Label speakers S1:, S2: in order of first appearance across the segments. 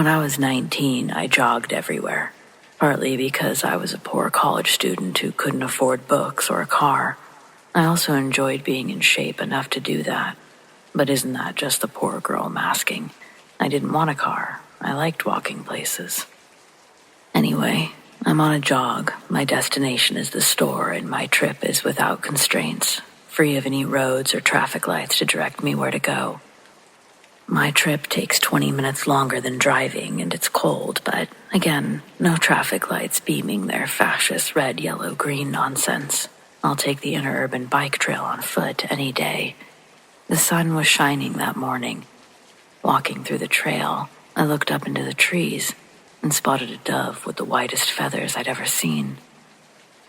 S1: When I was 19, I jogged everywhere, partly because I was a poor college student who couldn't afford books or a car. I also enjoyed being in shape enough to do that. But isn't that just the poor girl masking? I didn't want a car. I liked walking places. Anyway, I'm on a jog. My destination is the store, and my trip is without constraints, free of any roads or traffic lights to direct me where to go. My trip takes 20 minutes longer than driving, and it's cold, but again, no traffic lights beaming their fascist red, yellow, green nonsense. I'll take the interurban bike trail on foot any day. The sun was shining that morning. Walking through the trail, I looked up into the trees and spotted a dove with the whitest feathers I'd ever seen.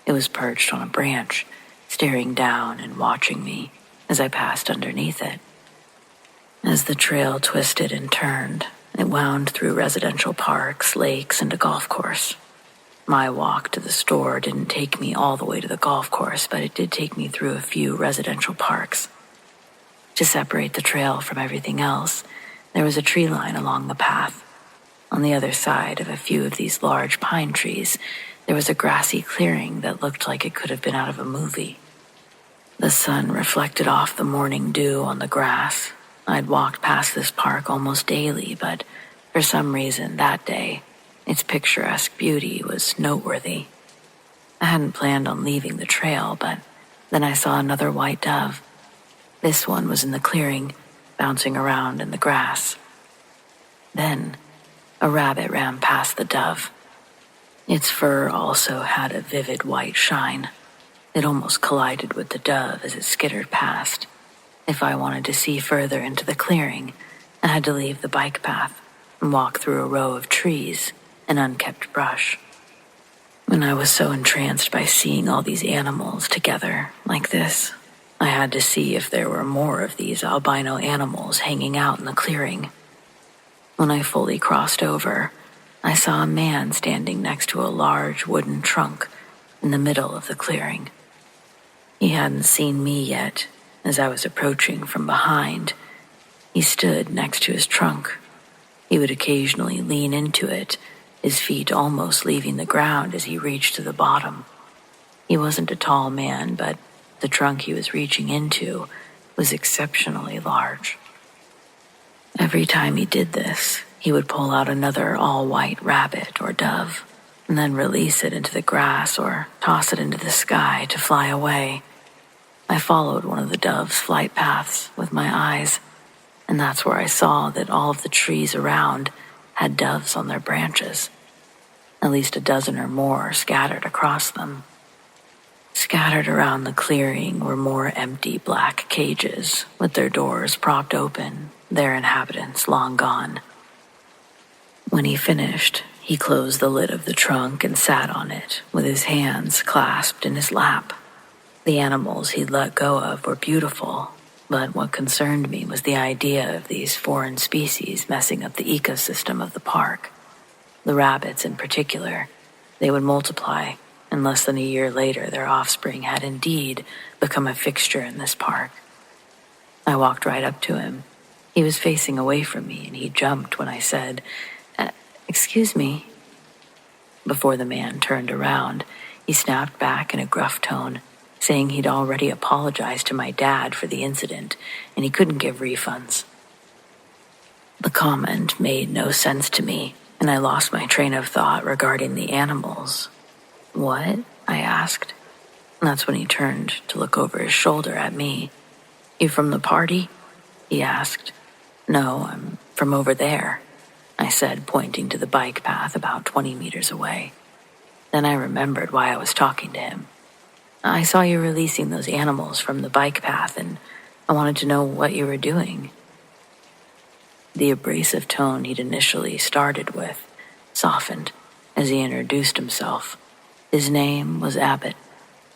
S1: It was perched on a branch, staring down and watching me as I passed underneath it. As the trail twisted and turned, it wound through residential parks, lakes, and a golf course. My walk to the store didn't take me all the way to the golf course, but it did take me through a few residential parks. To separate the trail from everything else, there was a tree line along the path. On the other side of a few of these large pine trees, there was a grassy clearing that looked like it could have been out of a movie. The sun reflected off the morning dew on the grass. I'd walked past this park almost daily, but for some reason that day, its picturesque beauty was noteworthy. I hadn't planned on leaving the trail, but then I saw another white dove. This one was in the clearing, bouncing around in the grass. Then, a rabbit ran past the dove. Its fur also had a vivid white shine. It almost collided with the dove as it skittered past. If I wanted to see further into the clearing, I had to leave the bike path and walk through a row of trees and unkept brush. And I was so entranced by seeing all these animals together like this, I had to see if there were more of these albino animals hanging out in the clearing. When I fully crossed over, I saw a man standing next to a large wooden trunk in the middle of the clearing. He hadn't seen me yet. As I was approaching from behind, he stood next to his trunk. He would occasionally lean into it, his feet almost leaving the ground as he reached to the bottom. He wasn't a tall man, but the trunk he was reaching into was exceptionally large. Every time he did this, he would pull out another all-white rabbit or dove, and then release it into the grass or toss it into the sky to fly away. I followed one of the dove's flight paths with my eyes, and that's where I saw that all of the trees around had doves on their branches, at least a dozen or more scattered across them. Scattered around the clearing were more empty black cages with their doors propped open, their inhabitants long gone. When he finished, he closed the lid of the trunk and sat on it with his hands clasped in his lap. The animals he'd let go of were beautiful, but what concerned me was the idea of these foreign species messing up the ecosystem of the park. The rabbits in particular, they would multiply, and less than a year later their offspring had indeed become a fixture in this park. I walked right up to him. He was facing away from me, and he jumped when I said, "Excuse me." Before the man turned around, he snapped back in a gruff tone, saying he'd already apologized to my dad for the incident, and he couldn't give refunds. The comment made no sense to me, and I lost my train of thought regarding the animals. "What?" I asked. That's when he turned to look over his shoulder at me. "You from the party?" he asked. "No, I'm from over there," I said, pointing to the bike path about 20 meters away. Then I remembered why I was talking to him. "I saw you releasing those animals from the bike path, and I wanted to know what you were doing." The abrasive tone he'd initially started with softened as he introduced himself. His name was Abbott,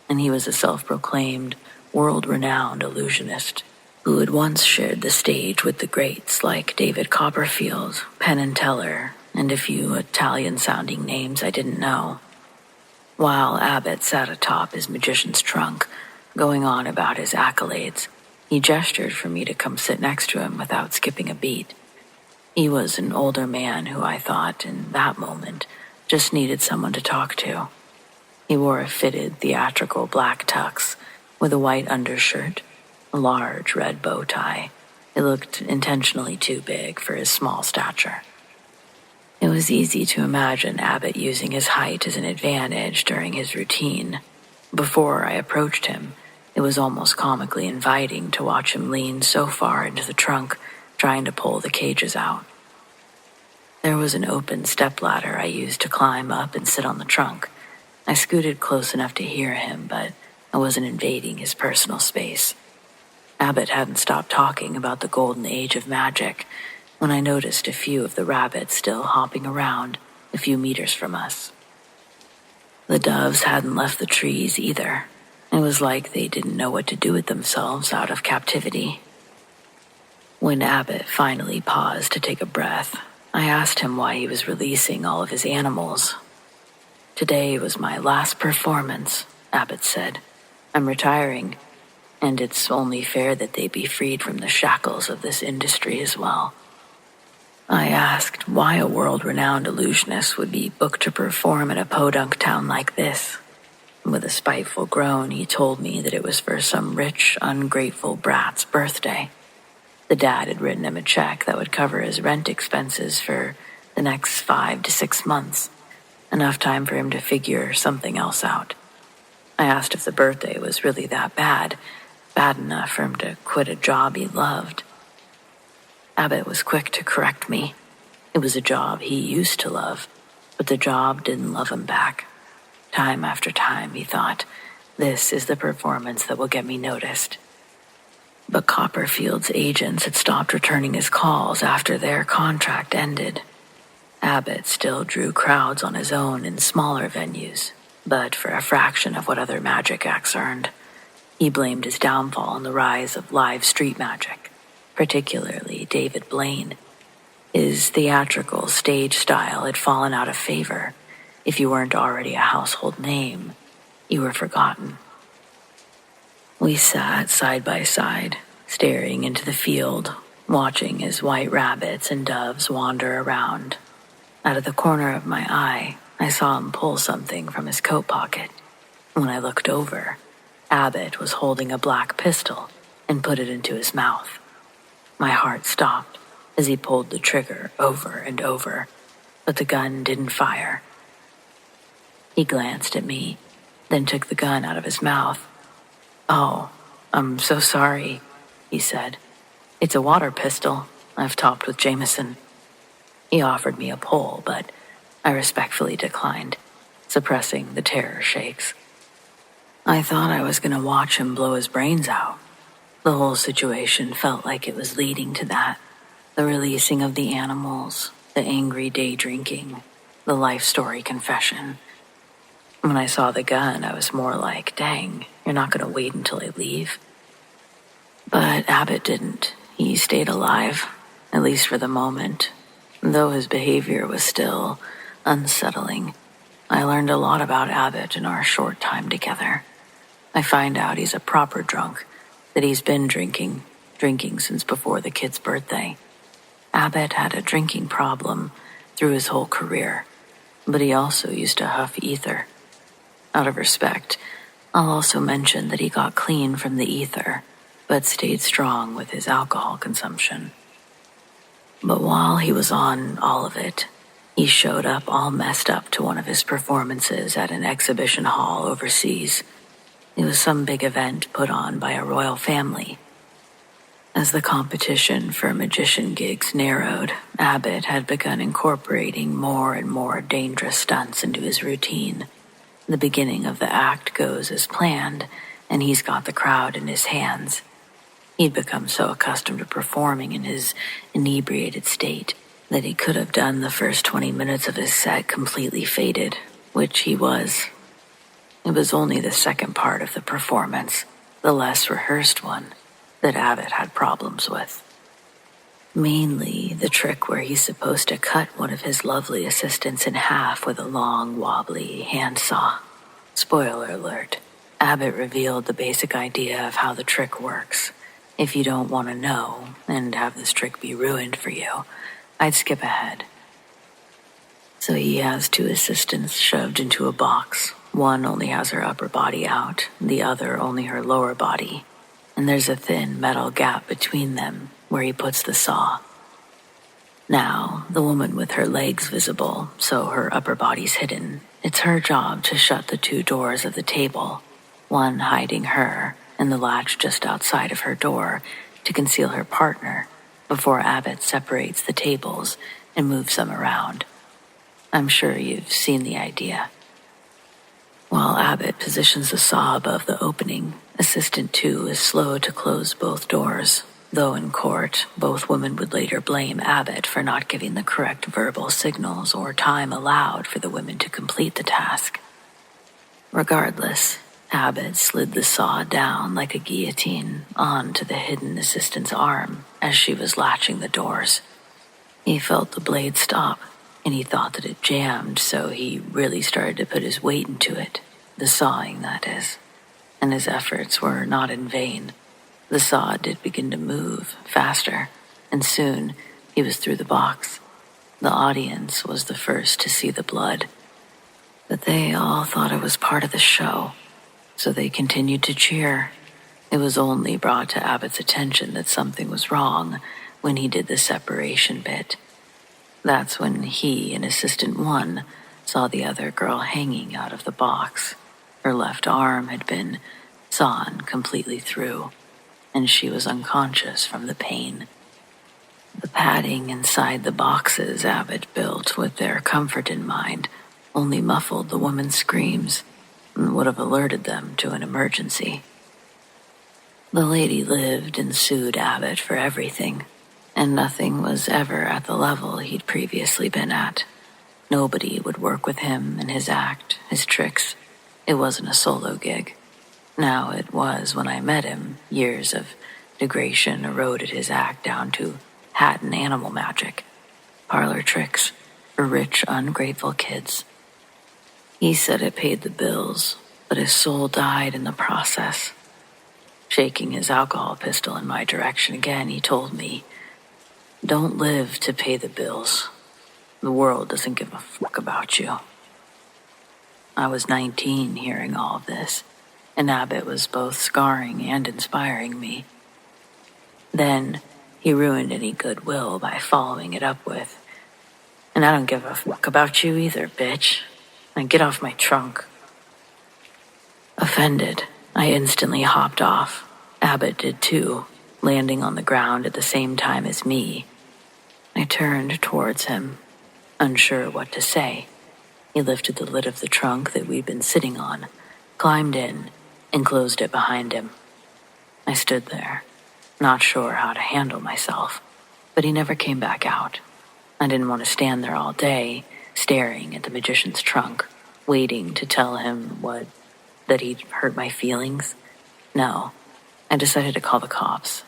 S1: and he was a self-proclaimed, world-renowned illusionist who had once shared the stage with the greats like David Copperfield, Penn and Teller, and a few Italian-sounding names I didn't know. While Abbott sat atop his magician's trunk, going on about his accolades, he gestured for me to come sit next to him without skipping a beat. He was an older man who I thought, in that moment, just needed someone to talk to. He wore a fitted, theatrical black tux with a white undershirt, a large red bow tie. It looked intentionally too big for his small stature. It was easy to imagine Abbott using his height as an advantage during his routine. Before I approached him, it was almost comically inviting to watch him lean so far into the trunk, trying to pull the cages out. There was an open stepladder I used to climb up and sit on the trunk. I scooted close enough to hear him, but I wasn't invading his personal space. Abbott hadn't stopped talking about the golden age of magic when I noticed a few of the rabbits still hopping around a few meters from us. The doves hadn't left the trees either. It was like they didn't know what to do with themselves out of captivity. When Abbott finally paused to take a breath, I asked him why he was releasing all of his animals. "Today was my last performance," Abbott said. "I'm retiring, and it's only fair that they be freed from the shackles of this industry as well." I asked why a world-renowned illusionist would be booked to perform in a podunk town like this. With a spiteful groan, he told me that it was for some rich, ungrateful brat's birthday. The dad had written him a check that would cover his rent expenses for the next 5 to 6 months, enough time for him to figure something else out. I asked if the birthday was really that bad enough for him to quit a job he loved. Abbott was quick to correct me. It was a job he used to love, but the job didn't love him back. Time after time, he thought, this is the performance that will get me noticed. But Copperfield's agents had stopped returning his calls after their contract ended. Abbott still drew crowds on his own in smaller venues, but for a fraction of what other magic acts earned. He blamed his downfall on the rise of live street magic, particularly David Blaine. His theatrical stage style had fallen out of favor. If you weren't already a household name, you were forgotten. We sat side by side, staring into the field, watching as white rabbits and doves wander around. Out of the corner of my eye, I saw him pull something from his coat pocket. When I looked over, Abbott was holding a black pistol and put it into his mouth. My heart stopped as he pulled the trigger over and over, but the gun didn't fire. He glanced at me, then took the gun out of his mouth. "Oh, I'm so sorry," he said. "It's a water pistol. I've topped with Jameson." He offered me a pull, but I respectfully declined, suppressing the terror shakes. I thought I was going to watch him blow his brains out. The whole situation felt like it was leading to that. The releasing of the animals, the angry day drinking, the life story confession. When I saw the gun, I was more like, dang, you're not going to wait until I leave? But Abbott didn't. He stayed alive, at least for the moment. Though his behavior was still unsettling, I learned a lot about Abbott in our short time together. I find out he's a proper drunk, that he's been drinking since before the kid's birthday. Abbott had a drinking problem through his whole career, but he also used to huff ether. Out of respect, I'll also mention that he got clean from the ether, but stayed strong with his alcohol consumption. But while he was on all of it, he showed up all messed up to one of his performances at an exhibition hall overseas. It was some big event put on by a royal family. As the competition for magician gigs narrowed, Abbott had begun incorporating more and more dangerous stunts into his routine. The beginning of the act goes as planned, and he's got the crowd in his hands. He'd become so accustomed to performing in his inebriated state that he could have done the first 20 minutes of his set completely faded, which he was. It was only the second part of the performance, the less rehearsed one, that Abbott had problems with. Mainly the trick where he's supposed to cut one of his lovely assistants in half with a long, wobbly handsaw. Spoiler alert, Abbott revealed the basic idea of how the trick works. If you don't want to know and have this trick be ruined for you, I'd skip ahead. So he has two assistants shoved into a box. One only has her upper body out, the other only her lower body, and there's a thin metal gap between them where he puts the saw. Now, the woman with her legs visible, so her upper body's hidden, it's her job to shut the two doors of the table, one hiding her and the latch just outside of her door to conceal her partner before Abbott separates the tables and moves them around. I'm sure you've seen the idea. While Abbott positions the saw above the opening, Assistant 2 is slow to close both doors, though in court, both women would later blame Abbott for not giving the correct verbal signals or time allowed for the women to complete the task. Regardless, Abbott slid the saw down like a guillotine onto the hidden assistant's arm as she was latching the doors. He felt the blade stop, and he thought that it jammed, so he really started to put his weight into it, the sawing, that is. And his efforts were not in vain. The saw did begin to move faster, and soon he was through the box. The audience was the first to see the blood. But they all thought it was part of the show, so they continued to cheer. It was only brought to Abbott's attention that something was wrong when he did the separation bit. That's when he and Assistant 1 saw the other girl hanging out of the box. Her left arm had been sawn completely through, and she was unconscious from the pain. The padding inside the boxes Abbott built with their comfort in mind only muffled the woman's screams and would have alerted them to an emergency. The lady lived and sued Abbott for everything, and nothing was ever at the level he'd previously been at. Nobody would work with him and his act, his tricks. It wasn't a solo gig. Now it was when I met him. Years of degradation eroded his act down to hat and animal magic, parlor tricks for rich, ungrateful kids. He said it paid the bills, but his soul died in the process. Shaking his alcohol pistol in my direction again, he told me, "Don't live to pay the bills. The world doesn't give a fuck about you." I was 19 hearing all of this, and Abbott was both scarring and inspiring me. Then he ruined any goodwill by following it up with, "And I don't give a fuck about you either, bitch. Now get off my trunk." Offended, I instantly hopped off. Abbott did too, landing on the ground at the same time as me. I turned towards him, unsure what to say. He lifted the lid of the trunk that we'd been sitting on, climbed in, and closed it behind him. I stood there, not sure how to handle myself, but he never came back out. I didn't want to stand there all day, staring at the magician's trunk, waiting to tell him that he'd hurt my feelings. No, I decided to call the cops.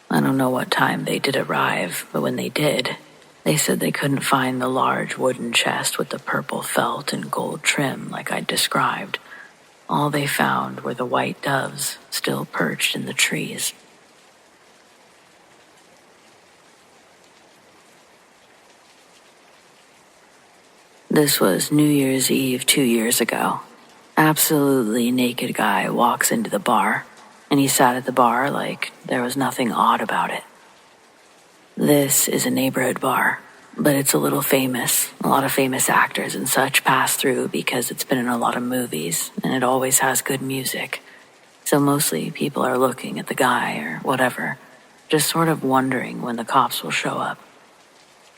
S1: I don't know what time they did arrive, but when they did, they said they couldn't find the large wooden chest with the purple felt and gold trim like I'd described. All they found were the white doves still perched in the trees. This was New Year's Eve 2 years ago. Absolutely naked guy walks into the bar, and he sat at the bar like there was nothing odd about it. This is a neighborhood bar, but it's a little famous. A lot of famous actors and such pass through because it's been in a lot of movies, and it always has good music. So mostly people are looking at the guy or whatever, just sort of wondering when the cops will show up.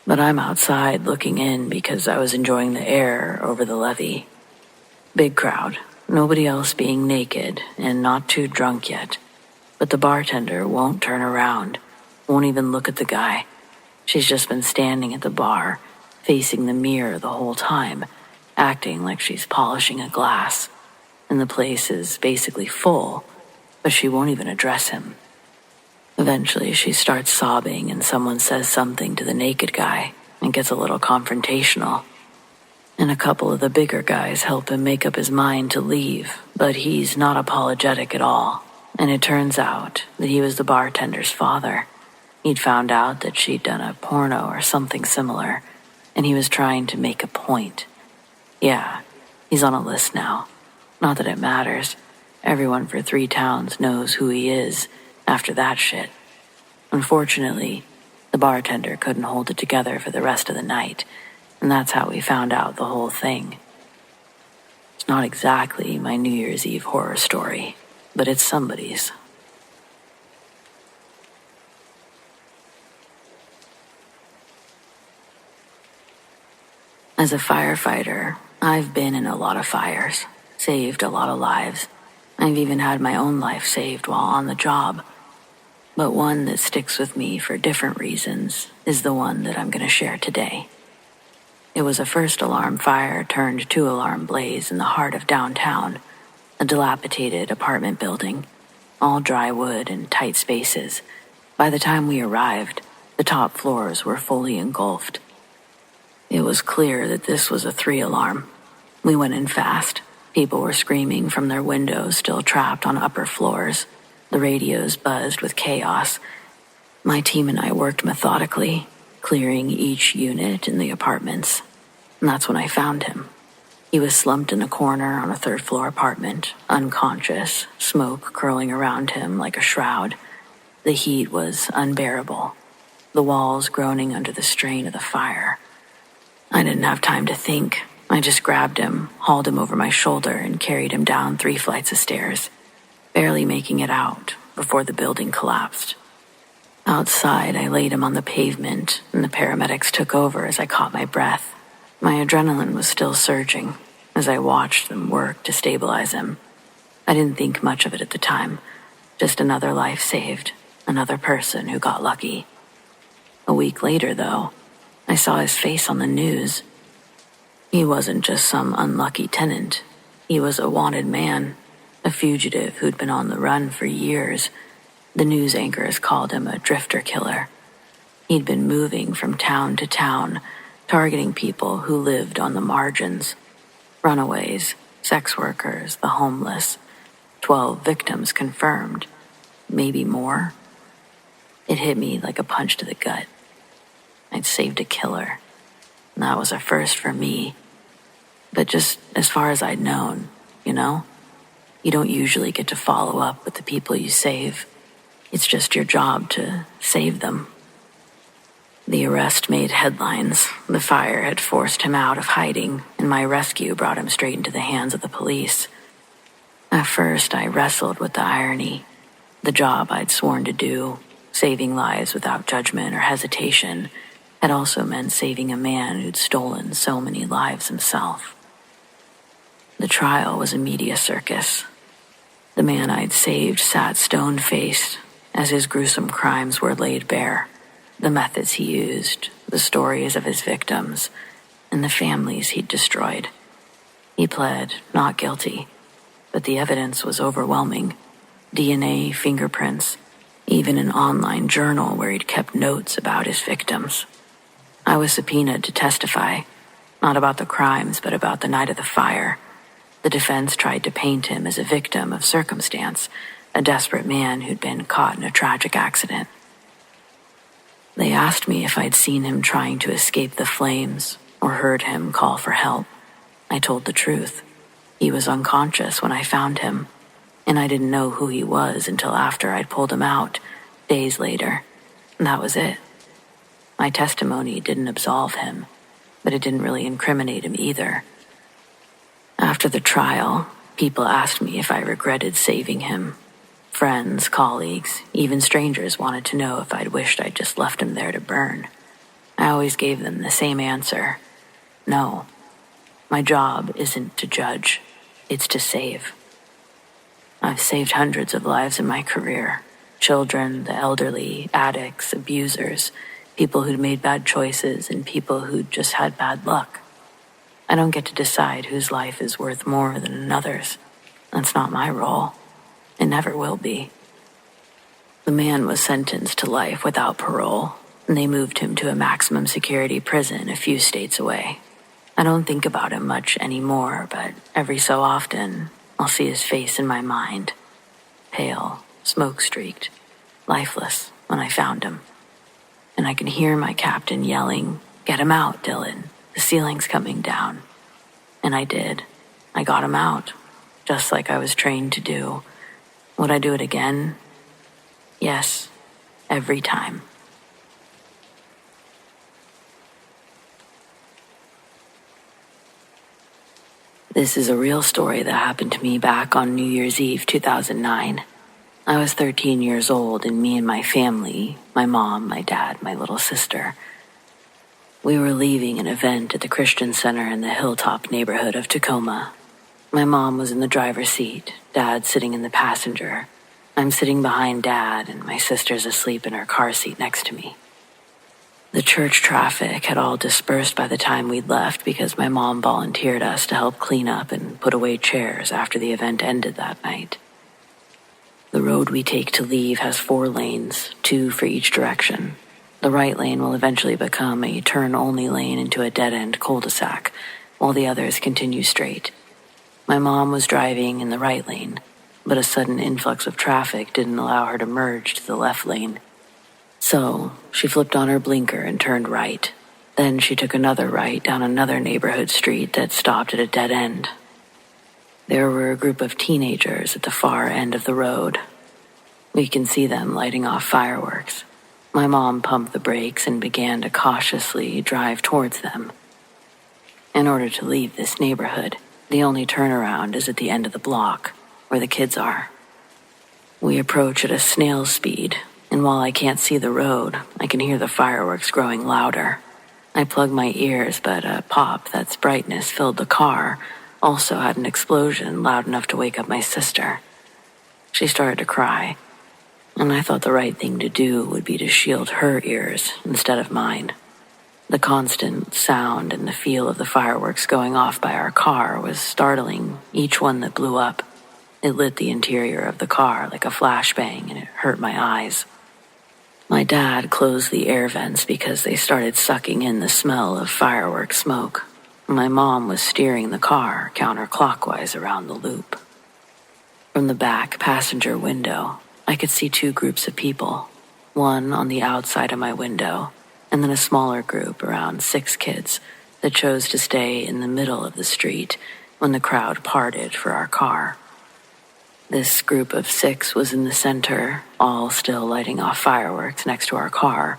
S1: But I'm outside looking in because I was enjoying the air over the levee. Big crowd, nobody else being naked and not too drunk yet. But the bartender won't turn around, won't even look at the guy. She's just been standing at the bar, facing the mirror the whole time, acting like she's polishing a glass. And the place is basically full, but she won't even address him. Eventually, she starts sobbing and someone says something to the naked guy and gets a little confrontational. And a couple of the bigger guys help him make up his mind to leave, but he's not apologetic at all. And it turns out that he was the bartender's father. He'd found out that she'd done a porno or something similar, and he was trying to make a point. Yeah, he's on a list now. Not that it matters. Everyone for 3 towns knows who he is after that shit. Unfortunately, the bartender couldn't hold it together for the rest of the night, and that's how we found out the whole thing. It's not exactly my New Year's Eve horror story, but it's somebody's. As a firefighter, I've been in a lot of fires, saved a lot of lives. I've even had my own life saved while on the job. But one that sticks with me for different reasons is the one that I'm going to share today. It was a first alarm fire turned 2-alarm blaze in the heart of downtown, a dilapidated apartment building, all dry wood and tight spaces. By the time we arrived, the top floors were fully engulfed. It was clear that this was a 3-alarm. We went in fast. People were screaming from their windows, still trapped on upper floors. The radios buzzed with chaos. My team and I worked methodically, clearing each unit in the apartments. And that's when I found him. He was slumped in a corner on a 3rd-floor apartment, unconscious, smoke curling around him like a shroud. The heat was unbearable, the walls groaning under the strain of the fire. I didn't have time to think. I just grabbed him, hauled him over my shoulder, and carried him down 3 flights of stairs, barely making it out before the building collapsed. Outside, I laid him on the pavement, and the paramedics took over as I caught my breath. My adrenaline was still surging as I watched them work to stabilize him. I didn't think much of it at the time, just another life saved, another person who got lucky. A week later, though, I saw his face on the news. He wasn't just some unlucky tenant. He was a wanted man, a fugitive who'd been on the run for years. The news anchors called him a drifter killer. He'd been moving from town to town, targeting people who lived on the margins. Runaways, sex workers, the homeless. 12 victims confirmed. Maybe more. It hit me like a punch to the gut. I'd saved a killer. And that was a first for me. But just as far as I'd known, you know? You don't usually get to follow up with the people you save. It's just your job to save them. The arrest made headlines. The fire had forced him out of hiding, and my rescue brought him straight into the hands of the police. At first, I wrestled with the irony. The job I'd sworn to do, saving lives without judgment or hesitation, had also meant saving a man who'd stolen so many lives himself. The trial was a media circus. The man I'd saved sat stone-faced as his gruesome crimes were laid bare, the methods he used, the stories of his victims, and the families he'd destroyed. He pled not guilty, but the evidence was overwhelming. DNA, fingerprints, even an online journal where he'd kept notes about his victims. I was subpoenaed to testify, not about the crimes, but about the night of the fire. The defense tried to paint him as a victim of circumstance, a desperate man who'd been caught in a tragic accident. They asked me if I'd seen him trying to escape the flames or heard him call for help. I told the truth. He was unconscious when I found him, and I didn't know who he was until after I'd pulled him out, days later. And that was it. My testimony didn't absolve him, but it didn't really incriminate him either. After the trial, people asked me if I regretted saving him. Friends, colleagues, even strangers wanted to know if I'd wished I'd just left him there to burn. I always gave them the same answer. No. My job isn't to judge. It's to save. I've saved hundreds of lives in my career. Children, the elderly, addicts, abusers, people who'd made bad choices, and people who'd just had bad luck. I don't get to decide whose life is worth more than another's. That's not my role. It never will be. The man was sentenced to life without parole, and they moved him to a maximum security prison a few states away. I don't think about him much anymore, but every so often, I'll see his face in my mind. Pale, smoke-streaked, lifeless when I found him. and I can hear my captain yelling, "Get him out, Dylan. The ceiling's coming down." And I did. I got him out, just like I was trained to do. Would I do it again? Yes, every time. This is a real story that happened to me back on New Year's Eve 2009. I was 13 years old, and me and my family, my mom, my dad, my little sister, we were leaving an event at the Christian Center in the Hilltop neighborhood of Tacoma. My mom was in the driver's seat, Dad sitting in the passenger. I'm sitting behind Dad, and my sister's asleep in her car seat next to me. The church traffic had all dispersed by the time we'd left because my mom volunteered us to help clean up and put away chairs after the event ended that night. The road we take to leave has 4 lanes, 2 for each direction. The right lane will eventually become a turn-only lane into a dead-end cul-de-sac, while the others continue straight. My mom was driving in the right lane, but a sudden influx of traffic didn't allow her to merge to the left lane. So, she flipped on her blinker and turned right. Then she took another right down another neighborhood street that stopped at a dead end. There were a group of teenagers at the far end of the road. We can see them lighting off fireworks. My mom pumped the brakes and began to cautiously drive towards them. In order to leave this neighborhood, the only turnaround is at the end of the block, where the kids are. We approach at a snail's speed, and while I can't see the road, I can hear the fireworks growing louder. I plug my ears, but a pop that's brightness filled the car also had an explosion loud enough to wake up my sister. She started to cry, and I thought the right thing to do would be to shield her ears instead of mine. The constant sound and the feel of the fireworks going off by our car was startling, each one that blew up. It lit the interior of the car like a flashbang, and it hurt my eyes. My dad closed the air vents because they started sucking in the smell of firework smoke. My mom was steering the car counterclockwise around the loop. From the back passenger window, I could see 2 groups of people, one on the outside of my window, and then a smaller group, around 6 kids, that chose to stay in the middle of the street when the crowd parted for our car. This group of 6 was in the center, all still lighting off fireworks next to our car,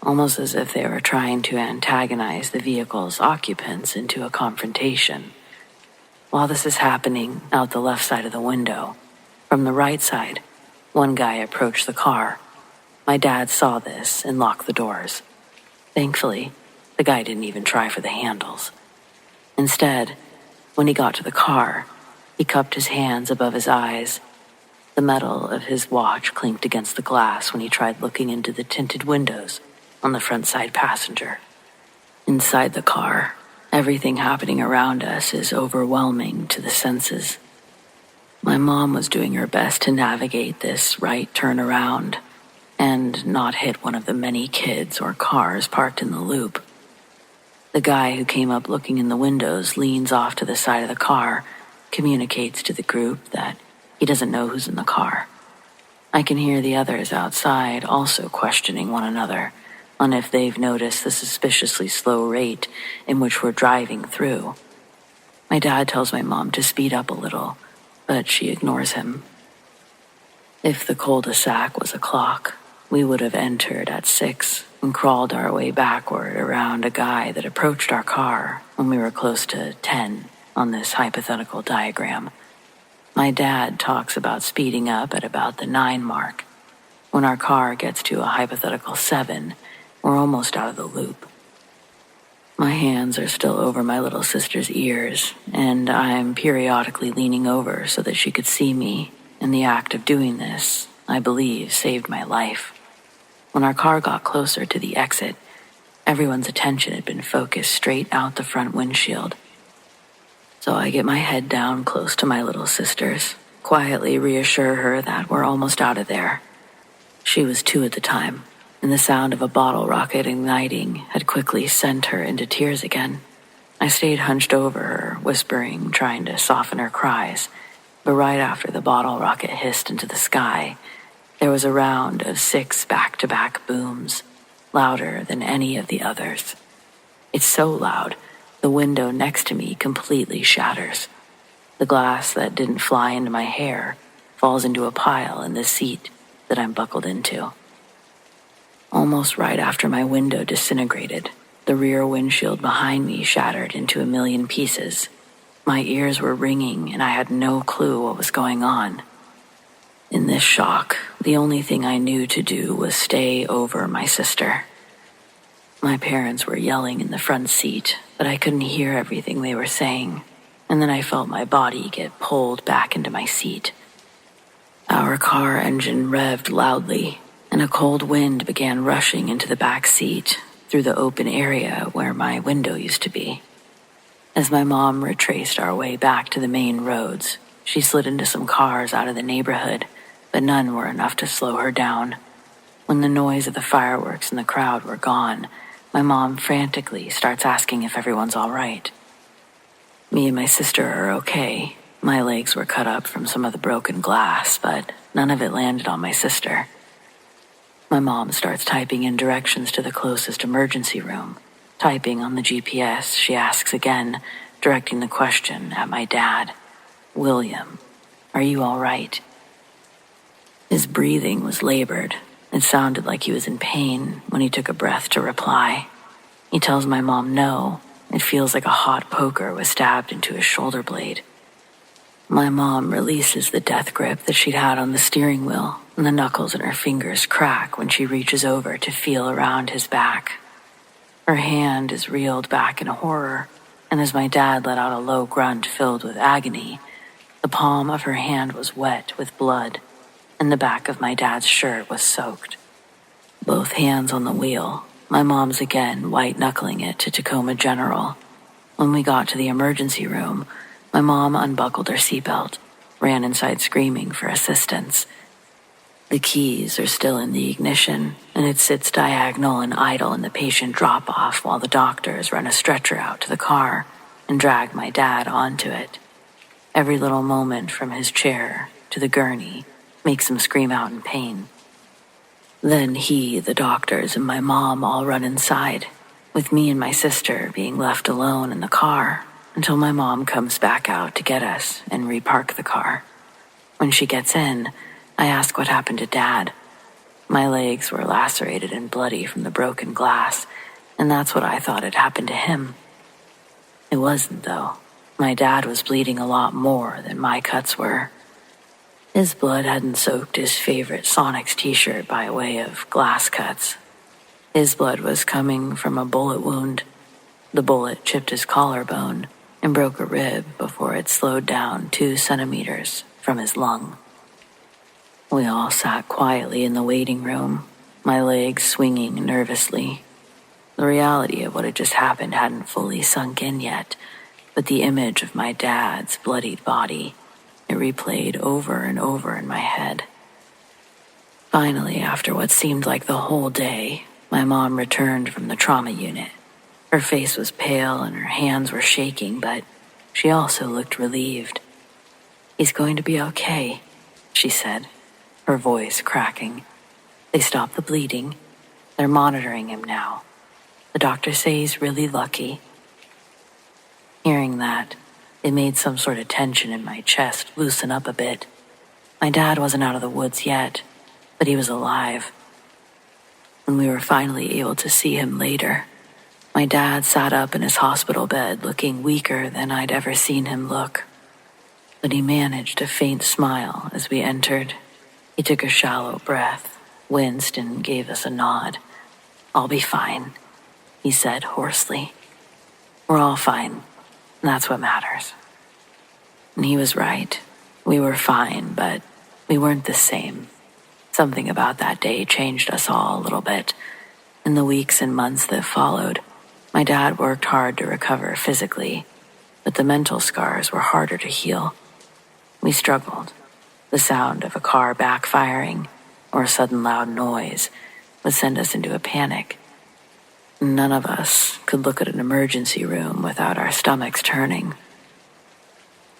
S1: almost as if they were trying to antagonize the vehicle's occupants into a confrontation. While this is happening out the left side of the window, from the right side, one guy approached the car. My dad saw this and locked the doors. Thankfully, the guy didn't even try for the handles. Instead, when he got to the car, he cupped his hands above his eyes. The metal of his watch clinked against the glass when he tried looking into the tinted windows on the front side passenger. Inside the car, everything happening around us is overwhelming to the senses. My mom was doing her best to navigate this right turnaround and not hit one of the many kids or cars parked in the loop. The guy who came up looking in the windows leans off to the side of the car, communicates to the group that he doesn't know who's in the car. I can hear the others outside also questioning one another on if they've noticed the suspiciously slow rate in which we're driving through. My dad tells my mom to speed up a little, but she ignores him. If the cul-de-sac was a clock, we would have entered at 6 and crawled our way backward around a guy that approached our car when we were close to 10 on this hypothetical diagram. My dad talks about speeding up at about the 9 mark. When our car gets to a hypothetical 7, we're almost out of the loop. My hands are still over my little sister's ears, and I'm periodically leaning over so that she could see me, and the act of doing this, I believe, saved my life. When our car got closer to the exit, everyone's attention had been focused straight out the front windshield. So I get my head down close to my little sister's, quietly reassure her that we're almost out of there. She was 2 at the time, and the sound of a bottle rocket igniting had quickly sent her into tears again. I stayed hunched over her, whispering, trying to soften her cries, but right after the bottle rocket hissed into the sky, there was a round of 6 back-to-back booms, louder than any of the others. It's so loud, the window next to me completely shatters. The glass that didn't fly into my hair falls into a pile in the seat that I'm buckled into. Almost right after my window disintegrated, the rear windshield behind me shattered into a million pieces. My ears were ringing and I had no clue what was going on. In this shock, the only thing I knew to do was stay over my sister. My parents were yelling in the front seat, but I couldn't hear everything they were saying, and then I felt my body get pulled back into my seat. Our car engine revved loudly, and a cold wind began rushing into the back seat through the open area where my window used to be. As my mom retraced our way back to the main roads, she slid into some cars out of the neighborhood, but none were enough to slow her down. When the noise of the fireworks and the crowd were gone, my mom frantically starts asking if everyone's all right. Me and my sister are okay. My legs were cut up from some of the broken glass, but none of it landed on my sister. My mom starts typing in directions to the closest emergency room. Typing on the GPS, she asks again, directing the question at my dad. "William, are you all right?" His breathing was labored. It sounded like he was in pain when he took a breath to reply. He tells my mom no. It feels like a hot poker was stabbed into his shoulder blade. My mom releases the death grip that she'd had on the steering wheel, and the knuckles in her fingers crack when she reaches over to feel around his back. Her hand is reeled back in horror, and as my dad let out a low grunt filled with agony, the palm of her hand was wet with blood, and the back of my dad's shirt was soaked. Both hands on the wheel, my mom's again white-knuckling it to Tacoma General. When we got to the emergency room, my mom unbuckled her seatbelt, ran inside screaming for assistance. The keys are still in the ignition, and it sits diagonal and idle in the patient drop-off while the doctors run a stretcher out to the car and drag my dad onto it. Every little moment from his chair to the gurney makes him scream out in pain. Then he, the doctors, and my mom all run inside, with me and my sister being left alone in the car until my mom comes back out to get us and repark the car. When she gets in, I ask what happened to Dad. My legs were lacerated and bloody from the broken glass, and that's what I thought had happened to him. It wasn't, though. My dad was bleeding a lot more than my cuts were. His blood hadn't soaked his favorite Sonics t-shirt by way of glass cuts. His blood was coming from a bullet wound. The bullet chipped his collarbone and broke a rib before it slowed down 2 centimeters from his lung. We all sat quietly in the waiting room, my legs swinging nervously. The reality of what had just happened hadn't fully sunk in yet, but the image of my dad's bloodied body, it replayed over and over in my head. Finally, after what seemed like the whole day, my mom returned from the trauma unit. Her face was pale and her hands were shaking, but she also looked relieved. "He's going to be okay," she said, her voice cracking. "They stopped the bleeding. They're monitoring him now. The doctors say he's really lucky." Hearing that, it made some sort of tension in my chest loosen up a bit. My dad wasn't out of the woods yet, but he was alive. When we were finally able to see him later, my dad sat up in his hospital bed looking weaker than I'd ever seen him look. But he managed a faint smile as we entered. He took a shallow breath, winced, and gave us a nod. "I'll be fine," he said hoarsely. "We're all fine. That's what matters." And he was right. We were fine, but we weren't the same. Something about that day changed us all a little bit. In the weeks and months that followed, my dad worked hard to recover physically, but the mental scars were harder to heal. We struggled. The sound of a car backfiring or a sudden loud noise would send us into a panic. None of us could look at an emergency room without our stomachs turning.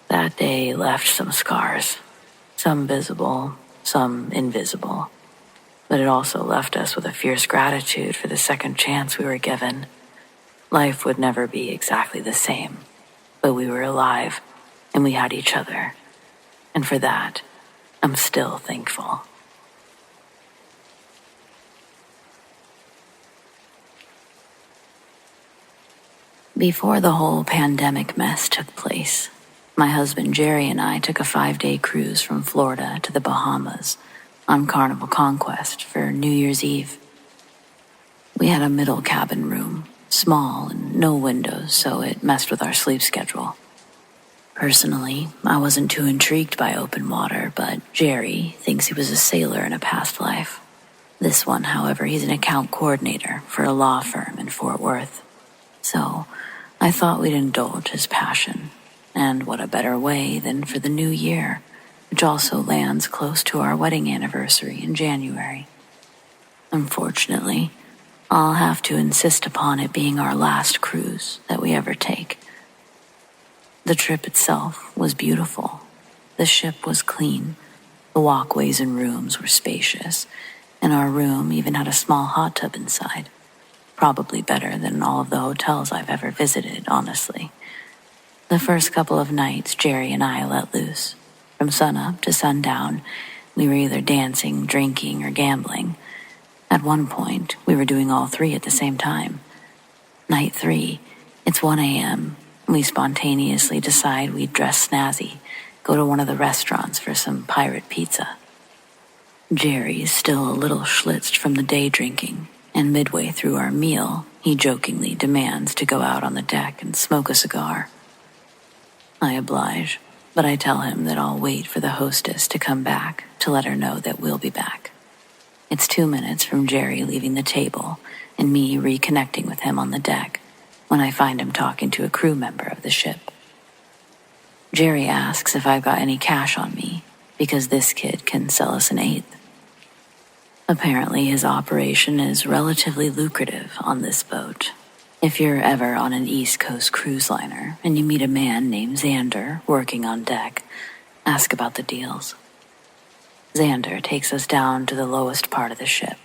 S1: That day left some scars, some visible, some invisible. but it also left us with a fierce gratitude for the second chance we were given. Life would never be exactly the same, but we were alive, and we had each other. And for that, I'm still thankful. Before the whole pandemic mess took place, my husband Jerry and I took a 5-day cruise from Florida to the Bahamas on Carnival Conquest for New Year's Eve. We had a middle cabin room, small and no windows, so it messed with our sleep schedule. Personally, I wasn't too intrigued by open water, but Jerry thinks he was a sailor in a past life. This one, however, he's an account coordinator for a law firm in Fort Worth. So I thought we'd indulge his passion. And what a better way than for the new year, which also lands close to our wedding anniversary in January. Unfortunately, I'll have to insist upon it being our last cruise that we ever take. The trip itself was beautiful. The ship was clean. The walkways and rooms were spacious, and our room even had a small hot tub inside. Probably better than all of the hotels I've ever visited, honestly. The first couple of nights, Jerry and I let loose. From sunup to sundown, we were either dancing, drinking, or gambling. At one point, we were doing all three at the same time. Night 3, it's 1 a.m., and we spontaneously decide we'd dress snazzy, go to one of the restaurants for some pirate pizza. Jerry's still a little schlitzed from the day drinking, and midway through our meal, he jokingly demands to go out on the deck and smoke a cigar. I oblige, but I tell him that I'll wait for the hostess to come back to let her know that we'll be back. It's 2 minutes from Jerry leaving the table and me reconnecting with him on the deck when I find him talking to a crew member of the ship. Jerry asks if I've got any cash on me, because this kid can sell us an eighth. Apparently his operation is relatively lucrative on this boat. If you're ever on an East Coast cruise liner and you meet a man named Xander working on deck, ask about the deals. Xander takes us down to the lowest part of the ship.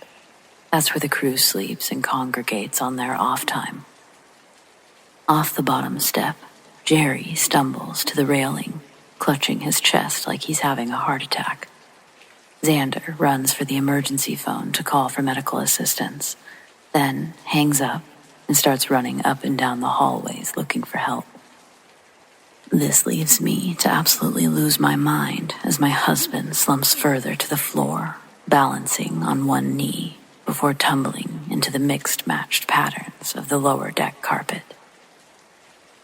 S1: That's where the crew sleeps and congregates on their off time. Off the bottom step, Jerry stumbles to the railing, clutching his chest like he's having a heart attack. Xander runs for the emergency phone to call for medical assistance, then hangs up and starts running up and down the hallways looking for help. This leaves me to absolutely lose my mind as my husband slumps further to the floor, balancing on one knee before tumbling into the mixed matched patterns of the lower deck carpet.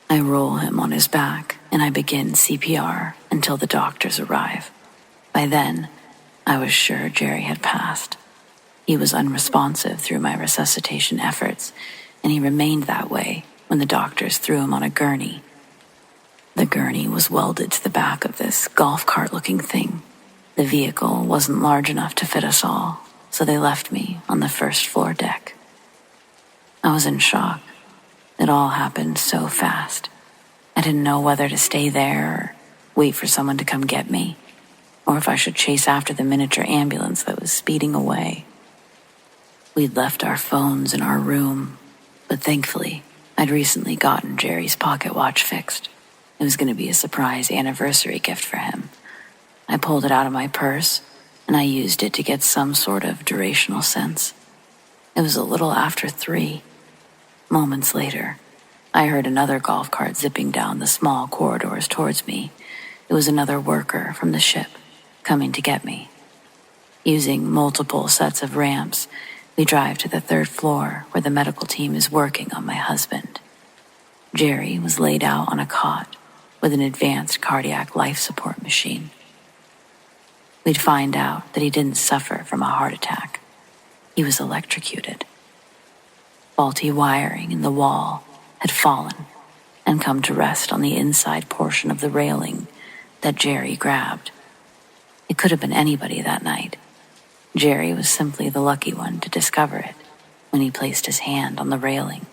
S1: I roll him on his back and I begin CPR until the doctors arrive. By then, I was sure Jerry had passed. He was unresponsive through my resuscitation efforts, and he remained that way when the doctors threw him on a gurney. The gurney was welded to the back of this golf cart-looking thing. The vehicle wasn't large enough to fit us all, so they left me on the first floor deck. I was in shock. It all happened so fast. I didn't know whether to stay there or wait for someone to come get me, or if I should chase after the miniature ambulance that was speeding away. We'd left our phones in our room, but thankfully, I'd recently gotten Jerry's pocket watch fixed. It was going to be a surprise anniversary gift for him. I pulled it out of my purse, and I used it to get some sort of durational sense. It was a little after 3. Moments later, I heard another golf cart zipping down the small corridors towards me. It was another worker from the ship coming to get me. Using multiple sets of ramps, we drive to the 3rd floor where the medical team is working on my husband. Jerry was laid out on a cot with an advanced cardiac life support machine. We'd find out that he didn't suffer from a heart attack. He was electrocuted. Faulty wiring in the wall had fallen and come to rest on the inside portion of the railing that Jerry grabbed. It could have been anybody that night. Jerry was simply the lucky one to discover it when he placed his hand on the railing.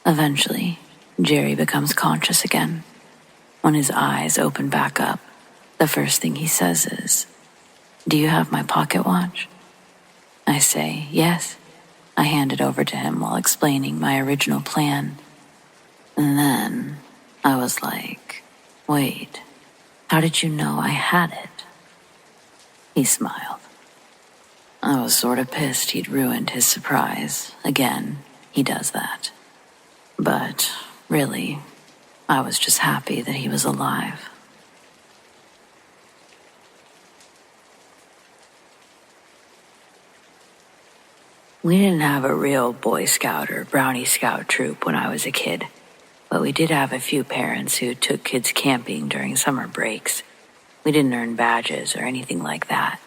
S1: Eventually, Jerry becomes conscious again. When his eyes open back up, the first thing he says is, "Do you have my pocket watch?" I say, yes. I hand it over to him while explaining my original plan. And then I was like, wait, how did you know I had it? He smiled. I was sort of pissed he'd ruined his surprise. Again, he does that. But really, I was just happy that he was alive. We didn't have a real Boy Scout or Brownie Scout troop when I was a kid, but we did have a few parents who took kids camping during summer breaks. We didn't earn badges or anything like that.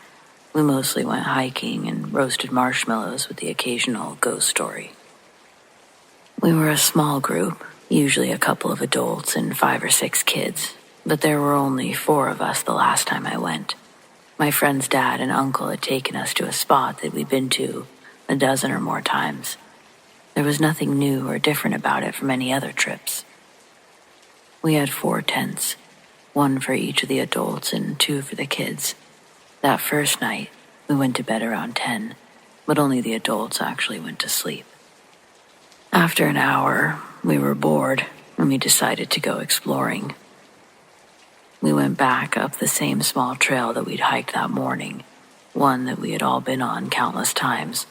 S1: We mostly went hiking and roasted marshmallows with the occasional ghost story. We were a small group, usually a couple of adults and 5 or 6 kids, but there were only 4 of us the last time I went. My friend's dad and uncle had taken us to a spot that we'd been to a dozen or more times. There was nothing new or different about it from any other trips. We had 4 tents, 1 for each of the adults and 2 for the kids. That first night, we went to bed around 10, but only the adults actually went to sleep. After an hour, we were bored and we decided to go exploring. We went back up the same small trail that we'd hiked that morning, one that we had all been on countless times.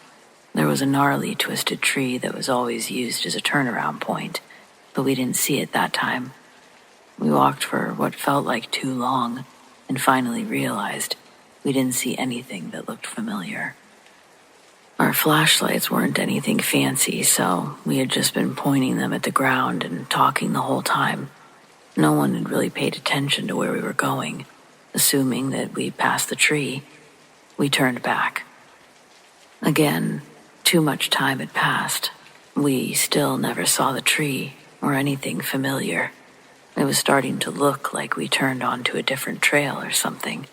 S1: There was a gnarly, twisted tree that was always used as a turnaround point, but we didn't see it that time. We walked for what felt like too long, and finally realized we didn't see anything that looked familiar. Our flashlights weren't anything fancy, so we had just been pointing them at the ground and talking the whole time. No one had really paid attention to where we were going. Assuming that we'd passed the tree, we turned back. Again, too much time had passed. We still never saw the tree or anything familiar. It was starting to look like we turned onto a different trail or something,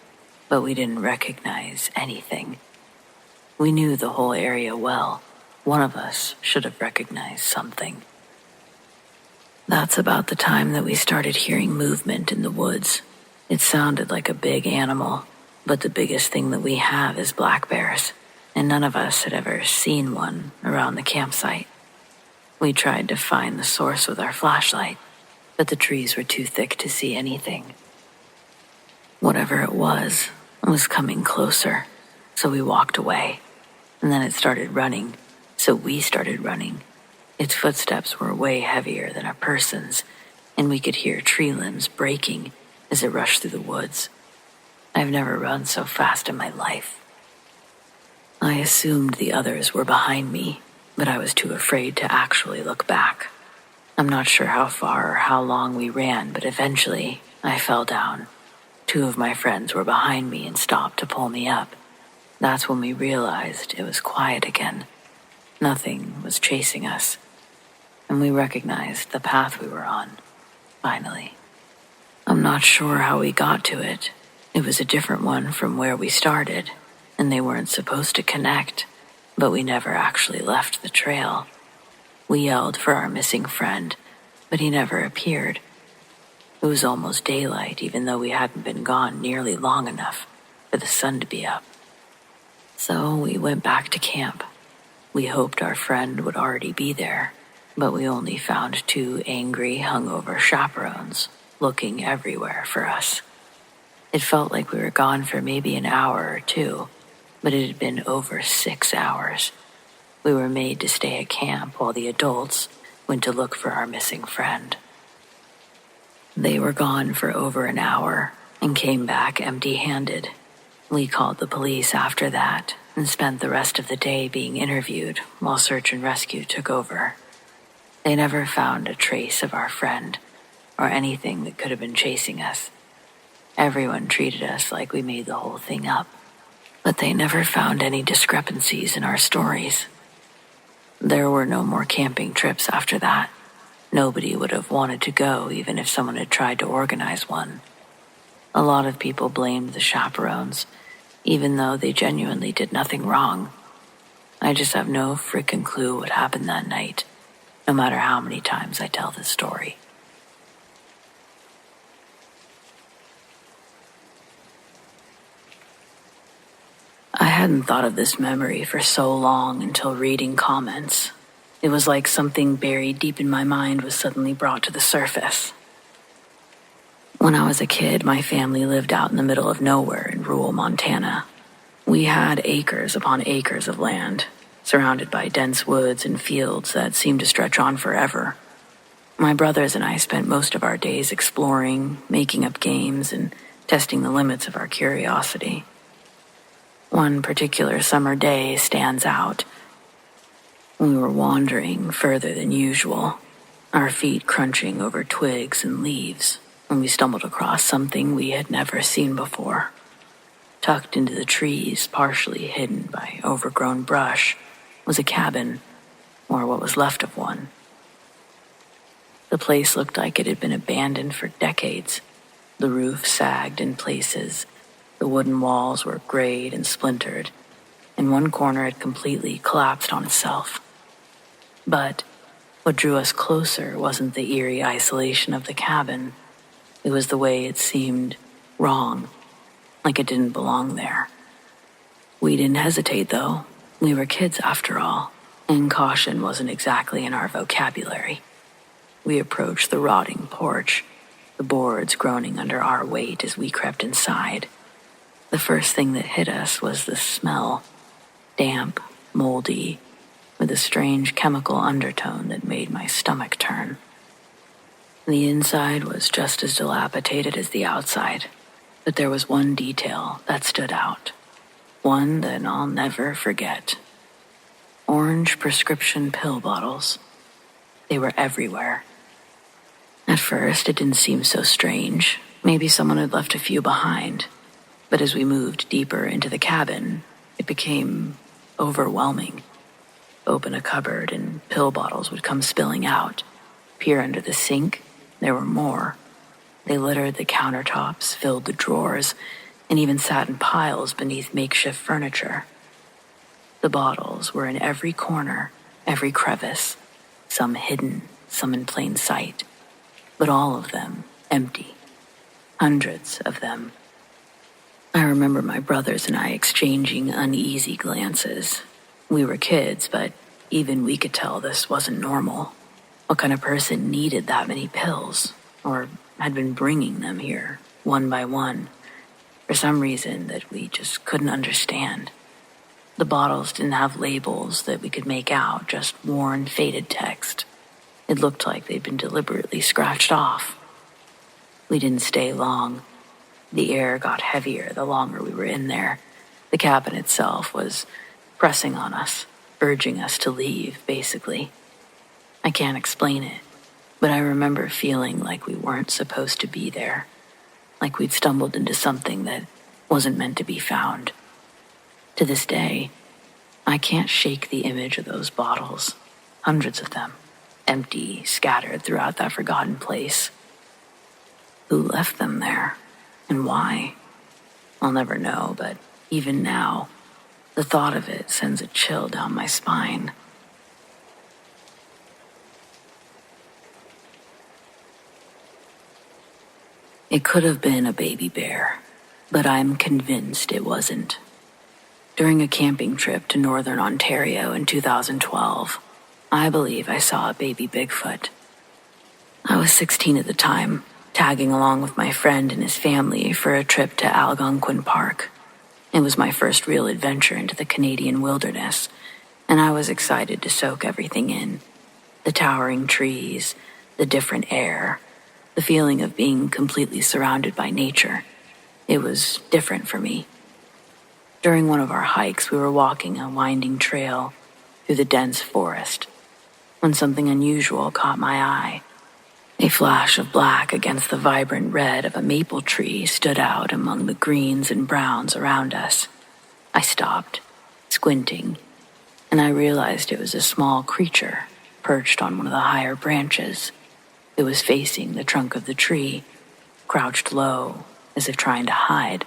S1: but we didn't recognize anything. We knew the whole area well. One of us should have recognized something. That's about the time that we started hearing movement in the woods. It sounded like a big animal, but the biggest thing that we have is black bears, and none of us had ever seen one around the campsite. We tried to find the source with our flashlight, but the trees were too thick to see anything. Whatever it was coming closer, so we walked away, and then it started running, so we started running. Its footsteps were way heavier than a person's, and we could hear tree limbs breaking as it rushed through the woods. I've never run so fast in my life. I assumed the others were behind me, but I was too afraid to actually look back. I'm not sure how far or how long we ran, but eventually I fell down. 2 of my friends were behind me and stopped to pull me up. That's when we realized it was quiet again. Nothing was chasing us, and we recognized the path we were on, finally. I'm not sure how we got to it. It was a different one from where we started, and they weren't supposed to connect, but we never actually left the trail. We yelled for our missing friend, but he never appeared. It was almost daylight, even though we hadn't been gone nearly long enough for the sun to be up. So we went back to camp. We hoped our friend would already be there, but we only found 2 angry, hungover chaperones looking everywhere for us. It felt like we were gone for maybe an hour or 2, but it had been over 6 hours. We were made to stay at camp while the adults went to look for our missing friend. They were gone for over an hour and came back empty-handed. We called the police after that and spent the rest of the day being interviewed while search and rescue took over. They never found a trace of our friend or anything that could have been chasing us. Everyone treated us like we made the whole thing up, but they never found any discrepancies in our stories. There were no more camping trips after that. Nobody would have wanted to go even if someone had tried to organize one. A lot of people blamed the chaperones, even though they genuinely did nothing wrong. I just have no frickin' clue what happened that night, no matter how many times I tell this story. I hadn't thought of this memory for so long until reading comments. It was like something buried deep in my mind was suddenly brought to the surface. When I was a kid, my family lived out in the middle of nowhere in rural Montana. We had acres upon acres of land, surrounded by dense woods and fields that seemed to stretch on forever. My brothers and I spent most of our days exploring, making up games, and testing the limits of our curiosity. One particular summer day stands out. We were wandering further than usual, our feet crunching over twigs and leaves, when we stumbled across something we had never seen before. Tucked into the trees, partially hidden by overgrown brush, was a cabin, or what was left of one. The place looked like it had been abandoned for decades. The roof sagged in places, the wooden walls were grayed and splintered, and one corner had completely collapsed on itself. But what drew us closer wasn't the eerie isolation of the cabin. It was the way it seemed wrong, like it didn't belong there. We didn't hesitate, though. We were kids after all, and caution wasn't exactly in our vocabulary. We approached the rotting porch, the boards groaning under our weight as we crept inside. The first thing that hit us was the smell, damp, moldy, with a strange chemical undertone that made my stomach turn. The inside was just as dilapidated as the outside, but there was one detail that stood out, one that I'll never forget. Orange prescription pill bottles. They were everywhere. At first, it didn't seem so strange. Maybe someone had left a few behind. But as we moved deeper into the cabin, it became overwhelming. Open a cupboard and pill bottles would come spilling out. Peer under the sink, there were more. They littered the countertops, filled the drawers, and even sat in piles beneath makeshift furniture. The bottles were in every corner, every crevice, some hidden, some in plain sight, but all of them empty. Hundreds of them. I remember my brothers and I exchanging uneasy glances. We were kids, but even we could tell this wasn't normal. What kind of person needed that many pills, or had been bringing them here, one by one, for some reason that we just couldn't understand? The bottles didn't have labels that we could make out, just worn, faded text. It looked like they'd been deliberately scratched off. We didn't stay long. The air got heavier the longer we were in there. The cabin itself was pressing on us, urging us to leave, basically. I can't explain it, but I remember feeling like we weren't supposed to be there, like we'd stumbled into something that wasn't meant to be found. To this day, I can't shake the image of those bottles, hundreds of them, empty, scattered throughout that forgotten place. Who left them there, and why? I'll never know, but even now, the thought of it sends a chill down my spine. It could have been a baby bear, but I'm convinced it wasn't. During a camping trip to northern Ontario in 2012, I believe I saw a baby Bigfoot. I was 16 at the time, tagging along with my friend and his family for a trip to Algonquin Park. It was my first real adventure into the Canadian wilderness, and I was excited to soak everything in. The towering trees, the different air, the feeling of being completely surrounded by nature. It was different for me. During one of our hikes, we were walking a winding trail through the dense forest when something unusual caught my eye. A flash of black against the vibrant red of a maple tree stood out among the greens and browns around us. I stopped, squinting, and I realized it was a small creature perched on one of the higher branches. It was facing the trunk of the tree, crouched low, as if trying to hide.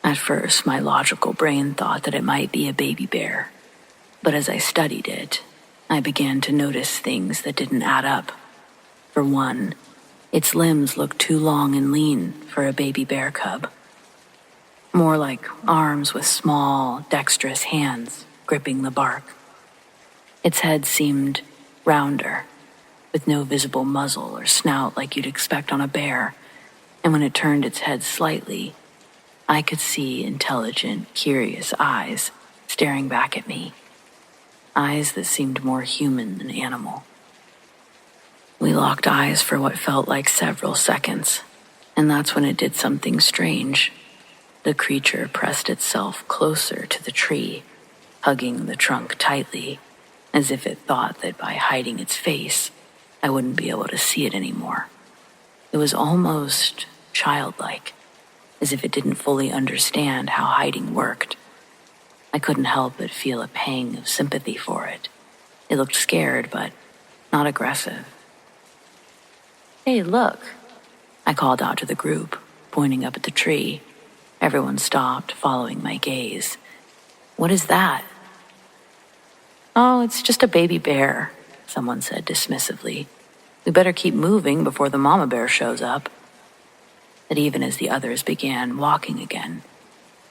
S1: At first, my logical brain thought that it might be a baby bear, but as I studied it, I began to notice things that didn't add up. For one, its limbs looked too long and lean for a baby bear cub. more like arms with small, dexterous hands gripping the bark. Its head seemed rounder, with no visible muzzle or snout like you'd expect on a bear, and when it turned its head slightly, I could see intelligent, curious eyes staring back at me. Eyes that seemed more human than animal. We locked eyes for what felt like several seconds, and that's when it did something strange. The creature pressed itself closer to the tree, hugging the trunk tightly, as if it thought that by hiding its face, I wouldn't be able to see it anymore. It was almost childlike, as if it didn't fully understand how hiding worked. I couldn't help but feel a pang of sympathy for it. It looked scared, but not aggressive. "Hey, look," I called out to the group, pointing up at the tree. Everyone stopped, following my gaze. "What is that?" "Oh, it's just a baby bear," someone said dismissively. "We better keep moving before the mama bear shows up." But even as the others began walking again,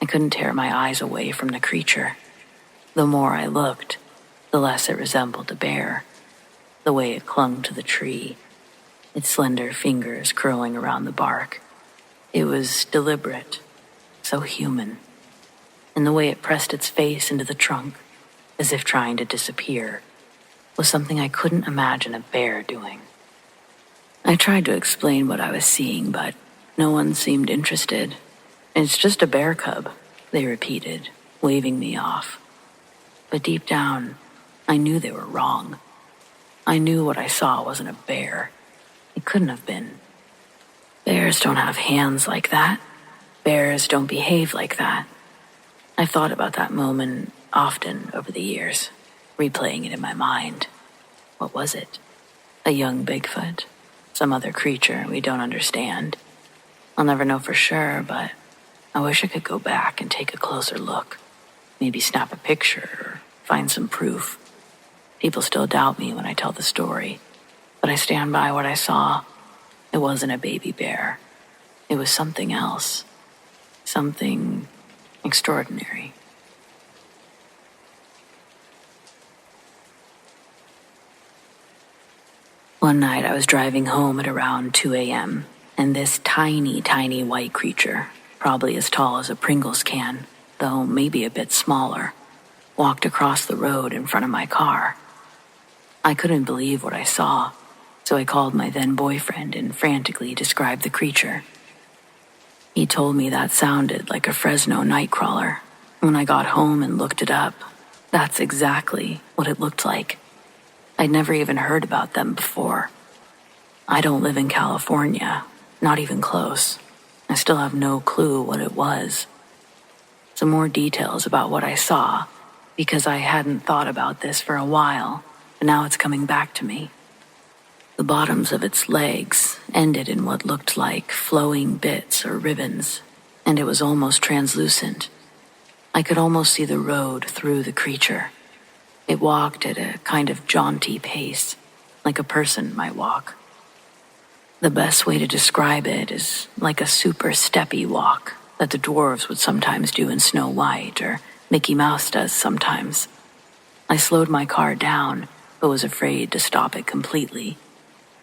S1: I couldn't tear my eyes away from the creature. The more I looked, the less it resembled a bear. The way it clung to the tree, its slender fingers curling around the bark. It was deliberate, so human. And the way it pressed its face into the trunk, as if trying to disappear, was something I couldn't imagine a bear doing. I tried to explain what I was seeing, but no one seemed interested. "It's just a bear cub," they repeated, waving me off. But deep down, I knew they were wrong. I knew what I saw wasn't a bear. It couldn't have been. Bears don't have hands like that. Bears don't behave like that. I thought about that moment often over the years, replaying it in my mind. What was it? A young Bigfoot? Some other creature we don't understand? I'll never know for sure, but I wish I could go back and take a closer look. Maybe snap a picture or find some proof. People still doubt me when I tell the story, but I stand by what I saw. It wasn't a baby bear. It was something else. Something extraordinary. One night I was driving home at around 2 a.m., and this tiny, tiny white creature, probably as tall as a Pringles can, though maybe a bit smaller, walked across the road in front of my car. I couldn't believe what I saw, so I called my then-boyfriend and frantically described the creature. He told me that sounded like a Fresno nightcrawler. When I got home and looked it up, that's exactly what it looked like. I'd never even heard about them before. I don't live in California, not even close. I still have no clue what it was. Some more details about what I saw, because I hadn't thought about this for a while, but now it's coming back to me. The bottoms of its legs ended in what looked like flowing bits or ribbons, and it was almost translucent. I could almost see the road through the creature. It walked at a kind of jaunty pace, like a person might walk. The best way to describe it is like a super steppy walk that the dwarves would sometimes do in Snow White, or Mickey Mouse does sometimes. I slowed my car down, but was afraid to stop it completely,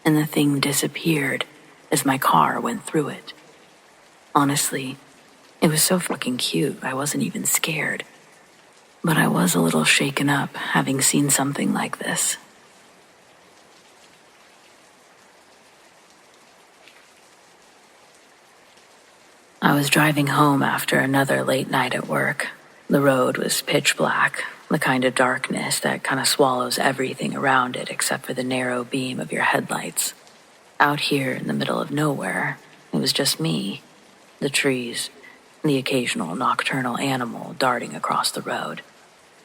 S1: and the thing disappeared as my car went through it. Honestly, it was so fucking cute I wasn't even scared. But I was a little shaken up having seen something like this. I was driving home after another late night at work. The road was pitch black, the kind of darkness that kind of swallows everything around it except for the narrow beam of your headlights. Out here in the middle of nowhere, it was just me, the trees, and the occasional nocturnal animal darting across the road.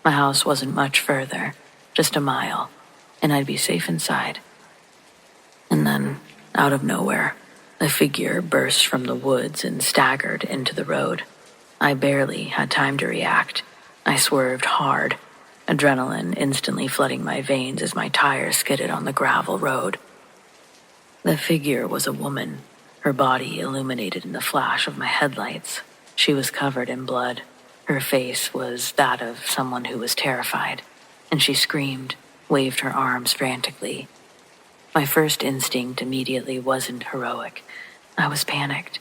S1: My house wasn't much further, just a mile, and I'd be safe inside. And then, out of nowhere, a figure burst from the woods and staggered into the road. I barely had time to react. I swerved hard, adrenaline instantly flooding my veins as my tires skidded on the gravel road. The figure was a woman, her body illuminated in the flash of my headlights. She was covered in blood. Her face was that of someone who was terrified, and she screamed, waved her arms frantically. My first instinct immediately wasn't heroic. I was panicked.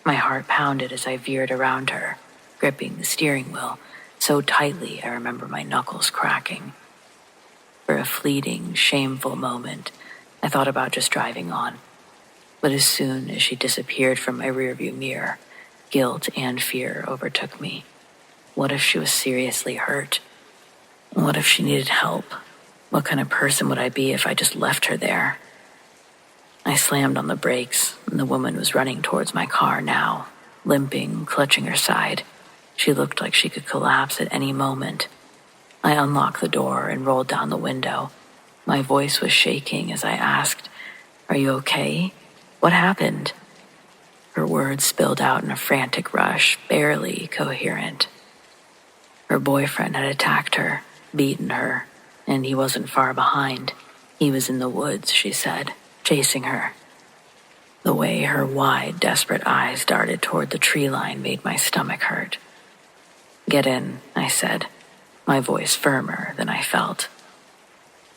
S1: My heart pounded as I veered around her, gripping the steering wheel so tightly I remember my knuckles cracking. For a fleeting, shameful moment, I thought about just driving on. But as soon as she disappeared from my rearview mirror, guilt and fear overtook me. What if she was seriously hurt? What if she needed help? What kind of person would I be if I just left her there? I slammed on the brakes, and the woman was running towards my car now, limping, clutching her side. She looked like she could collapse at any moment. I unlocked the door and rolled down the window. My voice was shaking as I asked, "Are you okay? What happened?" Her words spilled out in a frantic rush, barely coherent. Her boyfriend had attacked her, beaten her, and he wasn't far behind. He was in the woods, she said, chasing her. The way her wide, desperate eyes darted toward the tree line made my stomach hurt. "Get in," I said, my voice firmer than I felt.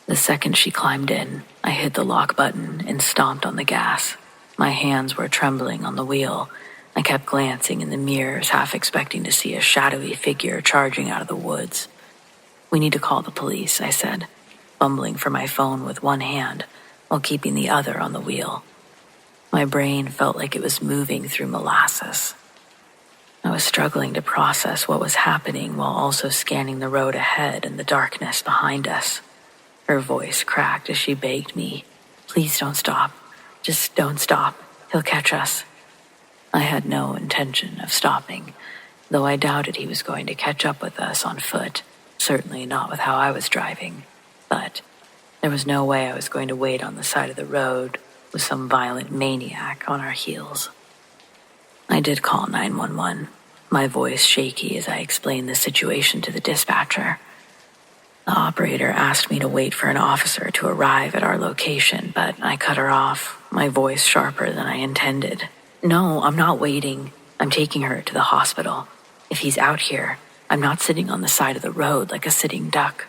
S1: The second she climbed in, I hit the lock button and stomped on the gas. My hands were trembling on the wheel. I kept glancing in the mirrors, half expecting to see a shadowy figure charging out of the woods. "We need to call the police," I said, fumbling for my phone with one hand while keeping the other on the wheel. My brain felt like it was moving through molasses. I was struggling to process what was happening while also scanning the road ahead and the darkness behind us. Her voice cracked as she begged me, "Please don't stop. Just don't stop. He'll catch us." I had no intention of stopping, though I doubted he was going to catch up with us on foot, certainly not with how I was driving. But there was no way I was going to wait on the side of the road with some violent maniac on our heels. I did call 911, my voice shaky as I explained the situation to the dispatcher. The operator asked me to wait for an officer to arrive at our location, but I cut her off, my voice sharper than I intended. "No, I'm not waiting. I'm taking her to the hospital. If he's out here, I'm not sitting on the side of the road like a sitting duck."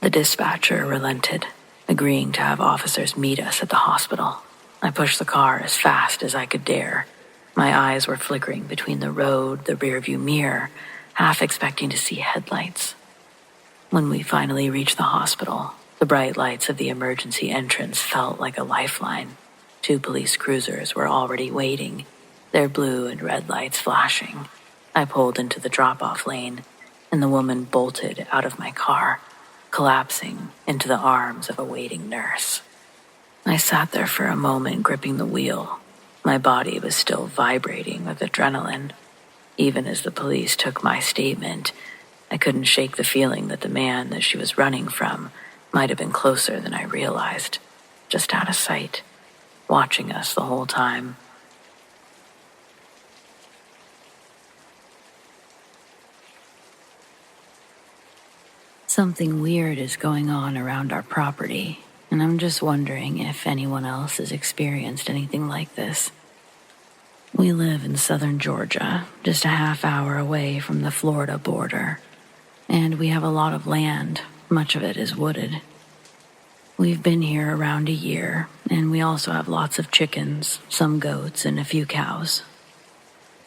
S1: The dispatcher relented, agreeing to have officers meet us at the hospital. I pushed the car as fast as I could dare. My eyes were flickering between the road, the rearview mirror, half expecting to see headlights. When we finally reached the hospital, the bright lights of the emergency entrance felt like a lifeline. 2 police cruisers were already waiting, their blue and red lights flashing. I pulled into the drop-off lane, and the woman bolted out of my car, collapsing into the arms of a waiting nurse. I sat there for a moment, gripping the wheel. My body was still vibrating with adrenaline. Even as the police took my statement, I couldn't shake the feeling that the man that she was running from might have been closer than I realized, just out of sight, watching us the whole time. Something weird is going on around our property, and I'm just wondering if anyone else has experienced anything like this. We live in southern Georgia, just a half hour away from the Florida border, and we have a lot of land. Much of it is wooded. We've been here around a year, and we also have lots of chickens, some goats, and a few cows.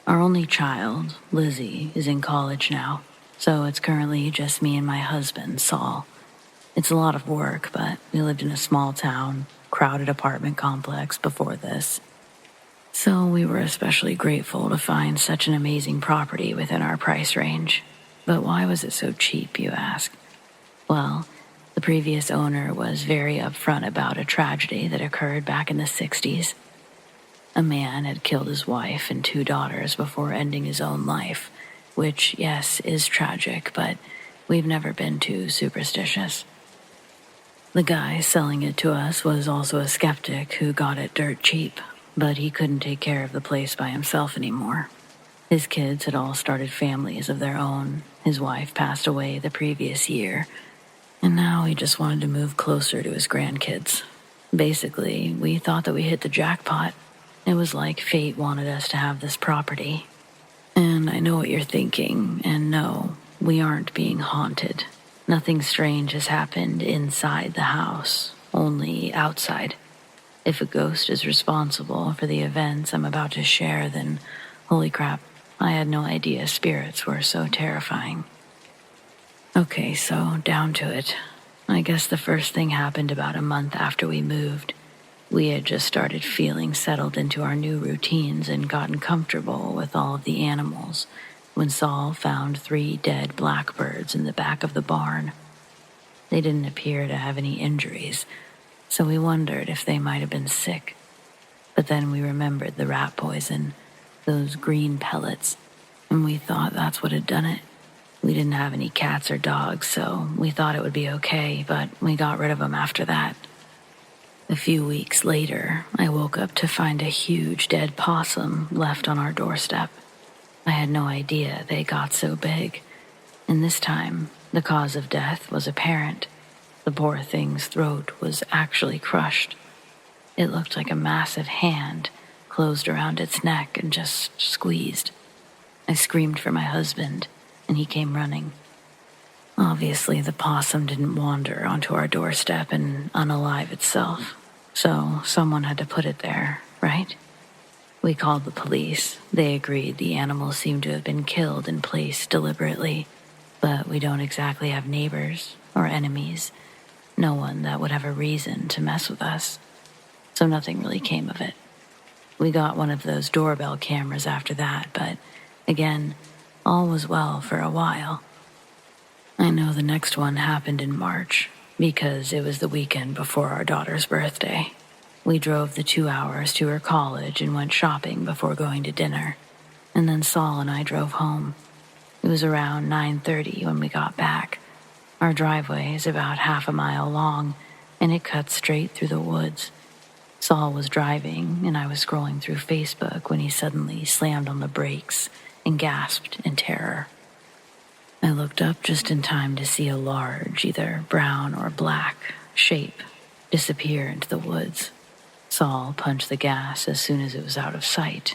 S1: Our only child, Lizzie, is in college now, so it's currently just me and my husband, Saul. It's a lot of work, but we lived in a small town, crowded apartment complex before this. So we were especially grateful to find such an amazing property within our price range. But why was it so cheap, you ask? Well, the previous owner was very upfront about a tragedy that occurred back in the 60s. A man had killed his wife and 2 daughters before ending his own life, which, yes, is tragic, but we've never been too superstitious. The guy selling it to us was also a skeptic who got it dirt cheap, but he couldn't take care of the place by himself anymore. His kids had all started families of their own. His wife passed away the previous year, and now he just wanted to move closer to his grandkids. Basically, we thought that we hit the jackpot. It was like fate wanted us to have this property. And Listen, I know what you're thinking, and no, we aren't being haunted. Nothing strange has happened inside the house, only outside. If a ghost is responsible for the events I'm about to share, then holy crap, I had no idea spirits were so terrifying. Okay, so down to it. I guess the first thing happened about a month after we moved. We had just started feeling settled into our new routines and gotten comfortable with all of the animals when Saul found 3 dead blackbirds in the back of the barn. They didn't appear to have any injuries, so we wondered if they might have been sick. But then we remembered the rat poison, those green pellets, and we thought that's what had done it. We didn't have any cats or dogs, so we thought it would be okay, but we got rid of them after that. A few weeks later, I woke up to find a huge dead possum left on our doorstep. I had no idea they got so big, and this time, the cause of death was apparent. The poor thing's throat was actually crushed. It looked like a massive hand closed around its neck and just squeezed. I screamed for my husband, and he came running. Obviously, the possum didn't wander onto our doorstep and unalive itself, so someone had to put it there, right? We called the police. They agreed the animal seemed to have been killed and placed deliberately, but we don't exactly have neighbors or enemies. No one that would have a reason to mess with us, so nothing really came of it. We got one of those doorbell cameras after that, but again, all was well for a while. I know the next one happened in March, because it was the weekend before our daughter's birthday. We drove the 2 hours to her college and went shopping before going to dinner, and then Saul and I drove home. It was around 9:30 when we got back. Our driveway is about half a mile long, and it cuts straight through the woods. Saul was driving, and I was scrolling through Facebook when he suddenly slammed on the brakes and gasped in terror. I looked up just in time to see a large, either brown or black, shape disappear into the woods. Saul punched the gas as soon as it was out of sight.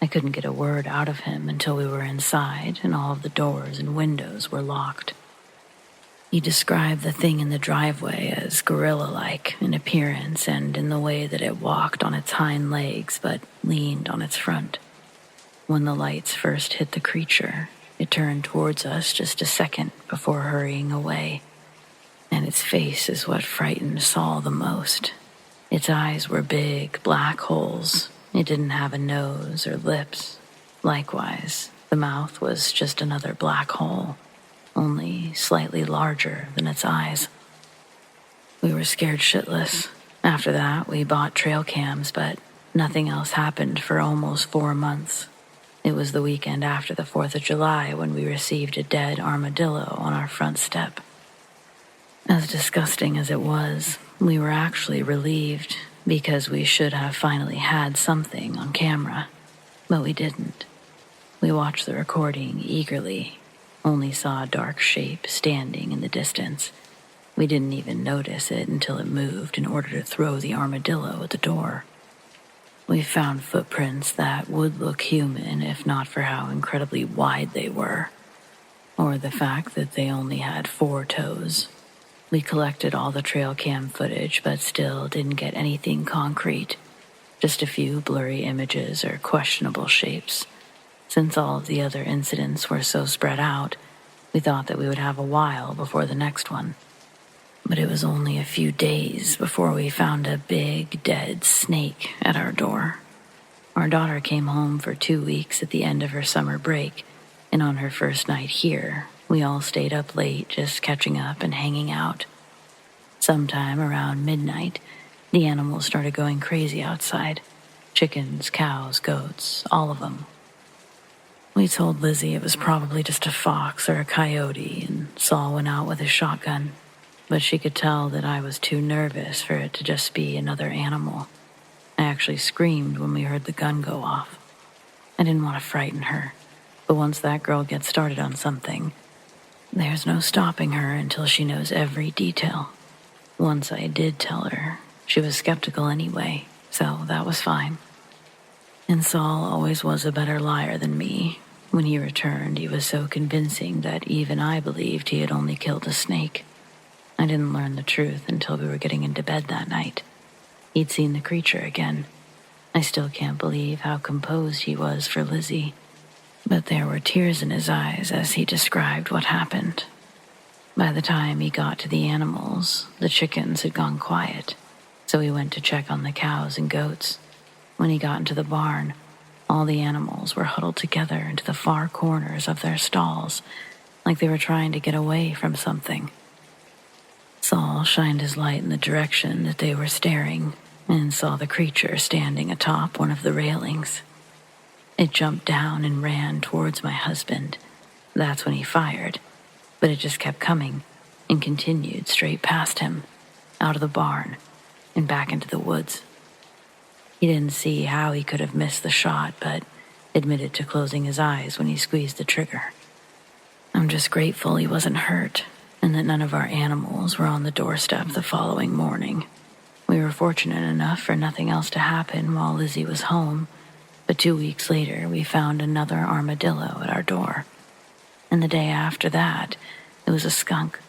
S1: I couldn't get a word out of him until we were inside and all of the doors and windows were locked. He described the thing in the driveway as gorilla-like in appearance and in the way that it walked on its hind legs but leaned on its front. When the lights first hit the creature, it turned towards us just a second before hurrying away. And its face is what frightened Saul the most. Its eyes were big, black holes. It didn't have a nose or lips. Likewise, the mouth was just another black hole, only slightly larger than its eyes. We were scared shitless. After that, we bought trail cams, but nothing else happened for almost 4 months. It was the weekend after the 4th of July when we received a dead armadillo on our front step. As disgusting as it was, we were actually relieved because we should have finally had something on camera, but we didn't. We watched the recording eagerly, only saw a dark shape standing in the distance. We didn't even notice it until it moved in order to throw the armadillo at the door. We found footprints that would look human if not for how incredibly wide they were, or the fact that they only had 4 toes. We collected all the trail cam footage, but still didn't get anything concrete, just a few blurry images or questionable shapes. Since all of the other incidents were so spread out, we thought that we would have a while before the next one. But it was only a few days before we found a big, dead snake at our door. Our daughter came home for 2 weeks at the end of her summer break, and on her first night here, we all stayed up late just catching up and hanging out. Sometime around midnight, the animals started going crazy outside. Chickens, cows, goats, all of them. We told Lizzie it was probably just a fox or a coyote, and Saul went out with his shotgun. But she could tell that I was too nervous for it to just be another animal. I actually screamed when we heard the gun go off. I didn't want to frighten her, but once that girl gets started on something, there's no stopping her until she knows every detail. Once I did tell her, she was skeptical anyway, so that was fine. And Saul always was a better liar than me, when he returned, he was so convincing that even I believed he had only killed a snake. I didn't learn the truth until we were getting into bed that night. He'd seen the creature again. I still can't believe how composed he was for Lizzie, but there were tears in his eyes as he described what happened. By the time he got to the animals, the chickens had gone quiet, so he went to check on the cows and goats. When he got into the barn, all the animals were huddled together into the far corners of their stalls, like they were trying to get away from something. Saul shined his light in the direction that they were staring and saw the creature standing atop one of the railings. It jumped down and ran towards my husband. That's when he fired, but it just kept coming and continued straight past him, out of the barn, and back into the woods. He didn't see how he could have missed the shot, but admitted to closing his eyes when he squeezed the trigger. I'm just grateful he wasn't hurt, and that none of our animals were on the doorstep the following morning. We were fortunate enough for nothing else to happen while Lizzie was home, but 2 weeks later we found another armadillo at our door. And the day after that, it was a skunk.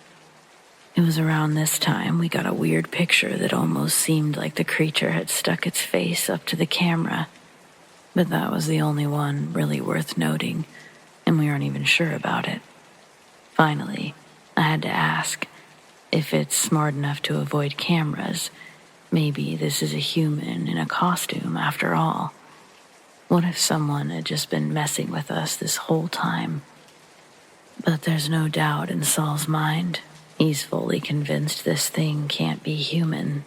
S1: It was around this time we got a weird picture that almost seemed like the creature had stuck its face up to the camera. But that was the only one really worth noting, and we aren't even sure about it. Finally, I had to ask, if it's smart enough to avoid cameras, maybe this is a human in a costume after all. What if someone had just been messing with us this whole time? But there's no doubt in Saul's mind. He's fully convinced this thing can't be human.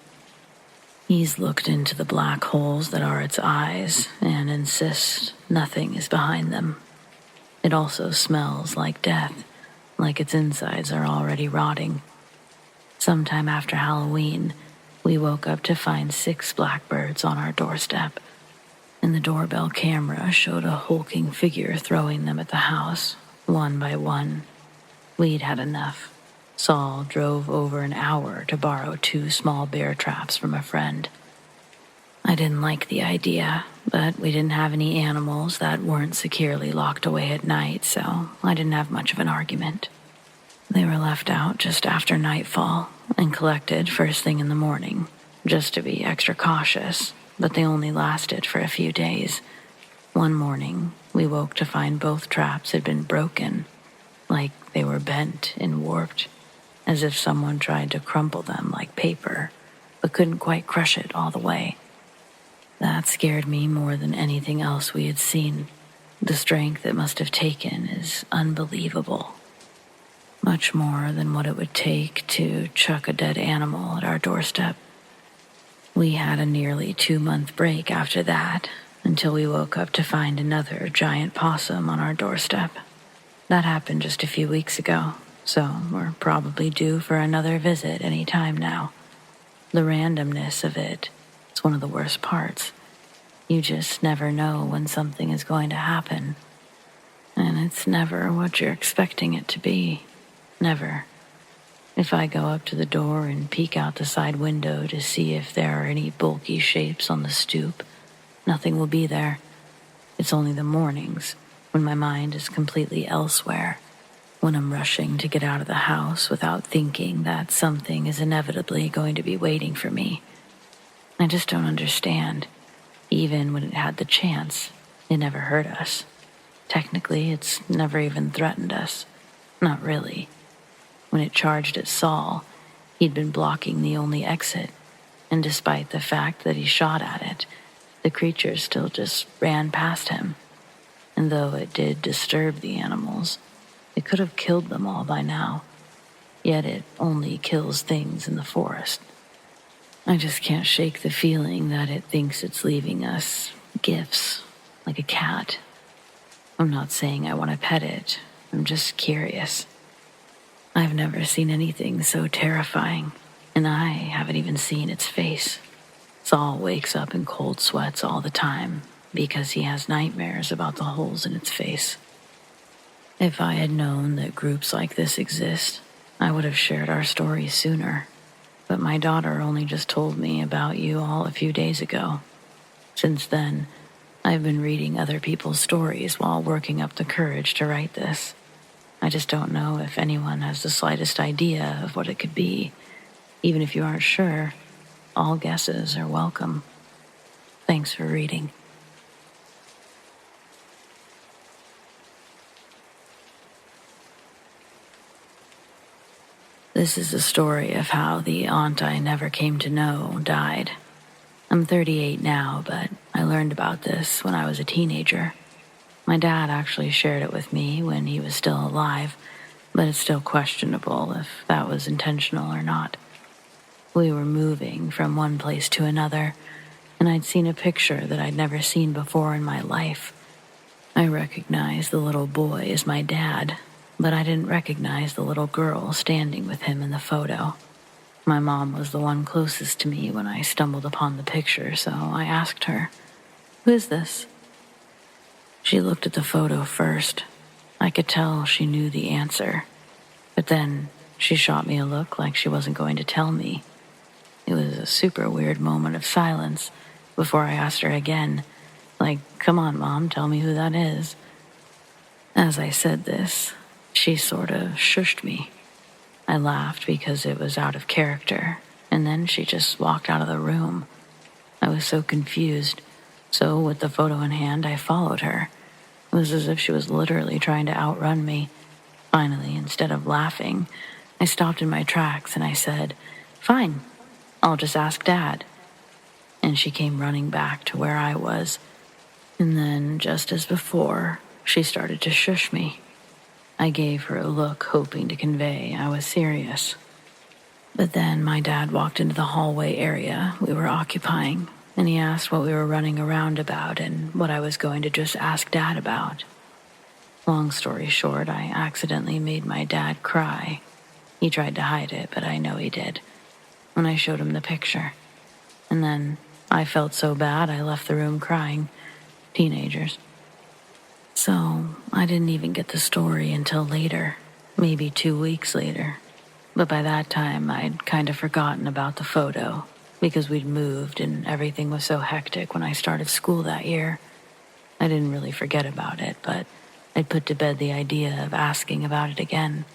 S1: He's looked into the black holes that are its eyes and insists nothing is behind them. It also smells like death, like its insides are already rotting. Sometime after Halloween, we woke up to find 6 blackbirds on our doorstep, and the doorbell camera showed a hulking figure throwing them at the house, one by one. We'd had enough. Saul drove over an hour to borrow 2 small bear traps from a friend. I didn't like the idea, but we didn't have any animals that weren't securely locked away at night, so I didn't have much of an argument. They were left out just after nightfall and collected first thing in the morning, just to be extra cautious, but they only lasted for a few days. One morning, we woke to find both traps had been broken, like they were bent and warped, as if someone tried to crumple them like paper, but couldn't quite crush it all the way. That scared me more than anything else we had seen. The strength it must have taken is unbelievable. Much more than what it would take to chuck a dead animal at our doorstep. We had a nearly 2-month break after that, until we woke up to find another giant possum on our doorstep. That happened just a few weeks ago, so we're probably due for another visit any time now. The randomness of it is one of the worst parts. You just never know when something is going to happen, and it's never what you're expecting it to be. Never. If I go up to the door and peek out the side window to see if there are any bulky shapes on the stoop, nothing will be there. It's only the mornings, when my mind is completely elsewhere, when I'm rushing to get out of the house without thinking that something is inevitably going to be waiting for me. I just don't understand. Even when it had the chance, it never hurt us. Technically, it's never even threatened us. Not really. When it charged at Saul, he'd been blocking the only exit, and despite the fact that he shot at it, the creature still just ran past him. And though it did disturb the animals, it could have killed them all by now. Yet it only kills things in the forest. I just can't shake the feeling that it thinks it's leaving us gifts, like a cat. I'm not saying I want to pet it. I'm just curious. I've never seen anything so terrifying, and I haven't even seen its face. Saul wakes up in cold sweats all the time because he has nightmares about the holes in its face. If I had known that groups like this exist, I would have shared our stories sooner. But my daughter only just told me about you all a few days ago. Since then, I've been reading other people's stories while working up the courage to write this. I just don't know if anyone has the slightest idea of what it could be. Even if you aren't sure, all guesses are welcome. Thanks for reading. This is the story of how the aunt I never came to know died. I'm 38 now, but I learned about this when I was a teenager. My dad actually shared it with me when he was still alive, but it's still questionable if that was intentional or not. We were moving from one place to another, and I'd seen a picture that I'd never seen before in my life. I recognized the little boy as my dad, but I didn't recognize the little girl standing with him in the photo. My mom was the one closest to me when I stumbled upon the picture, so I asked her, "Who is this?" She looked at the photo first. I could tell she knew the answer, but then she shot me a look like she wasn't going to tell me. It was a super weird moment of silence before I asked her again, like, "Come on, Mom, tell me who that is." As I said this, she sort of shushed me. I laughed because it was out of character, and then she just walked out of the room. I was so confused, so with the photo in hand, I followed her. It was as if she was literally trying to outrun me. Finally, instead of laughing, I stopped in my tracks and I said, "Fine, I'll just ask Dad." And she came running back to where I was. And then, just as before, she started to shush me. I gave her a look, hoping to convey I was serious. But then my dad walked into the hallway area we were occupying, and he asked what we were running around about and what I was going to just ask Dad about. Long story short, I accidentally made my dad cry. He tried to hide it, but I know he did, when I showed him the picture. And then I felt so bad I left the room crying. Teenagers. So I didn't even get the story until later, maybe 2 weeks later. But by that time, I'd kind of forgotten about the photo because we'd moved and everything was so hectic when I started school that year. I didn't really forget about it, but I'd put to bed the idea of asking about it again.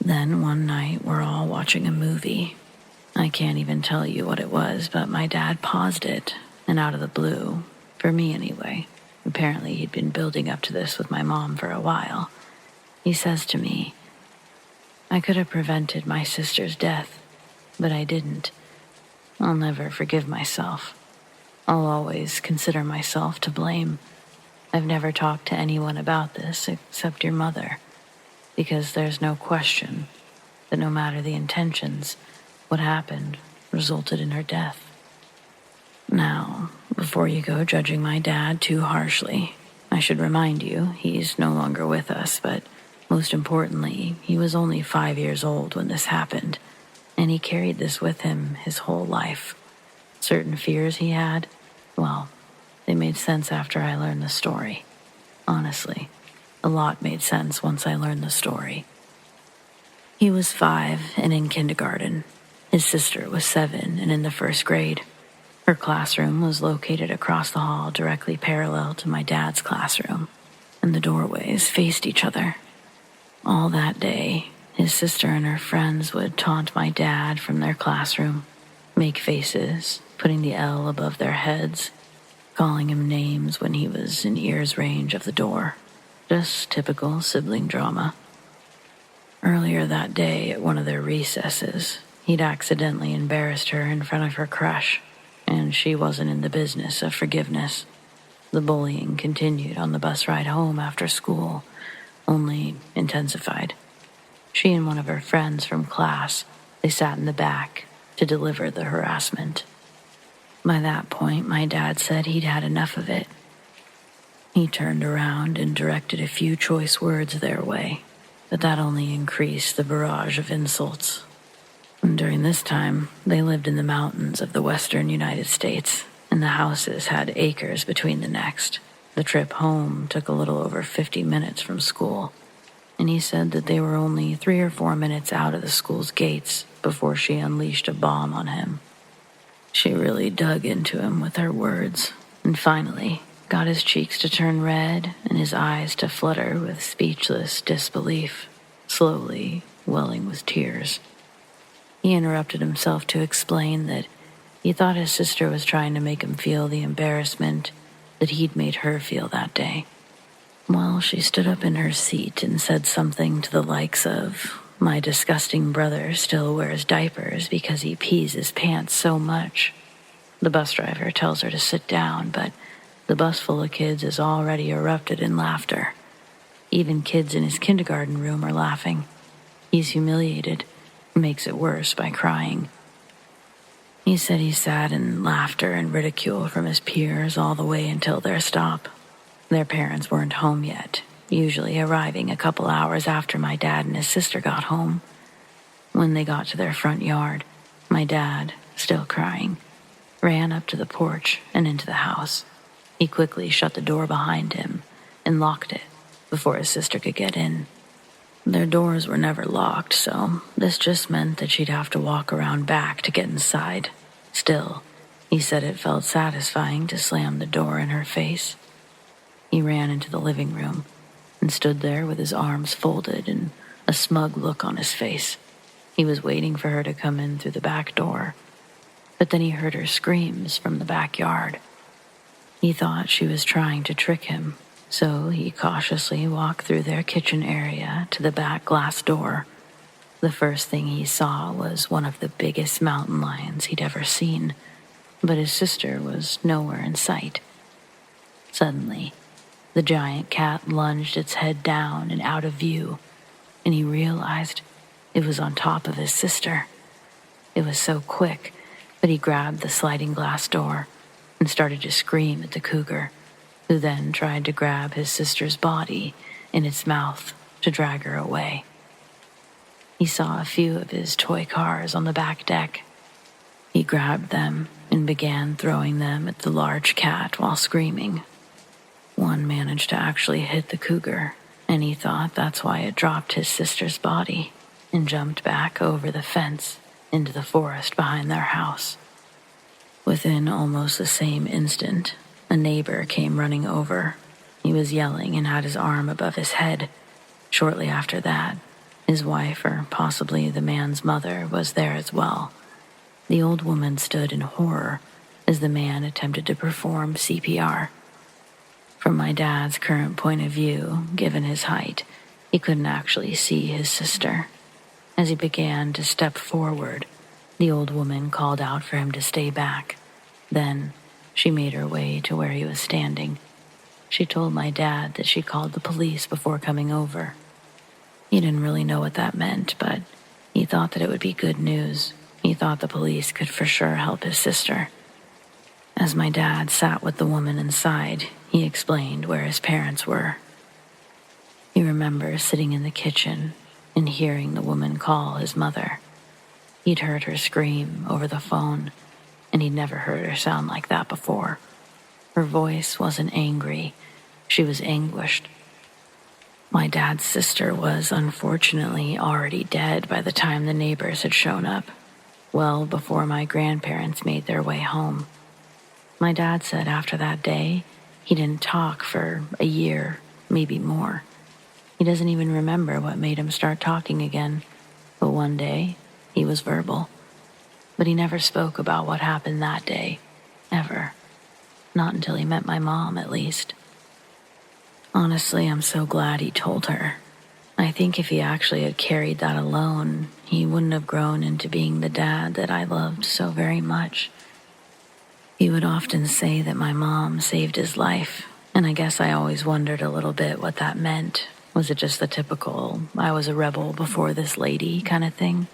S1: Then one night, we're all watching a movie. I can't even tell you what it was, but my dad paused it, and out of the blue, for me anyway, apparently he'd been building up to this with my mom for a while, he says to me, "I could have prevented my sister's death, but I didn't. I'll never forgive myself. I'll always consider myself to blame. I've never talked to anyone about this except your mother, because there's no question that no matter the intentions, what happened resulted in her death." Now, before you go judging my dad too harshly, I should remind you he's no longer with us, but most importantly, he was only 5 years old when this happened, and he carried this with him his whole life. Certain fears he had, well, they made sense after I learned the story. Honestly, a lot made sense once I learned the story. He was 5 and in kindergarten. His sister was 7 and in the 1st grade. Her classroom was located across the hall directly parallel to my dad's classroom, and the doorways faced each other. All that day, his sister and her friends would taunt my dad from their classroom, make faces, putting the L above their heads, calling him names when he was in ear's range of the door. Just typical sibling drama. Earlier that day at one of their recesses, he'd accidentally embarrassed her in front of her crush, and she wasn't in the business of forgiveness. The bullying continued on the bus ride home after school, only intensified. She and one of her friends from class, they sat in the back to deliver the harassment. By that point, my dad said he'd had enough of it. He turned around and directed a few choice words their way, but that only increased the barrage of insults. During this time, they lived in the mountains of the western United States, and the houses had acres between the next. The trip home took a little over 50 minutes from school, and he said that they were only 3 or 4 minutes out of the school's gates before she unleashed a bomb on him. She really dug into him with her words, and finally got his cheeks to turn red and his eyes to flutter with speechless disbelief, slowly welling with tears. He interrupted himself to explain that he thought his sister was trying to make him feel the embarrassment that he'd made her feel that day. Well, she stood up in her seat and said something to the likes of, "My disgusting brother still wears diapers because he pees his pants so much." The bus driver tells her to sit down, but the bus full of kids has already erupted in laughter. Even kids in his kindergarten room are laughing. He's humiliated, and makes it worse by crying. He said he sat in laughter and ridicule from his peers all the way until their stop. Their parents weren't home yet, usually arriving a couple hours after my dad and his sister got home. When they got to their front yard, my dad, still crying, ran up to the porch and into the house. He quickly shut the door behind him and locked it before his sister could get in. Their doors were never locked, so this just meant that she'd have to walk around back to get inside. Still, he said it felt satisfying to slam the door in her face. He ran into the living room and stood there with his arms folded and a smug look on his face. He was waiting for her to come in through the back door, but then he heard her screams from the backyard. He thought she was trying to trick him, so he cautiously walked through their kitchen area to the back glass door. The first thing he saw was one of the biggest mountain lions he'd ever seen, but his sister was nowhere in sight. Suddenly, the giant cat lunged its head down and out of view, and he realized it was on top of his sister. It was so quick that he grabbed the sliding glass door and started to scream at the cougar, who then tried to grab his sister's body in its mouth to drag her away. He saw a few of his toy cars on the back deck. He grabbed them and began throwing them at the large cat while screaming. One managed to actually hit the cougar, and he thought that's why it dropped his sister's body and jumped back over the fence into the forest behind their house. Within almost the same instant, a neighbor came running over. He was yelling and had his arm above his head. Shortly after that, his wife, or possibly the man's mother, was there as well. The old woman stood in horror as the man attempted to perform CPR. From my dad's current point of view, given his height, he couldn't actually see his sister. As he began to step forward, the old woman called out for him to stay back. Then, she made her way to where he was standing. She told my dad that she called the police before coming over. He didn't really know what that meant, but he thought that it would be good news. He thought the police could for sure help his sister. As my dad sat with the woman inside, he explained where his parents were. He remembers sitting in the kitchen and hearing the woman call his mother. He'd heard her scream over the phone, and he'd never heard her sound like that before. Her voice wasn't angry, she was anguished. My dad's sister was unfortunately already dead by the time the neighbors had shown up, well before my grandparents made their way home. My dad said after that day, he didn't talk for a year, maybe more. He doesn't even remember what made him start talking again, but one day, he was verbal. But he never spoke about what happened that day, ever. Not until he met my mom, at least. Honestly, I'm so glad he told her. I think if he actually had carried that alone, he wouldn't have grown into being the dad that I loved so very much. He would often say that my mom saved his life, and I guess I always wondered a little bit what that meant. Was it just the typical, I was a rebel before this lady kind of thing?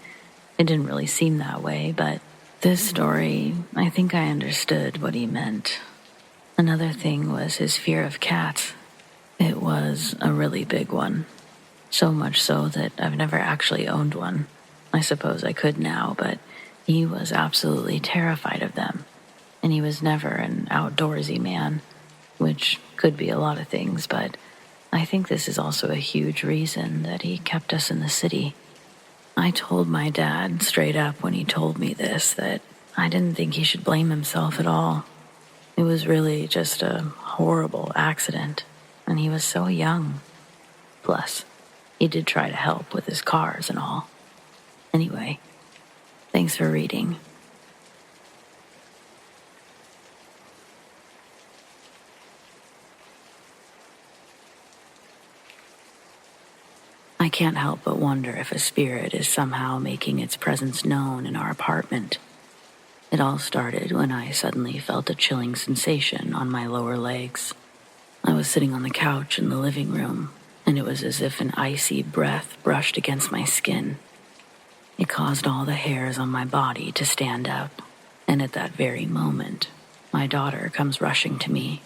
S1: It didn't really seem that way, but this story, I think I understood what he meant. Another thing was his fear of cats. It was a really big one. So much so that I've never actually owned one. I suppose I could now, but he was absolutely terrified of them. And he was never an outdoorsy man, which could be a lot of things, but I think this is also a huge reason that he kept us in the city. I told my dad straight up when he told me this that I didn't think he should blame himself at all. It was really just a horrible accident, and he was so young. Plus, he did try to help with his cars and all. Anyway, thanks for reading. I can't help but wonder if a spirit is somehow making its presence known in our apartment. It all started when I suddenly felt a chilling sensation on my lower legs. I was sitting on the couch in the living room, and it was as if an icy breath brushed against my skin. It caused all the hairs on my body to stand up, and at that very moment, my daughter comes rushing to me,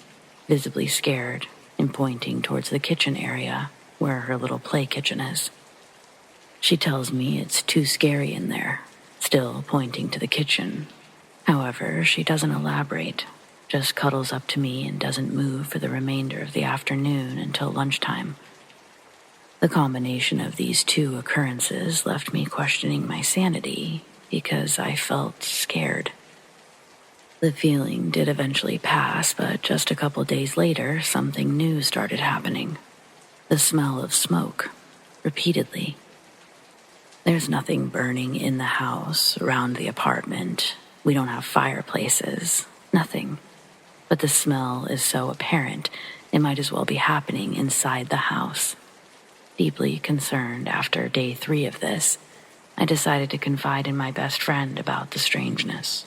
S1: visibly scared and pointing towards the kitchen area where her little play kitchen is. She tells me it's too scary in there, still pointing to the kitchen. However, she doesn't elaborate, just cuddles up to me and doesn't move for the remainder of the afternoon until lunchtime. The combination of these two occurrences left me questioning my sanity because I felt scared. The feeling did eventually pass, but just a couple days later, something new started happening. The smell of smoke, repeatedly. There's nothing burning in the house, around the apartment. We don't have fireplaces, nothing. But the smell is so apparent, it might as well be happening inside the house. Deeply concerned after day 3 of this, I decided to confide in my best friend about the strangeness.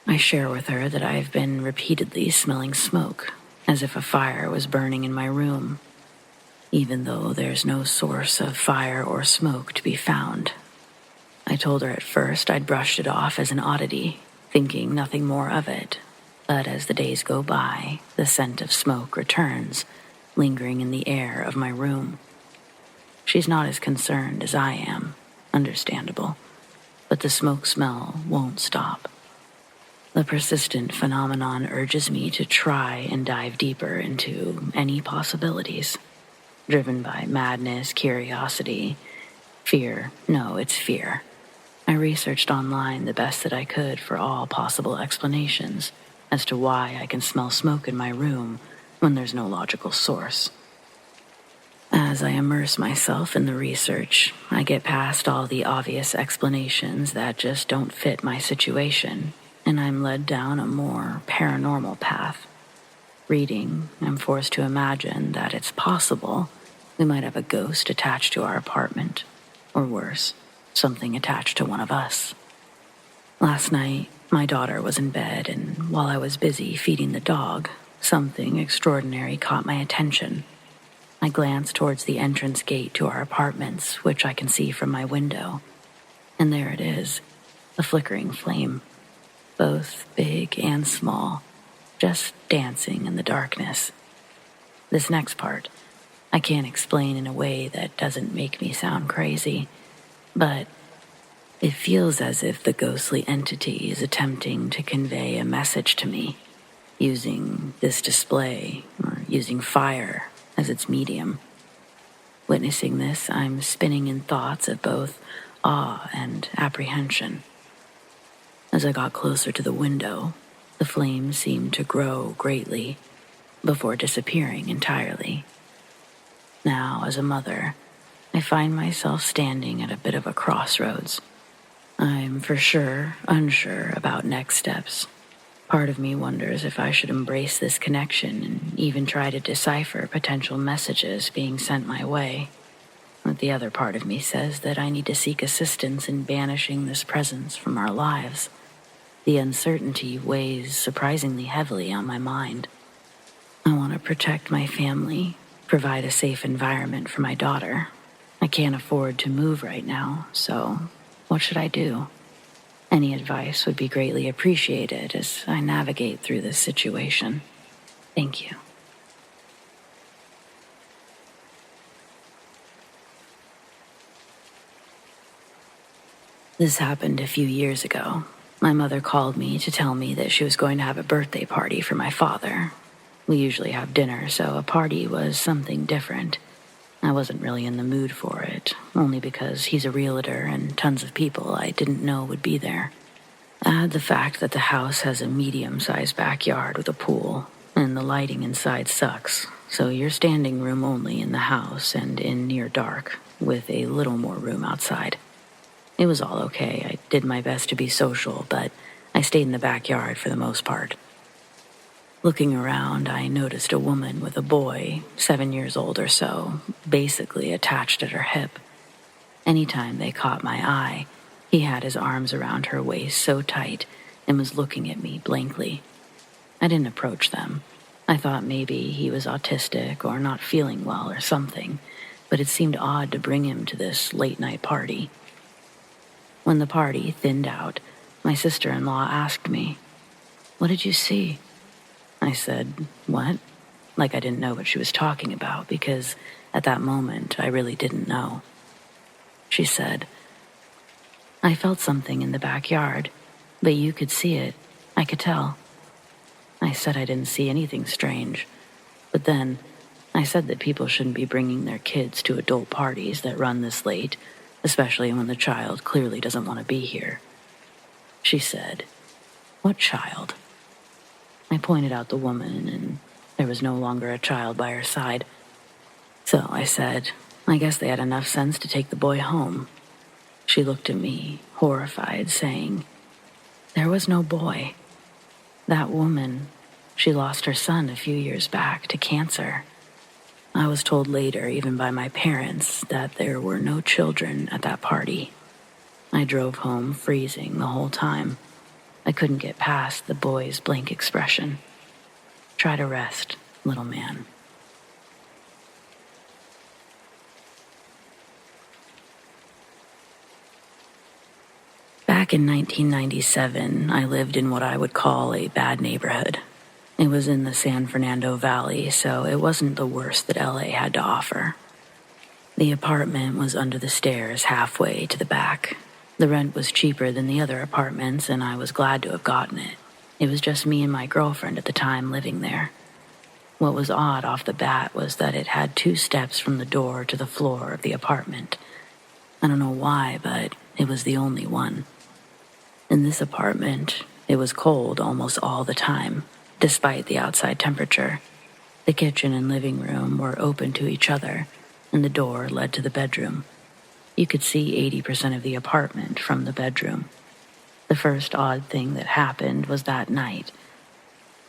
S1: I share with her that I've been repeatedly smelling smoke, as if a fire was burning in my room, even though there's no source of fire or smoke to be found. I told her at first I'd brushed it off as an oddity, thinking nothing more of it, but as the days go by, the scent of smoke returns, lingering in the air of my room. She's not as concerned as I am, understandable, but the smoke smell won't stop. The persistent phenomenon urges me to try and dive deeper into any possibilities. Driven by madness, curiosity, fear. No, it's fear. I researched online the best that I could for all possible explanations as to why I can smell smoke in my room when there's no logical source. As I immerse myself in the research, I get past all the obvious explanations that just don't fit my situation, and I'm led down a more paranormal path. Reading, I'm forced to imagine that it's possible we might have a ghost attached to our apartment, or worse, something attached to one of us. Last night, my daughter was in bed, and while I was busy feeding the dog, something extraordinary caught my attention. I glanced towards the entrance gate to our apartments, which I can see from my window, and there it is, a flickering flame, both big and small, just dancing in the darkness. This next part, I can't explain in a way that doesn't make me sound crazy, but it feels as if the ghostly entity is attempting to convey a message to me, using this display or using fire as its medium. Witnessing this, I'm spinning in thoughts of both awe and apprehension. As I got closer to the window, the flame seemed to grow greatly before disappearing entirely. Now, as a mother, I find myself standing at a bit of a crossroads. I'm for sure unsure about next steps. Part of me wonders if I should embrace this connection and even try to decipher potential messages being sent my way. But the other part of me says that I need to seek assistance in banishing this presence from our lives. The uncertainty weighs surprisingly heavily on my mind. I want to protect my family, provide a safe environment for my daughter. I can't afford to move right now, so what should I do? Any advice would be greatly appreciated as I navigate through this situation. Thank you. This happened a few years ago. My mother called me to tell me that she was going to have a birthday party for my father. We usually have dinner, so a party was something different. I wasn't really in the mood for it, only because he's a realtor and tons of people I didn't know would be there. Add the fact that the house has a medium-sized backyard with a pool, and the lighting inside sucks, so you're standing room only in the house and in near dark, with a little more room outside. It was all okay. I did my best to be social, but I stayed in the backyard for the most part. Looking around, I noticed a woman with a boy, 7 years old or so, basically attached at her hip. Anytime they caught my eye, he had his arms around her waist so tight and was looking at me blankly. I didn't approach them. I thought maybe he was autistic or not feeling well or something, but it seemed odd to bring him to this late-night party. When the party thinned out, my sister-in-law asked me, "What did you see?" I said, "What?" Like I didn't know what she was talking about, because at that moment I really didn't know. She said, "I felt something in the backyard, but you could see it. I could tell." I said I didn't see anything strange, but then I said that people shouldn't be bringing their kids to adult parties that run this late, especially when the child clearly doesn't want to be here. She said, "What child?" I pointed out the woman, and there was no longer a child by her side. So I said, "I guess they had enough sense to take the boy home." She looked at me, horrified, saying, "There was no boy. That woman, she lost her son a few years back to cancer." I was told later, even by my parents, that there were no children at that party. I drove home freezing the whole time. I couldn't get past the boy's blank expression. Try to rest, little man. Back in 1997, I lived in what I would call a bad neighborhood. It was in the San Fernando Valley, so it wasn't the worst that LA had to offer. The apartment was under the stairs halfway to the back. The rent was cheaper than the other apartments, and I was glad to have gotten it. It was just me and my girlfriend at the time living there. What was odd off the bat was that it had 2 steps from the door to the floor of the apartment. I don't know why, but it was the only one. In this apartment, it was cold almost all the time, despite the outside temperature. The kitchen and living room were open to each other, and the door led to the bedroom. You could see 80% of the apartment from the bedroom. The first odd thing that happened was that night.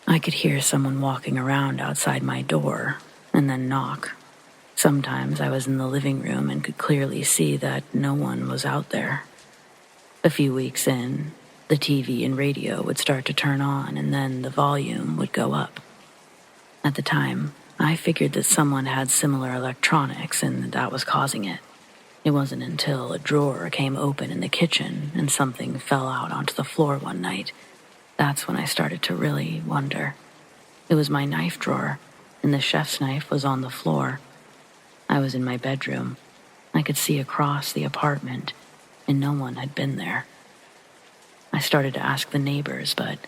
S1: I could hear someone walking around outside my door, and then knock. Sometimes I was in the living room and could clearly see that no one was out there. A few weeks in, the TV and radio would start to turn on, and then the volume would go up. At the time, I figured that someone had similar electronics and that was causing it. It wasn't until a drawer came open in the kitchen and something fell out onto the floor one night. That's when I started to really wonder. It was my knife drawer, and the chef's knife was on the floor. I was in my bedroom. I could see across the apartment, and no one had been there. I started to ask the neighbors, but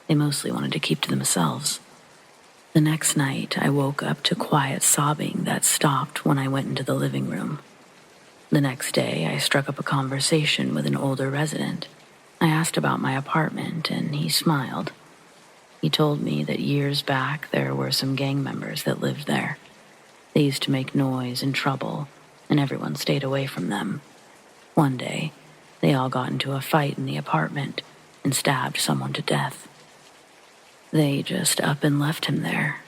S1: they mostly wanted to keep to themselves. The next night, I woke up to quiet sobbing that stopped when I went into the living room. The next day, I struck up a conversation with an older resident. I asked about my apartment, and he smiled. He told me that years back there were some gang members that lived there. They used to make noise and trouble, and everyone stayed away from them. One day, they all got into a fight in the apartment and stabbed someone to death. They just up and left him there,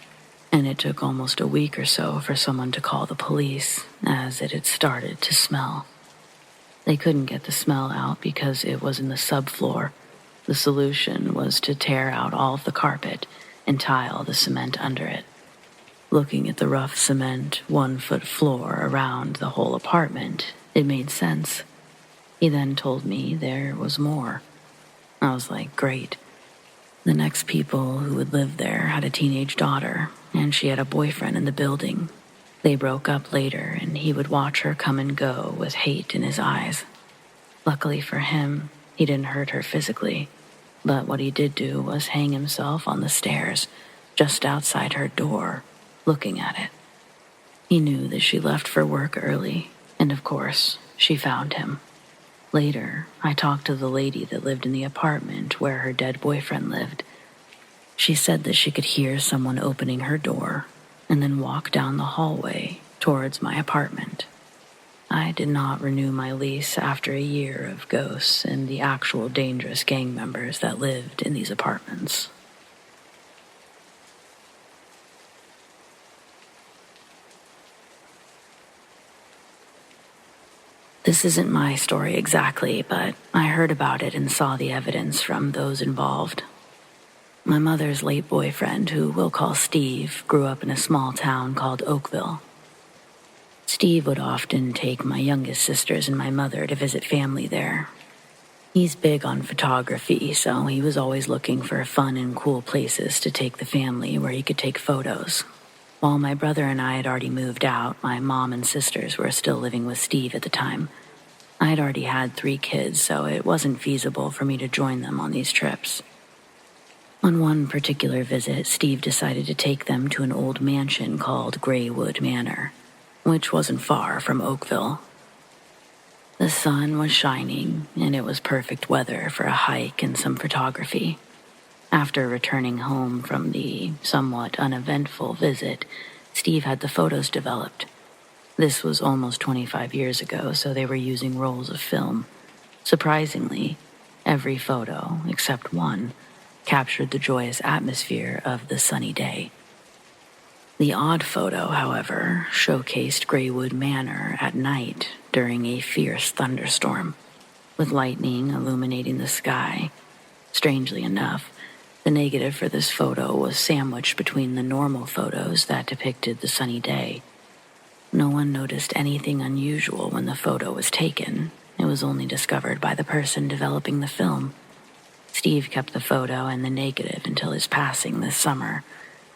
S1: and it took almost a week or so for someone to call the police, as it had started to smell. They couldn't get the smell out because it was in the subfloor. The solution was to tear out all of the carpet and tile the cement under it. Looking at the rough cement, 1-foot floor around the whole apartment, it made sense. He then told me there was more. I was like, great. The next people who would live there had a teenage daughter, and she had a boyfriend in the building. They broke up later, and he would watch her come and go with hate in his eyes. Luckily for him, he didn't hurt her physically, but what he did do was hang himself on the stairs, just outside her door, looking at it. He knew that she left for work early, and of course, she found him. Later, I talked to the lady that lived in the apartment where her dead boyfriend lived. She said that she could hear someone opening her door and then walk down the hallway towards my apartment. I did not renew my lease after a year of ghosts and the actual dangerous gang members that lived in these apartments. This isn't my story exactly, but I heard about it and saw the evidence from those involved. My mother's late boyfriend, who we'll call Steve, grew up in a small town called Oakville. Steve would often take my youngest sisters and my mother to visit family there. He's big on photography, so he was always looking for fun and cool places to take the family where he could take photos. While my brother and I had already moved out, my mom and sisters were still living with Steve at the time. I had already had 3 kids, so it wasn't feasible for me to join them on these trips. On one particular visit, Steve decided to take them to an old mansion called Graywood Manor, which wasn't far from Oakville. The sun was shining, and it was perfect weather for a hike and some photography. After returning home from the somewhat uneventful visit, Steve had the photos developed. This was almost 25 years ago, so they were using rolls of film. Surprisingly, every photo, except one, captured the joyous atmosphere of the sunny day. The odd photo, however, showcased Graywood Manor at night during a fierce thunderstorm, with lightning illuminating the sky. Strangely enough, the negative for this photo was sandwiched between the normal photos that depicted the sunny day. No one noticed anything unusual when the photo was taken. It was only discovered by the person developing the film. Steve kept the photo and the negative until his passing this summer,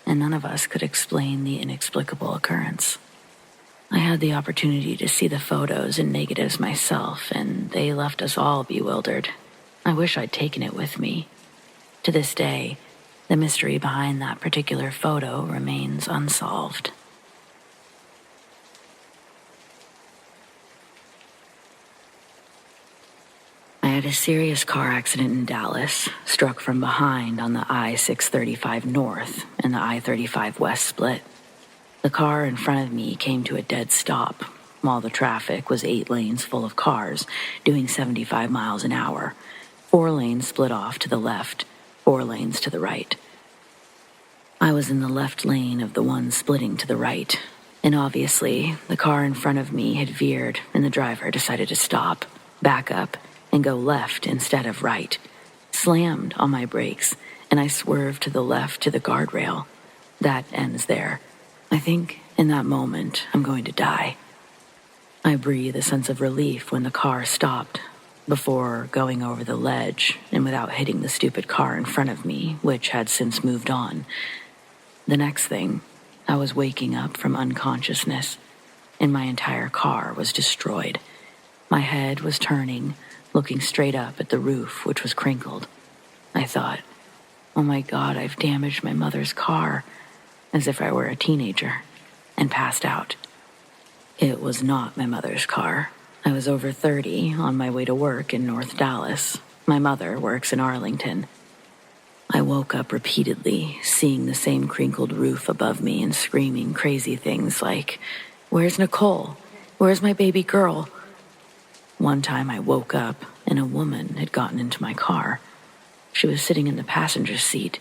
S1: and none of us could explain the inexplicable occurrence. I had the opportunity to see the photos and negatives myself, and they left us all bewildered. I wish I'd taken it with me. To this day, the mystery behind that particular photo remains unsolved. I had a serious car accident in Dallas, struck from behind on the I-635 North and the I-35 West split. The car in front of me came to a dead stop, while the traffic was 8 lanes full of cars, doing 75 miles an hour. 4 lanes split off to the left, 4 lanes to the right. I was in the left lane of the one splitting to the right, and obviously, the car in front of me had veered and the driver decided to stop, back up, and go left instead of right. Slammed on my brakes, and I swerved to the left to the guardrail. That ends there. I think in that moment, I'm going to die. I breathe a sense of relief when the car stopped, before going over the ledge and without hitting the stupid car in front of me, which had since moved on. The next thing, I was waking up from unconsciousness, and my entire car was destroyed. My head was turning, looking straight up at the roof, which was crinkled. I thought, oh my God, I've damaged my mother's car, as if I were a teenager, and passed out. It was not my mother's car. I was over 30, on my way to work in North Dallas. My mother works in Arlington. I woke up repeatedly, seeing the same crinkled roof above me and screaming crazy things like, "Where's Nicole? Where's my baby girl?" One time I woke up and a woman had gotten into my car. She was sitting in the passenger seat,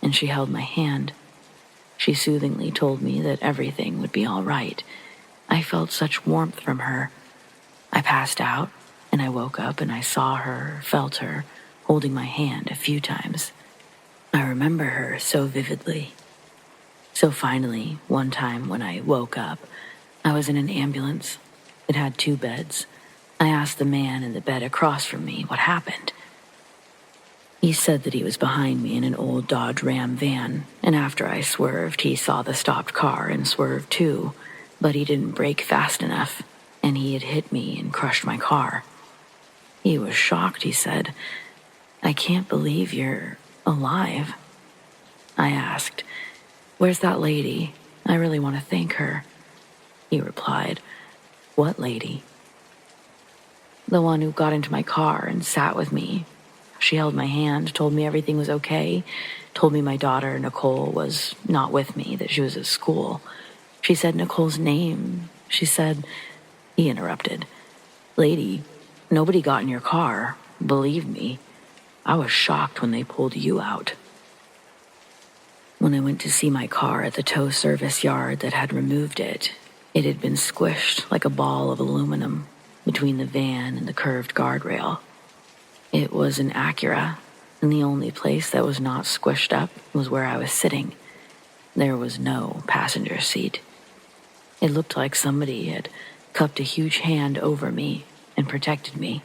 S1: and she held my hand. She soothingly told me that everything would be all right. I felt such warmth from her. I passed out, and I woke up and I saw her, felt her, holding my hand a few times. I remember her so vividly. So finally, one time when I woke up, I was in an ambulance. It had 2 beds. I asked the man in the bed across from me what happened. He said that he was behind me in an old Dodge Ram van, and after I swerved, he saw the stopped car and swerved too, but he didn't brake fast enough, and he had hit me and crushed my car. He was shocked, he said. "I can't believe you're alive." I asked, "Where's that lady? I really want to thank her." He replied, "What lady?" The one who got into my car and sat with me. She held my hand, told me everything was okay, told me my daughter, Nicole, was not with me, that she was at school. She said Nicole's name. She said, he interrupted, "Lady, nobody got in your car. Believe me. I was shocked when they pulled you out." When I went to see my car at the tow service yard that had removed it, it had been squished like a ball of aluminum between the van and the curved guardrail. It was an Acura, and the only place that was not squished up was where I was sitting. There was no passenger seat. It looked like somebody had cupped a huge hand over me and protected me.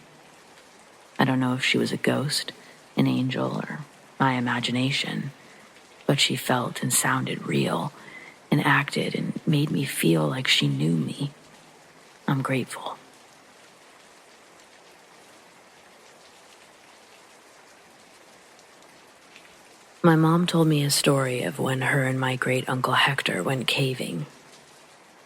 S1: I don't know if she was a ghost, an angel, or my imagination, but she felt and sounded real and acted and made me feel like she knew me. I'm grateful. My mom told me a story of when her and my great-uncle Hector went caving.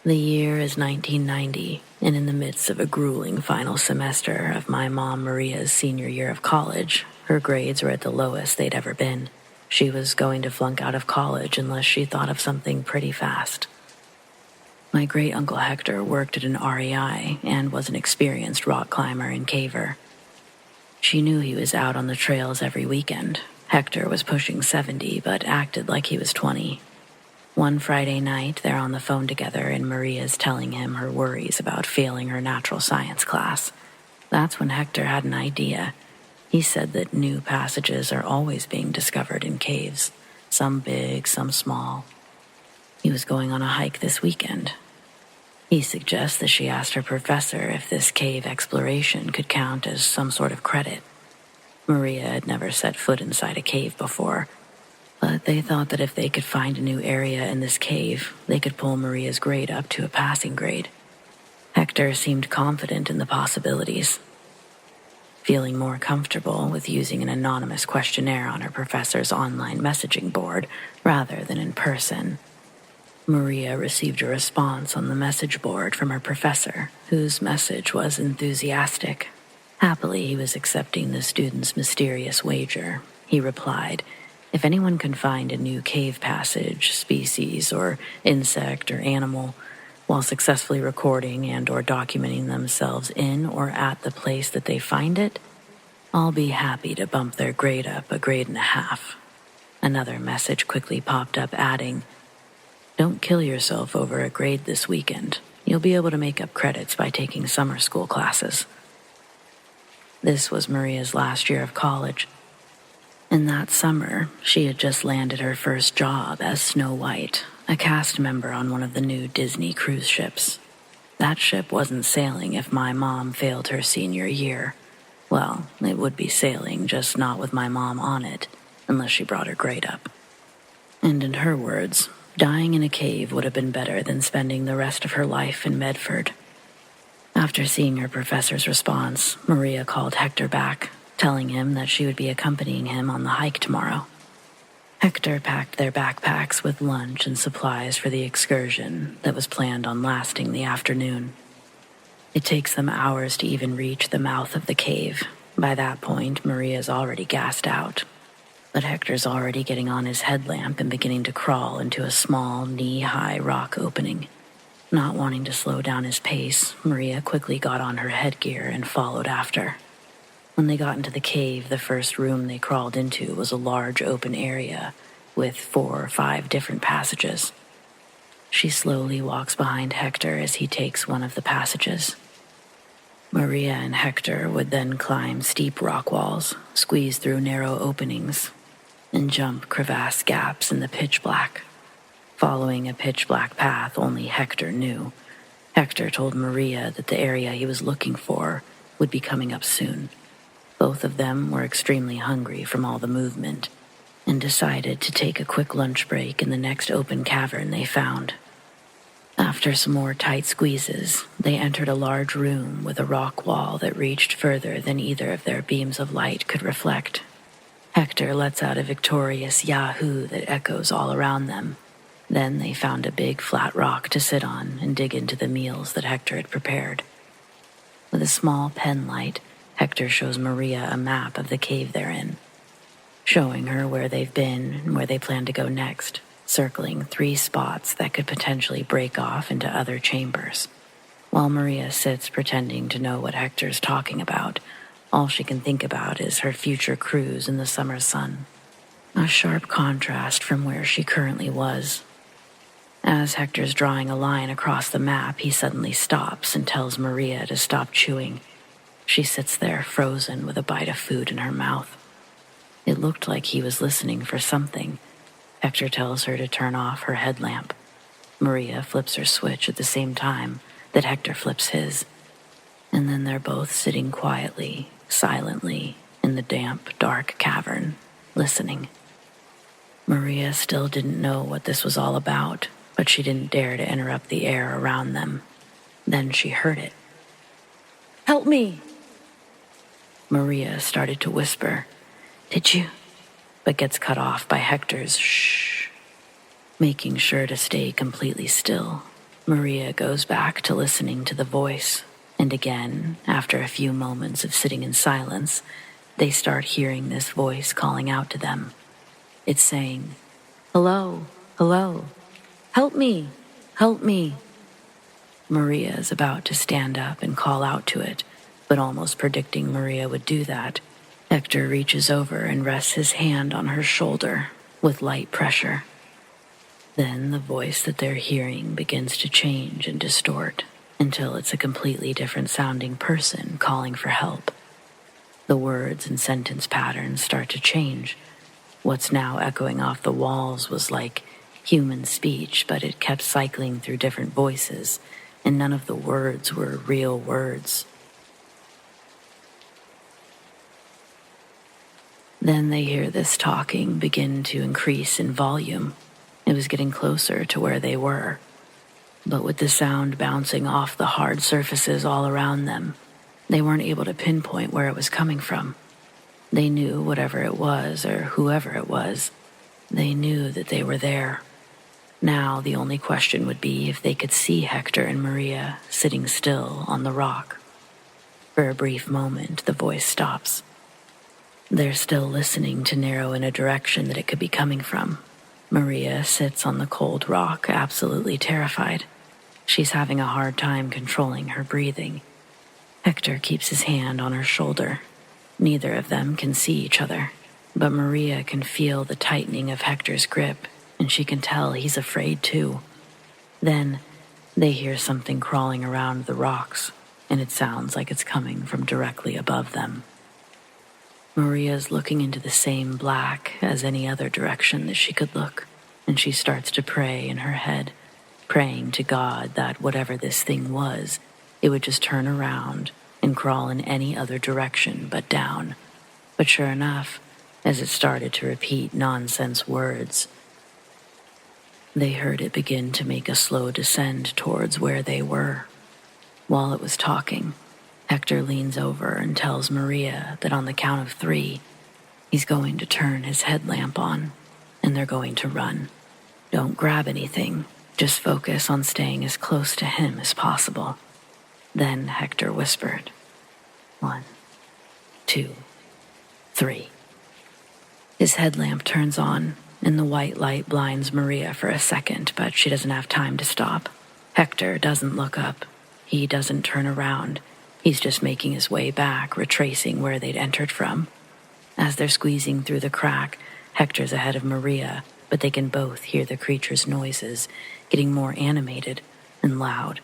S1: The year is 1990, and in the midst of a grueling final semester of my mom Maria's senior year of college, her grades were at the lowest they'd ever been. She was going to flunk out of college unless she thought of something pretty fast. My great-uncle Hector worked at an REI and was an experienced rock climber and caver. She knew he was out on the trails every weekend. Hector was pushing 70, but acted like he was 20. One Friday night, they're on the phone together, and Maria's telling him her worries about failing her natural science class. That's when Hector had an idea. He said that new passages are always being discovered in caves, some big, some small. He was going on a hike this weekend. He suggests that she asked her professor if this cave exploration could count as some sort of credit. Maria had never set foot inside a cave before, but they thought that if they could find a new area in this cave, they could pull Maria's grade up to a passing grade. Hector seemed confident in the possibilities, feeling more comfortable with using an anonymous questionnaire on her professor's online messaging board rather than in person. Maria received a response on the message board from her professor, whose message was enthusiastic. Happily, he was accepting the student's mysterious wager. He replied, "If anyone can find a new cave passage, species, or insect or animal, while successfully recording and or documenting themselves in or at the place that they find it, I'll be happy to bump their grade up a grade and a half." Another message quickly popped up adding, "Don't kill yourself over a grade this weekend. You'll be able to make up credits by taking summer school classes." This was Maria's last year of college. In that summer, she had just landed her first job as Snow White, a cast member on one of the new Disney cruise ships. That ship wasn't sailing if my mom failed her senior year. Well, it would be sailing, just not with my mom on it, unless she brought her grade up. And in her words, dying in a cave would have been better than spending the rest of her life in Medford. After seeing her professor's response, Maria called Hector back, telling him that she would be accompanying him on the hike tomorrow. Hector packed their backpacks with lunch and supplies for the excursion that was planned on lasting the afternoon. It takes them hours to even reach the mouth of the cave. By that point, Maria's already gassed out. But Hector's already getting on his headlamp and beginning to crawl into a small, knee-high rock opening. Not wanting to slow down his pace, Maria quickly got on her headgear and followed after. When they got into the cave, the first room they crawled into was a large open area with 4 or 5 different passages. She slowly walks behind Hector as he takes one of the passages. Maria and Hector would then climb steep rock walls, squeeze through narrow openings, and jump crevasse gaps in the pitch black. Following a pitch black path only Hector knew, Hector told Maria that the area he was looking for would be coming up soon. Both of them were extremely hungry from all the movement and decided to take a quick lunch break in the next open cavern they found. After some more tight squeezes, they entered a large room with a rock wall that reached further than either of their beams of light could reflect. Hector lets out a victorious yahoo that echoes all around them. Then they found a big flat rock to sit on and dig into the meals that Hector had prepared. With a small pen light, Hector shows Maria a map of the cave they're in, showing her where they've been and where they plan to go next, circling 3 spots that could potentially break off into other chambers. While Maria sits pretending to know what Hector's talking about, all she can think about is her future cruise in the summer sun. A sharp contrast from where she currently was. As Hector's drawing a line across the map, he suddenly stops and tells Maria to stop chewing. She sits there frozen with a bite of food in her mouth. It looked like he was listening for something. Hector tells her to turn off her headlamp. Maria flips her switch at the same time that Hector flips his. And then they're both sitting quietly, silently, in the damp, dark cavern, listening. Maria still didn't know what this was all about, but she didn't dare to interrupt the air around them. Then she heard it. "Help me!" Maria started to whisper, "Did you?" but gets cut off by Hector's shh. Making sure to stay completely still, Maria goes back to listening to the voice, and again, after a few moments of sitting in silence, they start hearing this voice calling out to them. It's saying, "Hello, hello, help me, help me." Maria is about to stand up and call out to it, but almost predicting Maria would do that, Hector reaches over and rests his hand on her shoulder with light pressure. Then the voice that they're hearing begins to change and distort until it's a completely different sounding person calling for help. The words and sentence patterns start to change. What's now echoing off the walls was like human speech, but it kept cycling through different voices, and none of the words were real words. Then they hear this talking begin to increase in volume. It was getting closer to where they were. But with the sound bouncing off the hard surfaces all around them, they weren't able to pinpoint where it was coming from. They knew whatever it was, or whoever it was, they knew that they were there. Now the only question would be if they could see Hector and Maria sitting still on the rock. For a brief moment, the voice stops. They're still listening to narrow in a direction that it could be coming from. Maria sits on the cold rock, absolutely terrified. She's having a hard time controlling her breathing. Hector keeps his hand on her shoulder. Neither of them can see each other, but Maria can feel the tightening of Hector's grip, and she can tell he's afraid too. Then they hear something crawling around the rocks, and it sounds like it's coming from directly above them. Maria's looking into the same black as any other direction that she could look, and she starts to pray in her head, praying to God that whatever this thing was, it would just turn around and crawl in any other direction but down. But sure enough, as it started to repeat nonsense words, they heard it begin to make a slow descent towards where they were. While it was talking, Hector leans over and tells Maria that on the count of 3, he's going to turn his headlamp on, and they're going to run. Don't grab anything, just focus on staying as close to him as possible. Then Hector whispered, 1, 2, 3. His headlamp turns on, and the white light blinds Maria for a second, but she doesn't have time to stop. Hector doesn't look up. He doesn't turn around. He's just making his way back, retracing where they'd entered from. As they're squeezing through the crack, Hector's ahead of Maria, but they can both hear the creature's noises, getting more animated and loud.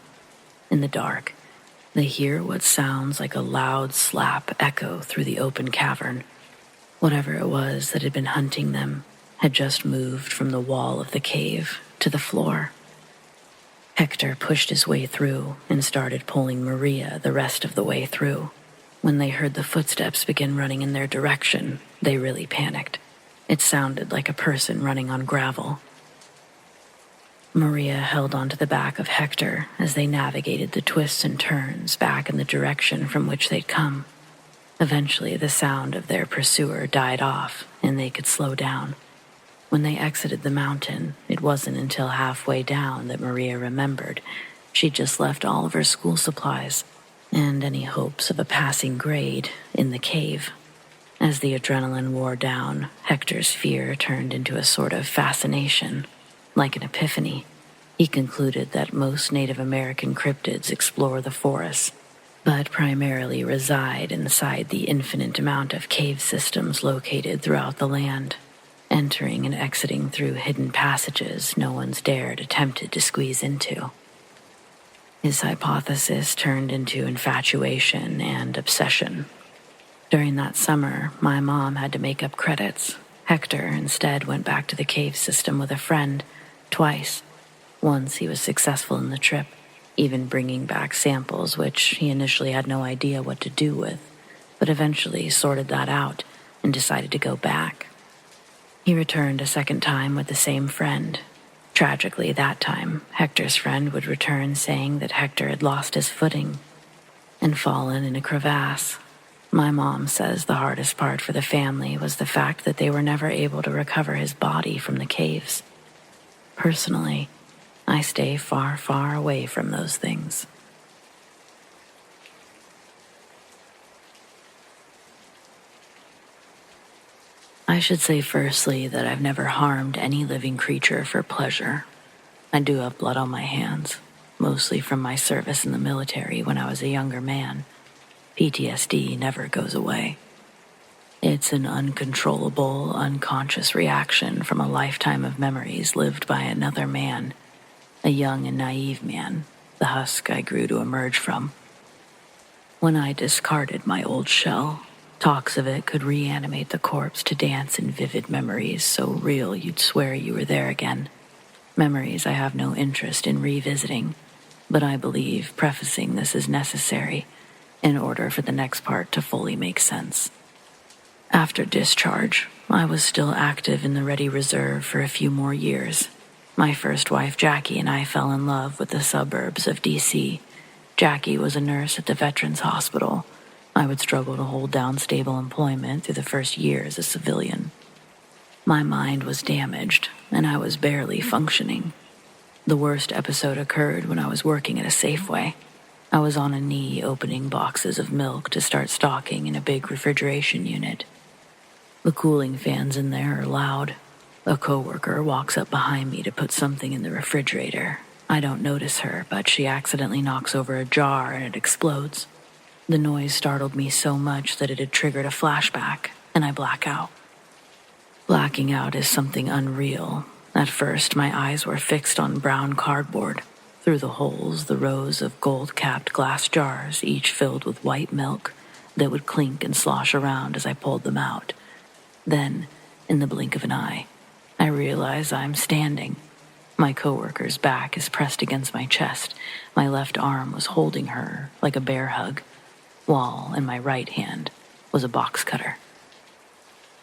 S1: In the dark, they hear what sounds like a loud slap echo through the open cavern. Whatever it was that had been hunting them had just moved from the wall of the cave to the floor. Hector pushed his way through and started pulling Maria the rest of the way through. When they heard the footsteps begin running in their direction, they really panicked. It sounded like a person running on gravel. Maria held onto the back of Hector as they navigated the twists and turns back in the direction from which they'd come. Eventually, the sound of their pursuer died off, and they could slow down. When they exited the mountain, it wasn't until halfway down that Maria remembered she'd just left all of her school supplies. and any hopes of a passing grade in the cave. As the adrenaline wore down, Hector's fear turned into a sort of fascination, like an epiphany. He concluded that most Native American cryptids explore the forests, but primarily reside inside the infinite amount of cave systems located throughout the land, entering and exiting through hidden passages no one's dared attempted to squeeze into. His hypothesis turned into infatuation and obsession. During that summer, my mom had to make up credits. Hector instead went back to the cave system with a friend, twice. Once he was successful in the trip, even bringing back samples which he initially had no idea what to do with, but eventually sorted that out and decided to go back. He returned a second time with the same friend. Tragically, that time, Hector's friend would return saying that Hector had lost his footing and fallen in a crevasse. My mom says the hardest part for the family was the fact that they were never able to recover his body from the caves. Personally, I stay far, far away from those things. I should say firstly that I've never harmed any living creature for pleasure. I do have blood on my hands, mostly from my service in the military when I was a younger man. PTSD never goes away. It's an uncontrollable, unconscious reaction from a lifetime of memories lived by another man, a young and naive man, the husk I grew to emerge from. When I discarded my old shell, talks of it could reanimate the corpse to dance in vivid memories so real you'd swear you were there again. Memories I have no interest in revisiting, but I believe prefacing this is necessary in order for the next part to fully make sense. After discharge, I was still active in the Ready Reserve for a few more years. My first wife, Jackie, and I fell in love with the suburbs of D.C. Jackie was a nurse at the Veterans Hospital. I would struggle to hold down stable employment through the first year as a civilian. My mind was damaged, and I was barely functioning. The worst episode occurred when I was working at a Safeway. I was on a knee opening boxes of milk to start stocking in a big refrigeration unit. The cooling fans in there are loud. A coworker walks up behind me to put something in the refrigerator. I don't notice her, but she accidentally knocks over a jar and it explodes. The noise startled me so much that it had triggered a flashback, and I black out. Blacking out is something unreal. At first, my eyes were fixed on brown cardboard. Through the holes, the rows of gold-capped glass jars, each filled with white milk, that would clink and slosh around as I pulled them out. Then, in the blink of an eye, I realize I'm standing. My coworker's back is pressed against my chest. My left arm was holding her like a bear hug, while in my right hand was a box cutter.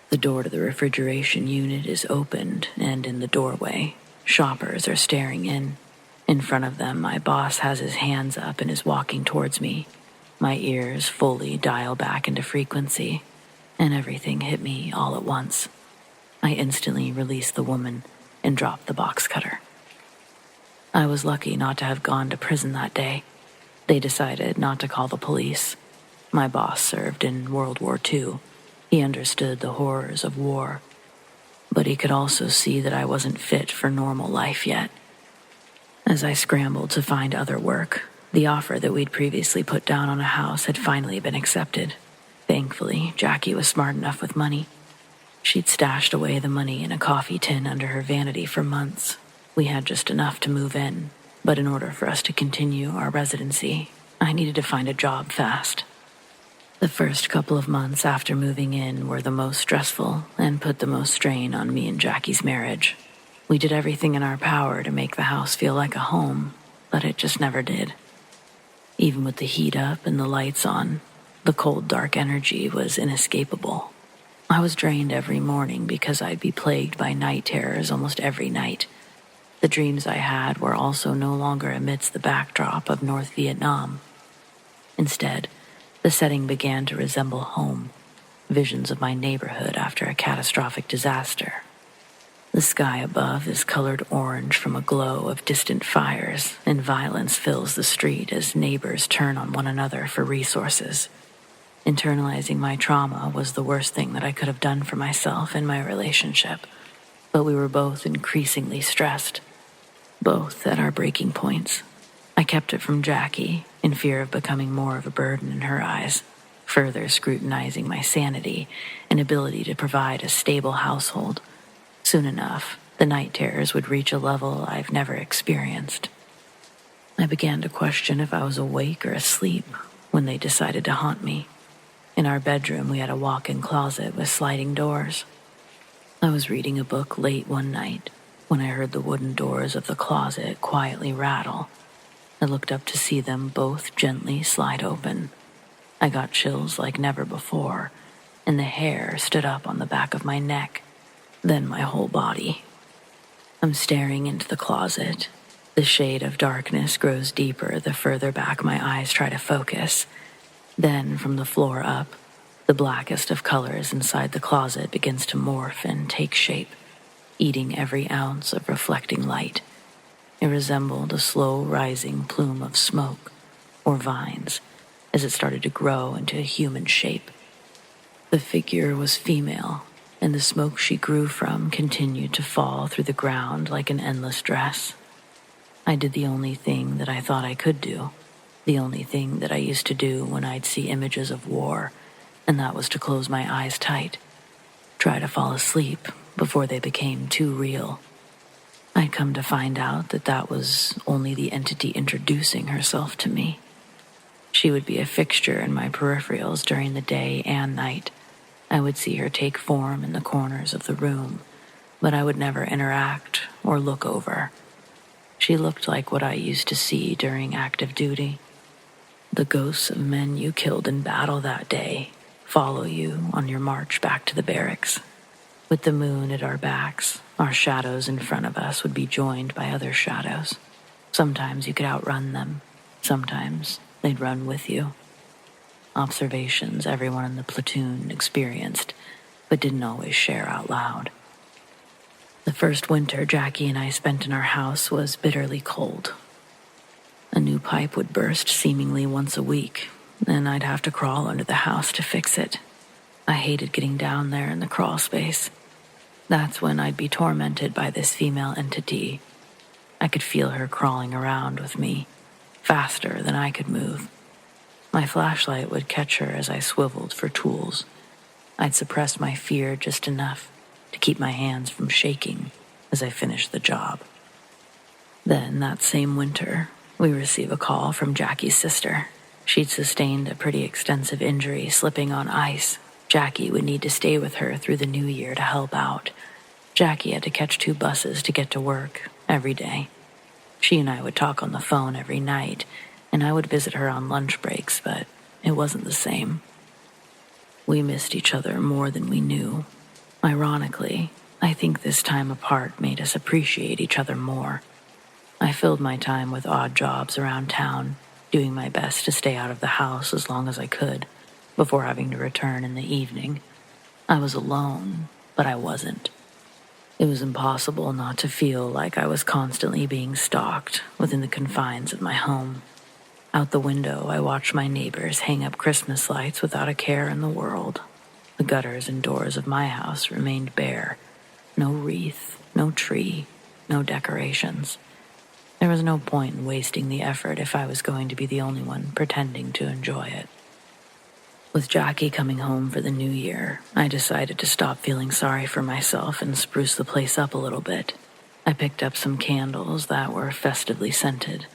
S1: The door to the refrigeration unit is opened, and in the doorway, shoppers are staring in. In front of them, my boss has his hands up and is walking towards me. My ears fully dial back into frequency, and everything hit me all at once. I instantly released the woman and dropped the box cutter. I was lucky not to have gone to prison that day. They decided not to call the police. My boss served in World War II. He understood the horrors of war, but he could also see that I wasn't fit for normal life yet. As I scrambled to find other work, the offer that we'd previously put down on a house had finally been accepted. Thankfully, Jackie was smart enough with money. She'd stashed away the money in a coffee tin under her vanity for months. We had just enough to move in, but in order for us to continue our residency, I needed to find a job fast. The first couple of months after moving in were the most stressful and put the most strain on me and Jackie's marriage. We did everything in our power to make the house feel like a home, but it just never did. Even with the heat up and the lights on, the cold, dark energy was inescapable. I was drained every morning because I'd be plagued by night terrors almost every night. The dreams I had were also no longer amidst the backdrop of North Vietnam. Instead, the setting began to resemble home, visions of my neighborhood after a catastrophic disaster. The sky above is colored orange from a glow of distant fires, and violence fills the street as neighbors turn on one another for resources. Internalizing my trauma was the worst thing that I could have done for myself in my relationship, but we were both increasingly stressed, both at our breaking points. I kept it from Jackie, in fear of becoming more of a burden in her eyes, further scrutinizing my sanity and ability to provide a stable household. Soon enough, the night terrors would reach a level I've never experienced. I began to question if I was awake or asleep when they decided to haunt me. In our bedroom, we had a walk-in closet with sliding doors. I was reading a book late one night when I heard the wooden doors of the closet quietly rattle. I looked up to see them both gently slide open. I got chills like never before, and the hair stood up on the back of my neck, then my whole body. I'm staring into the closet. The shade of darkness grows deeper the further back my eyes try to focus. Then, from the floor up, the blackest of colors inside the closet begins to morph and take shape, eating every ounce of reflecting light. It resembled a slow-rising plume of smoke, or vines, as it started to grow into a human shape. The figure was female, and the smoke she grew from continued to fall through the ground like an endless dress. I did the only thing that I thought I could do, the only thing that I used to do when I'd see images of war, and that was to close my eyes tight, try to fall asleep before they became too real. I'd come to find out that that was only the entity introducing herself to me. She would be a fixture in my peripherals during the day and night. I would see her take form in the corners of the room, but I would never interact or look over. She looked like what I used to see during active duty. The ghosts of men you killed in battle that day follow you on your march back to the barracks. With the moon at our backs, our shadows in front of us would be joined by other shadows. Sometimes you could outrun them. Sometimes they'd run with you. Observations everyone in the platoon experienced, but didn't always share out loud. The first winter Jackie and I spent in our house was bitterly cold. A new pipe would burst seemingly once a week, and I'd have to crawl under the house to fix it. I hated getting down there in the crawl space. That's when I'd be tormented by this female entity. I could feel her crawling around with me, faster than I could move. My flashlight would catch her as I swiveled for tools. I'd suppress my fear just enough to keep my hands from shaking as I finished the job. Then, that same winter, we receive a call from Jackie's sister. She'd sustained a pretty extensive injury slipping on ice. Jackie would need to stay with her through the new year to help out. Jackie had to catch 2 buses to get to work every day. She and I would talk on the phone every night, and I would visit her on lunch breaks, but it wasn't the same. We missed each other more than we knew. Ironically, I think this time apart made us appreciate each other more. I filled my time with odd jobs around town, doing my best to stay out of the house as long as I could, before having to return in the evening. I was alone, but I wasn't. It was impossible not to feel like I was constantly being stalked within the confines of my home. Out the window, I watched my neighbors hang up Christmas lights without a care in the world. The gutters and doors of my house remained bare. No wreath, no tree, no decorations. There was no point in wasting the effort if I was going to be the only one pretending to enjoy it. With Jackie coming home for the new year, I decided to stop feeling sorry for myself and spruce the place up a little bit. I picked up some candles that were festively scented,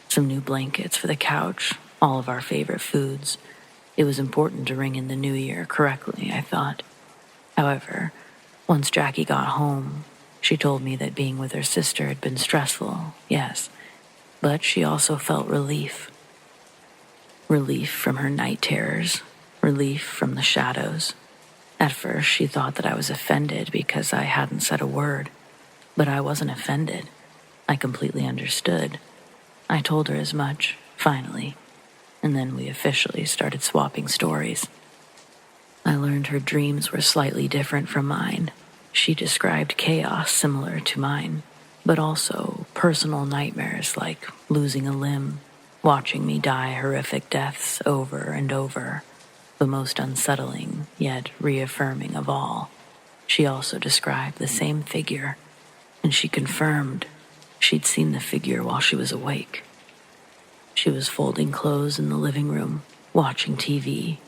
S1: some new blankets for the couch, all of our favorite foods. It was important to ring in the new year correctly, I thought. However, once Jackie got home, she told me that being with her sister had been stressful, yes, but she also felt relief. Relief from her night terrors, relief from the shadows. At first, she thought that I was offended because I hadn't said a word, but I wasn't offended. I completely understood. I told her as much, finally, and then we officially started swapping stories. I learned her dreams were slightly different from mine. She described chaos similar to mine, but also personal nightmares like losing a limb, watching me die horrific deaths over and over, the most unsettling yet reaffirming of all. She also described the same figure, and she confirmed she'd seen the figure while she was awake. She was folding clothes in the living room, watching TV,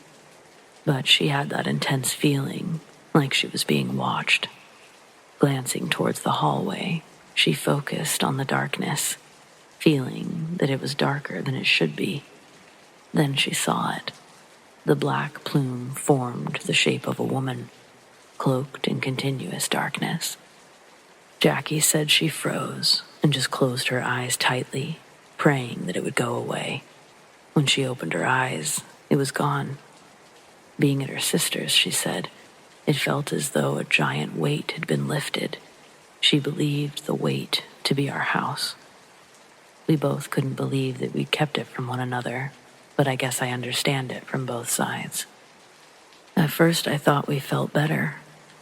S1: but she had that intense feeling like she was being watched. Glancing towards the hallway, she focused on the darkness, feeling that it was darker than it should be. Then she saw it. The black plume formed the shape of a woman, cloaked in continuous darkness. Jackie said she froze and just closed her eyes tightly, praying that it would go away. When she opened her eyes, it was gone. Being at her sister's, she said, it felt as though a giant weight had been lifted. She believed the weight to be our house. We both couldn't believe that we'd kept it from one another, but I guess I understand it from both sides. At first I thought we felt better,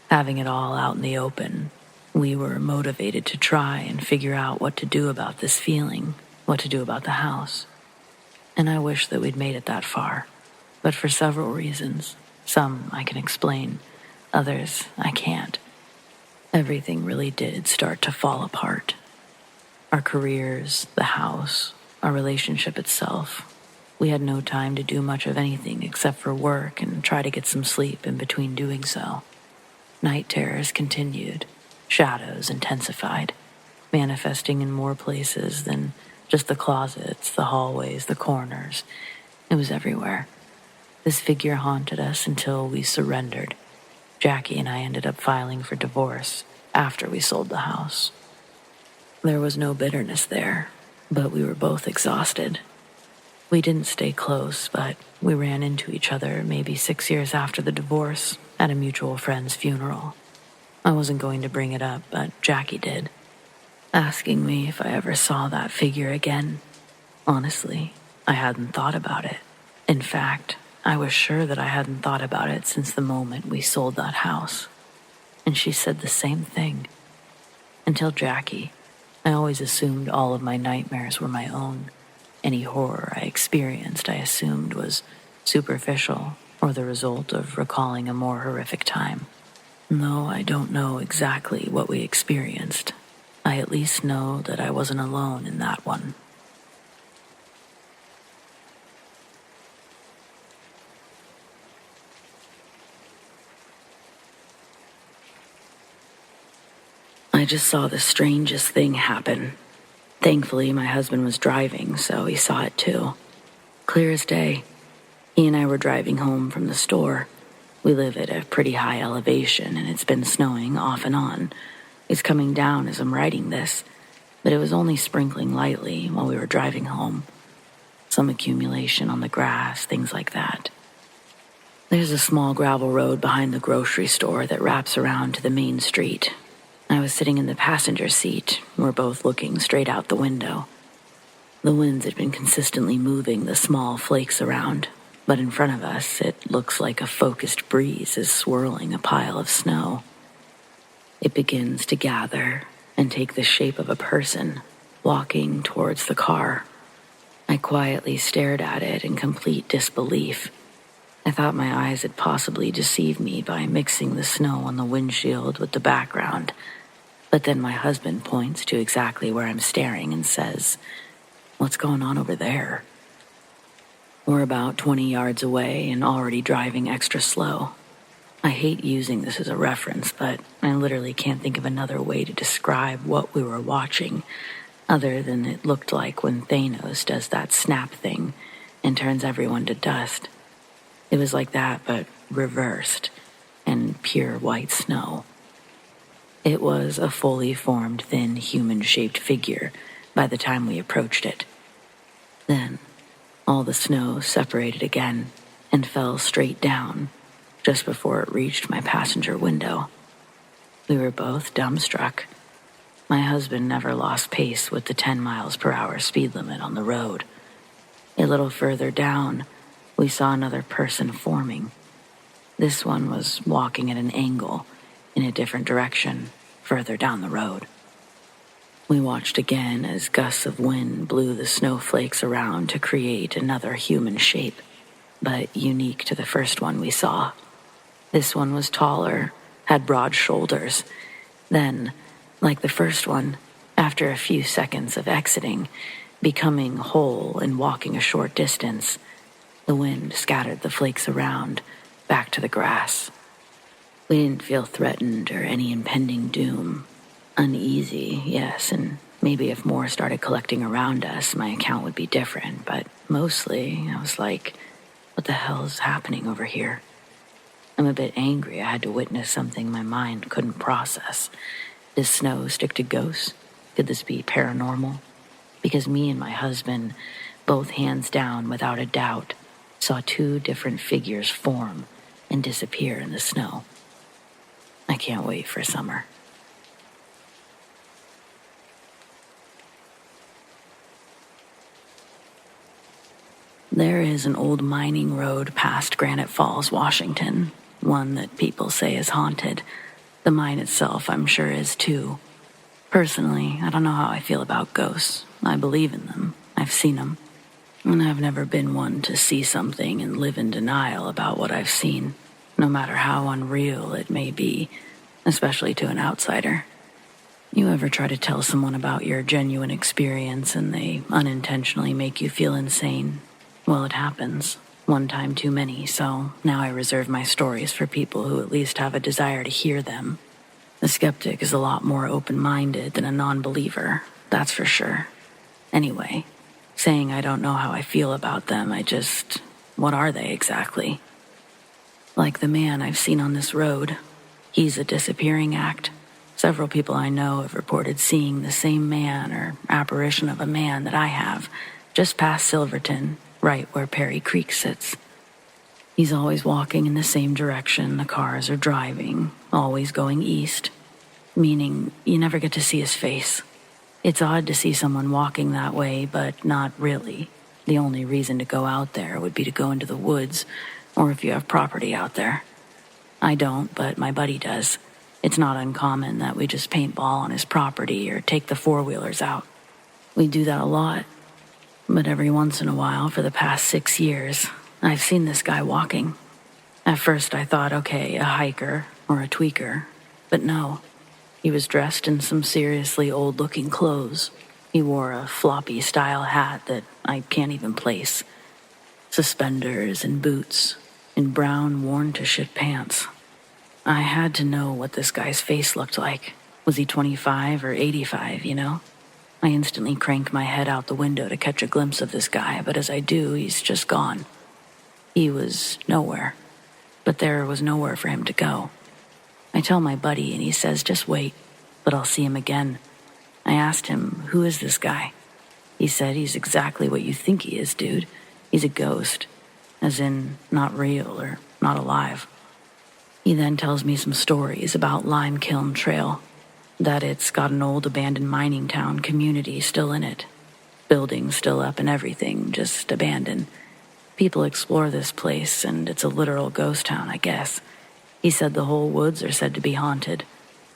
S1: having it all out in the open. We were motivated to try and figure out what to do about this feeling, what to do about the house. And I wish that we'd made it that far, but for several reasons. Some I can explain, others I can't. Everything really did start to fall apart. Our careers, the house, our relationship itself. We had no time to do much of anything except for work and try to get some sleep in between doing so. Night terrors continued. Shadows intensified, manifesting in more places than just the closets, the hallways, the corners. It was everywhere. This figure haunted us until we surrendered. Jackie and I ended up filing for divorce after we sold the house. There was no bitterness there, but we were both exhausted. We didn't stay close, but we ran into each other maybe 6 years after the divorce at a mutual friend's funeral. I wasn't going to bring it up, but Jackie did, asking me if I ever saw that figure again. Honestly, I hadn't thought about it. In fact, I was sure that I hadn't thought about it since the moment we sold that house. And she said the same thing. Until Jackie, I always assumed all of my nightmares were my own. Any horror I experienced, I assumed, was superficial or the result of recalling a more horrific time. Though I don't know exactly what we experienced, I at least know that I wasn't alone in that one. I just saw the strangest thing happen. Thankfully, my husband was driving, so he saw it too. Clear as day. He and I were driving home from the store. We live at a pretty high elevation, and it's been snowing off and on. It's coming down as I'm writing this, but it was only sprinkling lightly while we were driving home. Some accumulation on the grass, things like that. There's a small gravel road behind the grocery store that wraps around to the main street. I was sitting in the passenger seat. We're both looking straight out the window. The winds had been consistently moving the small flakes around, but in front of us, it looks like a focused breeze is swirling a pile of snow. It begins to gather and take the shape of a person walking towards the car. I quietly stared at it in complete disbelief. I thought my eyes had possibly deceived me by mixing the snow on the windshield with the background. But then my husband points to exactly where I'm staring and says, "What's going on over there?" We're about 20 yards away and already driving extra slow. I hate using this as a reference, but I literally can't think of another way to describe what we were watching, other than it looked like when Thanos does that snap thing and turns everyone to dust. It was like that, but reversed, and pure white snow. It was a fully formed, thin, human-shaped figure by the time we approached it. Then, all the snow separated again and fell straight down just before it reached my passenger window. We were both dumbstruck. My husband never lost pace with the 10 miles per hour speed limit on the road. A little further down, we saw another person forming. This one was walking at an angle, in a different direction, further down the road. We watched again as gusts of wind blew the snowflakes around to create another human shape, but unique to the first one we saw. This one was taller, had broad shoulders. Then, like the first one, after a few seconds of exiting, becoming whole and walking a short distance, the wind scattered the flakes around, back to the grass. We didn't feel threatened or any impending doom. Uneasy, yes, and maybe if more started collecting around us, my account would be different, but mostly I was like, what the hell is happening over here? I'm a bit angry I had to witness something my mind couldn't process. Does snow stick to ghosts? Could this be paranormal? Because me and my husband, both hands down without a doubt, saw two different figures form and disappear in the snow. I can't wait for summer. There is an old mining road past Granite Falls, Washington, one that people say is haunted. The mine itself, I'm sure, is too. Personally, I don't know how I feel about ghosts. I believe in them. I've seen them. And I've never been one to see something and live in denial about what I've seen, no matter how unreal it may be, especially to an outsider. You ever try to tell someone about your genuine experience and they unintentionally make you feel insane? Well, it happens. One time too many, so now I reserve my stories for people who at least have a desire to hear them. A skeptic is a lot more open-minded than a non-believer, that's for sure. Anyway, saying I don't know how I feel about them, what are they exactly? Like the man I've seen on this road. He's a disappearing act. Several people I know have reported seeing the same man or apparition of a man that I have, just past Silverton, right where Perry Creek sits. He's always walking in the same direction the cars are driving, always going east, meaning you never get to see his face. It's odd to see someone walking that way, but not really. The only reason to go out there would be to go into the woods, or if you have property out there. I don't, but my buddy does. It's not uncommon that we just paintball on his property or take the four-wheelers out. We do that a lot. But every once in a while, for the past 6 years, I've seen this guy walking. At first I thought, okay, a hiker or a tweaker. But no, he was dressed in some seriously old-looking clothes. He wore a floppy-style hat that I can't even place. Suspenders and boots, and brown, worn-to-shit pants. I had to know what this guy's face looked like. Was he 25 or 85, you know? I instantly crank my head out the window to catch a glimpse of this guy, but as I do, he's just gone. He was nowhere, but there was nowhere for him to go. I tell my buddy, and he says, just wait, but I'll see him again. I asked him, who is this guy? He said, he's exactly what you think he is, dude. He's a ghost, as in not real or not alive. He then tells me some stories about Lime Kiln Trail, that it's got an old abandoned mining town community still in it. Buildings still up and everything, just abandoned. People explore this place, and it's a literal ghost town, I guess. He said the whole woods are said to be haunted,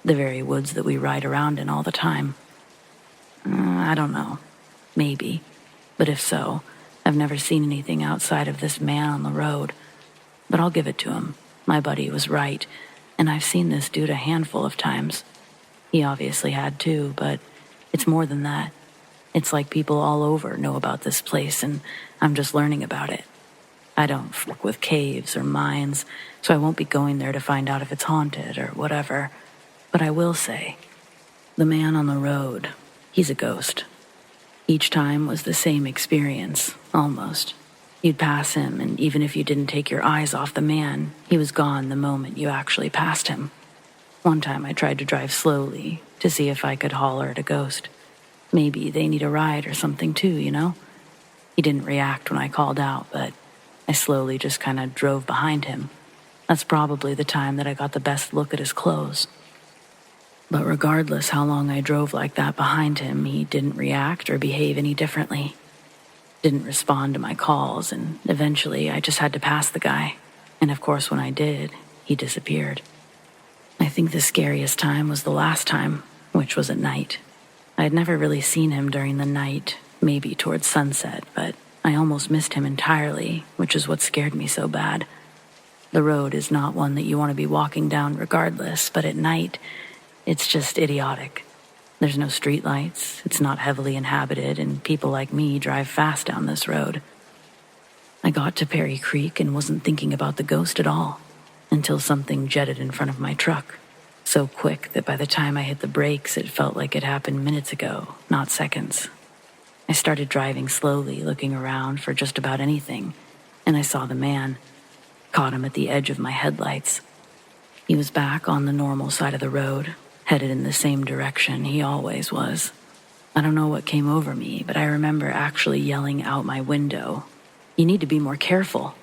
S1: the very woods that we ride around in all the time. I don't know. Maybe. But if so, I've never seen anything outside of this man on the road. But I'll give it to him. My buddy was right, and I've seen this dude a handful of times. He obviously had too, but it's more than that. It's like people all over know about this place, and I'm just learning about it. I don't fuck with caves or mines, so I won't be going there to find out if it's haunted or whatever. But I will say, the man on the road, he's a ghost. Each time was the same experience, almost. You'd pass him, and even if you didn't take your eyes off the man, he was gone the moment you actually passed him. One time I tried to drive slowly to see if I could holler at a ghost. Maybe they need a ride or something too, you know? He didn't react when I called out, but I slowly just kind of drove behind him. That's probably the time that I got the best look at his clothes. But regardless how long I drove like that behind him, he didn't react or behave any differently. Didn't respond to my calls, and eventually I just had to pass the guy. And of course when I did, he disappeared. I think the scariest time was the last time, which was at night. I had never really seen him during the night, maybe towards sunset, but I almost missed him entirely, which is what scared me so bad. The road is not one that you want to be walking down regardless, but at night, it's just idiotic. There's no streetlights, it's not heavily inhabited, and people like me drive fast down this road. I got to Perry Creek and wasn't thinking about the ghost at all, until something jetted in front of my truck, so quick that by the time I hit the brakes, it felt like it happened minutes ago, not seconds. I started driving slowly, looking around for just about anything, and I saw the man. Caught him at the edge of my headlights. He was back on the normal side of the road, headed in the same direction he always was. I don't know what came over me, but I remember actually yelling out my window, "You need to be more careful."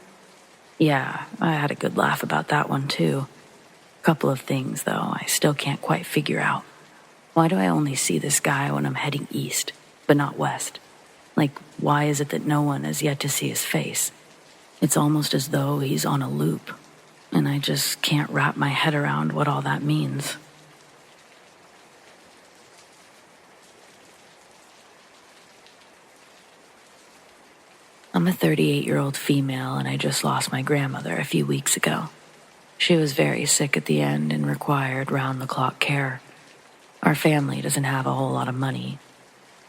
S1: Yeah, I had a good laugh about that one too. Couple of things, though, I still can't quite figure out. Why do I only see this guy when I'm heading east, but not west? Like, why is it that no one has yet to see his face? It's almost as though he's on a loop, and I just can't wrap my head around what all that means. I'm a 38-year-old female, and I just lost my grandmother a few weeks ago. She was very sick at the end and required round-the-clock care. Our family doesn't have a whole lot of money,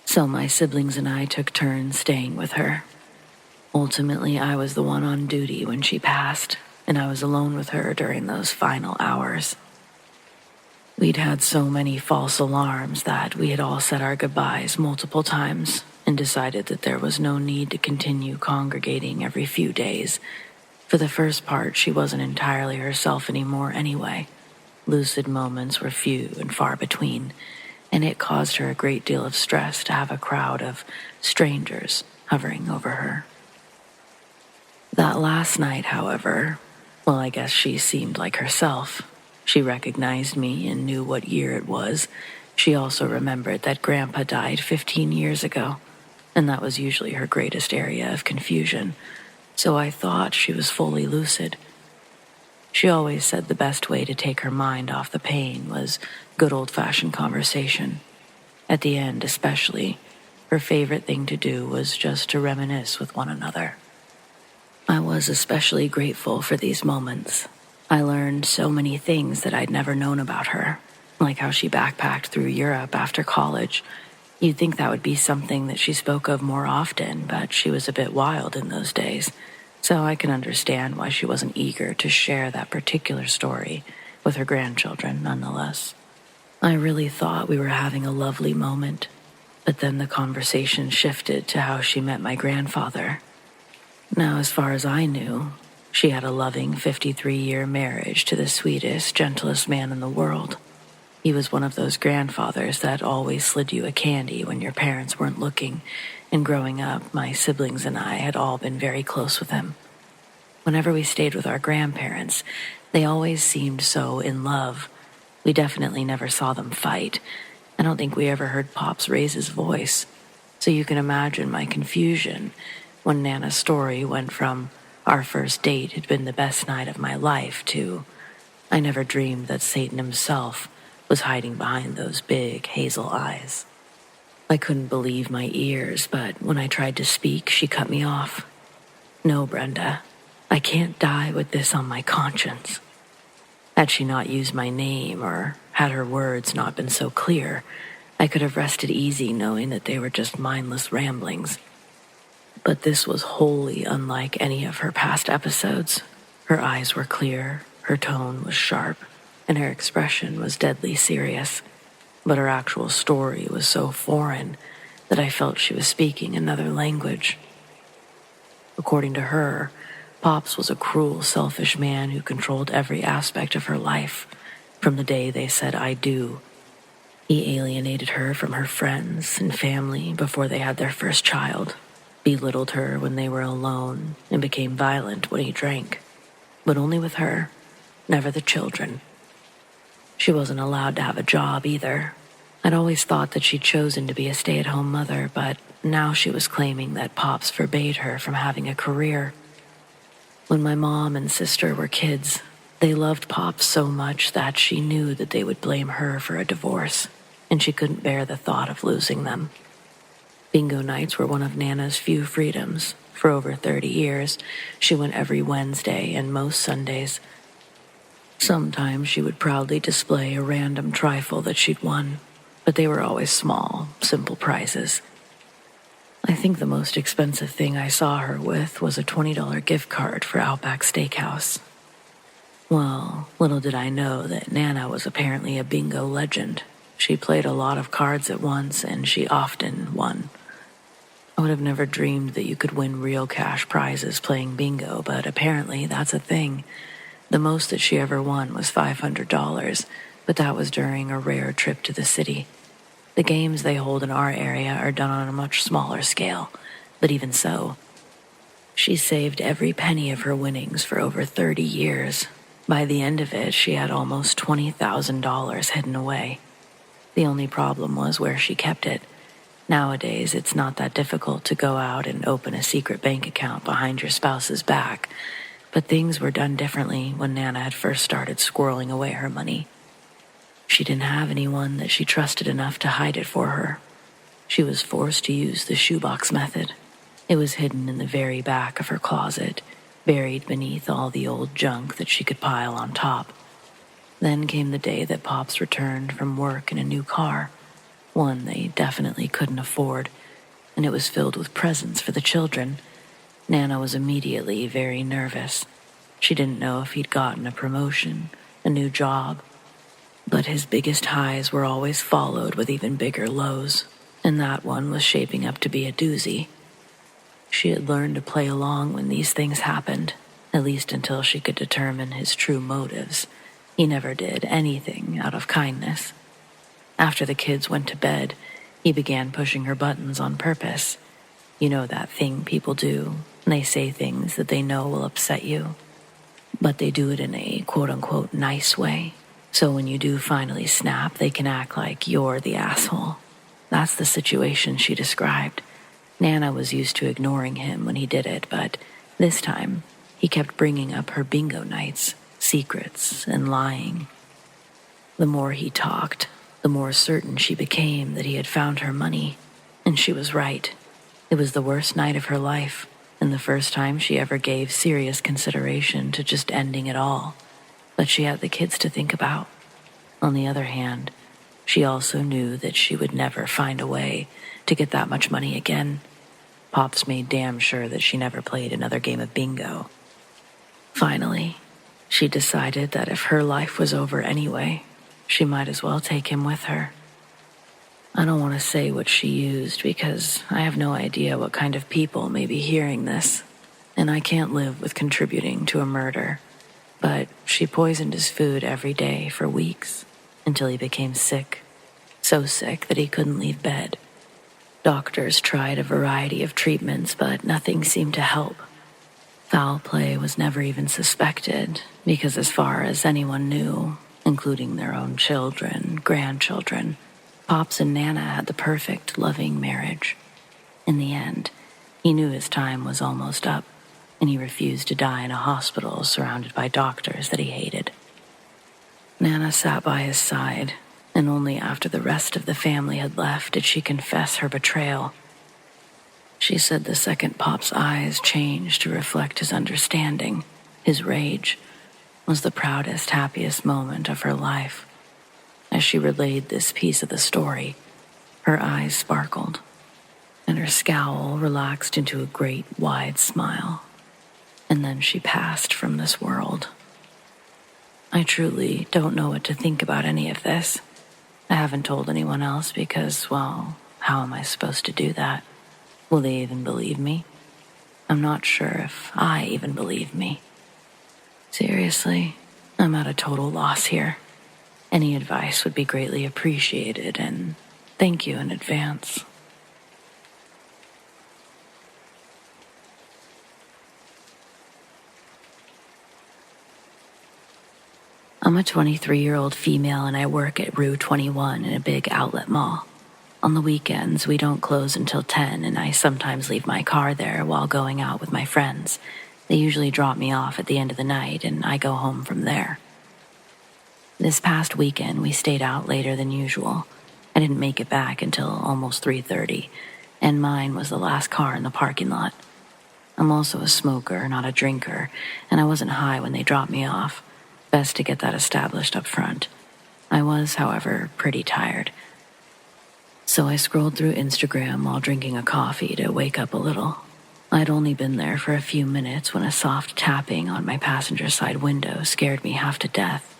S1: so my siblings and I took turns staying with her. Ultimately, I was the one on duty when she passed, and I was alone with her during those final hours. We'd had so many false alarms that we had all said our goodbyes multiple times and decided that there was no need to continue congregating every few days. For the first part, she wasn't entirely herself anymore anyway. Lucid moments were few and far between, and it caused her a great deal of stress to have a crowd of strangers hovering over her. That last night, however, well, I guess she seemed like herself. She recognized me and knew what year it was. She also remembered that Grandpa died 15 years ago, and that was usually her greatest area of confusion, so I thought she was fully lucid. She always said the best way to take her mind off the pain was good old-fashioned conversation. At the end, especially, her favorite thing to do was just to reminisce with one another. I was especially grateful for these moments. I learned so many things that I'd never known about her, like how she backpacked through Europe after college. You'd think that would be something that she spoke of more often, but she was a bit wild in those days, so I can understand why she wasn't eager to share that particular story with her grandchildren nonetheless. I really thought we were having a lovely moment, but then the conversation shifted to how she met my grandfather. Now, as far as I knew, she had a loving 53-year marriage to the sweetest, gentlest man in the world. He was one of those grandfathers that always slid you a candy when your parents weren't looking, and growing up, my siblings and I had all been very close with him. Whenever we stayed with our grandparents, they always seemed so in love. We definitely never saw them fight. I don't think we ever heard Pops raise his voice, so you can imagine my confusion when Nana's story went from our first date had been the best night of my life to I never dreamed that Satan himself was hiding behind those big hazel eyes. I couldn't believe my ears, but when I tried to speak, she cut me off. "No, Brenda, I can't die with this on my conscience." Had she not used my name, or had her words not been so clear, I could have rested easy knowing that they were just mindless ramblings. But this was wholly unlike any of her past episodes. Her eyes were clear, her tone was sharp, and her expression was deadly serious. But her actual story was so foreign that I felt she was speaking another language. According to her, Pops was a cruel, selfish man who controlled every aspect of her life, from the day they said "I do." He alienated her from her friends and family before they had their first child, belittled her when they were alone, and became violent when he drank. But only with her, never the children. She wasn't allowed to have a job either. I'd always thought that she'd chosen to be a stay-at-home mother, but now she was claiming that Pops forbade her from having a career. When my mom and sister were kids, They loved Pops so much that she knew that they would blame her for a divorce, and she couldn't bear the thought of losing them. Bingo nights were one of Nana's few freedoms. For over 30 years, she went every Wednesday and most Sundays. Sometimes she would proudly display a random trifle that she'd won, but they were always small, simple prizes. I think the most expensive thing I saw her with was a $20 gift card for Outback Steakhouse. Well, little did I know that Nana was apparently a bingo legend. She played a lot of cards at once, and she often won. I would have never dreamed that you could win real cash prizes playing bingo, but apparently that's a thing. The most that she ever won was $500, but that was during a rare trip to the city. The games they hold in our area are done on a much smaller scale, but even so, she saved every penny of her winnings for over 30 years. By the end of it, she had almost $20,000 hidden away. The only problem was where she kept it. Nowadays, it's not that difficult to go out and open a secret bank account behind your spouse's back, but things were done differently when Nana had first started squirreling away her money. She didn't have anyone that she trusted enough to hide it for her. She was forced to use the shoebox method. It was hidden in the very back of her closet, buried beneath all the old junk that she could pile on top. Then came the day that Pops returned from work in a new car, one they definitely couldn't afford, and it was filled with presents for the children. Nana was immediately very nervous. She didn't know if he'd gotten a promotion, a new job, but his biggest highs were always followed with even bigger lows, and that one was shaping up to be a doozy. She had learned to play along when these things happened, at least until she could determine his true motives. He never did anything out of kindness. After the kids went to bed, he began pushing her buttons on purpose. You know that thing people do, they say things that they know will upset you, but they do it in a quote-unquote nice way. So when you do finally snap, they can act like you're the asshole. That's the situation she described. Nana was used to ignoring him when he did it, but this time, he kept bringing up her bingo nights, secrets, and lying. The more he talked, the more certain she became that he had found her money, and she was right. It was the worst night of her life, and the first time she ever gave serious consideration to just ending it all. But she had the kids to think about. On the other hand, she also knew that she would never find a way to get that much money again. Pops made damn sure that she never played another game of bingo. Finally, she decided that if her life was over anyway, she might as well take him with her. I don't want to say what she used because I have no idea what kind of people may be hearing this, and I can't live with contributing to a murder. But she poisoned his food every day for weeks until he became sick, so sick that he couldn't leave bed. Doctors tried a variety of treatments, but nothing seemed to help. Foul play was never even suspected because as far as anyone knew, including their own children, grandchildren, Pops and Nana had the perfect, loving marriage. In the end, he knew his time was almost up, and he refused to die in a hospital surrounded by doctors that he hated. Nana sat by his side, and only after the rest of the family had left did she confess her betrayal. She said the second Pop's eyes changed to reflect his understanding, his rage, was the proudest, happiest moment of her life. As she relayed this piece of the story, her eyes sparkled, and her scowl relaxed into a great, wide smile. And then she passed from this world. I truly don't know what to think about any of this. I haven't told anyone else because, well, how am I supposed to do that? Will they even believe me? I'm not sure if I even believe me. Seriously, I'm at a total loss here. Any advice would be greatly appreciated, and thank you in advance. I'm a 23-year-old female and I work at Rue 21 in a big outlet mall. On the weekends, we don't close until 10 and I sometimes leave my car there while going out with my friends. They usually drop me off at the end of the night, and I go home from there. This past weekend, we stayed out later than usual. I didn't make it back until almost 3:30, and mine was the last car in the parking lot. I'm also a smoker, not a drinker, and I wasn't high when they dropped me off. Best to get that established up front. I was, however, pretty tired. So I scrolled through Instagram while drinking a coffee to wake up a little. I'd only been there for a few minutes when a soft tapping on my passenger side window scared me half to death.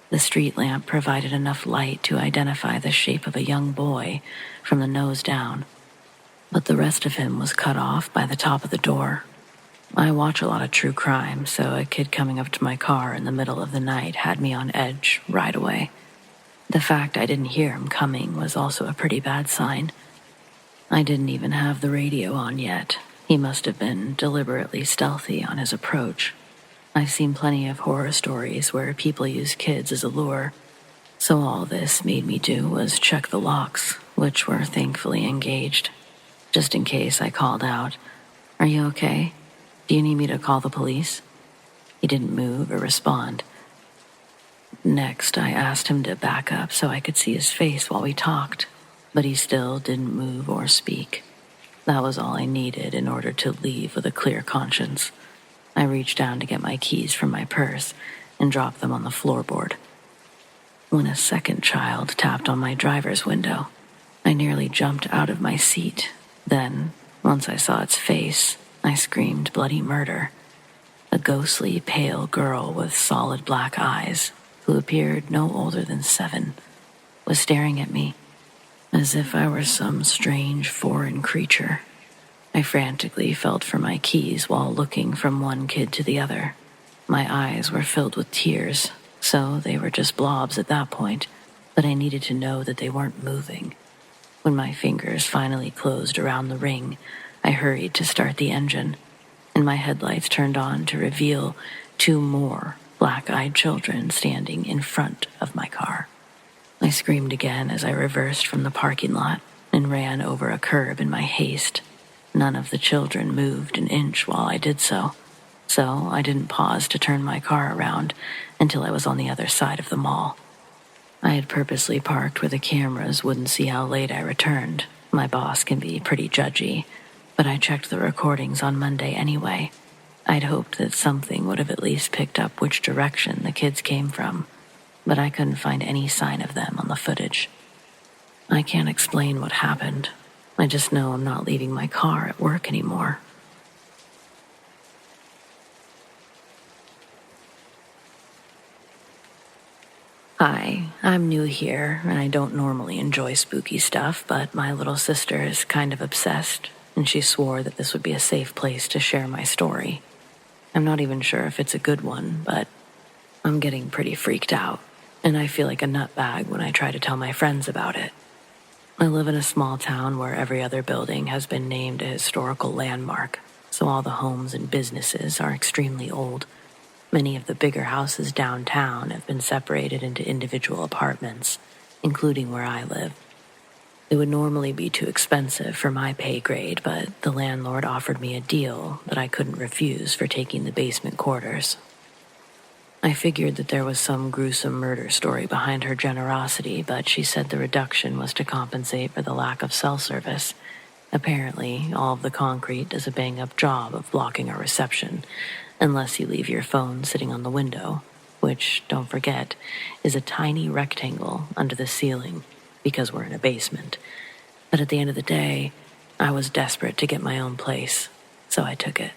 S1: The street lamp provided enough light to identify the shape of a young boy from the nose down, but the rest of him was cut off by the top of the door. I watch a lot of true crime, so a kid coming up to my car in the middle of the night had me on edge right away. The fact I didn't hear him coming was also a pretty bad sign. I didn't even have the radio on yet. He must have been deliberately stealthy on his approach. I've seen plenty of horror stories where people use kids as a lure, so all this made me do was check the locks, which were thankfully engaged. Just in case, I called out, "Are you okay? Do you need me to call the police?" He didn't move or respond. Next, I asked him to back up so I could see his face while we talked, but he still didn't move or speak. That was all I needed in order to leave with a clear conscience. I reached down to get my keys from my purse and dropped them on the floorboard. When a second child tapped on my driver's window, I nearly jumped out of my seat. Then, once I saw its face, I screamed bloody murder. A ghostly, pale girl with solid black eyes, who appeared no older than 7, was staring at me, as if I were some strange foreign creature. I frantically felt for my keys while looking from one kid to the other. My eyes were filled with tears, so they were just blobs at that point, but I needed to know that they weren't moving. When my fingers finally closed around the ring, I hurried to start the engine, and my headlights turned on to reveal 2 more black-eyed children standing in front of my car. I screamed again as I reversed from the parking lot and ran over a curb in my haste. None of the children moved an inch while I did so I didn't pause to turn my car around until I was on the other side of the mall. I had purposely parked where the cameras wouldn't see how late I returned. My boss can be pretty judgy, but I checked the recordings on Monday anyway. I'd hoped that something would have at least picked up which direction the kids came from, but I couldn't find any sign of them on the footage. I can't explain what happened. I just know I'm not leaving my car at work anymore. Hi, I'm new here, and I don't normally enjoy spooky stuff, but my little sister is kind of obsessed, and she swore that this would be a safe place to share my story. I'm not even sure if it's a good one, but I'm getting pretty freaked out, and I feel like a nutbag when I try to tell my friends about it. I live in a small town where every other building has been named a historical landmark, so all the homes and businesses are extremely old. Many of the bigger houses downtown have been separated into individual apartments, including where I live. It would normally be too expensive for my pay grade, but the landlord offered me a deal that I couldn't refuse for taking the basement quarters. I figured that there was some gruesome murder story behind her generosity, but she said the reduction was to compensate for the lack of cell service. Apparently, all of the concrete does a bang-up job of blocking our reception, unless you leave your phone sitting on the window, which, don't forget, is a tiny rectangle under the ceiling because we're in a basement. But at the end of the day, I was desperate to get my own place, so I took it.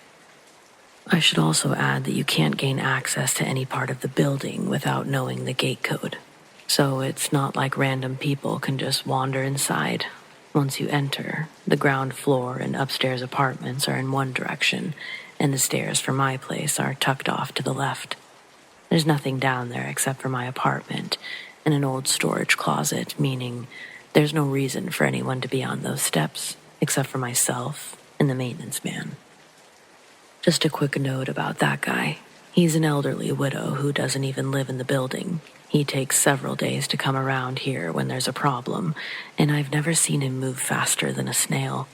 S1: I should also add that you can't gain access to any part of the building without knowing the gate code, so it's not like random people can just wander inside. Once you enter, the ground floor and upstairs apartments are in one direction, and the stairs for my place are tucked off to the left. There's nothing down there except for my apartment and an old storage closet, meaning there's no reason for anyone to be on those steps except for myself and the maintenance man. Just a quick note about that guy. He's an elderly widow who doesn't even live in the building. He takes several days to come around here when there's a problem, and I've never seen him move faster than a snail.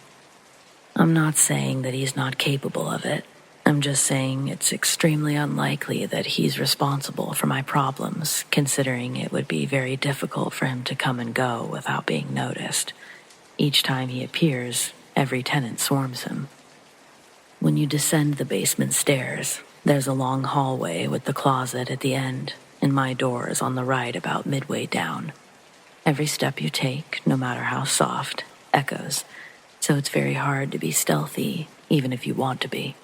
S1: I'm not saying that he's not capable of it. I'm just saying it's extremely unlikely that he's responsible for my problems, considering it would be very difficult for him to come and go without being noticed. Each time he appears, every tenant swarms him. When you descend the basement stairs, there's a long hallway with the closet at the end, and my door is on the right about midway down. Every step you take, no matter how soft, echoes, so it's very hard to be stealthy, even if you want to be.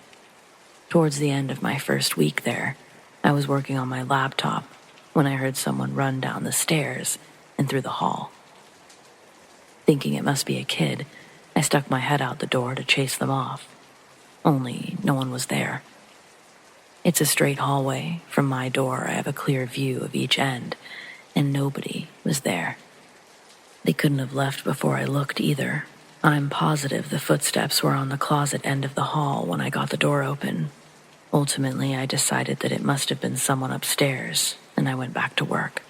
S1: Towards the end of my first week there, I was working on my laptop when I heard someone run down the stairs and through the hall. Thinking it must be a kid, I stuck my head out the door to chase them off. Only no one was there. It's a straight hallway. From my door, I have a clear view of each end, and nobody was there. They couldn't have left before I looked either. I'm positive the footsteps were on the closet end of the hall when I got the door open. Ultimately, I decided that it must have been someone upstairs, and I went back to work.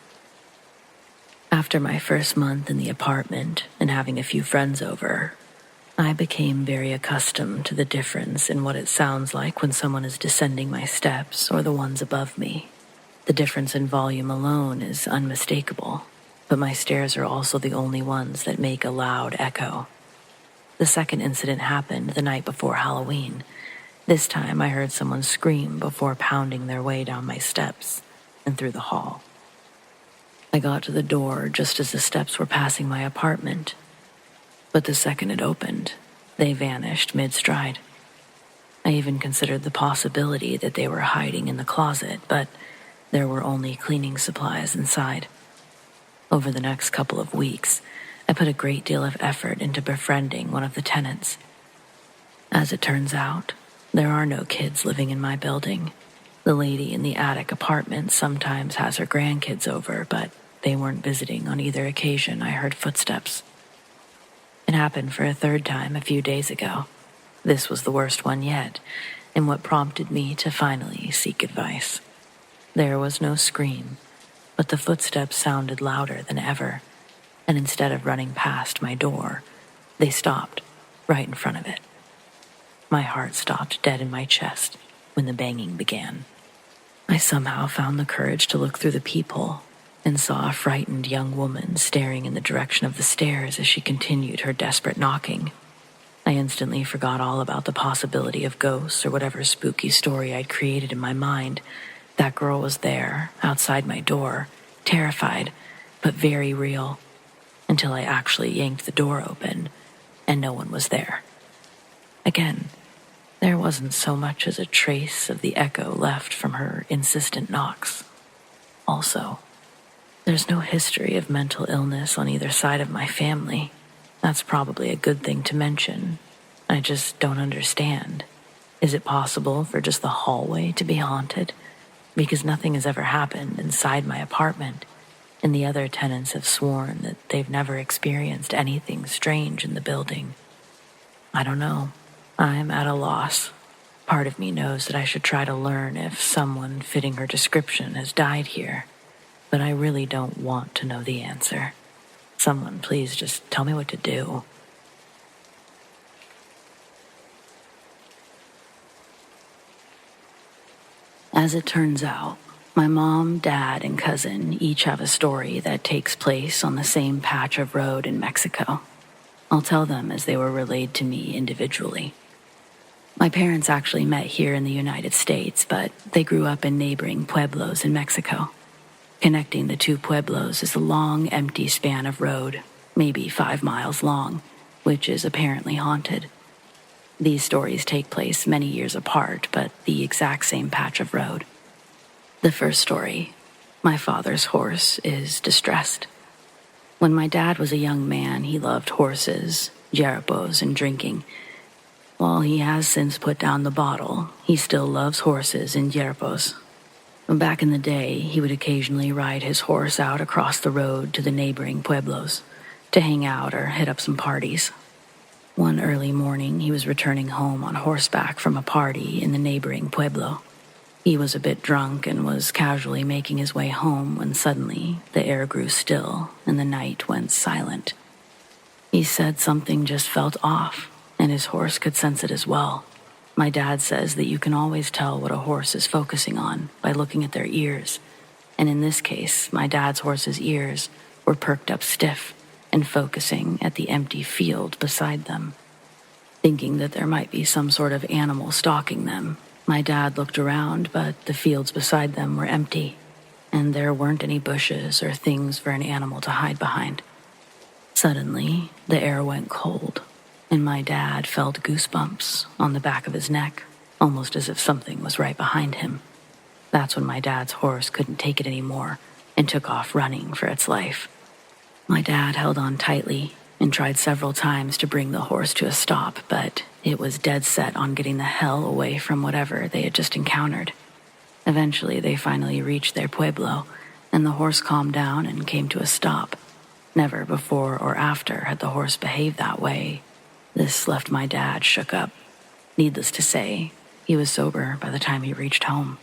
S1: After my first month in the apartment and having a few friends over, I became very accustomed to the difference in what it sounds like when someone is descending my steps or the ones above me. The difference in volume alone is unmistakable, but my stairs are also the only ones that make a loud echo. The second incident happened the night before Halloween. This time I heard someone scream before pounding their way down my steps and through the hall. I got to the door just as the steps were passing my apartment, but the second it opened, they vanished mid-stride. I even considered the possibility that they were hiding in the closet, but there were only cleaning supplies inside. Over the next couple of weeks, I put a great deal of effort into befriending one of the tenants. As it turns out, there are no kids living in my building. The lady in the attic apartment sometimes has her grandkids over, but they weren't visiting on either occasion I heard footsteps. It happened for a third time a few days ago. This was the worst one yet, and what prompted me to finally seek advice. There was no scream, but the footsteps sounded louder than ever, and instead of running past my door, they stopped right in front of it. My heart stopped dead in my chest when the banging began. I somehow found the courage to look through the peephole and saw a frightened young woman staring in the direction of the stairs as she continued her desperate knocking. I instantly forgot all about the possibility of ghosts or whatever spooky story I'd created in my mind. That girl was there, outside my door, terrified, but very real, until I actually yanked the door open, and no one was there. Again, there wasn't so much as a trace of the echo left from her insistent knocks. Also, there's no history of mental illness on either side of my family. That's probably a good thing to mention. I just don't understand. Is it possible for just the hallway to be haunted? Because nothing has ever happened inside my apartment, and the other tenants have sworn that they've never experienced anything strange in the building. I don't know. I'm at a loss. Part of me knows that I should try to learn if someone fitting her description has died here, but I really don't want to know the answer. Someone please just tell me what to do. As it turns out, my mom, dad, and cousin each have a story that takes place on the same patch of road in Mexico. I'll tell them as they were relayed to me individually. My parents actually met here in the United States, but they grew up in neighboring pueblos in Mexico. Connecting the two pueblos is a long, empty span of road, maybe 5 miles long, which is apparently haunted. These stories take place many years apart, but the exact same patch of road. The first story, my father's horse is distressed. When my dad was a young man, he loved horses, jerapos, and drinking. While he has since put down the bottle, he still loves horses and jerapos. Back in the day, he would occasionally ride his horse out across the road to the neighboring pueblos to hang out or hit up some parties. One early morning, he was returning home on horseback from a party in the neighboring pueblo. He was a bit drunk and was casually making his way home when suddenly the air grew still and the night went silent. He said something just felt off, and his horse could sense it as well. My dad says that you can always tell what a horse is focusing on by looking at their ears, and in this case, my dad's horse's ears were perked up stiff and focusing at the empty field beside them. Thinking that there might be some sort of animal stalking them, my dad looked around, but the fields beside them were empty, and there weren't any bushes or things for an animal to hide behind. Suddenly, the air went cold, and my dad felt goosebumps on the back of his neck, almost as if something was right behind him. That's when my dad's horse couldn't take it anymore and took off running for its life. My dad held on tightly and tried several times to bring the horse to a stop, but it was dead set on getting the hell away from whatever they had just encountered. Eventually, they finally reached their pueblo, and the horse calmed down and came to a stop. Never before or after had the horse behaved that way. This left my dad shook up. Needless to say, he was sober by the time he reached home.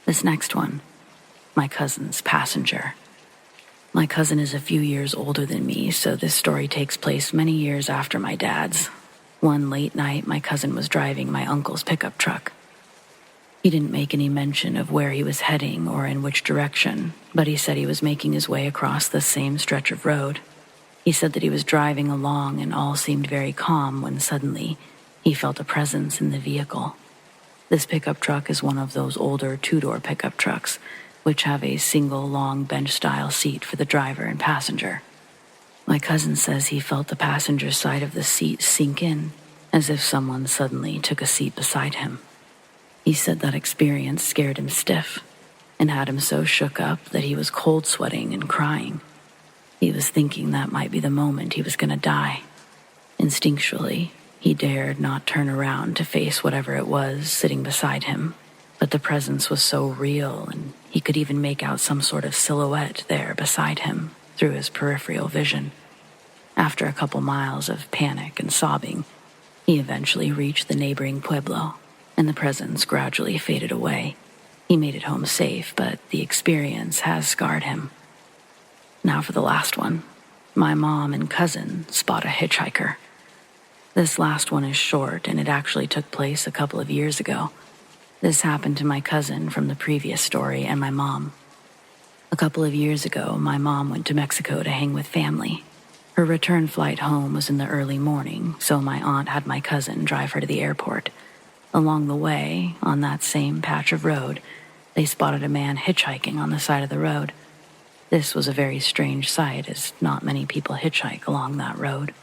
S1: This next one, my cousin's passenger. My cousin is a few years older than me, so this story takes place many years after my dad's. One late night, my cousin was driving my uncle's pickup truck. He didn't make any mention of where he was heading or in which direction, but he said he was making his way across the same stretch of road. He said that he was driving along and all seemed very calm when suddenly he felt a presence in the vehicle. This pickup truck is one of those older two-door pickup trucks, which have a single long bench-style seat for the driver and passenger. My cousin says he felt the passenger side of the seat sink in, as if someone suddenly took a seat beside him. He said that experience scared him stiff and had him so shook up that he was cold sweating and crying. He was thinking that might be the moment he was going to die. Instinctually, he dared not turn around to face whatever it was sitting beside him, but the presence was so real and he could even make out some sort of silhouette there beside him through his peripheral vision. After a couple miles of panic and sobbing, he eventually reached the neighboring pueblo, and the presence gradually faded away. He made it home safe, but the experience has scarred him. Now for the last one. My mom and cousin spot a hitchhiker. This last one is short, and it actually took place a couple of years ago. This happened to my cousin from the previous story and my mom. A couple of years ago, my mom went to Mexico to hang with family. Her return flight home was in the early morning, so my aunt had my cousin drive her to the airport. Along the way, on that same patch of road, they spotted a man hitchhiking on the side of the road. This was a very strange sight, as not many people hitchhike along that road.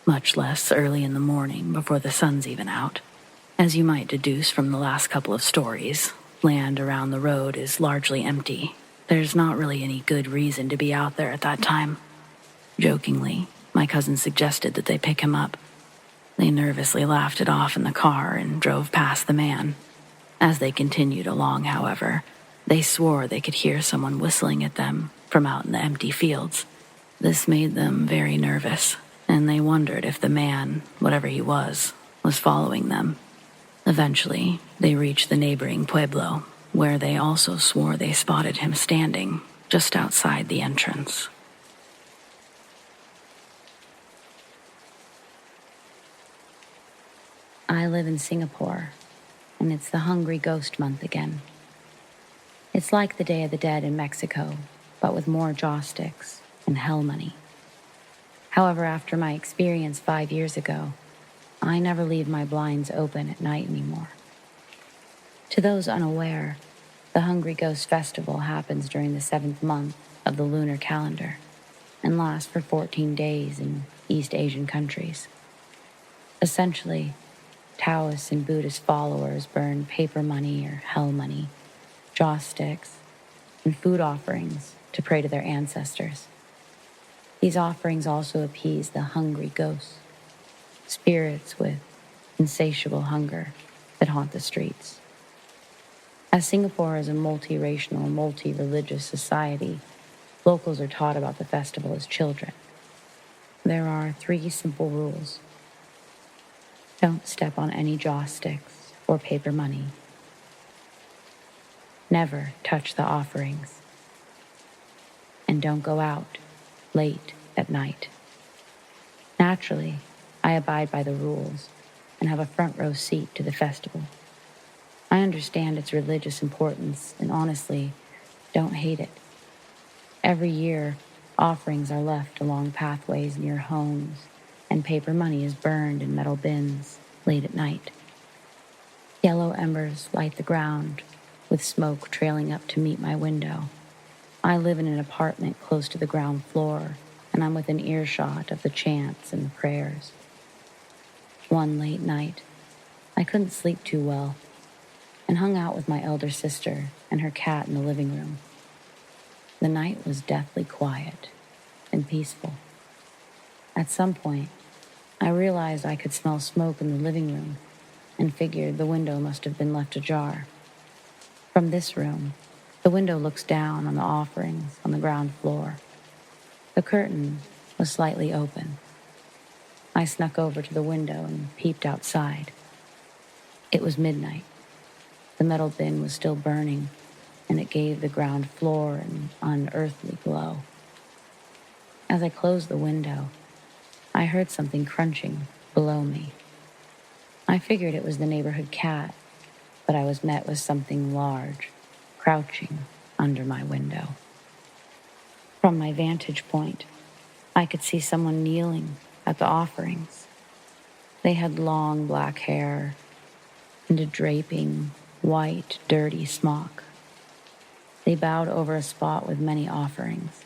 S1: Much less early in the morning before the sun's even out. As you might deduce from the last couple of stories, land around the road is largely empty. There's not really any good reason to be out there at that time. Jokingly, my cousin suggested that they pick him up. They nervously laughed it off in the car and drove past the man. As they continued along, however, they swore they could hear someone whistling at them from out in the empty fields. This made them very nervous, and they wondered if the man, whatever he was following them. Eventually, they reached the neighboring pueblo, where they also swore they spotted him standing just outside the entrance.
S2: I live in Singapore, and it's the Hungry Ghost Month again. It's like the Day of the Dead in Mexico, but with more jaw sticks and hell money. However, after my experience 5 years ago, I never leave my blinds open at night anymore. To those unaware, the Hungry Ghost Festival happens during the 7th month of the lunar calendar and lasts for 14 days in East Asian countries. Essentially, Taoist and Buddhist followers burn paper money or hell money, jaw sticks, and food offerings to pray to their ancestors. These offerings also appease the hungry ghosts, spirits with insatiable hunger that haunt the streets. As Singapore is a multiracial, multi-religious society, locals are taught about the festival as children. There are 3 simple rules. Don't step on any jaw sticks or paper money. Never touch the offerings. And don't go out late at night. Naturally, I abide by the rules, and have a front row seat to the festival. I understand its religious importance and honestly don't hate it. Every year, offerings are left along pathways near homes, and paper money is burned in metal bins late at night. Yellow embers light the ground, with smoke trailing up to meet my window. I live in an apartment close to the ground floor, and I'm within earshot of the chants and the prayers. One late night, I couldn't sleep too well, and hung out with my elder sister and her cat in the living room. The night was deathly quiet and peaceful. At some point, I realized I could smell smoke in the living room and figured the window must have been left ajar. From this room, the window looks down on the offerings on the ground floor. The curtain was slightly open. I snuck over to the window and peeped outside. It was midnight. The metal bin was still burning, and it gave the ground floor an unearthly glow. As I closed the window, I heard something crunching below me. I figured it was the neighborhood cat, but I was met with something large, crouching under my window. From my vantage point, I could see someone kneeling at the offerings. They had long black hair and a draping, white, dirty smock. They bowed over a spot with many offerings,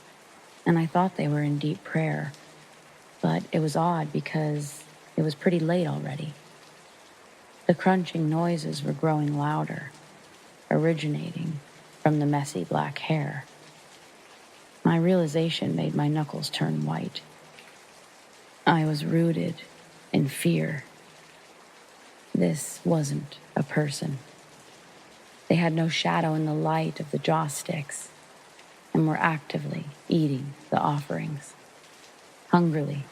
S2: and I thought they were in deep prayer, but it was odd because it was pretty late already. The crunching noises were growing louder, originating from the messy black hair. My realization made my knuckles turn white. I was rooted in fear. This wasn't a person. They had no shadow in the light of the joss sticks and were actively eating the offerings, hungrily,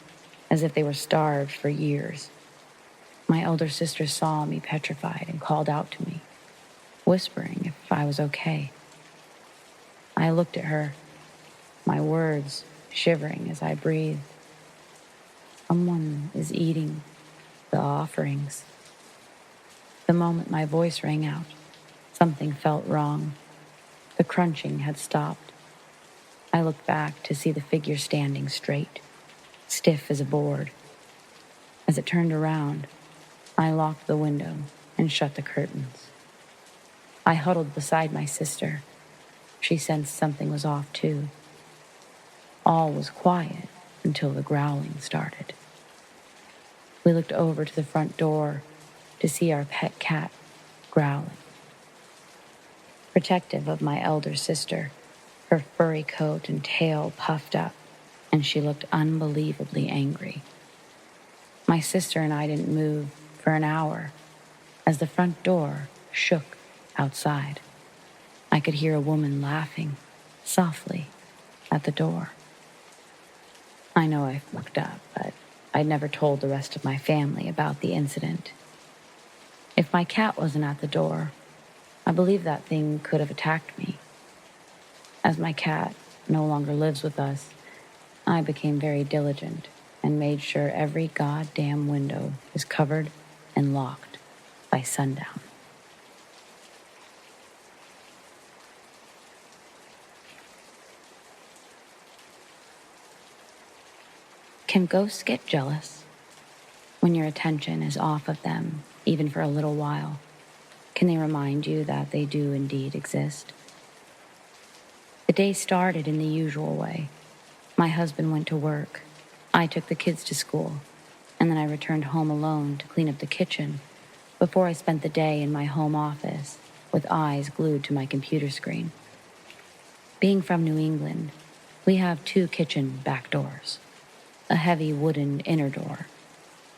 S2: as if they were starved for years. My elder sister saw me petrified and called out to me, whispering if I was okay. I looked at her, my words shivering as I breathed. Someone is eating the offerings. The moment my voice rang out, something felt wrong. The crunching had stopped. I looked back to see the figure standing straight, stiff as a board. As it turned around, I locked the window and shut the curtains. I huddled beside my sister. She sensed something was off too. All was quiet until the growling started. We looked over to the front door to see our pet cat growling. Protective of my elder sister, her furry coat and tail puffed up, and she looked unbelievably angry. My sister and I didn't move for an hour as the front door shook outside. I could hear a woman laughing softly at the door. I know I fucked up, but I'd never told the rest of my family about the incident. If my cat wasn't at the door, I believe that thing could have attacked me. As my cat no longer lives with us, I became very diligent and made sure every goddamn window is covered and locked by sundown. Can ghosts get jealous? When your attention is off of them, even for a little while, can they remind you that they do indeed exist? The day started in the usual way. My husband went to work. I took the kids to school, and then I returned home alone to clean up the kitchen before I spent the day in my home office with eyes glued to my computer screen. Being from New England, we have 2 kitchen back doors, a heavy wooden inner door,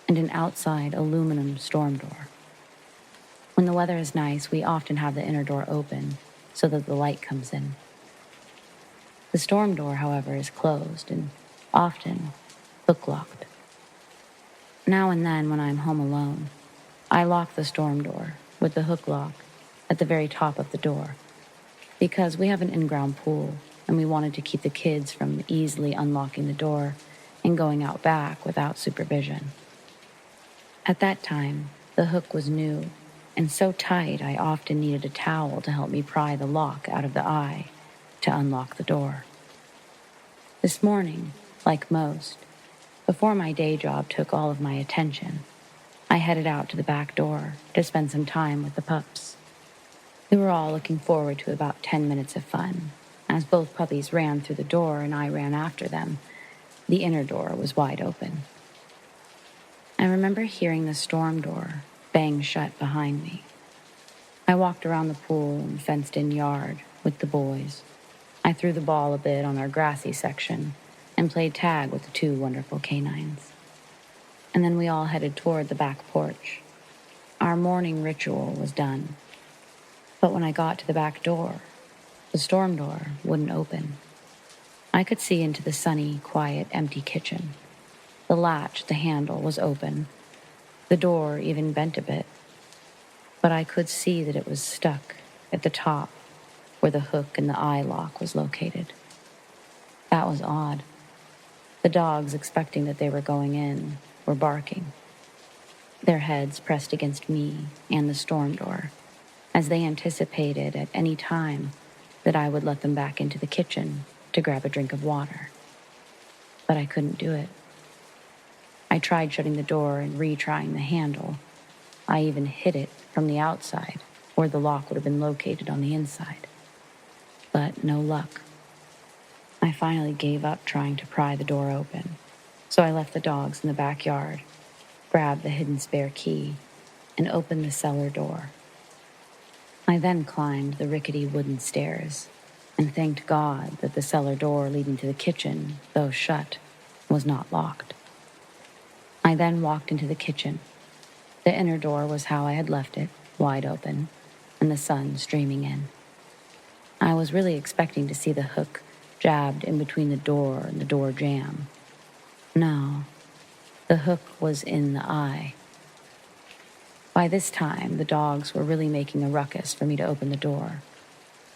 S2: and an outside aluminum storm door. When the weather is nice, we often have the inner door open so that the light comes in. The storm door, however, is closed and often hook-locked. Now and then, when I'm home alone, I lock the storm door with the hook lock at the very top of the door because we have an in-ground pool and we wanted to keep the kids from easily unlocking the door and going out back without supervision. At that time, the hook was new and so tight I often needed a towel to help me pry the lock out of the eye to unlock the door. This morning, like most, before my day job took all of my attention, I headed out to the back door to spend some time with the pups. We were all looking forward to about 10 minutes of fun. As both puppies ran through the door and I ran after them, the inner door was wide open. I remember hearing the storm door bang shut behind me. I walked around the pool and fenced-in yard with the boys. I threw the ball a bit on our grassy section and played tag with the two wonderful canines. And then we all headed toward the back porch. Our morning ritual was done. But when I got to the back door, the storm door wouldn't open. I could see into the sunny, quiet, empty kitchen. The latch, the handle, was open. The door even bent a bit. But I could see that it was stuck at the top where the hook and the eye lock was located. That was odd. The dogs, expecting that they were going in, were barking, their heads pressed against me and the storm door, as they anticipated at any time that I would let them back into the kitchen to grab a drink of water. But I couldn't do it. I tried shutting the door and retrying the handle. I even hit it from the outside, where the lock would have been located on the inside. But no luck. I finally gave up trying to pry the door open, so I left the dogs in the backyard, grabbed the hidden spare key, and opened the cellar door. I then climbed the rickety wooden stairs and thanked God that the cellar door leading to the kitchen, though shut, was not locked. I then walked into the kitchen. The inner door was how I had left it, wide open, and the sun streaming in. I was really expecting to see the hook jabbed in between the door and the door jamb. No, the hook was in the eye. By this time, the dogs were really making a ruckus for me to open the door.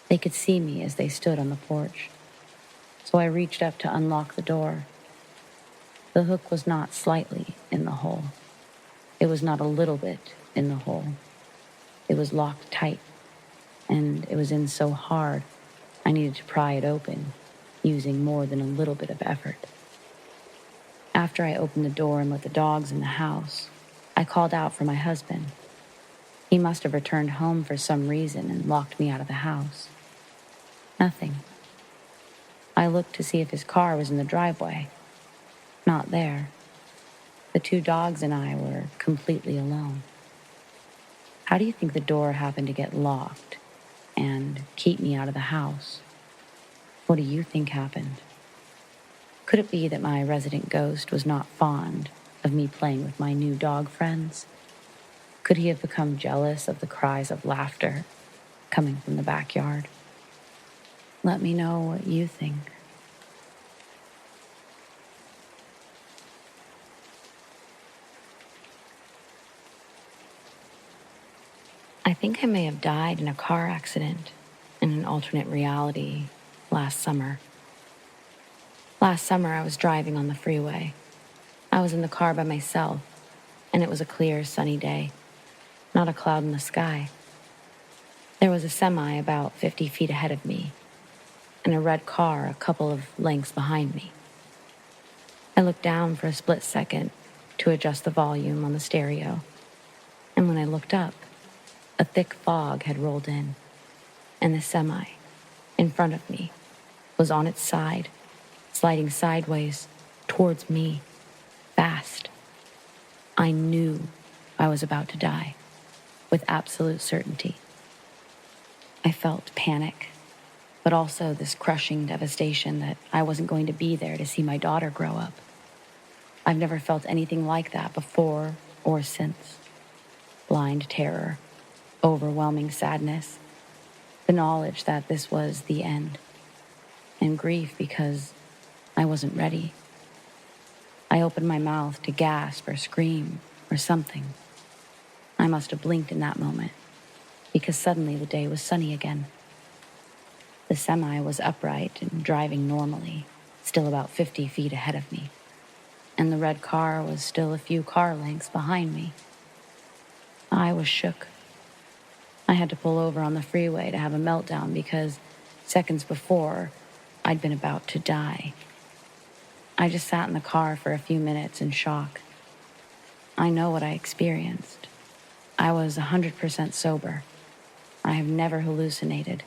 S2: They could see me as they stood on the porch. So I reached up to unlock the door. The hook was not slightly in the hole. It was not a little bit in the hole. It was locked tight, and it was in so hard I needed to pry it open, using more than a little bit of effort. After I opened the door and let the dogs in the house, I called out for my husband. He must have returned home for some reason and locked me out of the house. Nothing. I looked to see if his car was in the driveway. Not there. The two dogs and I were completely alone. How do you think the door happened to get locked and keep me out of the house? What do you think happened? Could it be that my resident ghost was not fond of me playing with my new dog friends? Could he have become jealous of the cries of laughter coming from the backyard? Let me know what you think. I think I may have died in a car accident in an alternate reality last summer. Last summer, I was driving on the freeway. I was in the car by myself, and it was a clear, sunny day. Not a cloud in the sky. There was a semi about 50 feet ahead of me, and a red car a couple of lengths behind me. I looked down for a split second to adjust the volume on the stereo, and when I looked up, a thick fog had rolled in, and the semi, in front of me, was on its side, sliding sideways towards me, fast. I knew I was about to die, with absolute certainty. I felt panic, but also this crushing devastation that I wasn't going to be there to see my daughter grow up. I've never felt anything like that before or since. Blind terror, overwhelming sadness, the knowledge that this was the end, and grief because I wasn't ready. I opened my mouth to gasp or scream or something. I must have blinked in that moment, because suddenly the day was sunny again. The semi was upright and driving normally, still about 50 feet ahead of me. and the red car was still a few car lengths behind me. I was shook. I had to pull over on the freeway to have a meltdown because seconds before, I'd been about to die. I just sat in the car for a few minutes in shock. I know what I experienced. I was 100% sober. I have never hallucinated.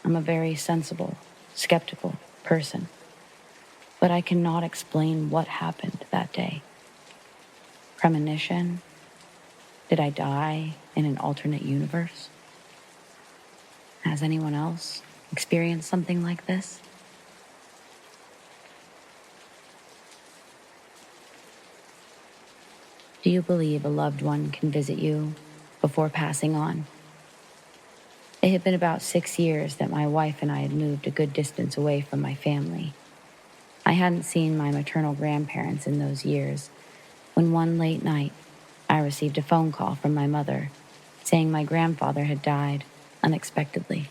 S2: I'm a very sensible, skeptical person. But I cannot explain what happened that day. Premonition? Did I die in an alternate universe? Has anyone else experienced something like this? Do you believe a loved one can visit you before passing on? It had been about 6 years that my wife and I had moved a good distance away from my family. I hadn't seen my maternal grandparents in those years when one late night I received a phone call from my mother saying my grandfather had died unexpectedly.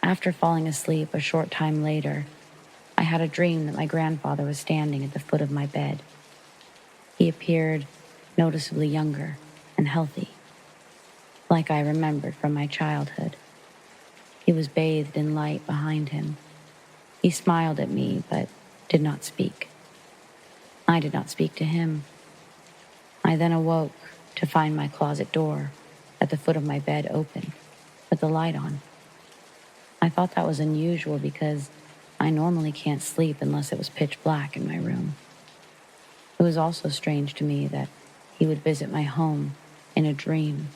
S2: After falling asleep a short time later, I had a dream that my grandfather was standing at the foot of my bed. He appeared noticeably younger and healthy, like I remembered from my childhood. He was bathed in light behind him. He smiled at me, but did not speak. I did not speak to him. I then awoke to find my closet door at the foot of my bed open, with the light on. I thought that was unusual because I normally can't sleep unless it was pitch black in my room. It was also strange to me that he would visit my home in a dream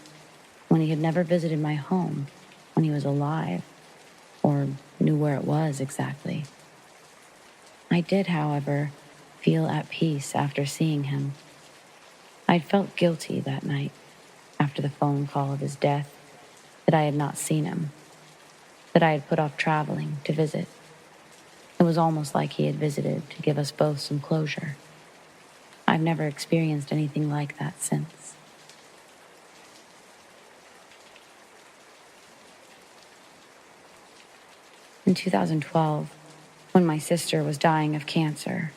S2: when he had never visited my home when he was alive or knew where it was exactly. I did, however, feel at peace after seeing him. I'd felt guilty that night after the phone call of his death that I had not seen him, that I had put off traveling to visit. It was almost like he had visited to give us both some closure. I've never experienced anything like that since. In 2012, when my sister was dying of cancer,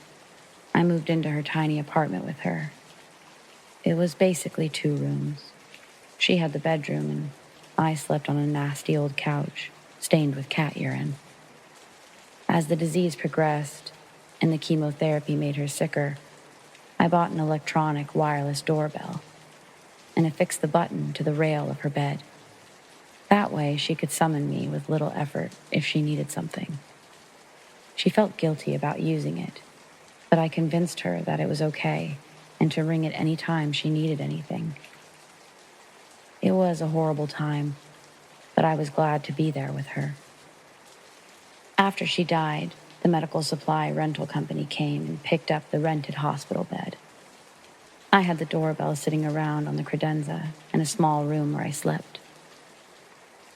S2: I moved into her tiny apartment with her. It was basically 2 rooms. She had the bedroom and I slept on a nasty old couch stained with cat urine. As the disease progressed and the chemotherapy made her sicker, I bought an electronic wireless doorbell and affixed the button to the rail of her bed. That way she could summon me with little effort if she needed something. She felt guilty about using it, but I convinced her that it was okay and to ring it any time she needed anything. It was a horrible time, but I was glad to be there with her. After she died, the medical supply rental company came and picked up the rented hospital bed. I had the doorbell sitting around on the credenza in a small room where I slept.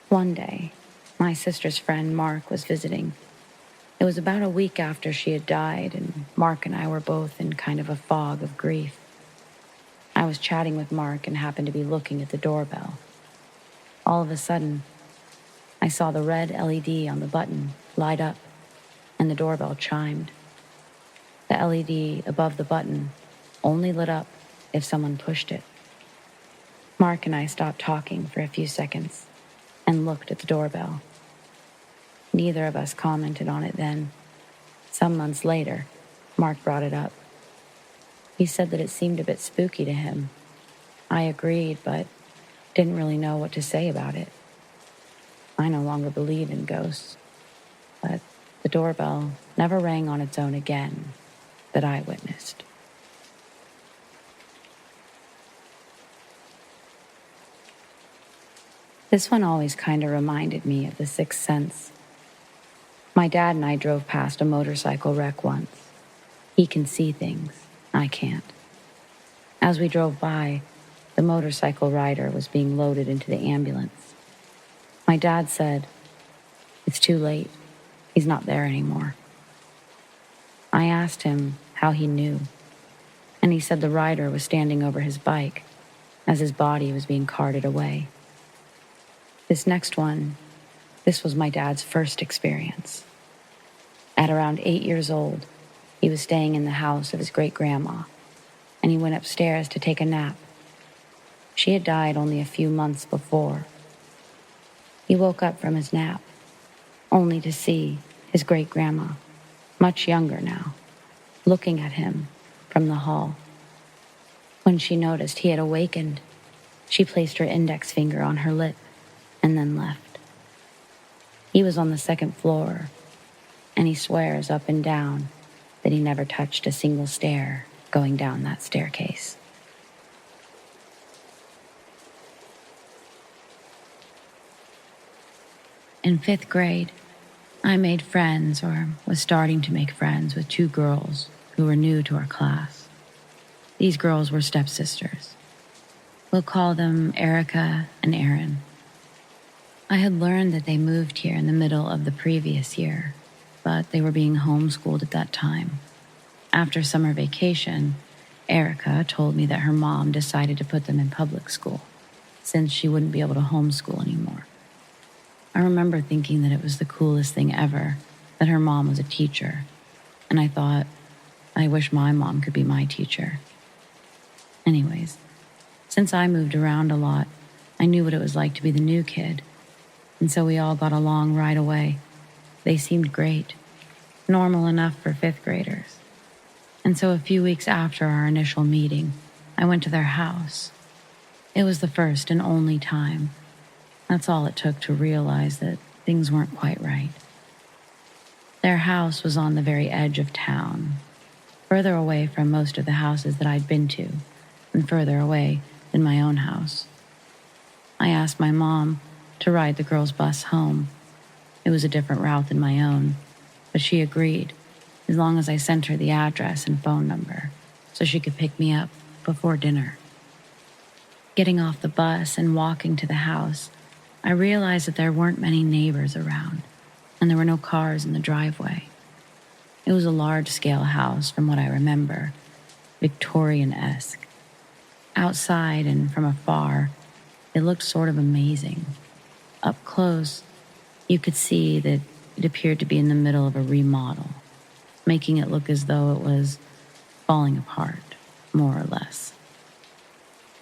S2: One day, my sister's friend Mark was visiting. It was about a week after she had died, and Mark and I were both in kind of a fog of grief. I was chatting with Mark and happened to be looking at the doorbell. All of a sudden, I saw the red LED on the button light up, and the doorbell chimed. The LED above the button only lit up if someone pushed it. Mark and I stopped talking for a few seconds and looked at the doorbell. Neither of us commented on it then. Some months later, Mark brought it up. He said that it seemed a bit spooky to him. I agreed, but didn't really know what to say about it. I no longer believe in ghosts, but the doorbell never rang on its own again that I witnessed. This one always kind of reminded me of the Sixth Sense. My dad and I drove past a motorcycle wreck once. He can see things, I can't. As we drove by, the motorcycle rider was being loaded into the ambulance. My dad said, "It's too late. He's not there anymore." I asked him how he knew, and he said the rider was standing over his bike as his body was being carted away. This next one, this was my dad's first experience. At around 8 years old, He was staying in the house of his great-grandma, and he went upstairs to take a nap. She had died only a few months before. He woke up from his nap, only to see his great-grandma, much younger now, looking at him from the hall. When she noticed he had awakened, she placed her index finger on her lip and then left. He was on the second floor, and he swears up and down that he never touched a single stair going down that staircase. In 5th grade, I made friends, or was starting to make friends, with 2 girls who were new to our class. These girls were stepsisters. We'll call them Erica and Erin. I had learned that they moved here in the middle of the previous year, but they were being homeschooled at that time. After summer vacation, Erica told me that her mom decided to put them in public school, since she wouldn't be able to homeschool anymore. I remember thinking that it was the coolest thing ever, that her mom was a teacher, and I thought, I wish my mom could be my teacher. Anyways, since I moved around a lot, I knew what it was like to be the new kid, and so we all got along right away. They seemed great, normal enough for 5th graders. And so a few weeks after our initial meeting, I went to their house. It was the first and only time. That's all it took to realize that things weren't quite right. Their house was on the very edge of town, further away from most of the houses that I'd been to, and further away than my own house. I asked my mom to ride the girls' bus home. It was a different route than my own, but she agreed, as long as I sent her the address and phone number, so she could pick me up before dinner. Getting off the bus and walking to the house, I realized that there weren't many neighbors around, and there were no cars in the driveway. It was a large-scale house, from what I remember, Victorian-esque. Outside and from afar, it looked sort of amazing. Up close, you could see that it appeared to be in the middle of a remodel, making it look as though it was falling apart, more or less.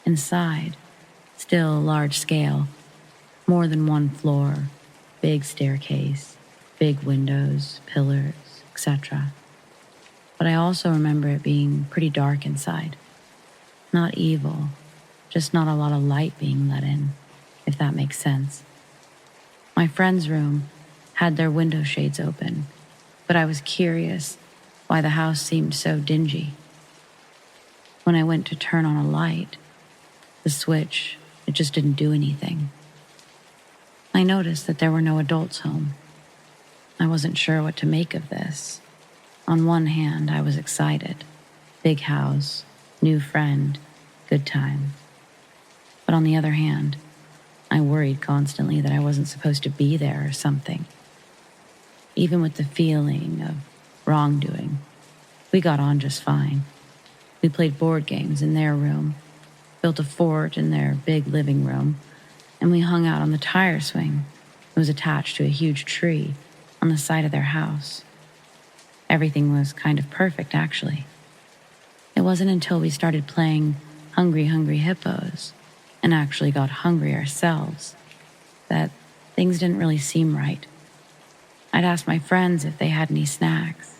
S2: Inside, still large scale, more than one floor, big staircase, big windows, pillars, etc. But I also remember it being pretty dark inside. Not evil, just not a lot of light being let in, if that makes sense. My friend's room had their window shades open, but I was curious why the house seemed so dingy. When I went to turn on a light, the switch, it just didn't do anything. I noticed that there were no adults home. I wasn't sure what to make of this. On one hand, I was excited. Big house, new friend, good time. But on the other hand, I worried constantly that I wasn't supposed to be there or something. Even with the feeling of wrongdoing, we got on just fine. We played board games in their room, built a fort in their big living room, and we hung out on the tire swing. It was attached to a huge tree on the side of their house. Everything was kind of perfect, actually. It wasn't until we started playing Hungry Hungry Hippos and actually got hungry ourselves that things didn't really seem right. I'd asked my friends if they had any snacks.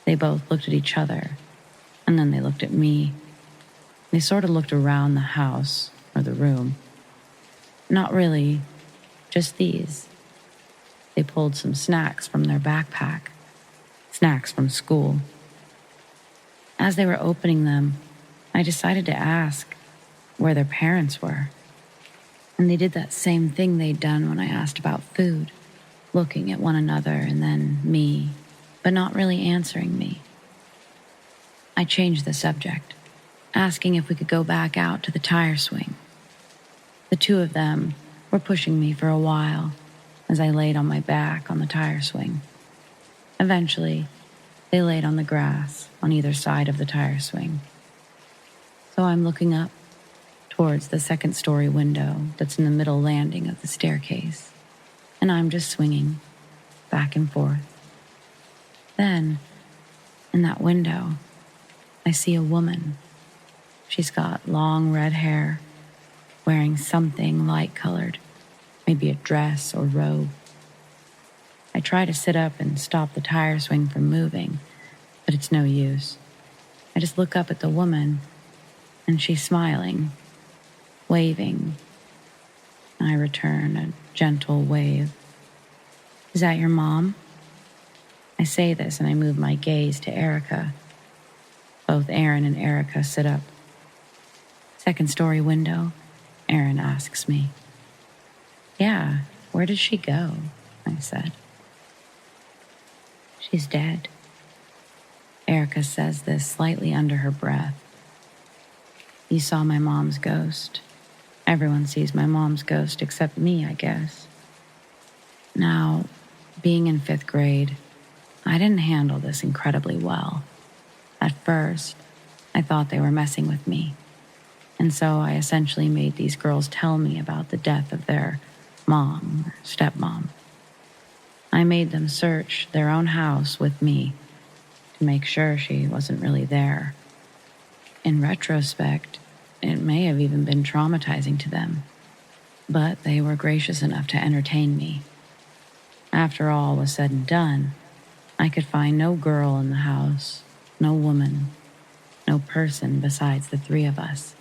S2: They both looked at each other, and then they looked at me. They sort of looked around the house or the room. Not really, just these. They pulled some snacks from their backpack, snacks from school. As they were opening them, I decided to ask where their parents were. And they did that same thing they'd done when I asked about food, looking at one another and then me, but not really answering me. I changed the subject, asking if we could go back out to the tire swing. The two of them were pushing me for a while as I laid on my back on the tire swing. Eventually, they laid on the grass on either side of the tire swing. So I'm looking up towards the second-story window that's in the middle landing of the staircase, and I'm just swinging back and forth. Then, In that window, I see a woman. She's got long red hair, wearing something light-colored, maybe a dress or robe. I try to sit up and stop the tire swing from moving, but it's no use. I just look up at the woman, and she's smiling, waving. I return a gentle wave. "Is that your mom?" I say this and I move my gaze to Erica. Both Aaron and Erica sit up. "Second-story window?" Aaron asks me. "Yeah, where did she go?" I said. "She's dead." Erica says this slightly under her breath. "You saw my mom's ghost. Everyone sees my mom's ghost except me, I guess." Now, being in 5th grade, I didn't handle this incredibly well. At first, I thought they were messing with me, and so I essentially made these girls tell me about the death of their mom or stepmom. I made them search their own house with me to make sure she wasn't really there. In retrospect, it may have even been traumatizing to them, but they were gracious enough to entertain me. After all was said and done, I could find no girl in the house, no woman, no person besides the 3 of us.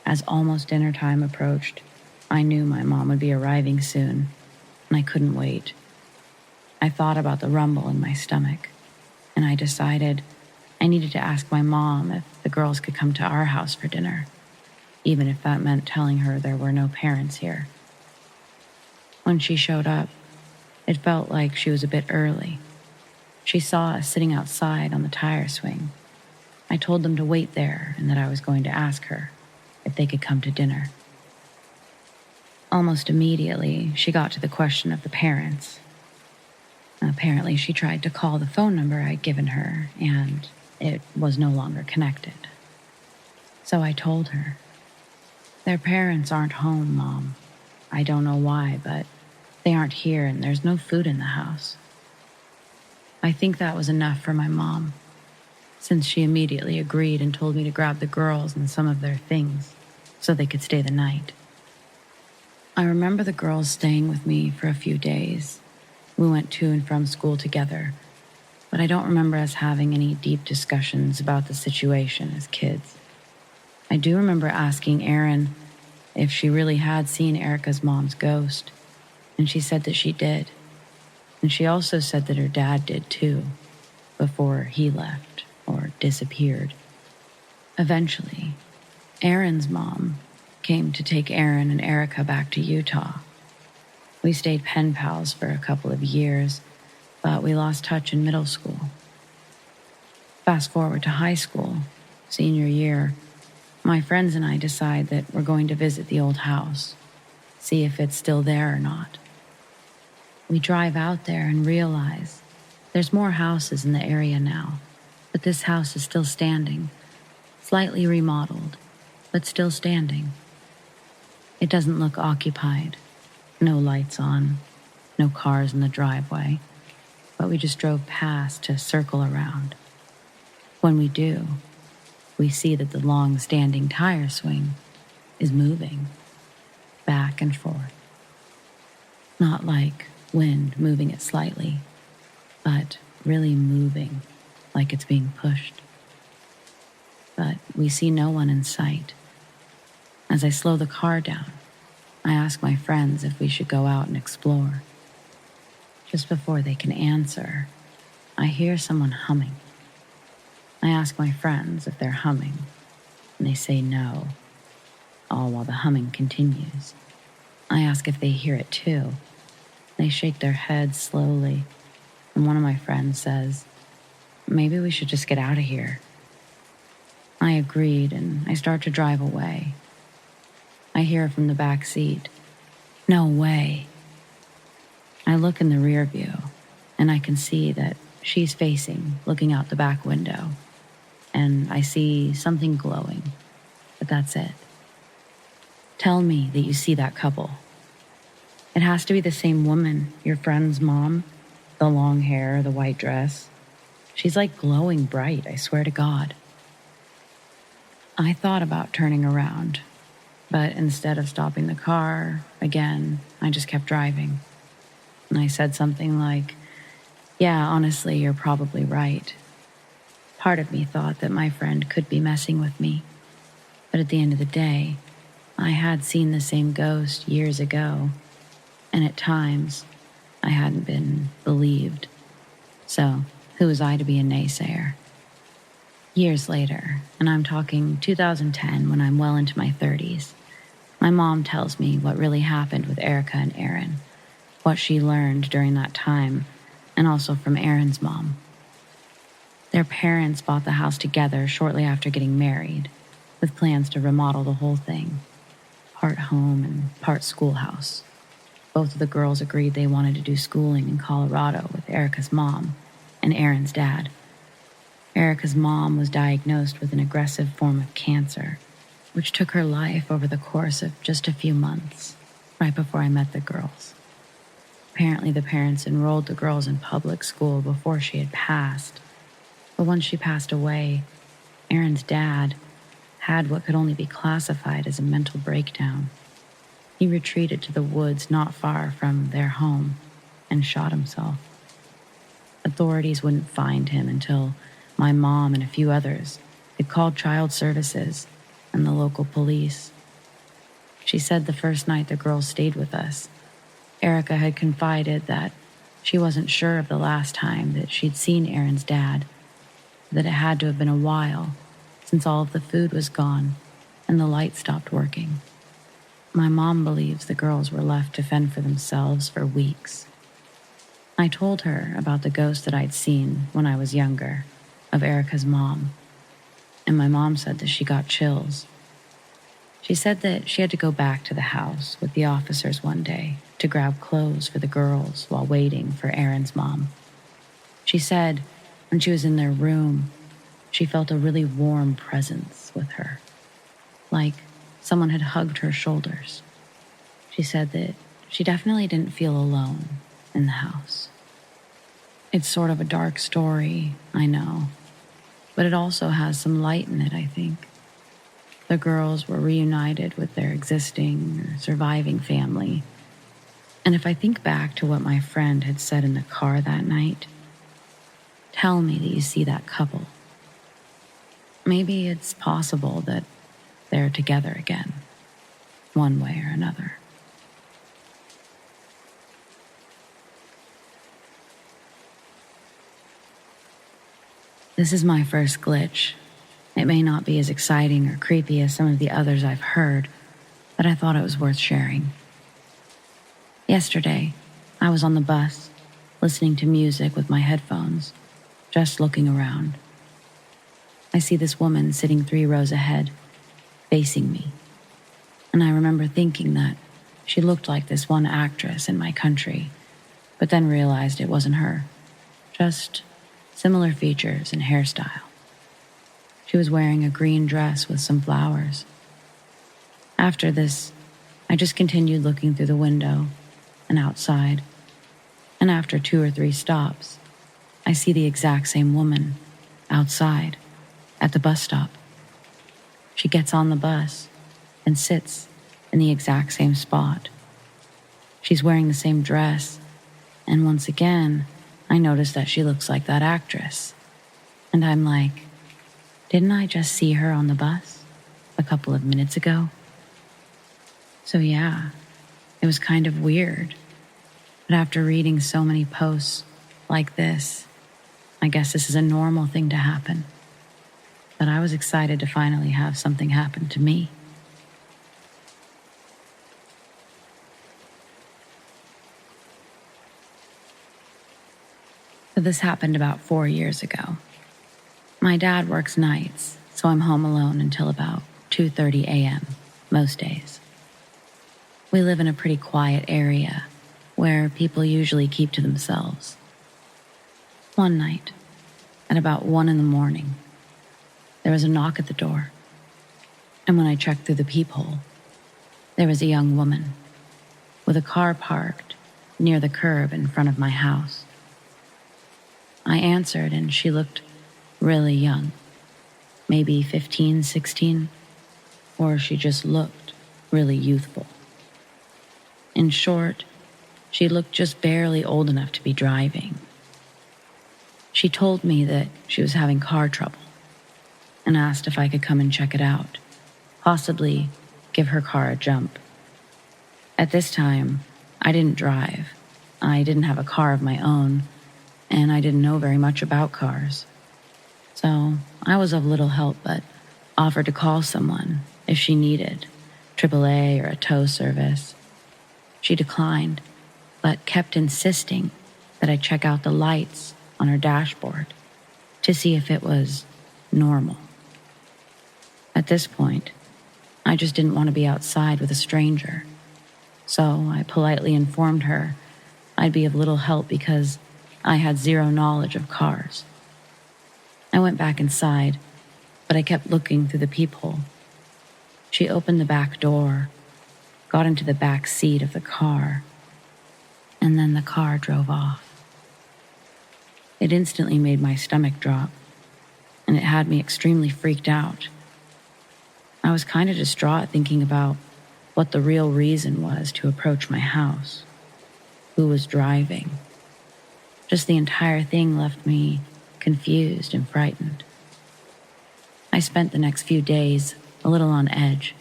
S2: As almost dinner time approached, I knew my mom would be arriving soon, and I couldn't wait. I thought about the rumble in my stomach, and I decided I needed to ask my mom if the girls could come to our house for dinner, even if that meant telling her there were no parents here. When she showed up, it felt like she was a bit early. She saw us sitting outside on the tire swing. I told them to wait there and that I was going to ask her if they could come to dinner. Almost immediately, she got to the question of the parents. Apparently, she tried to call the phone number I'd given her, and it was no longer connected. So I told her, "Their parents aren't home, Mom. I don't know why, but they aren't here and there's no food in the house." I think that was enough for my mom, since she immediately agreed and told me to grab the girls and some of their things so they could stay the night. I remember the girls staying with me for a few days. We went to and from school together, but I don't remember us having any deep discussions about the situation as kids. I do remember asking Erin if she really had seen Erica's mom's ghost, and she said that she did. And she also said that her dad did too, before he left or disappeared. Eventually, Erin's mom came to take Erin and Erica back to Utah. We stayed pen pals for a couple of years, but we lost touch in middle school. Fast forward to high school, senior year, my friends and I decide that we're going to visit the old house, see if it's still there or not. We drive out there and realize there's more houses in the area now, but this house is still standing, slightly remodeled, but still standing. It doesn't look occupied, no lights on, no cars in the driveway, but we just drove past to circle around. When we do, we see that the long-standing tire swing is moving back and forth. Not like wind moving it slightly, but really moving like it's being pushed. But we see no one in sight. As I slow the car down, I ask my friends if we should go out and explore. Just before they can answer, I hear someone humming. I ask my friends if they're humming, and they say no, all while the humming continues. I ask if they hear it too. They shake their heads slowly, and one of my friends says, "Maybe we should just get out of here." I agreed, and I start to drive away. I hear from the back seat, "No way." I look in the rear view, and I can see that she's facing, looking out the back window, and I see something glowing, but that's it. "Tell me that you see that couple. It has to be the same woman, your friend's mom, the long hair, the white dress. She's like glowing bright, I swear to God. I thought about turning around, but instead of stopping the car, again, I just kept driving. And I said something like, "Yeah, honestly, you're probably right." Part of me thought that my friend could be messing with me. But at the end of the day, I had seen the same ghost years ago, and at times, I hadn't been believed. So, who was I to be a naysayer? Years later, and I'm talking 2010 when I'm well into my 30s, my mom tells me what really happened with Erica and Aaron, what she learned during that time, and also from Aaron's mom. Their parents bought the house together shortly after getting married, with plans to remodel the whole thing, part home and part schoolhouse. Both of the girls agreed they wanted to do schooling in Colorado with Erica's mom and Aaron's dad. Erica's mom was diagnosed with an aggressive form of cancer, which took her life over the course of just a few months, right before I met the girls. Apparently, the parents enrolled the girls in public school before she had passed. But once she passed away, Aaron's dad had what could only be classified as a mental breakdown. He retreated to the woods not far from their home and shot himself. Authorities wouldn't find him until my mom and a few others had called child services and the local police. She said the first night the girls stayed with us, Erica had confided that she wasn't sure of the last time that she'd seen Aaron's dad, that it had to have been a while since all of the food was gone and the light stopped working. My mom believes the girls were left to fend for themselves for weeks. I told her about the ghost that I'd seen when I was younger, of Erica's mom, and my mom said that she got chills. She said that she had to go back to the house with the officers one day to grab clothes for the girls while waiting for Aaron's mom. She said when she was in their room, she felt a really warm presence with her, like someone had hugged her shoulders. She said that she definitely didn't feel alone in the house. It's sort of a dark story, I know, but it also has some light in it, I think. The girls were reunited with their existing or surviving family. And if I think back to what my friend had said in the car that night, tell me that you see that couple. Maybe it's possible that they're together again, one way or another. This is my first glitch. It may not be as exciting or creepy as some of the others I've heard, but I thought it was worth sharing. Yesterday, I was on the bus, listening to music with my headphones, just looking around. I see this woman sitting 3 rows ahead, facing me, and I remember thinking that she looked like this one actress in my country, but then realized it wasn't her, just similar features and hairstyle. She was wearing a green dress with some flowers. After this, I just continued looking through the window and outside, and after 2 or 3 stops, I see the exact same woman outside at the bus stop. She gets on the bus and sits in the exact same spot. She's wearing the same dress, and once again, I notice that she looks like that actress. And I'm like, didn't I just see her on the bus a couple of minutes ago? So yeah, it was kind of weird. But after reading so many posts like this, I guess this is a normal thing to happen. But I was excited to finally have something happen to me. So this happened about 4 years ago. My dad works nights, so I'm home alone until about 2:30 a.m. most days. We live in a pretty quiet area where people usually keep to themselves. One night, at about 1 a.m, there was a knock at the door, and when I checked through the peephole, there was a young woman with a car parked near the curb in front of my house. I answered, and she looked really young, maybe 15, 16, or she just looked really youthful. In short, she looked just barely old enough to be driving. She told me that she was having car trouble and asked if I could come and check it out, possibly give her car a jump. At this time, I didn't drive. I didn't have a car of my own, and I didn't know very much about cars. So I was of little help, but offered to call someone if she needed AAA or a tow service. She declined, but kept insisting that I check out the lights on her dashboard to see if it was normal. At this point, I just didn't want to be outside with a stranger, so I politely informed her I'd be of little help because I had zero knowledge of cars. I went back inside, but I kept looking through the peephole. She opened the back door, got into the back seat of the car, and then the car drove off. It instantly made my stomach drop, and it had me extremely freaked out. I was kind of distraught thinking about what the real reason was to approach my house, who was driving. Just the entire thing left me confused and frightened. I spent the next few days a little on edge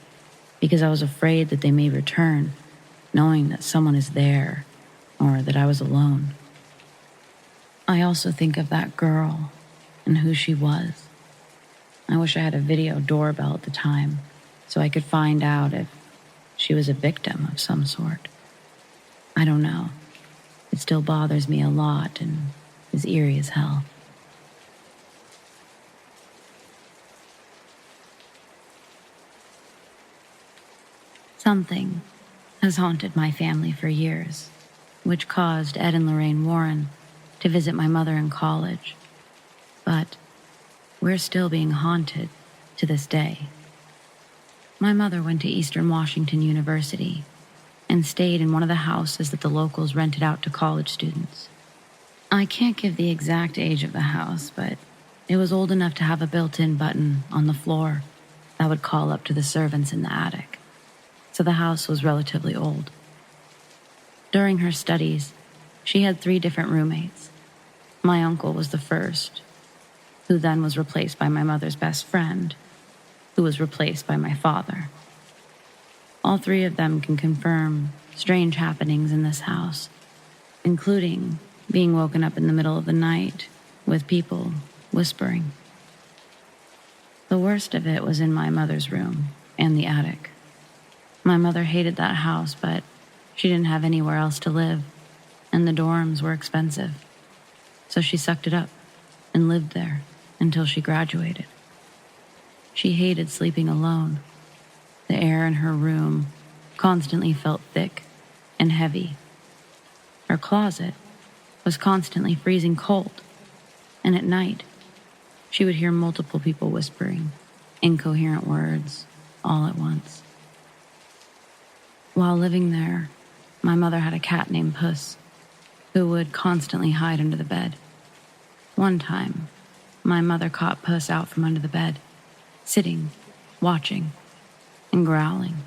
S2: because I was afraid that they may return, knowing that someone is there or that I was alone. I also think of that girl and who she was. I wish I had a video doorbell at the time so I could find out if she was a victim of some sort. I don't know. It still bothers me a lot and is eerie as hell. Something has haunted my family for years, which caused Ed and Lorraine Warren to visit my mother in college. But we're still being haunted to this day. My mother went to Eastern Washington University and stayed in one of the houses that the locals rented out to college students. I can't give the exact age of the house, but it was old enough to have a built-in button on the floor that would call up to the servants in the attic. So the house was relatively old. During her studies, she had 3 different roommates. My uncle was the first, who then was replaced by my mother's best friend, who was replaced by my father. All 3 of them can confirm strange happenings in this house, including being woken up in the middle of the night with people whispering. The worst of it was in my mother's room and the attic. My mother hated that house, but she didn't have anywhere else to live, and the dorms were expensive. So she sucked it up and lived there until she graduated. She hated sleeping alone. The air in her room constantly felt thick and heavy. Her closet was constantly freezing cold, and at night, she would hear multiple people whispering incoherent words all at once. While living there, my mother had a cat named Puss, who would constantly hide under the bed. One time, my mother caught Puss out from under the bed, sitting, watching, and growling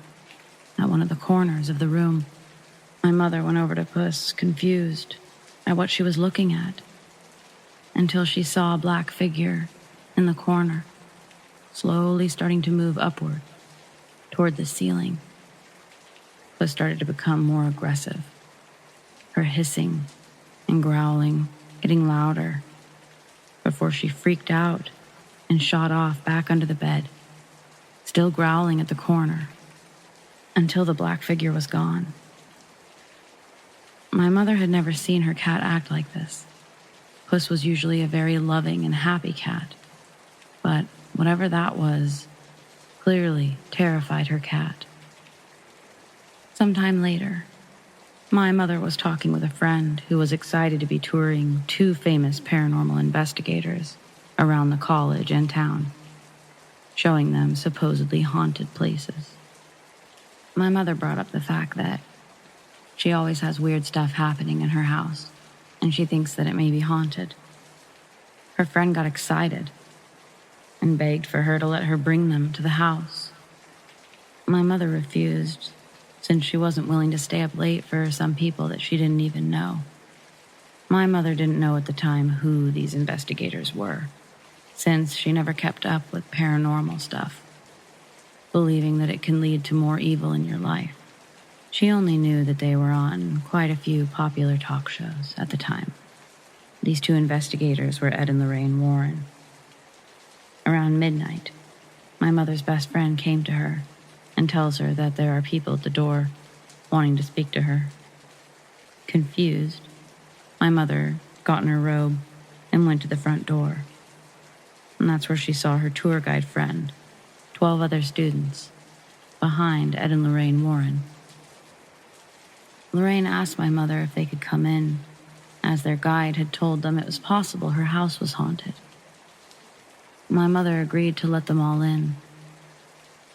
S2: at one of the corners of the room. My mother went over to Puss, confused at what she was looking at, until she saw a black figure in the corner, slowly starting to move upward toward the ceiling. Puss started to become more aggressive, her hissing and growling getting louder, before she freaked out and shot off back under the bed, still growling at the corner, until the black figure was gone. My mother had never seen her cat act like this. Puss was usually a very loving and happy cat, but whatever that was clearly terrified her cat. Sometime later, my mother was talking with a friend who was excited to be touring 2 famous paranormal investigators around the college and town, showing them supposedly haunted places. My mother brought up the fact that she always has weird stuff happening in her house, and she thinks that it may be haunted. Her friend got excited and begged for her to let her bring them to the house. My mother refused, since she wasn't willing to stay up late for some people that she didn't even know. My mother didn't know at the time who these investigators were, since she never kept up with paranormal stuff, believing that it can lead to more evil in your life. She only knew that they were on quite a few popular talk shows at the time. These two investigators were Ed and Lorraine Warren. Around midnight, my mother's best friend came to her and tells her that there are people at the door wanting to speak to her. Confused, my mother got in her robe and went to the front door. And that's where she saw her tour guide friend, 12 other students, behind Ed and Lorraine Warren. Lorraine asked my mother if they could come in, as their guide had told them it was possible her house was haunted. My mother agreed to let them all in.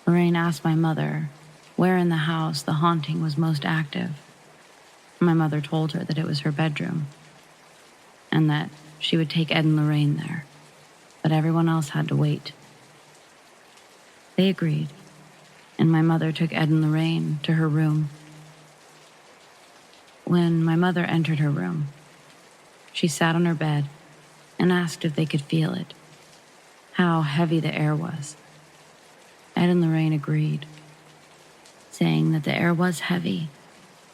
S2: Lorraine asked my mother where in the house the haunting was most active. My mother told her that it was her bedroom, and that she would take Ed and Lorraine there, but everyone else had to wait. They agreed, and my mother took Ed and Lorraine to her room. When my mother entered her room, she sat on her bed and asked if they could feel it, how heavy the air was. Ed and Lorraine agreed, saying that the air was heavy,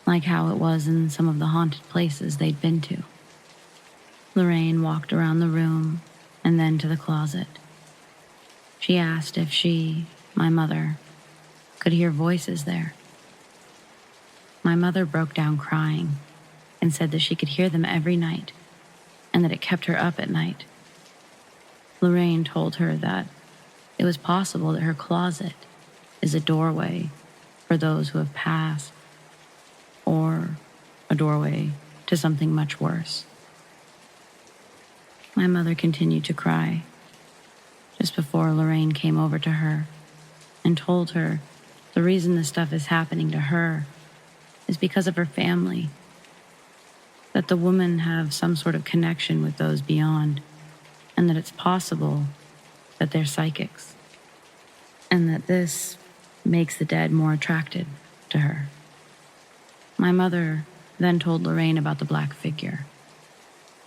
S2: like how it was in some of the haunted places they'd been to. Lorraine walked around the room and then to the closet. She asked if she, my mother, could hear voices there. My mother broke down crying and said that she could hear them every night and that it kept her up at night. Lorraine told her that it was possible that her closet is a doorway for those who have passed, or a doorway to something much worse. My mother continued to cry just before Lorraine came over to her and told her the reason this stuff is happening to her is because of her family, that the women have some sort of connection with those beyond, and that it's possible that they're psychics, and that this makes the dead more attracted to her. My mother then told Lorraine about the black figure,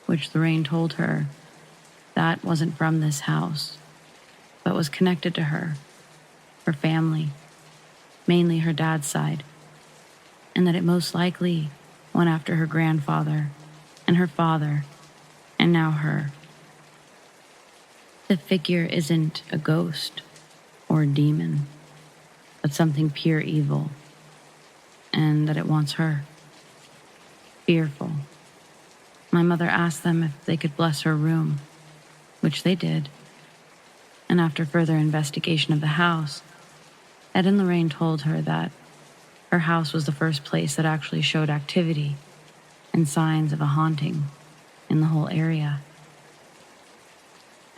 S2: which Lorraine told her that wasn't from this house, but was connected to her family, mainly her dad's side, and that it most likely went after her grandfather and her father, and now her. The figure isn't a ghost or a demon, but something pure evil, and that it wants her. Fearful, my mother asked them if they could bless her room, which they did. And after further investigation of the house, Ed and Lorraine told her that her house was the first place that actually showed activity and signs of a haunting in the whole area.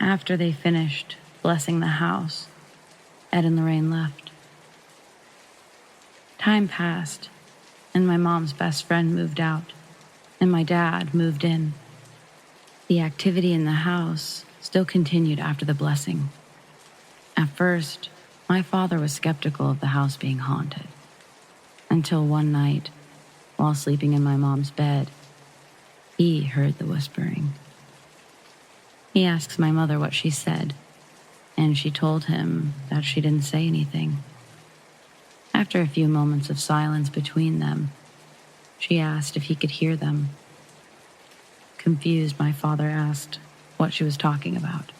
S2: After they finished blessing the house, Ed and Lorraine left. Time passed, and my mom's best friend moved out, and my dad moved in. The activity in the house still continued after the blessing. At first, my father was skeptical of the house being haunted, until one night, while sleeping in my mom's bed, he heard the whispering. He asks my mother what she said, and she told him that she didn't say anything. After a few moments of silence between them, she asked if he could hear them. Confused, my father asked what she was talking about,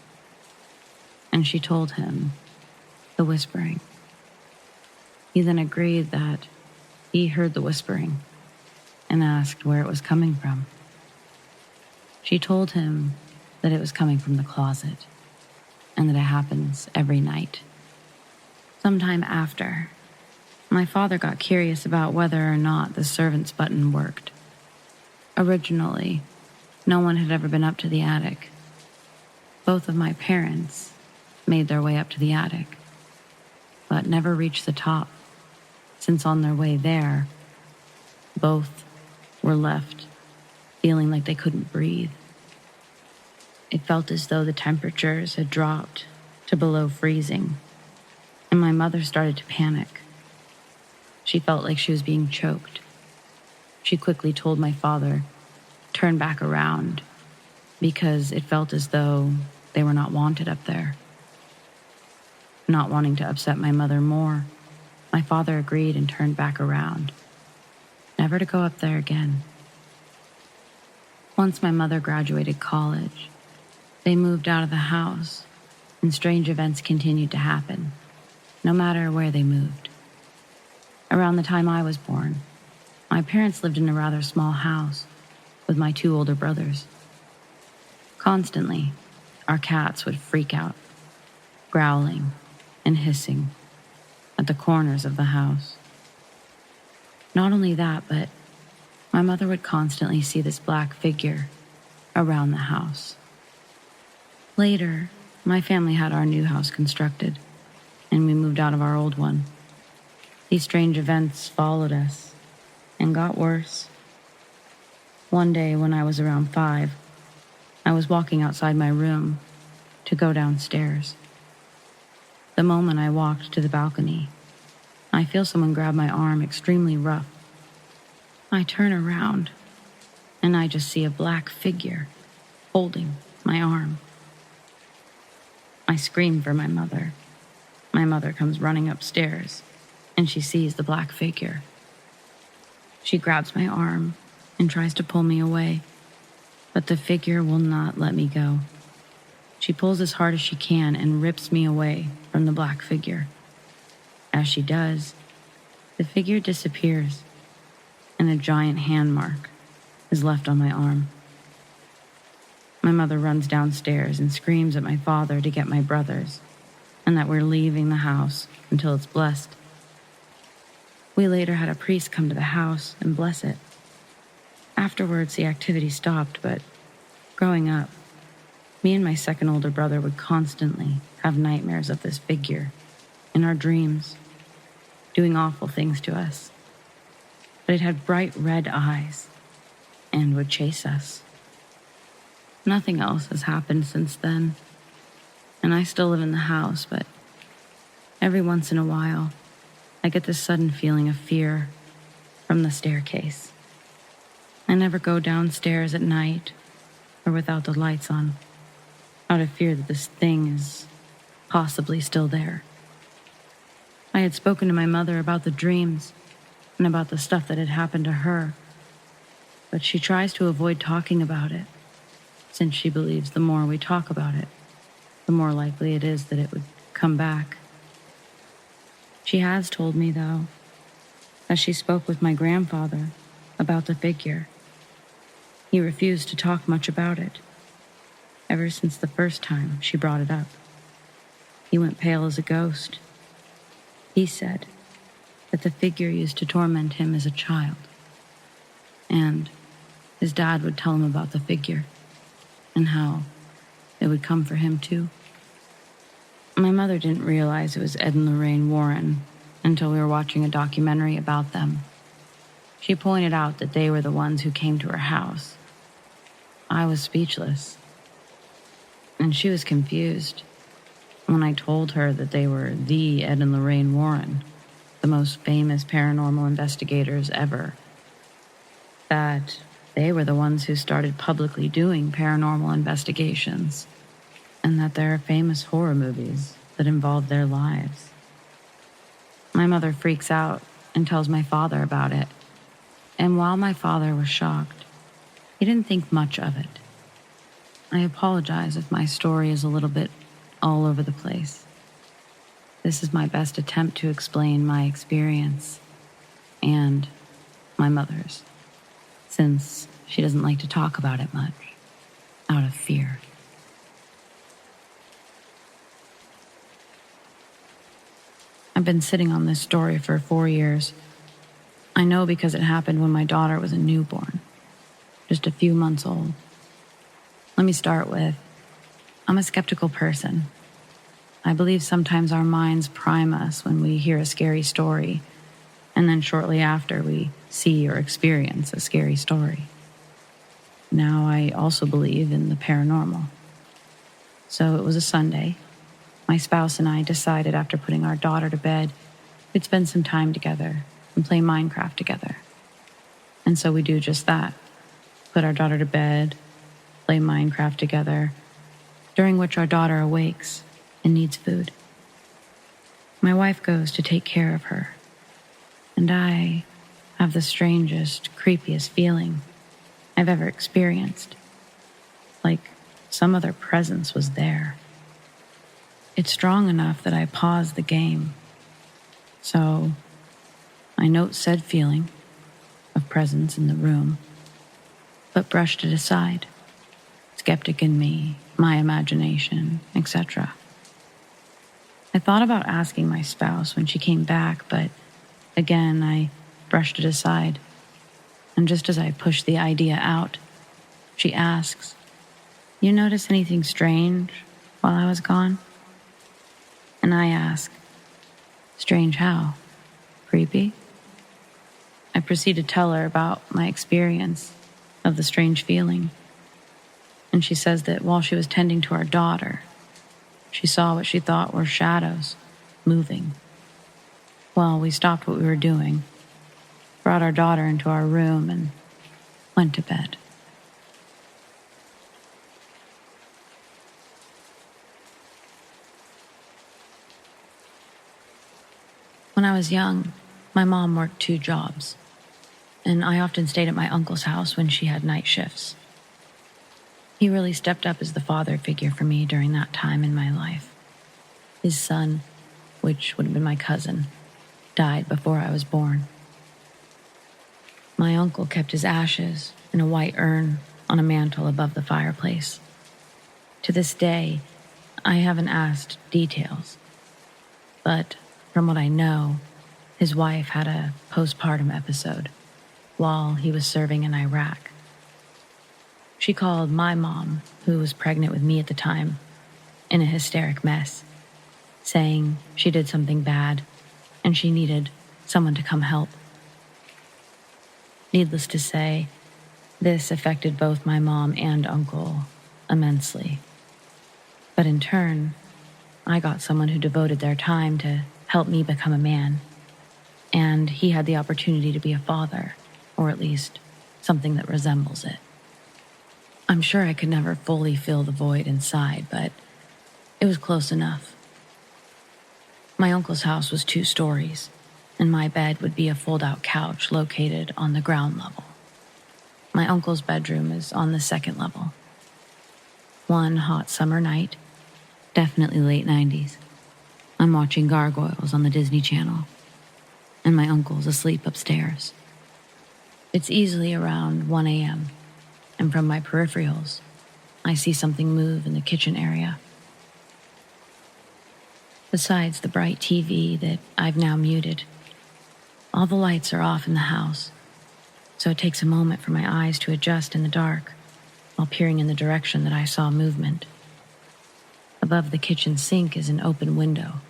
S2: and she told him the whispering. He then agreed that he heard the whispering and asked where it was coming from. She told him that it was coming from the closet and that it happens every night. Sometime after, my father got curious about whether or not the servants button worked. Originally, no one had ever been up to the attic. Both of my parents made their way up to the attic, but never reached the top, since on their way there, both were left feeling like they couldn't breathe. It felt as though the temperatures had dropped to below freezing, and my mother started to panic. She felt like she was being choked. She quickly told my father, "Turn back around," because it felt as though they were not wanted up there. Not wanting to upset my mother more, my father agreed and turned back around, never to go up there again. Once my mother graduated college, they moved out of the house, and strange events continued to happen, no matter where they moved. Around the time I was born, my parents lived in a rather small house with my 2 older brothers. Constantly, our cats would freak out, growling and hissing at the corners of the house. Not only that, but my mother would constantly see this black figure around the house. Later, my family had our new house constructed, and we moved out of our old one. These strange events followed us and got worse. One day when I was around 5, I was walking outside my room to go downstairs. The moment I walked to the balcony, I feel someone grab my arm extremely rough. I turn around, and I just see a black figure holding my arm. I scream for my mother. My mother comes running upstairs, and she sees the black figure. She grabs my arm and tries to pull me away, but the figure will not let me go. She pulls as hard as she can and rips me away from the black figure. As she does, the figure disappears, and a giant hand mark is left on my arm. My mother runs downstairs and screams at my father to get my brothers, and that we're leaving the house until it's blessed. We later had a priest come to the house and bless it. Afterwards, the activity stopped, but growing up, me and my 2nd older brother would constantly have nightmares of this figure in our dreams, doing awful things to us. But it had bright red eyes and would chase us. Nothing else has happened since then, and I still live in the house, but every once in a while, I get this sudden feeling of fear from the staircase. I never go downstairs at night or without the lights on, out of fear that this thing is possibly still there. I had spoken to my mother about the dreams and about the stuff that had happened to her, but she tries to avoid talking about it, since she believes the more we talk about it, the more likely it is that it would come back. She has told me, though, that she spoke with my grandfather about the figure. He refused to talk much about it, ever since the first time she brought it up. He went pale as a ghost. He said that the figure used to torment him as a child, and his dad would tell him about the figure and how it would come for him too. My mother didn't realize it was Ed and Lorraine Warren until we were watching a documentary about them. She pointed out that they were the ones who came to her house. I was speechless, and she was confused when I told her that they were the Ed and Lorraine Warren, the most famous paranormal investigators ever. That they were the ones who started publicly doing paranormal investigations, and that there are famous horror movies that involve their lives. My mother freaks out and tells my father about it, and while my father was shocked, he didn't think much of it. I apologize if my story is a little bit all over the place. This is my best attempt to explain my experience and my mother's, since she doesn't like to talk about it much, out of fear. I've been sitting on this story for 4 years. I know because it happened when my daughter was a newborn, just a few months old. Let me start with, I'm a skeptical person. I believe sometimes our minds prime us when we hear a scary story, and then shortly after we see or experience a scary story. Now, I also believe in the paranormal. So it was a Sunday. My spouse and I decided after putting our daughter to bed, we'd spend some time together and play Minecraft together. And so we do just that. Put our daughter to bed, play Minecraft together, during which our daughter awakes and needs food. My wife goes to take care of her, and I have the strangest, creepiest feeling I've ever experienced. Like some other presence was there. It's strong enough that I pause the game. So I note said feeling of presence in the room, but brushed it aside. Skeptic in me, my imagination, etc. I thought about asking my spouse when she came back, but again, I brushed it aside. And just as I pushed the idea out, she asks, "You notice anything strange while I was gone?" And I ask, "Strange how? Creepy?" I proceed to tell her about my experience of the strange feeling. And she says that while she was tending to our daughter, she saw what she thought were shadows moving. Well, we stopped what we were doing, brought our daughter into our room, and went to bed. When I was young, my mom worked 2 jobs, and I often stayed at my uncle's house when she had night shifts. He really stepped up as the father figure for me during that time in my life. His son, which would have been my cousin, died before I was born. My uncle kept his ashes in a white urn on a mantel above the fireplace. To this day, I haven't asked details, but from what I know, his wife had a postpartum episode while he was serving in Iraq. She called my mom, who was pregnant with me at the time, in a hysteric mess, saying she did something bad and she needed someone to come help. Needless to say, this affected both my mom and uncle immensely. But in turn, I got someone who devoted their time to help me become a man, and he had the opportunity to be a father, or at least something that resembles it. I'm sure I could never fully fill the void inside, but it was close enough. My uncle's house was 2 stories, and my bed would be a fold-out couch located on the ground level. My uncle's bedroom is on the 2nd level. One hot summer night, definitely late 90s, I'm watching Gargoyles on the Disney Channel, and my uncle's asleep upstairs. It's easily around 1 a.m., and from my peripherals, I see something move in the kitchen area. Besides the bright TV that I've now muted, all the lights are off in the house, so it takes a moment for my eyes to adjust in the dark while peering in the direction that I saw movement. Above the kitchen sink is an open window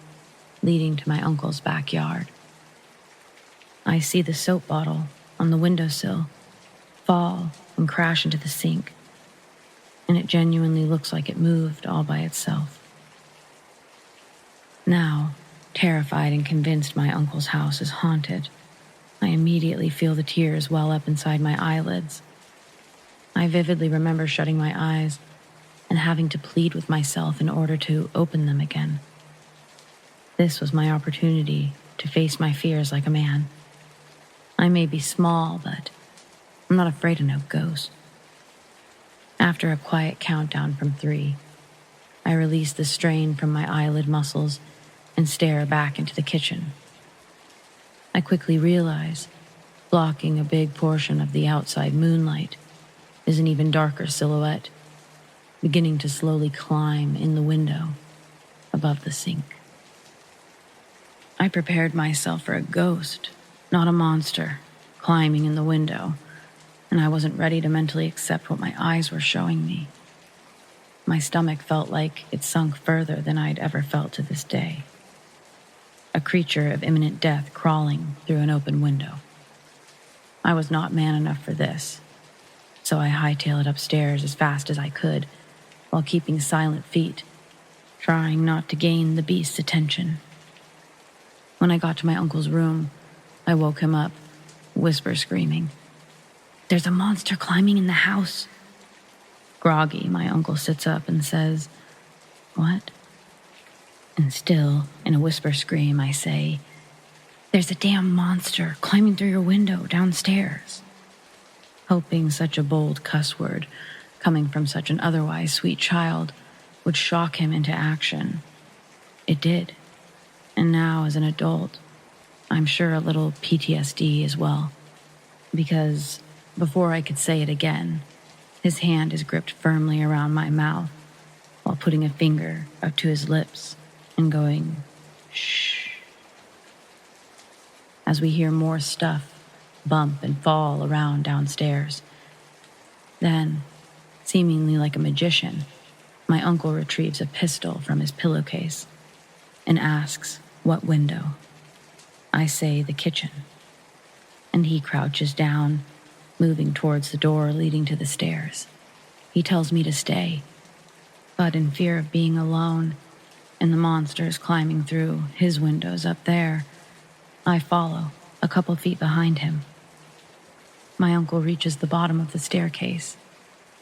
S2: leading to my uncle's backyard. I see the soap bottle on the windowsill fall and crash into the sink, and it genuinely looks like it moved all by itself. Now, terrified and convinced my uncle's house is haunted, I immediately feel the tears well up inside my eyelids. I vividly remember shutting my eyes and having to plead with myself in order to open them again. This was my opportunity to face my fears like a man. I may be small, but I'm not afraid of no ghost. After a quiet countdown from 3, I release the strain from my eyelid muscles and stare back into the kitchen. I quickly realize blocking a big portion of the outside moonlight is an even darker silhouette, beginning to slowly climb in the window above the sink. I prepared myself for a ghost, not a monster, climbing in the window, and I wasn't ready to mentally accept what my eyes were showing me. My stomach felt like it sunk further than I'd ever felt to this day. A creature of imminent death crawling through an open window. I was not man enough for this, so I hightailed it upstairs as fast as I could while keeping silent feet, trying not to gain the beast's attention. When I got to my uncle's room, I woke him up, whisper screaming, "There's a monster climbing in the house." Groggy, my uncle sits up and says, "What?" And still, in a whisper scream, I say, "There's a damn monster climbing through your window downstairs." Hoping such a bold cuss word, coming from such an otherwise sweet child, would shock him into action. It did. And now, as an adult, I'm sure a little PTSD as well. Because before I could say it again, his hand is gripped firmly around my mouth while putting a finger up to his lips and going, "Shh." As we hear more stuff bump and fall around downstairs. Then, seemingly like a magician, my uncle retrieves a pistol from his pillowcase and asks, "What window?" I say, "The kitchen." And he crouches down, moving towards the door leading to the stairs. He tells me to stay, but in fear of being alone and the monsters climbing through his windows up there, I follow a couple feet behind him. My uncle reaches the bottom of the staircase,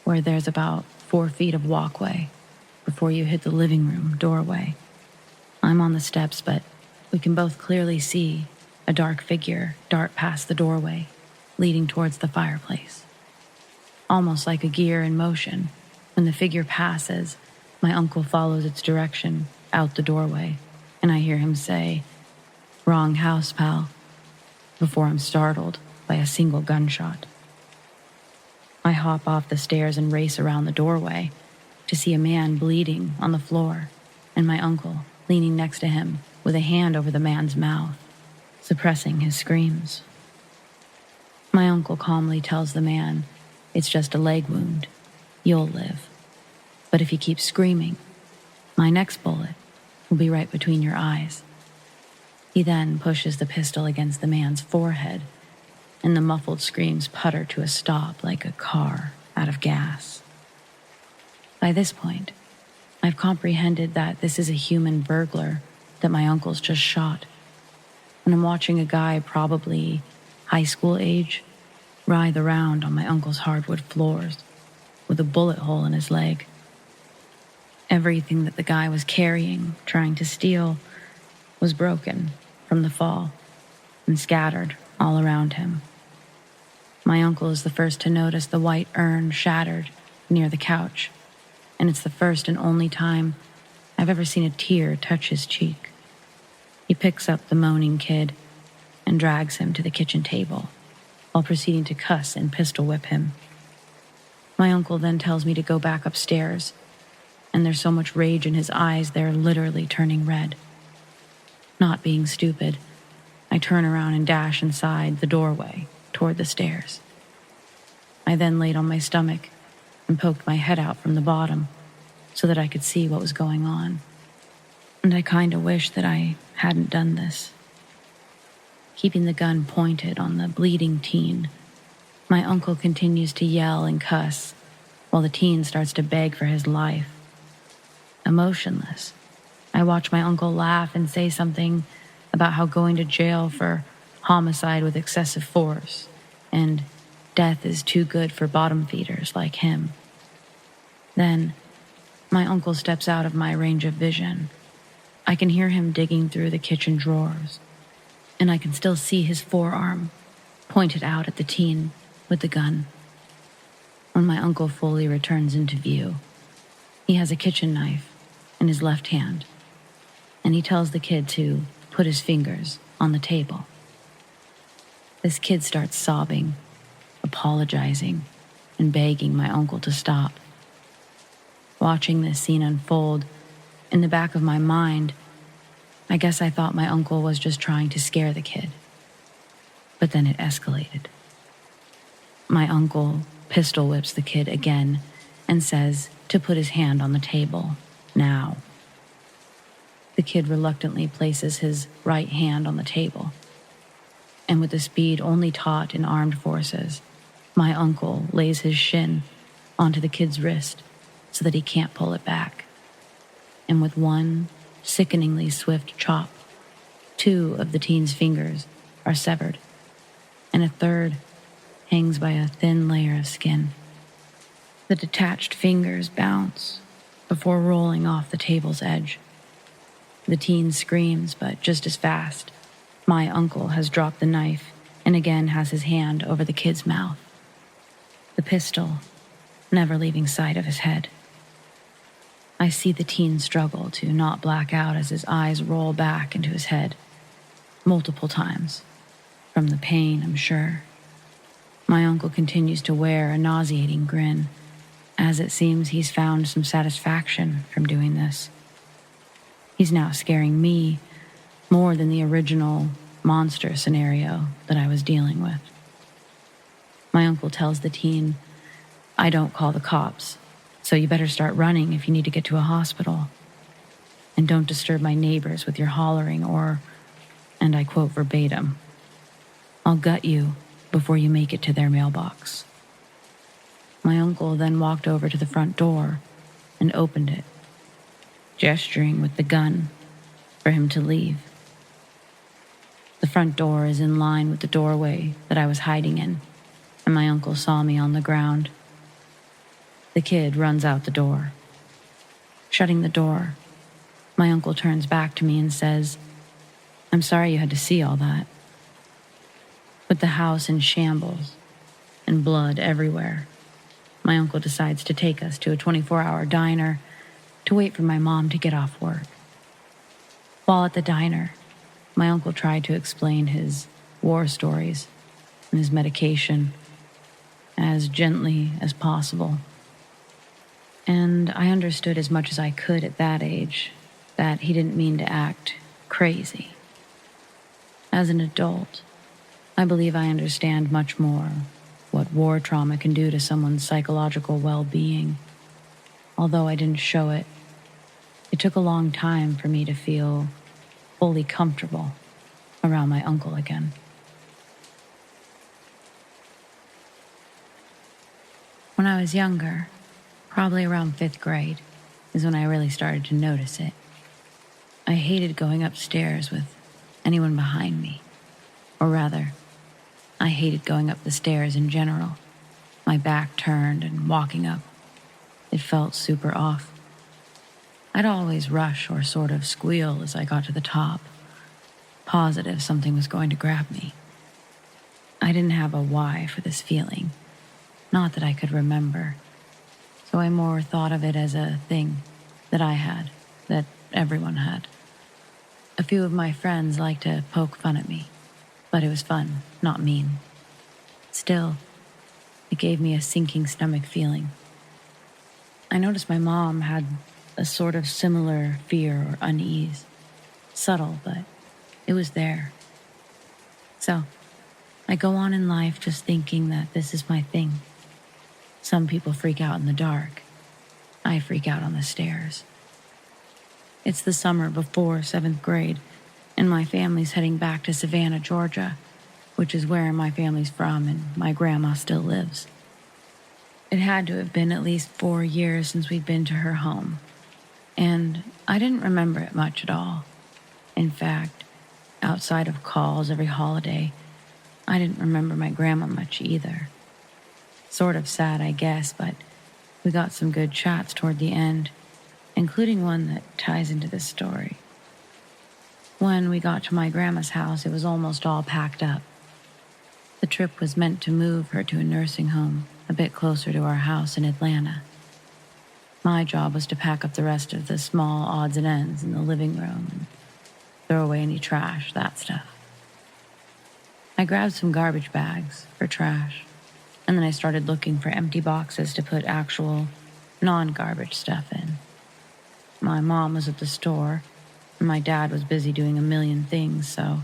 S2: where there's about 4 feet of walkway before you hit the living room doorway. I'm on the steps, but we can both clearly see a dark figure dart past the doorway, leading towards the fireplace. Almost like a gear in motion, when the figure passes, my uncle follows its direction out the doorway, and I hear him say, "Wrong house, pal," before I'm startled by a single gunshot. I hop off the stairs and race around the doorway to see a man bleeding on the floor and my uncle leaning next to him with a hand over the man's mouth, suppressing his screams. My uncle calmly tells the man, "It's just a leg wound. You'll live. But if you keep screaming, my next bullet will be right between your eyes." He then pushes the pistol against the man's forehead, and the muffled screams putter to a stop like a car out of gas. By this point, I've comprehended that this is a human burglar that my uncle's just shot, and I'm watching a guy probably high school age writhe around on my uncle's hardwood floors with a bullet hole in his leg. Everything that the guy was carrying, trying to steal, was broken from the fall and scattered all around him. My uncle is the first to notice the white urn shattered near the couch, and it's the first and only time I've ever seen a tear touch his cheek. He picks up the moaning kid and drags him to the kitchen table while proceeding to cuss and pistol whip him. My uncle then tells me to go back upstairs, and there's so much rage in his eyes they're literally turning red. Not being stupid, I turn around and dash inside the doorway toward the stairs. I then laid on my stomach and poked my head out from the bottom so that I could see what was going on. And I kinda wish that I hadn't done this. Keeping the gun pointed on the bleeding teen, my uncle continues to yell and cuss while the teen starts to beg for his life. Emotionless, I watch my uncle laugh and say something about how going to jail for homicide with excessive force and death is too good for bottom feeders like him. Then, my uncle steps out of my range of vision. I can hear him digging through the kitchen drawers, and I can still see his forearm pointed out at the teen with the gun. When my uncle fully returns into view, he has a kitchen knife in his left hand, and he tells the kid to put his fingers on the table. This kid starts sobbing, apologizing, and begging my uncle to stop. Watching this scene unfold, in the back of my mind, I guess I thought my uncle was just trying to scare the kid. But then it escalated. My uncle pistol whips the kid again and says to put his hand on the table, now. The kid reluctantly places his right hand on the table, and with the speed only taught in armed forces, my uncle lays his shin onto the kid's wrist, so that he can't pull it back. And with one sickeningly swift chop, 2 of the teen's fingers are severed, and a third hangs by a thin layer of skin. The detached fingers bounce before rolling off the table's edge. The teen screams, but just as fast, my uncle has dropped the knife and again has his hand over the kid's mouth, the pistol never leaving sight of his head. I see the teen struggle to not black out as his eyes roll back into his head, multiple times, from the pain, I'm sure. My uncle continues to wear a nauseating grin, as it seems he's found some satisfaction from doing this. He's now scaring me more than the original monster scenario that I was dealing with. My uncle tells the teen, "I don't call the cops, so you better start running if you need to get to a hospital. And don't disturb my neighbors with your hollering or," and I quote verbatim, "I'll gut you before you make it to their mailbox." My uncle then walked over to the front door and opened it, gesturing with the gun for him to leave. The front door is in line with the doorway that I was hiding in, and my uncle saw me on the ground. The kid runs out the door. Shutting the door, my uncle turns back to me and says, "I'm sorry you had to see all that." With the house in shambles and blood everywhere, my uncle decides to take us to a 24-hour diner to wait for my mom to get off work. While at the diner, my uncle tried to explain his war stories and his medication as gently as possible. And I understood as much as I could at that age that he didn't mean to act crazy. As an adult, I believe I understand much more what war trauma can do to someone's psychological well-being. Although I didn't show it, it took a long time for me to feel fully comfortable around my uncle again. When I was younger, probably around 5th grade, is when I really started to notice it. I hated going upstairs with anyone behind me. Or rather, I hated going up the stairs in general, my back turned and walking up. It felt super off. I'd always rush or sort of squeal as I got to the top, positive something was going to grab me. I didn't have a why for this feeling, not that I could remember, so I more thought of it as a thing that I had, that everyone had. A few of my friends liked to poke fun at me, but it was fun, not mean. Still, it gave me a sinking stomach feeling. I noticed my mom had a sort of similar fear or unease. Subtle, but it was there. So, I go on in life just thinking that this is my thing. Some people freak out in the dark. I freak out on the stairs. It's the summer before 7th grade, and my family's heading back to Savannah, Georgia, which is where my family's from and my grandma still lives. It had to have been at least 4 years since we'd been to her home, and I didn't remember it much at all. In fact, outside of calls every holiday, I didn't remember my grandma much either. Sort of sad, I guess, but we got some good chats toward the end, including one that ties into this story. When we got to my grandma's house, it was almost all packed up. The trip was meant to move her to a nursing home a bit closer to our house in Atlanta. My job was to pack up the rest of the small odds and ends in the living room and throw away any trash, that stuff. I grabbed some garbage bags for trash, and then I started looking for empty boxes to put actual non-garbage stuff in. My mom was at the store, and my dad was busy doing a million things, so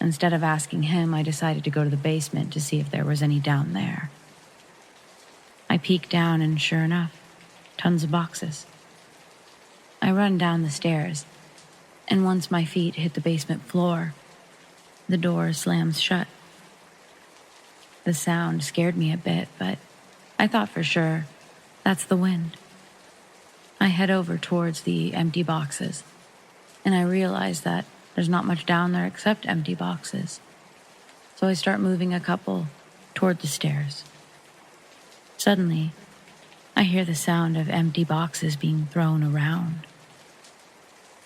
S2: instead of asking him, I decided to go to the basement to see if there was any down there. I peeked down, and sure enough, tons of boxes. I run down the stairs, and once my feet hit the basement floor, the door slams shut. The sound scared me a bit, but I thought for sure, that's the wind. I head over towards the empty boxes, and I realize that there's not much down there except empty boxes. So I start moving a couple toward the stairs. Suddenly, I hear the sound of empty boxes being thrown around.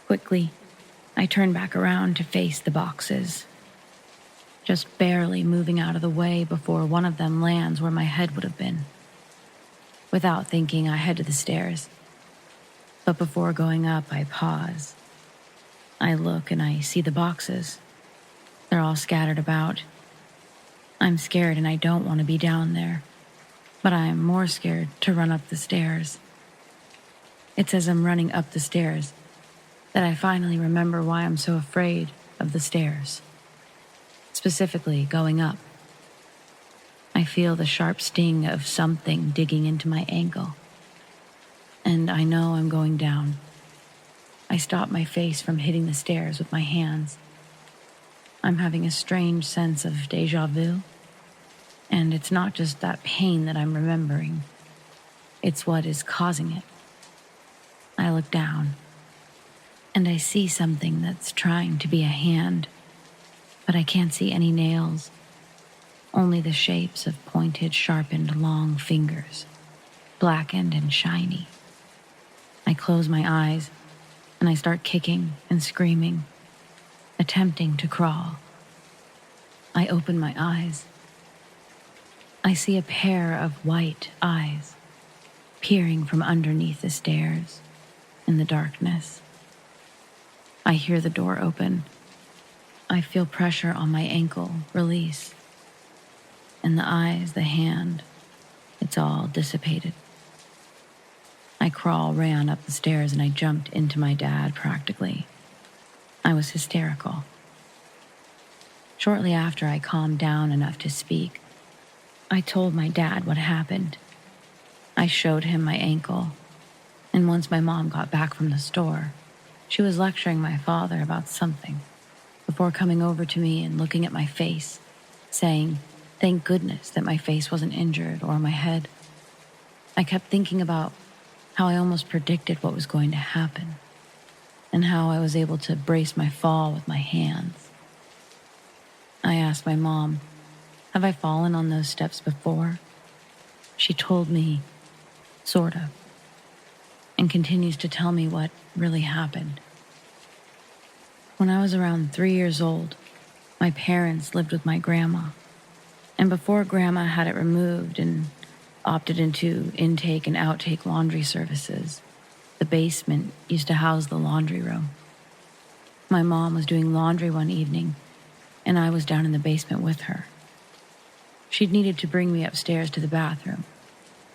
S2: Quickly, I turn back around to face the boxes, just barely moving out of the way before one of them lands where my head would have been. Without thinking, I head to the stairs. But before going up, I pause. I look and I see the boxes. They're all scattered about. I'm scared and I don't want to be down there, but I'm more scared to run up the stairs. It's as I'm running up the stairs that I finally remember why I'm so afraid of the stairs. Specifically, going up. I feel the sharp sting of something digging into my ankle. And I know I'm going down. I stop my face from hitting the stairs with my hands. I'm having a strange sense of déjà vu. And it's not just that pain that I'm remembering. It's what is causing it. I look down, and I see something that's trying to be a hand, but I can't see any nails, only the shapes of pointed, sharpened, long fingers, blackened and shiny. I close my eyes, and I start kicking and screaming, attempting to crawl. I open my eyes. I see a pair of white eyes peering from underneath the stairs in the darkness. I hear the door open. I feel pressure on my ankle release. And the eyes, the hand, it's all dissipated. I ran up the stairs, and I jumped into my dad practically. I was hysterical. Shortly after I calmed down enough to speak, I told my dad what happened. I showed him my ankle, and once my mom got back from the store, she was lecturing my father about something before coming over to me and looking at my face, saying, "Thank goodness that my face wasn't injured or my head." I kept thinking about how I almost predicted what was going to happen and how I was able to brace my fall with my hands. I asked my mom, "Have I fallen on those steps before?" She told me, sort of, and continues to tell me what really happened. When I was around 3 years old, my parents lived with my grandma, and before Grandma had it removed and opted into intake and outtake laundry services, the basement used to house the laundry room. My mom was doing laundry one evening, and I was down in the basement with her. She'd needed to bring me upstairs to the bathroom,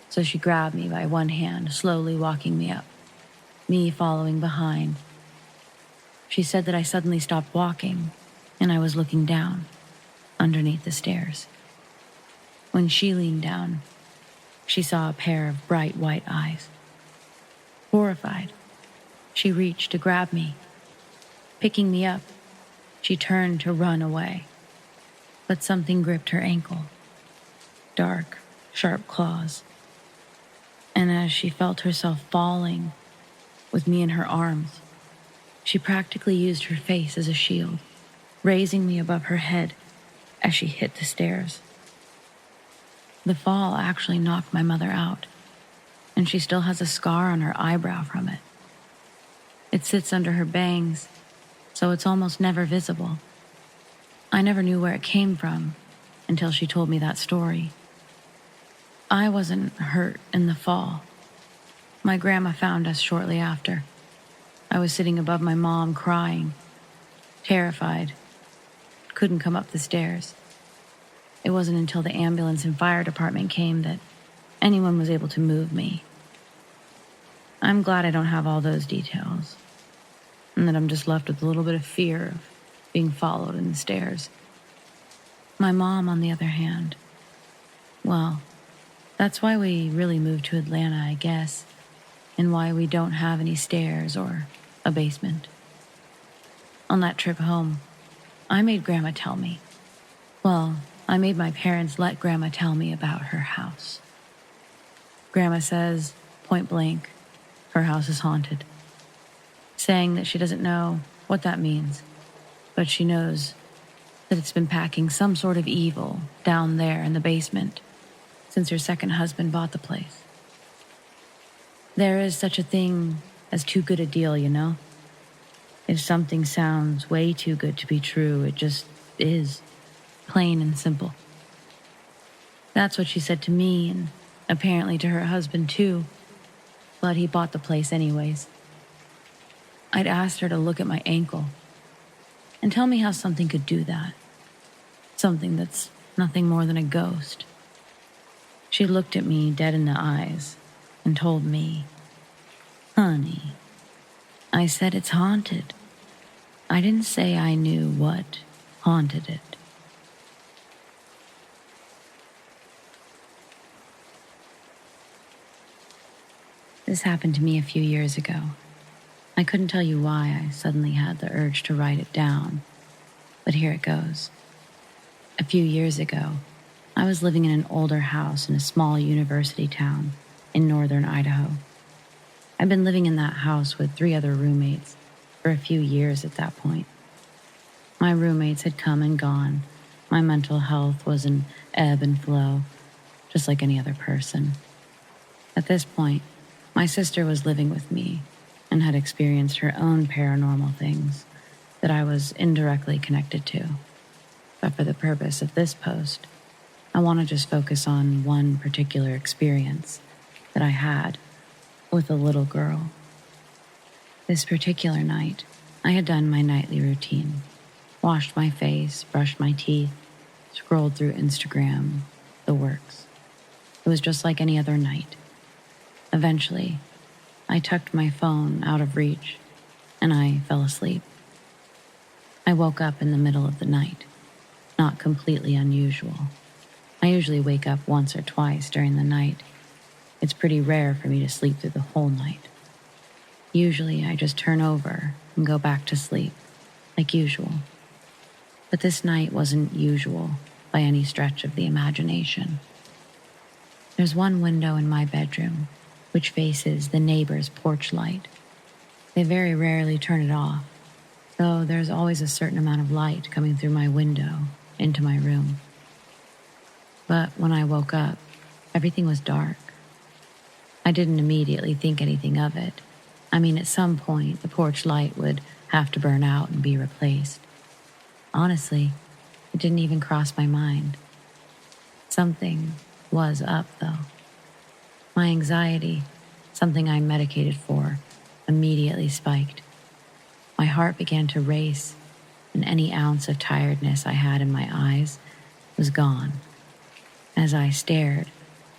S2: so she grabbed me by one hand, slowly walking me up, me following behind. She said that I suddenly stopped walking, and I was looking down, underneath the stairs. When she leaned down, she saw a pair of bright white eyes. Horrified, she reached to grab me. Picking me up, she turned to run away, but something gripped her ankle. Dark, sharp claws. And as she felt herself falling with me in her arms, she practically used her face as a shield, raising me above her head as she hit the stairs. The fall actually knocked my mother out, and she still has a scar on her eyebrow from it. It sits under her bangs, so it's almost never visible. I never knew where it came from until she told me that story. I wasn't hurt in the fall. My grandma found us shortly after. I was sitting above my mom crying, terrified, couldn't come up the stairs. It wasn't until the ambulance and fire department came that anyone was able to move me. I'm glad I don't have all those details, and that I'm just left with a little bit of fear of being followed in the stairs. My mom, on the other hand, well, that's why we really moved to Atlanta, I guess, and why we don't have any stairs or a basement. On that trip home, I made Grandma tell me. Well, I made my parents let Grandma tell me about her house. Grandma says, point blank, her house is haunted, saying that she doesn't know what that means, but she knows that it's been packing some sort of evil down there in the basement since her second husband bought the place. There is such a thing as too good a deal, you know? If something sounds way too good to be true, it just is. Plain and simple. That's what she said to me, and apparently to her husband too, but he bought the place anyways. I'd asked her to look at my ankle and tell me how something could do that. Something that's nothing more than a ghost. She looked at me dead in the eyes and told me, "Honey, I said it's haunted. I didn't say I knew what haunted it." This happened to me a few years ago. I couldn't tell you why I suddenly had the urge to write it down, but here it goes. A few years ago, I was living in an older house in a small university town in northern Idaho. I'd been living in that house with 3 other roommates for a few years at that point. My roommates had come and gone. My mental health was an ebb and flow, just like any other person. At this point, my sister was living with me and had experienced her own paranormal things that I was indirectly connected to. But for the purpose of this post, I want to just focus on one particular experience that I had with a little girl. This particular night, I had done my nightly routine, washed my face, brushed my teeth, scrolled through Instagram, the works. It was just like any other night. Eventually, I tucked my phone out of reach and I fell asleep. I woke up in the middle of the night, not completely unusual. I usually wake up once or twice during the night. It's pretty rare for me to sleep through the whole night. Usually I just turn over and go back to sleep, like usual. But this night wasn't usual by any stretch of the imagination. There's one window in my bedroom which faces the neighbor's porch light. They very rarely turn it off, so there's always a certain amount of light coming through my window into my room. But when I woke up, everything was dark. I didn't immediately think anything of it. I mean, at some point, the porch light would have to burn out and be replaced. Honestly, it didn't even cross my mind. Something was up, though. My anxiety, something I medicated for, immediately spiked. My heart began to race, and any ounce of tiredness I had in my eyes was gone as I stared,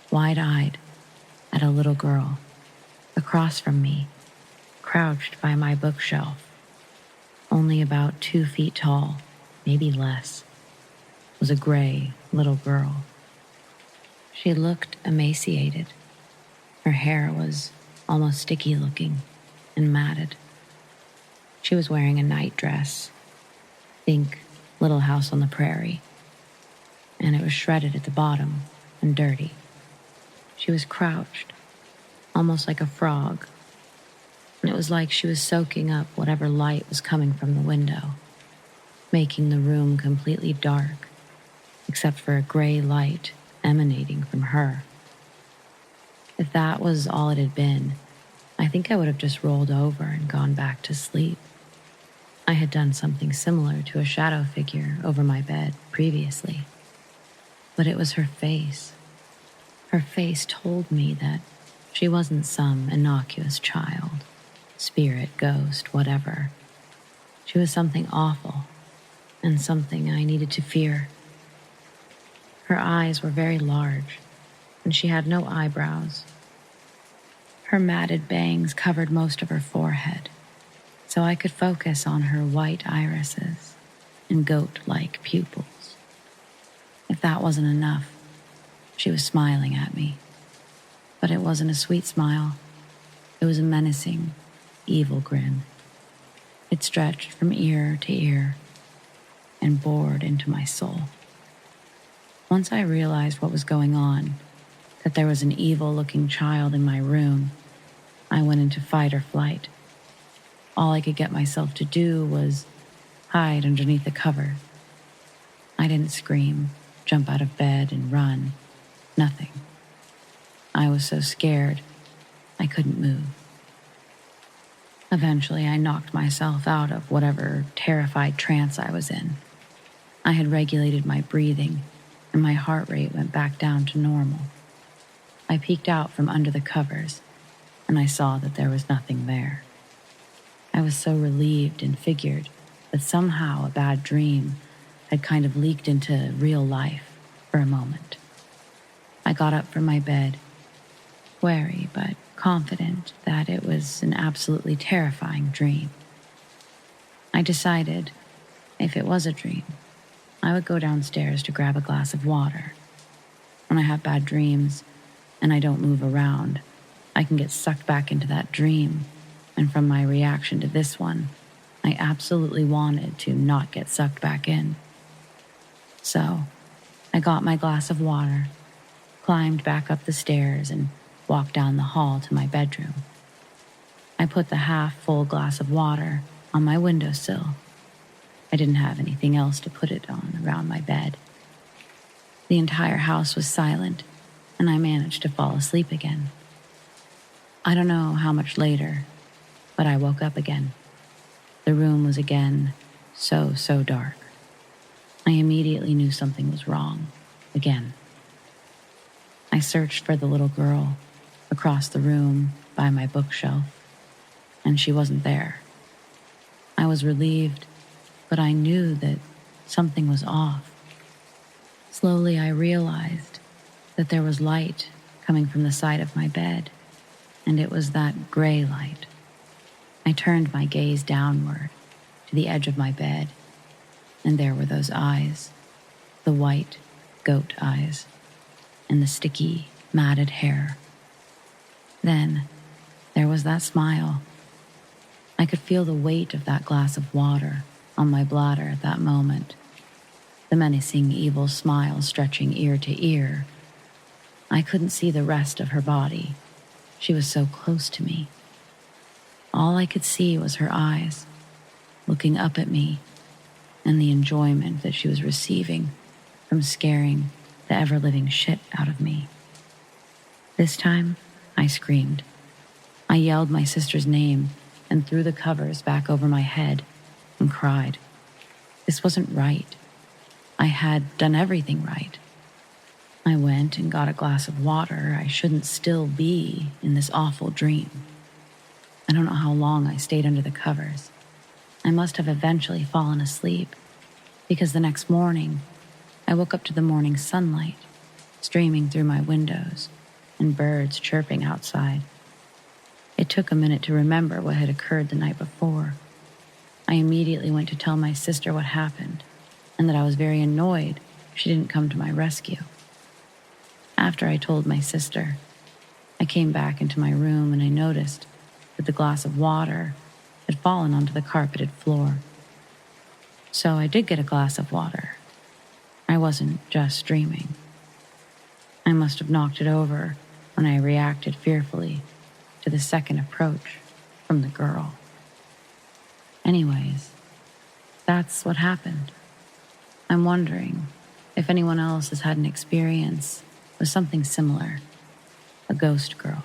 S2: wide-eyed, at a little girl across from me, crouched by my bookshelf, only about 2 feet tall, maybe less, was a gray little girl. She looked emaciated. Her hair was almost sticky looking and matted. She was wearing a night dress, think Little House on the Prairie, and it was shredded at the bottom and dirty. She was crouched, almost like a frog, and it was like she was soaking up whatever light was coming from the window, making the room completely dark, except for a gray light emanating from her. If that was all it had been, I think I would have just rolled over and gone back to sleep. I had done something similar to a shadow figure over my bed previously, but it was her face. Her face told me that she wasn't some innocuous child, spirit, ghost, whatever. She was something awful and something I needed to fear. Her eyes were very large, and she had no eyebrows. Her matted bangs covered most of her forehead, so I could focus on her white irises and goat-like pupils. If that wasn't enough, she was smiling at me. But it wasn't a sweet smile. It was a menacing, evil grin. It stretched from ear to ear and bored into my soul. Once I realized what was going on, that there was an evil-looking child in my room, I went into fight or flight. All I could get myself to do was hide underneath the cover. I didn't scream, jump out of bed and run. Nothing. I was so scared, I couldn't move. Eventually, I knocked myself out of whatever terrified trance I was in. I had regulated my breathing, and my heart rate went back down to normal. I peeked out from under the covers, and I saw that there was nothing there. I was so relieved and figured that somehow a bad dream had kind of leaked into real life for a moment. I got up from my bed, wary but confident that it was an absolutely terrifying dream. I decided, if it was a dream, I would go downstairs to grab a glass of water. When I have bad dreams and I don't move around, I can get sucked back into that dream, and from my reaction to this one, I absolutely wanted to not get sucked back in. So, I got my glass of water, climbed back up the stairs, and walked down the hall to my bedroom. I put the half-full glass of water on my windowsill. I didn't have anything else to put it on around my bed. The entire house was silent, and I managed to fall asleep again. I don't know how much later, but I woke up again. The room was again so dark. I immediately knew something was wrong, again. I searched for the little girl across the room by my bookshelf, and she wasn't there. I was relieved, but I knew that something was off. Slowly I realized that there was light coming from the side of my bed, and it was that gray light. I turned my gaze downward to the edge of my bed, and there were those eyes, the white goat eyes, and the sticky, matted hair. Then there was that smile. I could feel the weight of that glass of water on my bladder at that moment, the menacing, evil smile stretching ear to ear. I couldn't see the rest of her body. She was so close to me. All I could see was her eyes, looking up at me, and the enjoyment that she was receiving from scaring the ever-living shit out of me. This time, I screamed. I yelled my sister's name and threw the covers back over my head and cried. This wasn't right. I had done everything right. I went and got a glass of water. I shouldn't still be in this awful dream. I don't know how long I stayed under the covers. I must have eventually fallen asleep, because the next morning, I woke up to the morning sunlight streaming through my windows and birds chirping outside. It took a minute to remember what had occurred the night before. I immediately went to tell my sister what happened, and that I was very annoyed she didn't come to my rescue. After I told my sister, I came back into my room and I noticed that the glass of water had fallen onto the carpeted floor. So I did get a glass of water. I wasn't just dreaming. I must have knocked it over when I reacted fearfully to the second approach from the girl. Anyways, that's what happened. I'm wondering if anyone else has had an experience with something similar, a ghost girl.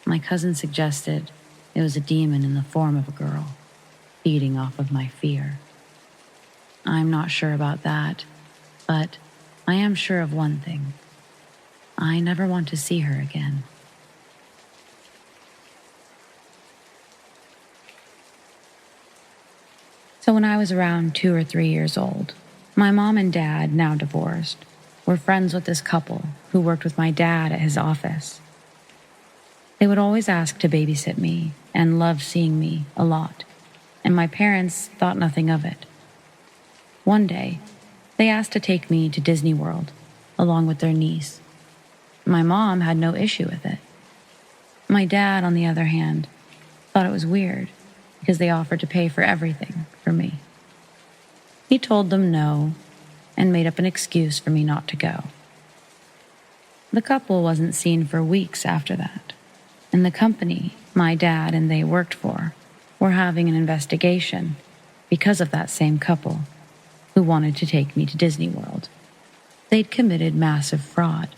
S2: My cousin suggested it was a demon in the form of a girl, feeding off of my fear. I'm not sure about that, but I am sure of one thing. I never want to see her again. So when I was around 2 or 3 years old, my mom and dad, now divorced, were friends with this couple who worked with my dad at his office. They would always ask to babysit me and loved seeing me a lot, and my parents thought nothing of it. One day, they asked to take me to Disney World, along with their niece. My mom had no issue with it. My dad, on the other hand, thought it was weird because they offered to pay for everything for me. He told them no and made up an excuse for me not to go. The couple wasn't seen for weeks after that. And the company my dad and they worked for were having an investigation because of that same couple who wanted to take me to Disney World. They'd committed massive fraud.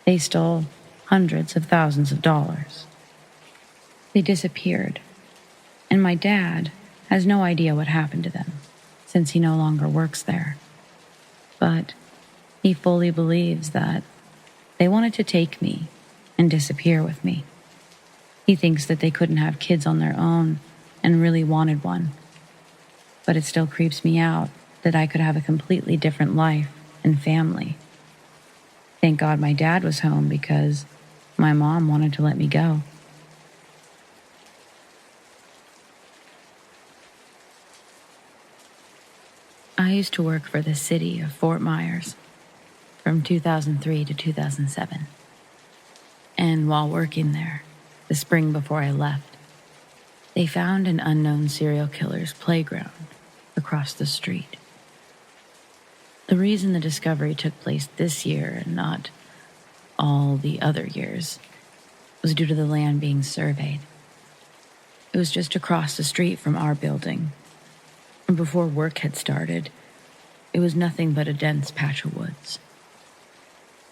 S2: They stole hundreds of thousands of dollars. They disappeared, and my dad has no idea what happened to them since he no longer works there. But he fully believes that they wanted to take me and disappear with me. He thinks that they couldn't have kids on their own and really wanted one. But it still creeps me out that I could have a completely different life and family. Thank God my dad was home because my mom wanted to let me go. I used to work for the city of Fort Myers from 2003 to 2007. And while working there, the spring before I left, they found an unknown serial killer's playground across the street. The reason the discovery took place this year and not all the other years was due to the land being surveyed. It was just across the street from our building, and before work had started, it was nothing but a dense patch of woods.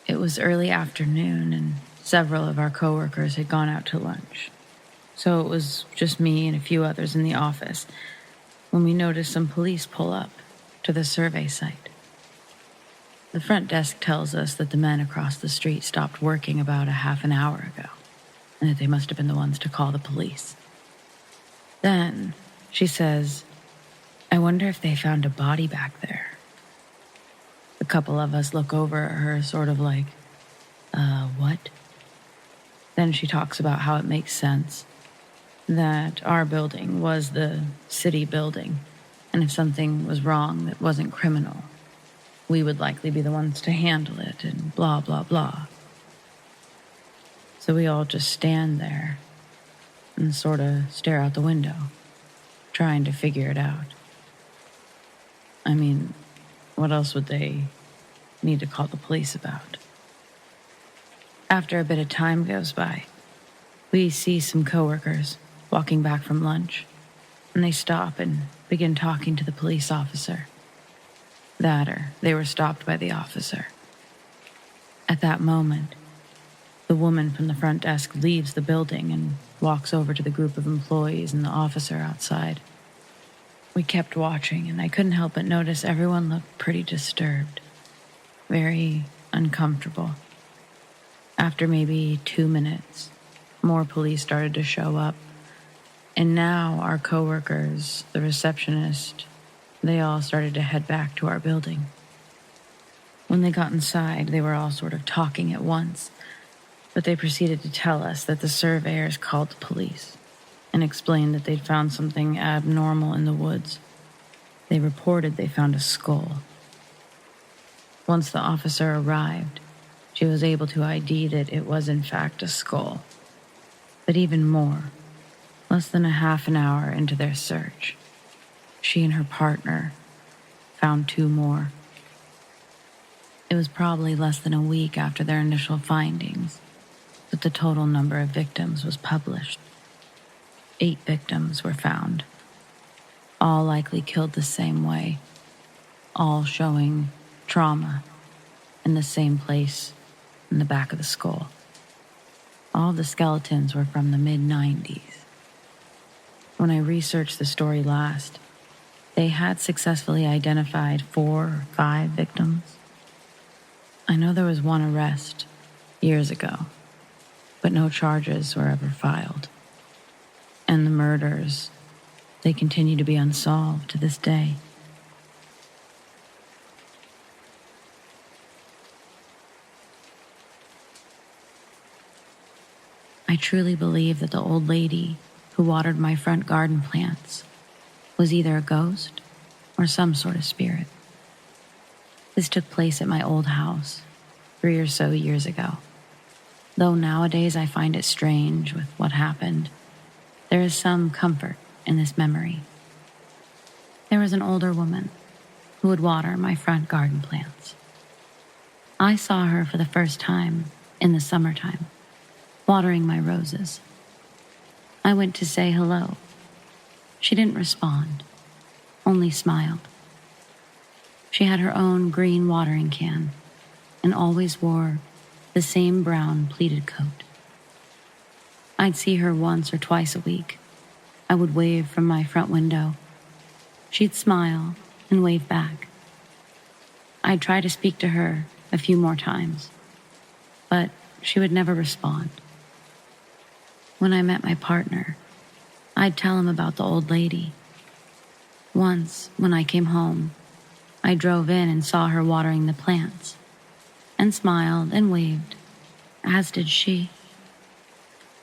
S2: It was early afternoon, and several of our coworkers had gone out to lunch, so it was just me and a few others in the office when we noticed some police pull up to the survey site. The front desk tells us that the men across the street stopped working about a half an hour ago, and that they must have been the ones to call the police. Then she says, "I wonder if they found a body back there." A couple of us look over at her sort of like, what? Then she talks about how it makes sense that our building was the city building, and if something was wrong that wasn't criminal, we would likely be the ones to handle it, and blah, blah, blah. So we all just stand there and sort of stare out the window, trying to figure it out. I mean, what else would they need to call the police about? After a bit of time goes by, we see some coworkers walking back from lunch, and they stop and begin talking to the police officer. That or they were stopped by the officer. At that moment, the woman from the front desk leaves the building and walks over to the group of employees and the officer outside. We kept watching, and I couldn't help but notice everyone looked pretty disturbed, very uncomfortable. After maybe 2 minutes, more police started to show up, and now our coworkers, the receptionist, they all started to head back to our building. When they got inside, they were all sort of talking at once, but they proceeded to tell us that the surveyors called the police and explained that they'd found something abnormal in the woods. They reported they found a skull. Once the officer arrived, she was able to ID that it was in fact a skull. But even more, less than a half an hour into their search, she and her partner found 2 more. It was probably less than a week after their initial findings that the total number of victims was published. 8 victims were found, all likely killed the same way, all showing trauma in the same place in the back of the skull. All the skeletons were from the mid-90s. When I researched the story last, they had successfully identified 4 or 5 victims. I know there was one arrest years ago, but no charges were ever filed. And the murders, they continue to be unsolved to this day. I truly believe that the old lady who watered my front garden plants was either a ghost or some sort of spirit. This took place at my old house 3 or so years ago. Though nowadays I find it strange with what happened, there is some comfort in this memory. There was an older woman who would water my front garden plants. I saw her for the first time in the summertime. watering my roses. I went to say hello. She didn't respond, only smiled. She had her own green watering can and always wore the same brown pleated coat. I'd see her once or twice a week. I would wave from my front window. She'd smile and wave back. I'd try to speak to her a few more times, but she would never respond. When I met my partner, I'd tell him about the old lady. Once, when I came home, I drove in and saw her watering the plants, and smiled and waved, as did she.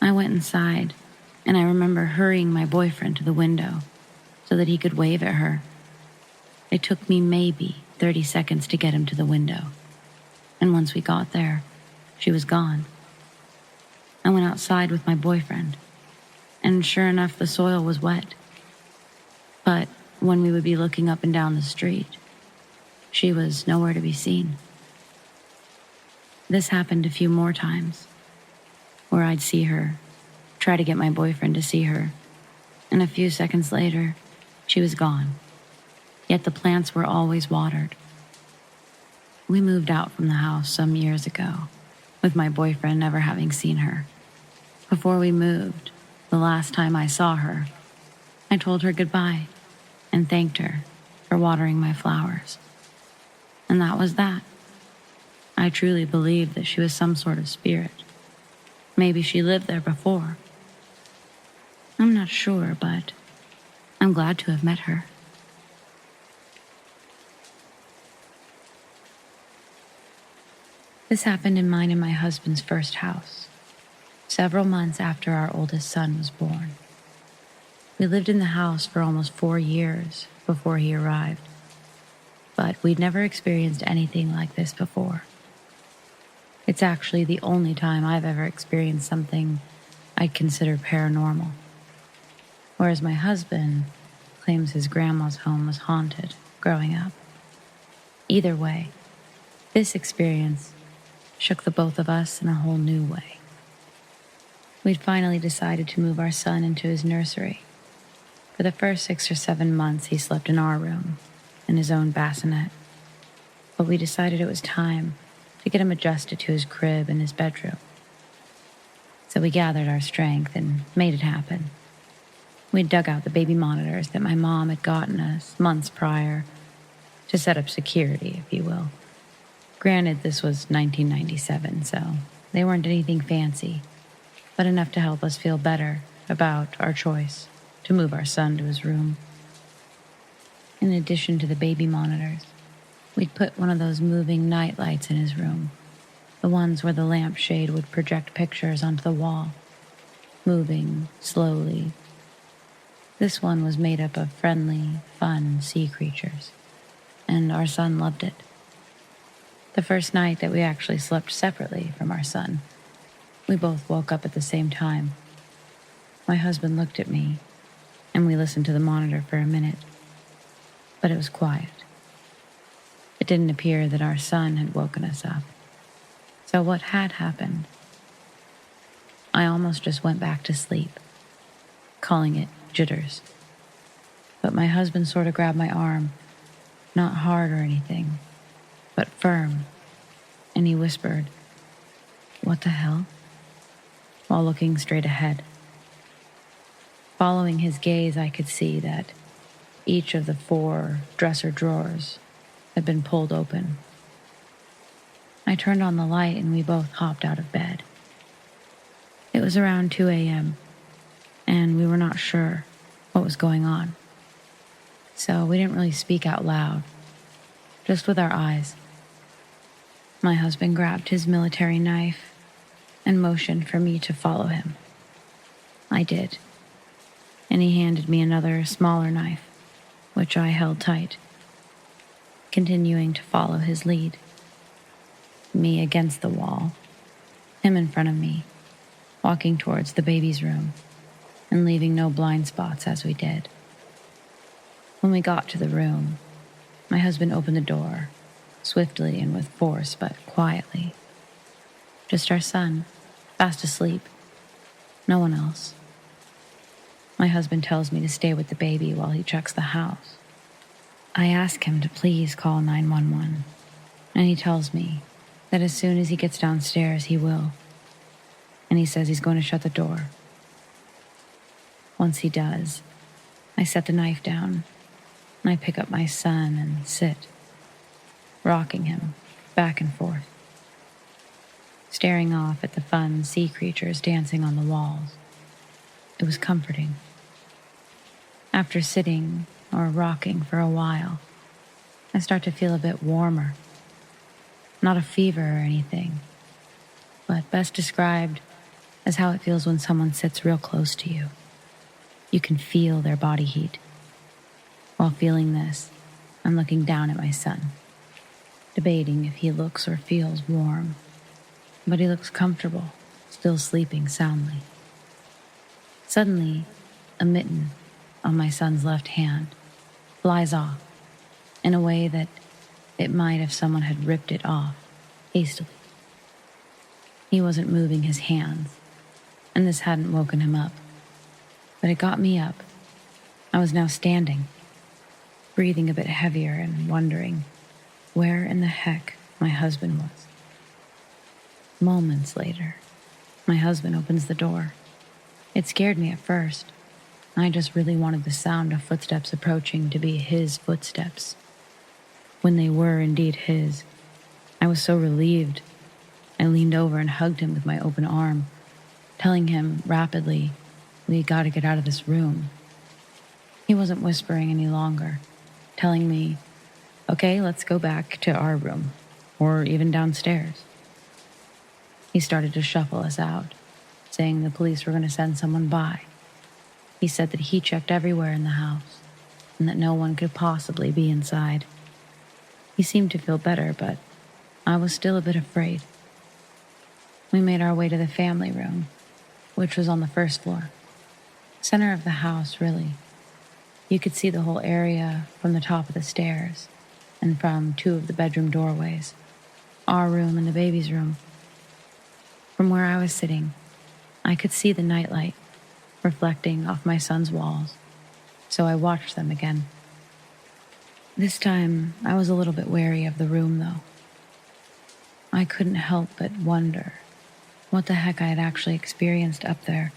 S2: I went inside, and I remember hurrying my boyfriend to the window so that he could wave at her. It took me maybe 30 seconds to get him to the window, and once we got there, she was gone. I went outside with my boyfriend, and sure enough, the soil was wet. But when we would be looking up and down the street, she was nowhere to be seen. This happened a few more times, where I'd see her, try to get my boyfriend to see her, and a few seconds later, she was gone. Yet the plants were always watered. We moved out from the house some years ago, with my boyfriend never having seen her. Before we moved, the last time I saw her, I told her goodbye and thanked her for watering my flowers. And that was that. I truly believed that she was some sort of spirit. Maybe she lived there before. I'm not sure, but I'm glad to have met her. This happened in mine and my husband's first house, several months after our oldest son was born. We lived in the house for almost 4 years before he arrived, but we'd never experienced anything like this before. It's actually the only time I've ever experienced something I'd consider paranormal, whereas my husband claims his grandma's home was haunted growing up. Either way, this experience shook the both of us in a whole new way. We'd finally decided to move our son into his nursery. For the first 6 or 7 months, he slept in our room, in his own bassinet. But we decided it was time to get him adjusted to his crib and his bedroom. So we gathered our strength and made it happen. We dug out the baby monitors that my mom had gotten us months prior to set up security, if you will. Granted, this was 1997, so they weren't anything fancy, but enough to help us feel better about our choice to move our son to his room. In addition to the baby monitors, we'd put one of those moving night lights in his room, the ones where the lampshade would project pictures onto the wall, moving slowly. This one was made up of friendly, fun sea creatures, and our son loved it. The first night that we actually slept separately from our son, we both woke up at the same time. My husband looked at me, and we listened to the monitor for a minute, but it was quiet. It didn't appear that our son had woken us up. So what had happened? I almost just went back to sleep, calling it jitters. But my husband sort of grabbed my arm, not hard or anything, but firm, and he whispered, "What the hell?" while looking straight ahead. Following his gaze, I could see that each of the 4 dresser drawers had been pulled open. I turned on the light and we both hopped out of bed. It was around 2 a.m., and we were not sure what was going on. So we didn't really speak out loud, just with our eyes. My husband grabbed his military knife and motioned for me to follow him. I did, and he handed me another smaller knife, which I held tight, continuing to follow his lead. Me against the wall, him in front of me, walking towards the baby's room, and leaving no blind spots as we did. When we got to the room, my husband opened the door, swiftly and with force, but quietly. Just our son, fast asleep. No one else. My husband tells me to stay with the baby while he checks the house. I ask him to please call 911, and he tells me that as soon as he gets downstairs, he will. And he says he's going to shut the door. Once he does, I set the knife down, and I pick up my son and sit, rocking him back and forth, staring off at the fun sea creatures dancing on the walls. It was comforting. After sitting or rocking for a while, I start to feel a bit warmer. Not a fever or anything, but best described as how it feels when someone sits real close to you. You can feel their body heat. While feeling this, I'm looking down at my son, debating if he looks or feels warm, but he looks comfortable, still sleeping soundly. Suddenly, a mitten on my son's left hand flies off in a way that it might if someone had ripped it off hastily. He wasn't moving his hands, and this hadn't woken him up, but it got me up. I was now standing, breathing a bit heavier and wondering where in the heck my husband was. Moments later, my husband opens the door. It scared me at first. I just really wanted the sound of footsteps approaching to be his footsteps. When they were indeed his, I was so relieved. I leaned over and hugged him with my open arm, telling him rapidly, "We gotta get out of this room." He wasn't whispering any longer, telling me, "Okay, let's go back to our room, or even downstairs." He started to shuffle us out, saying the police were going to send someone by. He said that he checked everywhere in the house, and that no one could possibly be inside. He seemed to feel better, but I was still a bit afraid. We made our way to the family room, which was on the first floor. Center of the house, really. You could see the whole area from the top of the stairs and from two of the bedroom doorways, our room and the baby's room. From where I was sitting, I could see the nightlight reflecting off my son's walls, so I watched them again. This time, I was a little bit wary of the room, though. I couldn't help but wonder what the heck I had actually experienced up there.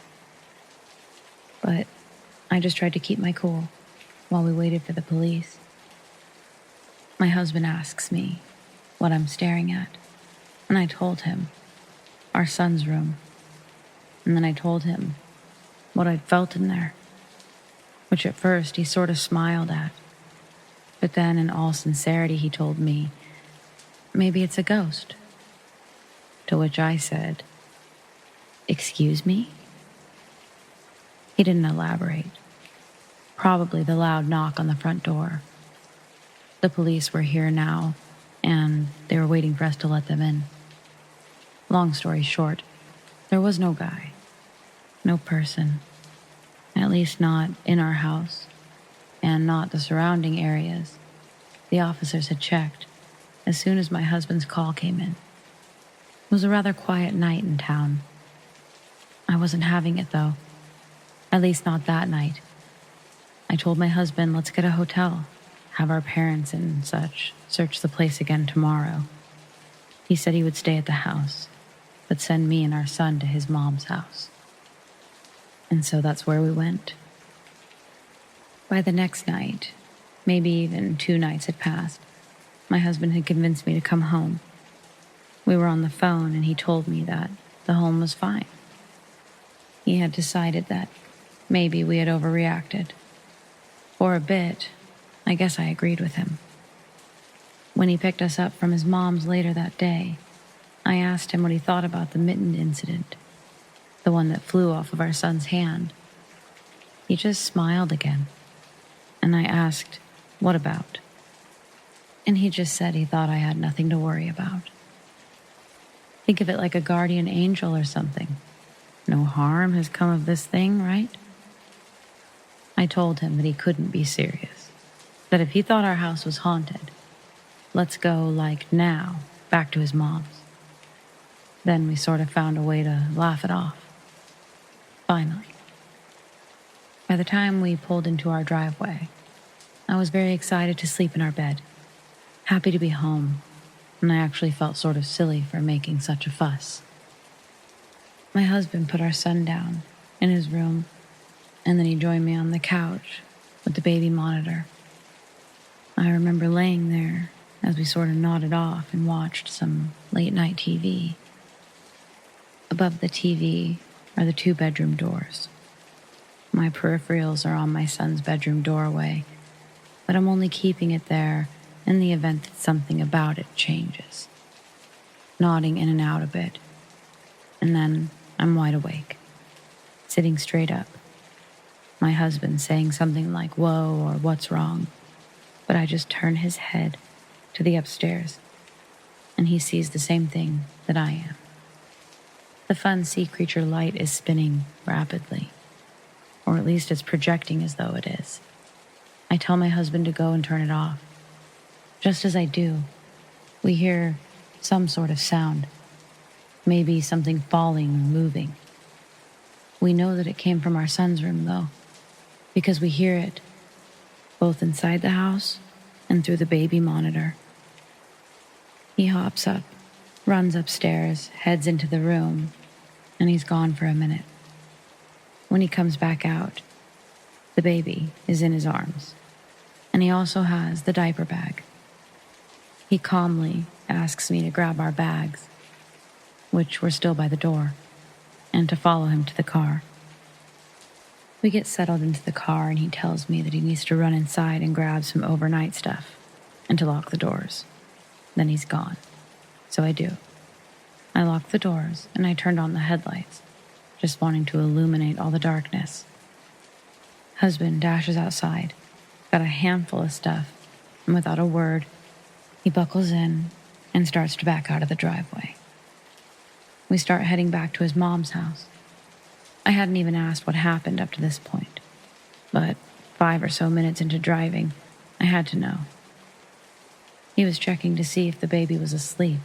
S2: But I just tried to keep my cool while we waited for the police. My husband asks me what I'm staring at, and I told him our son's room. And then I told him what I'd felt in there, which at first he sort of smiled at. But then in all sincerity he told me, maybe it's a ghost. To which I said, "Excuse me?" He didn't elaborate. Probably the loud knock on the front door. The police were here now, and they were waiting for us to let them in. Long story short, there was no guy, no person, at least not in our house, and not the surrounding areas. The officers had checked as soon as my husband's call came in. It was a rather quiet night in town. I wasn't having it, though, at least not that night. I told my husband, let's get a hotel, have our parents and such search the place again tomorrow. He said he would stay at the house, but send me and our son to his mom's house. And so that's where we went. By the next night, maybe even 2 nights had passed, my husband had convinced me to come home. We were on the phone and he told me that the home was fine. He had decided that maybe we had overreacted. For a bit, I guess I agreed with him. When he picked us up from his mom's later that day, I asked him what he thought about the mitten incident, the one that flew off of our son's hand. He just smiled again, and I asked, what about? And he just said he thought I had nothing to worry about. Think of it like a guardian angel or something. No harm has come of this thing, right? I told him that he couldn't be serious, that if he thought our house was haunted, let's go, like now, back to his mom's. Then we sort of found a way to laugh it off. Finally. By the time we pulled into our driveway, I was very excited to sleep in our bed, happy to be home, and I actually felt sort of silly for making such a fuss. My husband put our son down in his room, and then he joined me on the couch with the baby monitor. I remember laying there as we sort of nodded off and watched some late-night TV. Above the TV are the 2-bedroom doors. My peripherals are on my son's bedroom doorway, but I'm only keeping it there in the event that something about it changes. Nodding in and out a bit, and then I'm wide awake, sitting straight up. My husband saying something like, "Whoa," or "What's wrong?" But I just turn his head to the upstairs, and he sees the same thing that I am. The fun sea creature light is spinning rapidly, or at least it's projecting as though it is. I tell my husband to go and turn it off. Just as I do, we hear some sort of sound, maybe something falling or moving. We know that it came from our son's room, though, because we hear it both inside the house and through the baby monitor. He hops up, runs upstairs, heads into the room, and he's gone for a minute. When he comes back out, the baby is in his arms, and he also has the diaper bag. He calmly asks me to grab our bags, which were still by the door, and to follow him to the car. We get settled into the car, and he tells me that he needs to run inside and grab some overnight stuff and to lock the doors. Then he's gone. So I do. I locked the doors, and I turned on the headlights, just wanting to illuminate all the darkness. Husband dashes outside, got a handful of stuff, and without a word, he buckles in and starts to back out of the driveway. We start heading back to his mom's house. I hadn't even asked what happened up to this point, but 5 or so minutes into driving, I had to know. He was checking to see if the baby was asleep,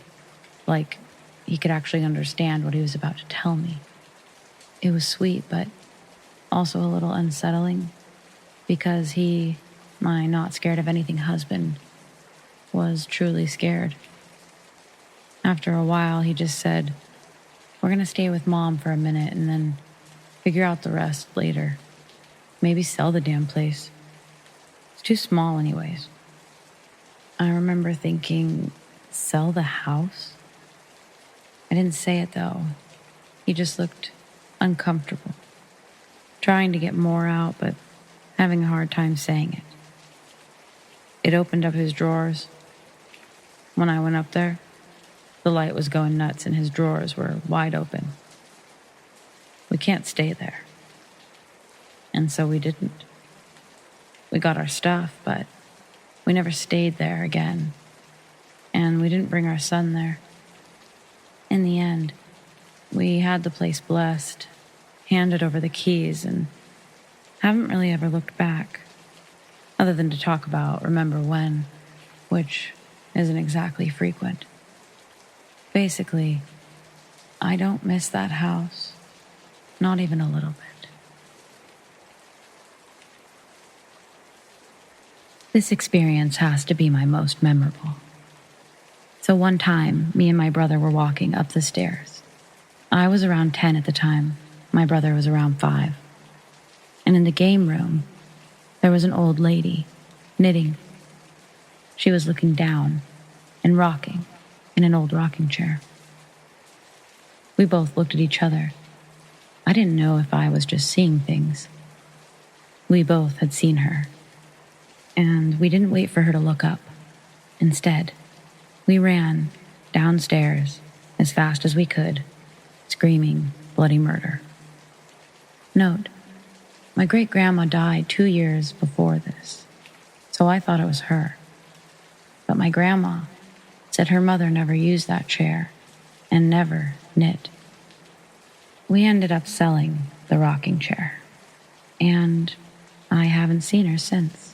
S2: like he could actually understand what he was about to tell me. It was sweet, but also a little unsettling, because he, my not scared of anything husband, was truly scared. After a while, he just said, "We're going to stay with Mom for a minute and then figure out the rest later. Maybe sell the damn place. It's too small anyways." I remember thinking, sell the house? I didn't say it though. He just looked uncomfortable, trying to get more out, but having a hard time saying it. It opened up his drawers. When I went up there, the light was going nuts and his drawers were wide open. We can't stay there. And so we didn't. We got our stuff, but we never stayed there again. And we didn't bring our son there. In the end, we had the place blessed, handed over the keys, and haven't really ever looked back, other than to talk about remember when, which isn't exactly frequent. Basically, I don't miss that house, not even a little bit. This experience has to be my most memorable. So one time, me and my brother were walking up the stairs. I was around 10 at the time. My brother was around 5. And in the game room, there was an old lady, knitting. She was looking down and rocking in an old rocking chair. We both looked at each other. I didn't know if I was just seeing things. We both had seen her. And we didn't wait for her to look up. Instead, we ran downstairs as fast as we could, screaming bloody murder. Note, my great-grandma died 2 years before this, so I thought it was her. But my grandma said her mother never used that chair and never knit. We ended up selling the rocking chair, and I haven't seen her since.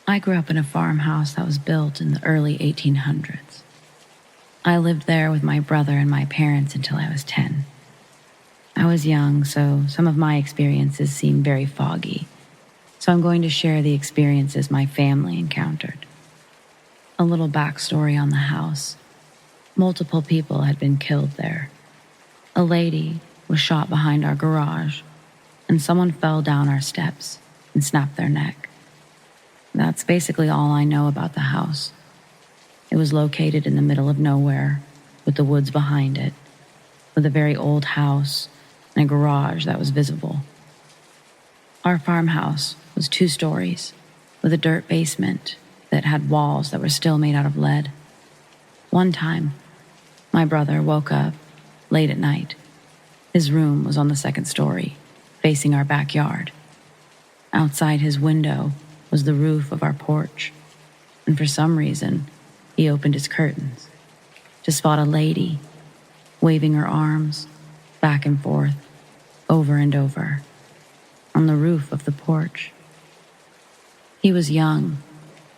S2: I grew up in a farmhouse that was built in the early 1800s. I lived there with my brother and my parents until I was 10. I was young, so some of my experiences seem very foggy, so I'm going to share the experiences my family encountered. A little backstory on the house. Multiple people had been killed there. A lady was shot behind our garage, and someone fell down our steps and snapped their neck. That's basically all I know about the house. It was located in the middle of nowhere, with the woods behind it, with a very old house and a garage that was visible. Our farmhouse was 2 stories, with a dirt basement that had walls that were still made out of lead. One time, my brother woke up late at night. His room was on the 2nd story, facing our backyard. Outside his window was the roof of our porch, and for some reason, he opened his curtains to spot a lady waving her arms back and forth, over and over, on the roof of the porch. He was young,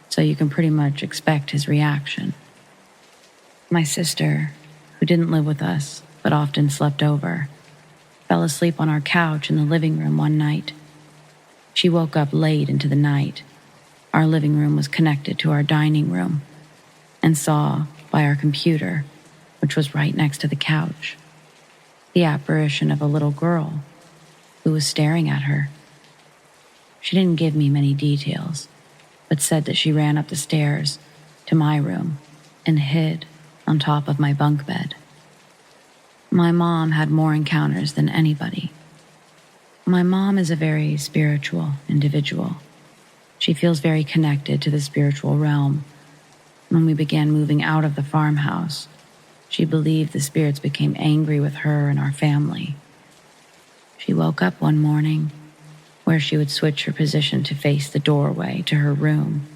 S2: so you can pretty much expect his reaction. My sister, who didn't live with us but often slept over, fell asleep on our couch in the living room one night. She woke up late into the night. Our living room was connected to our dining room, and saw, by our computer, which was right next to the couch, the apparition of a little girl who was staring at her. She didn't give me many details, but said that she ran up the stairs to my room and hid on top of my bunk bed. My mom had more encounters than anybody. My mom is a very spiritual individual. She feels very connected to the spiritual realm. When we began moving out of the farmhouse, she believed the spirits became angry with her and our family. She woke up one morning where she would switch her position to face the doorway to her room,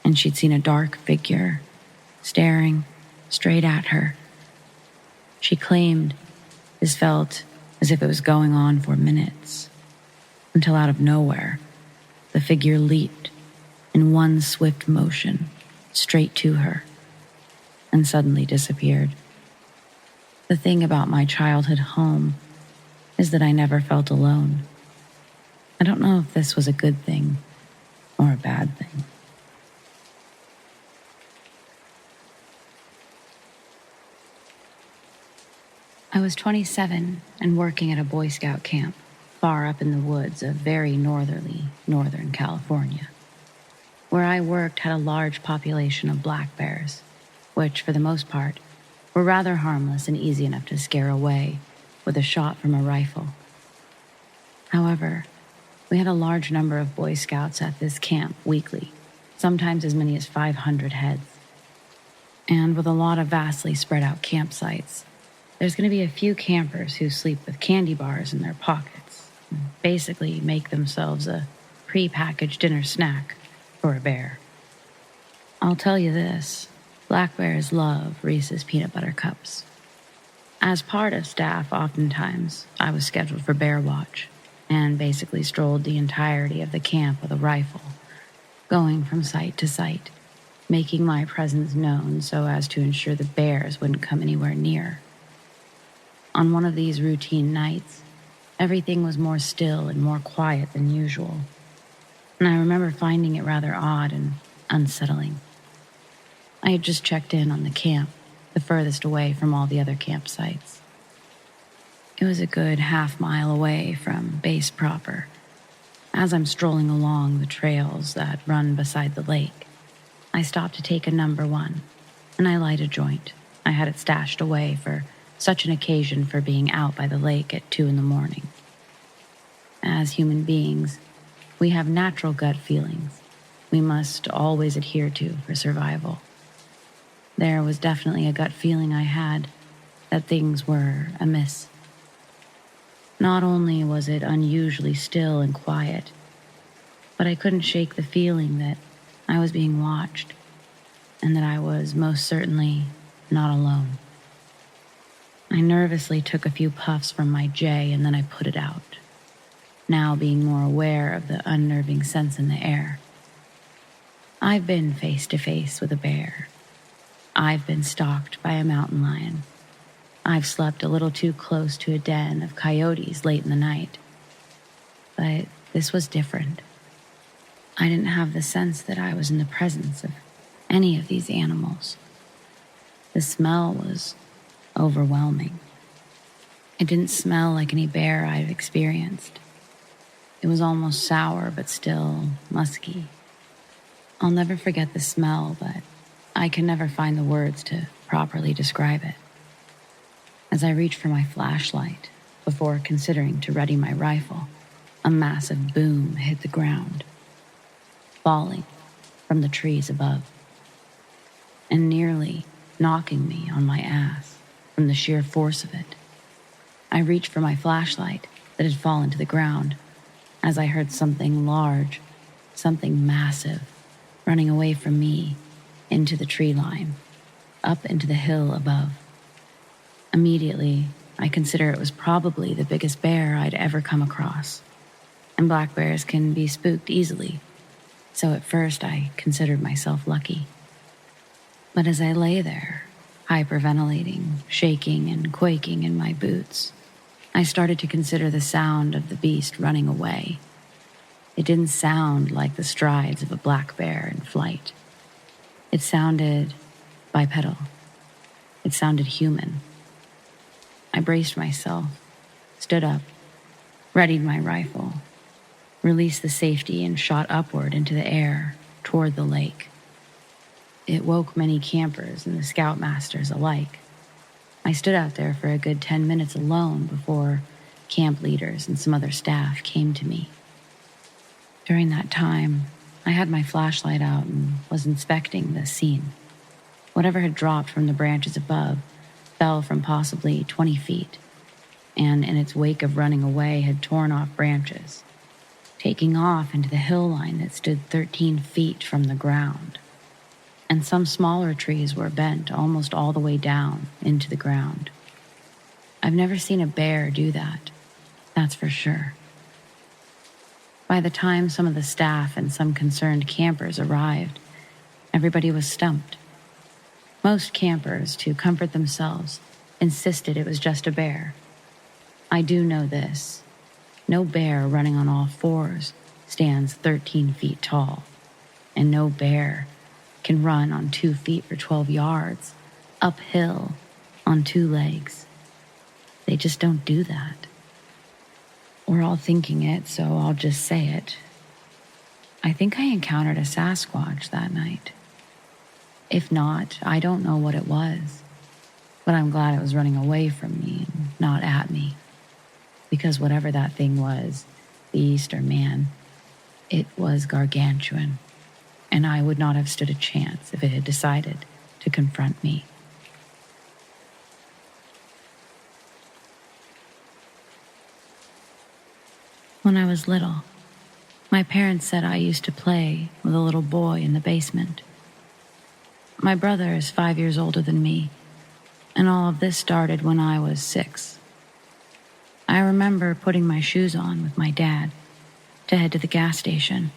S2: and she'd seen a dark figure staring straight at her. She claimed this felt as if it was going on for minutes, until out of nowhere, the figure leaped in one swift motion straight to her and suddenly disappeared. The thing about my childhood home is that I never felt alone. I don't know if this was a good thing or a bad thing. I was 27 and working at a Boy Scout camp far up in the woods of very northerly Northern California. Where I worked had a large population of black bears, which, for the most part, were rather harmless and easy enough to scare away with a shot from a rifle. However, we had a large number of Boy Scouts at this camp weekly, sometimes as many as 500 heads. And with a lot of vastly spread out campsites, there's going to be a few campers who sleep with candy bars in their pockets and basically make themselves a pre-packaged dinner snack for a bear. I'll tell you this, black bears love Reese's peanut butter cups. As part of staff, oftentimes, I was scheduled for bear watch and basically strolled the entirety of the camp with a rifle, going from site to site, making my presence known so as to ensure the bears wouldn't come anywhere near. On one of these routine nights, everything was more still and more quiet than usual, and I remember finding it rather odd and unsettling. I had just checked in on the camp, the furthest away from all the other campsites. It was a good half-mile away from base proper. As I'm strolling along the trails that run beside the lake, I stopped to take a number 1, and I light a joint. I had it stashed away for such an occasion for being out by the lake at 2 a.m. As human beings, we have natural gut feelings we must always adhere to for survival. There was definitely a gut feeling I had that things were amiss. Not only was it unusually still and quiet, but I couldn't shake the feeling that I was being watched and that I was most certainly not alone. I nervously took a few puffs from my J and then I put it out, now being more aware of the unnerving sense in the air. I've been face to face with a bear. I've been stalked by a mountain lion. I've slept a little too close to a den of coyotes late in the night. But this was different. I didn't have the sense that I was in the presence of any of these animals. The smell was overwhelming. It didn't smell like any bear I've experienced. It was almost sour, but still musky. I'll never forget the smell, but I can never find the words to properly describe it. As I reached for my flashlight, before considering to ready my rifle, a massive boom hit the ground, falling from the trees above, and nearly knocking me on my ass from the sheer force of it. I reached for my flashlight that had fallen to the ground as I heard something large, something massive, running away from me into the tree line, up into the hill above. Immediately, I consider it was probably the biggest bear I'd ever come across, and black bears can be spooked easily, so at first I considered myself lucky. But as I lay there, hyperventilating, shaking, and quaking in my boots, I started to consider the sound of the beast running away. It didn't sound like the strides of a black bear in flight. It sounded bipedal. It sounded human. I braced myself, stood up, readied my rifle, released the safety, and shot upward into the air toward the lake. It woke many campers and the scoutmasters alike. I stood out there for a good 10 minutes alone before camp leaders and some other staff came to me. During that time, I had my flashlight out and was inspecting the scene. Whatever had dropped from the branches above fell from possibly 20 feet, and in its wake of running away had torn off branches, taking off into the hill line that stood 13 feet from the ground. And some smaller trees were bent almost all the way down into the ground. I've never seen a bear do that, that's for sure. By the time some of the staff and some concerned campers arrived, everybody was stumped. Most campers, to comfort themselves, insisted it was just a bear. I do know this. No bear running on all fours stands 13 feet tall, and no bear can run on 2 feet for 12 yards, uphill, on 2 legs. They just don't do that. We're all thinking it, so I'll just say it. I think I encountered a Sasquatch that night. If not, I don't know what it was, but I'm glad it was running away from me and not at me, because whatever that thing was, beast or man, it was gargantuan, and I would not have stood a chance if it had decided to confront me. When I was little, my parents said I used to play with a little boy in the basement. My brother is 5 years older than me, and all of this started when I was 6. I remember putting my shoes on with my dad to head to the gas station,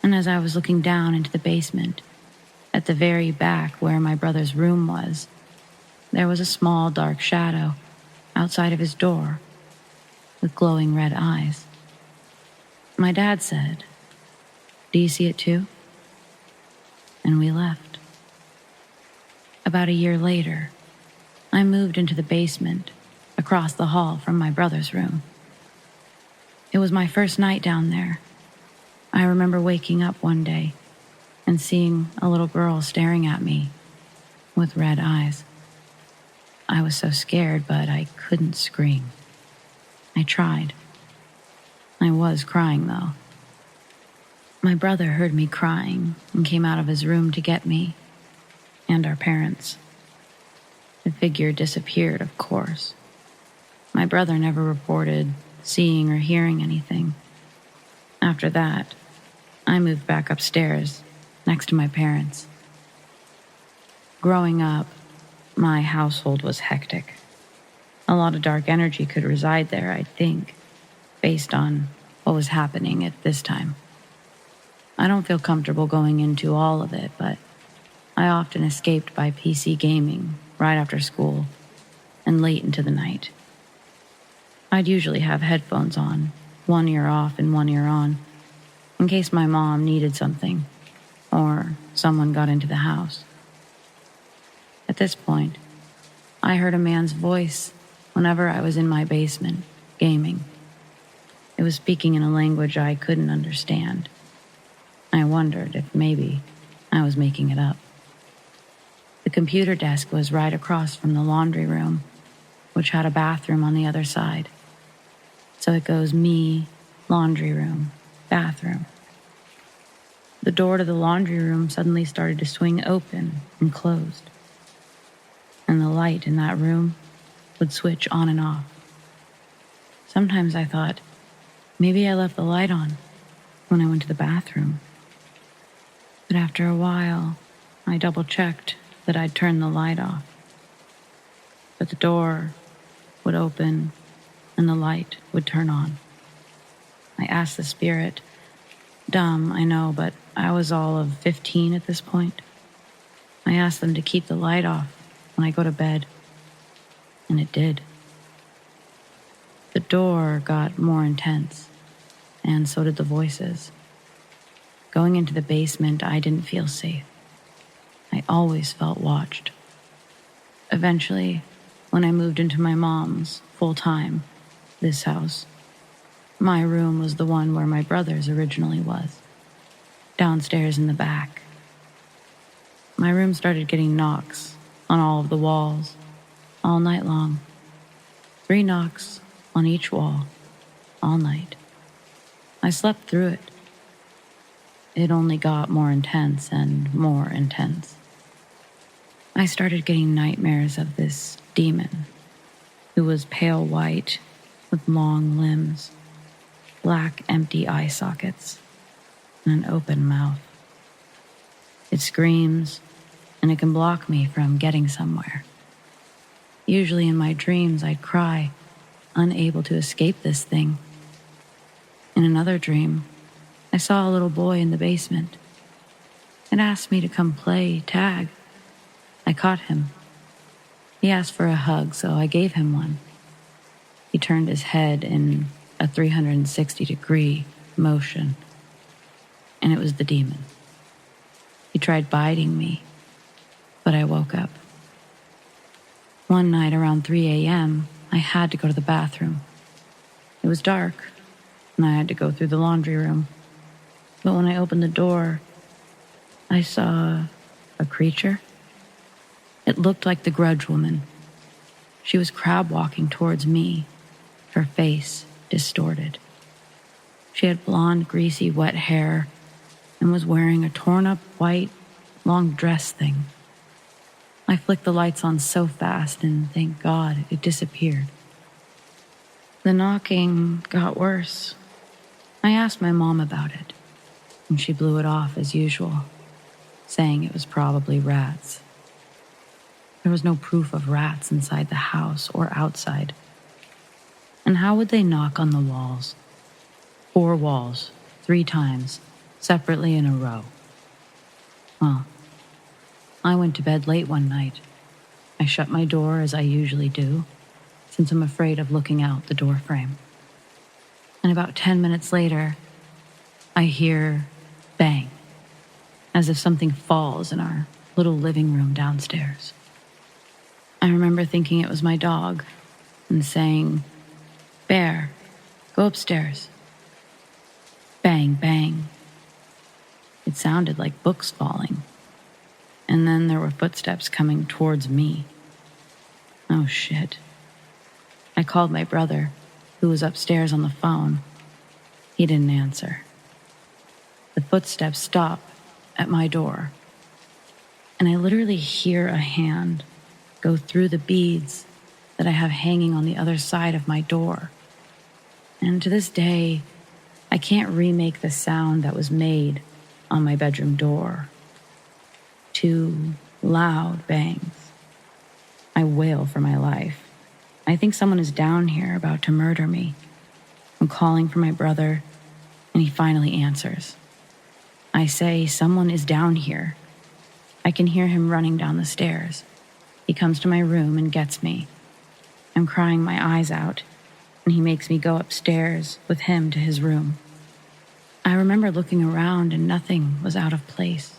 S2: and as I was looking down into the basement, at the very back where my brother's room was, there was a small dark shadow outside of his door with glowing red eyes. My dad said, "Do you see it too?" And we left. About a year later, I moved into the basement across the hall from my brother's room. It was my first night down there. I remember waking up one day and seeing a little girl staring at me with red eyes. I was so scared, but I couldn't scream. I tried. I was crying, though. My brother heard me crying and came out of his room to get me, and our parents. The figure disappeared, of course. My brother never reported seeing or hearing anything. After that, I moved back upstairs, next to my parents. Growing up, my household was hectic. A lot of dark energy could reside there, I'd think, based on what was happening at this time. I don't feel comfortable going into all of it, but I often escaped by PC gaming right after school and late into the night. I'd usually have headphones on, one ear off and one ear on, in case my mom needed something or someone got into the house. At this point, I heard a man's voice whenever I was in my basement, gaming. It was speaking in a language I couldn't understand. I wondered if maybe I was making it up. The computer desk was right across from the laundry room, which had a bathroom on the other side. So it goes me, laundry room, bathroom. The door to the laundry room suddenly started to swing open and closed, and the light in that room would switch on and off. Sometimes I thought, maybe I left the light on when I went to the bathroom. But after a while, I double-checked that I'd turned the light off. But the door would open and the light would turn on. I asked the spirit, dumb, I know, but I was all of 15 at this point. I asked them to keep the light off when I go to bed, and it did. The door got more intense, and so did the voices. Going into the basement, I didn't feel safe. I always felt watched. Eventually, when I moved into my mom's full-time, this house, my room was the one where my brother's originally was, downstairs in the back. My room started getting knocks on all of the walls, all night long. 3 knocks on each wall, all night. I slept through it. It only got more intense and more intense. I started getting nightmares of this demon who was pale white with long limbs, black empty eye sockets, and an open mouth. It screams, and it can block me from getting somewhere. Usually in my dreams, I'd cry, unable to escape this thing. In another dream, I saw a little boy in the basement. It asked me to come play tag. I caught him. He asked for a hug, so I gave him one. He turned his head in a 360-degree motion, and it was the demon. He tried biting me, but I woke up. One night around 3 a.m., I had to go to the bathroom. It was dark, and I had to go through the laundry room. But when I opened the door, I saw a creature. It looked like the Grudge Woman. She was crab walking towards me, her face distorted. She had blonde, greasy, wet hair and was wearing a torn-up white, long dress thing. I flicked the lights on so fast, and thank God it disappeared. The knocking got worse. I asked my mom about it, and she blew it off as usual, saying it was probably rats. There was no proof of rats inside the house or outside. And how would they knock on the walls? 4 walls, 3 times, separately in a row. Well, I went to bed late one night. I shut my door as I usually do, since I'm afraid of looking out the door frame. And about 10 minutes later, I hear bang, as if something falls in our little living room downstairs. I remember thinking it was my dog and saying, "Bear, go upstairs." Bang, bang. It sounded like books falling. And then there were footsteps coming towards me. Oh, shit. I called my brother, who was upstairs on the phone. He didn't answer. The footsteps stop at my door, and I literally hear a hand go through the beads that I have hanging on the other side of my door. And to this day, I can't remake the sound that was made on my bedroom door. 2 loud bangs. I wail for my life. I think someone is down here about to murder me. I'm calling for my brother, and he finally answers. I say, "Someone is down here." I can hear him running down the stairs. He comes to my room and gets me. I'm crying my eyes out, and he makes me go upstairs with him to his room. I remember looking around and nothing was out of place.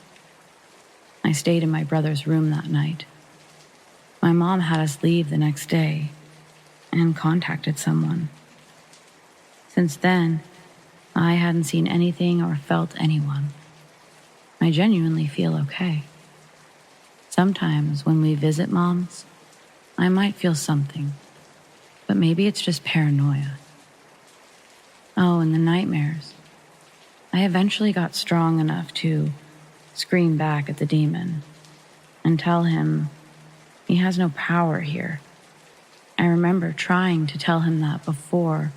S2: I stayed in my brother's room that night. My mom had us leave the next day and contacted someone. Since then, I hadn't seen anything or felt anyone. I genuinely feel okay. Sometimes when we visit moms, I might feel something, but maybe it's just paranoia. Oh, and the nightmares. I eventually got strong enough to scream back at the demon and tell him he has no power here. I remember trying to tell him that before,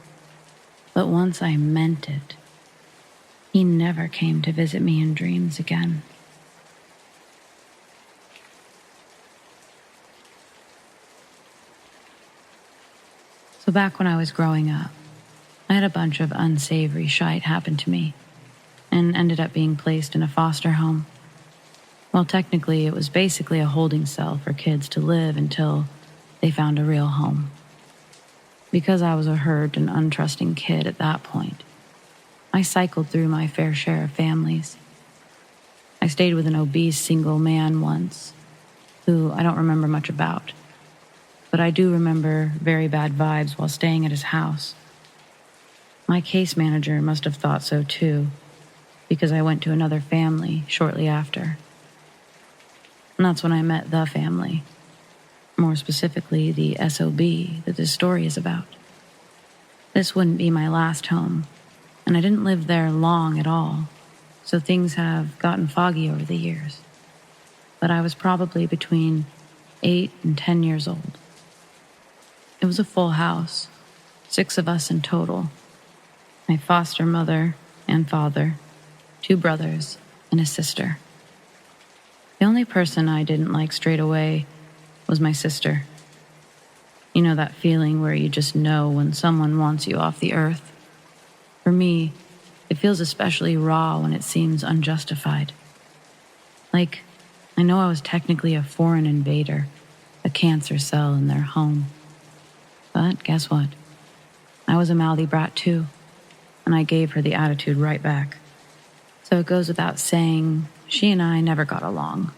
S2: but once I meant it, he never came to visit me in dreams again. So back when I was growing up, I had a bunch of unsavory shite happen to me and ended up being placed in a foster home. Well, technically, it was basically a holding cell for kids to live until they found a real home. Because I was a hurt and untrusting kid at that point, I cycled through my fair share of families. I stayed with an obese single man once, who I don't remember much about, but I do remember very bad vibes while staying at his house. My case manager must have thought so too, because I went to another family shortly after. And that's when I met the family, more specifically the SOB that this story is about. This wouldn't be my last home, and I didn't live there long at all, so things have gotten foggy over the years. But I was probably between 8 and 10 years old. It was a full house, 6 of us in total. My foster mother and father, 2 brothers, and a sister. The only person I didn't like straight away was my sister. You know that feeling where you just know when someone wants you off the earth? For me, it feels especially raw when it seems unjustified. Like, I know I was technically a foreign invader, a cancer cell in their home. But guess what? I was a mouthy brat too, and I gave her the attitude right back. So it goes without saying, she and I never got along.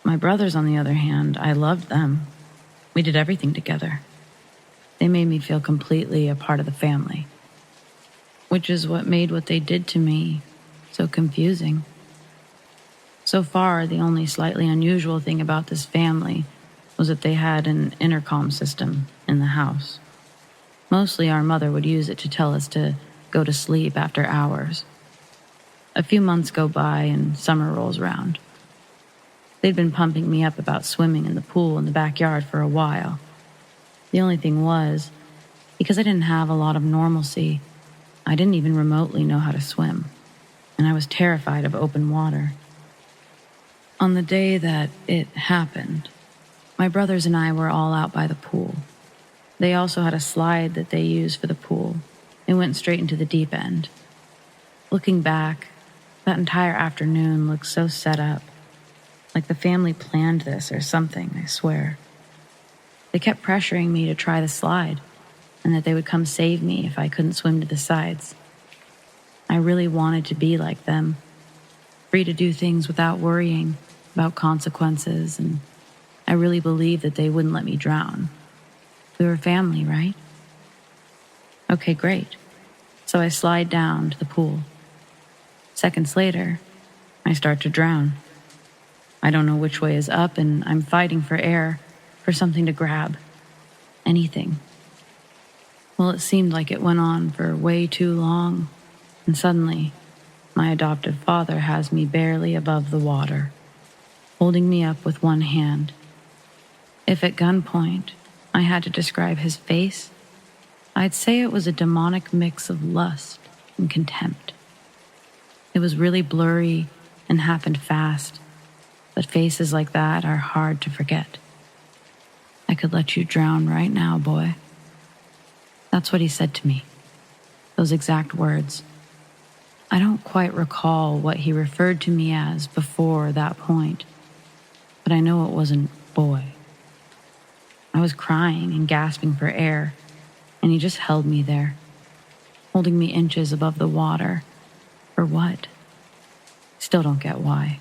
S2: My brothers, on the other hand, I loved them. We did everything together. They made me feel completely a part of the family, which is what made what they did to me so confusing. So far, the only slightly unusual thing about this family was that they had an intercom system in the house. Mostly our mother would use it to tell us to go to sleep after hours. A few months go by and summer rolls around. They'd been pumping me up about swimming in the pool in the backyard for a while. The only thing was, because I didn't have a lot of normalcy, I didn't even remotely know how to swim, and I was terrified of open water. On the day that it happened, my brothers and I were all out by the pool. They also had a slide that they used for the pool. It went straight into the deep end. Looking back, that entire afternoon looked so set up. Like the family planned this or something, I swear. They kept pressuring me to try the slide, and that they would come save me if I couldn't swim to the sides. I really wanted to be like them, free to do things without worrying about consequences, and I really believed that they wouldn't let me drown. We were family, right? Okay, great. So I slide down to the pool. Seconds later, I start to drown. I don't know which way is up, and I'm fighting for air, for something to grab. Anything. Well, it seemed like it went on for way too long, and suddenly, my adoptive father has me barely above the water, holding me up with one hand. If at gunpoint I had to describe his face, I'd say it was a demonic mix of lust and contempt. It was really blurry and happened fast, but faces like that are hard to forget. I could let you drown right now, boy. That's what he said to me. Those exact words. I don't quite recall what he referred to me as before that point, but I know it wasn't boy. I was crying and gasping for air, and he just held me there, holding me inches above the water. For what? Still don't get why.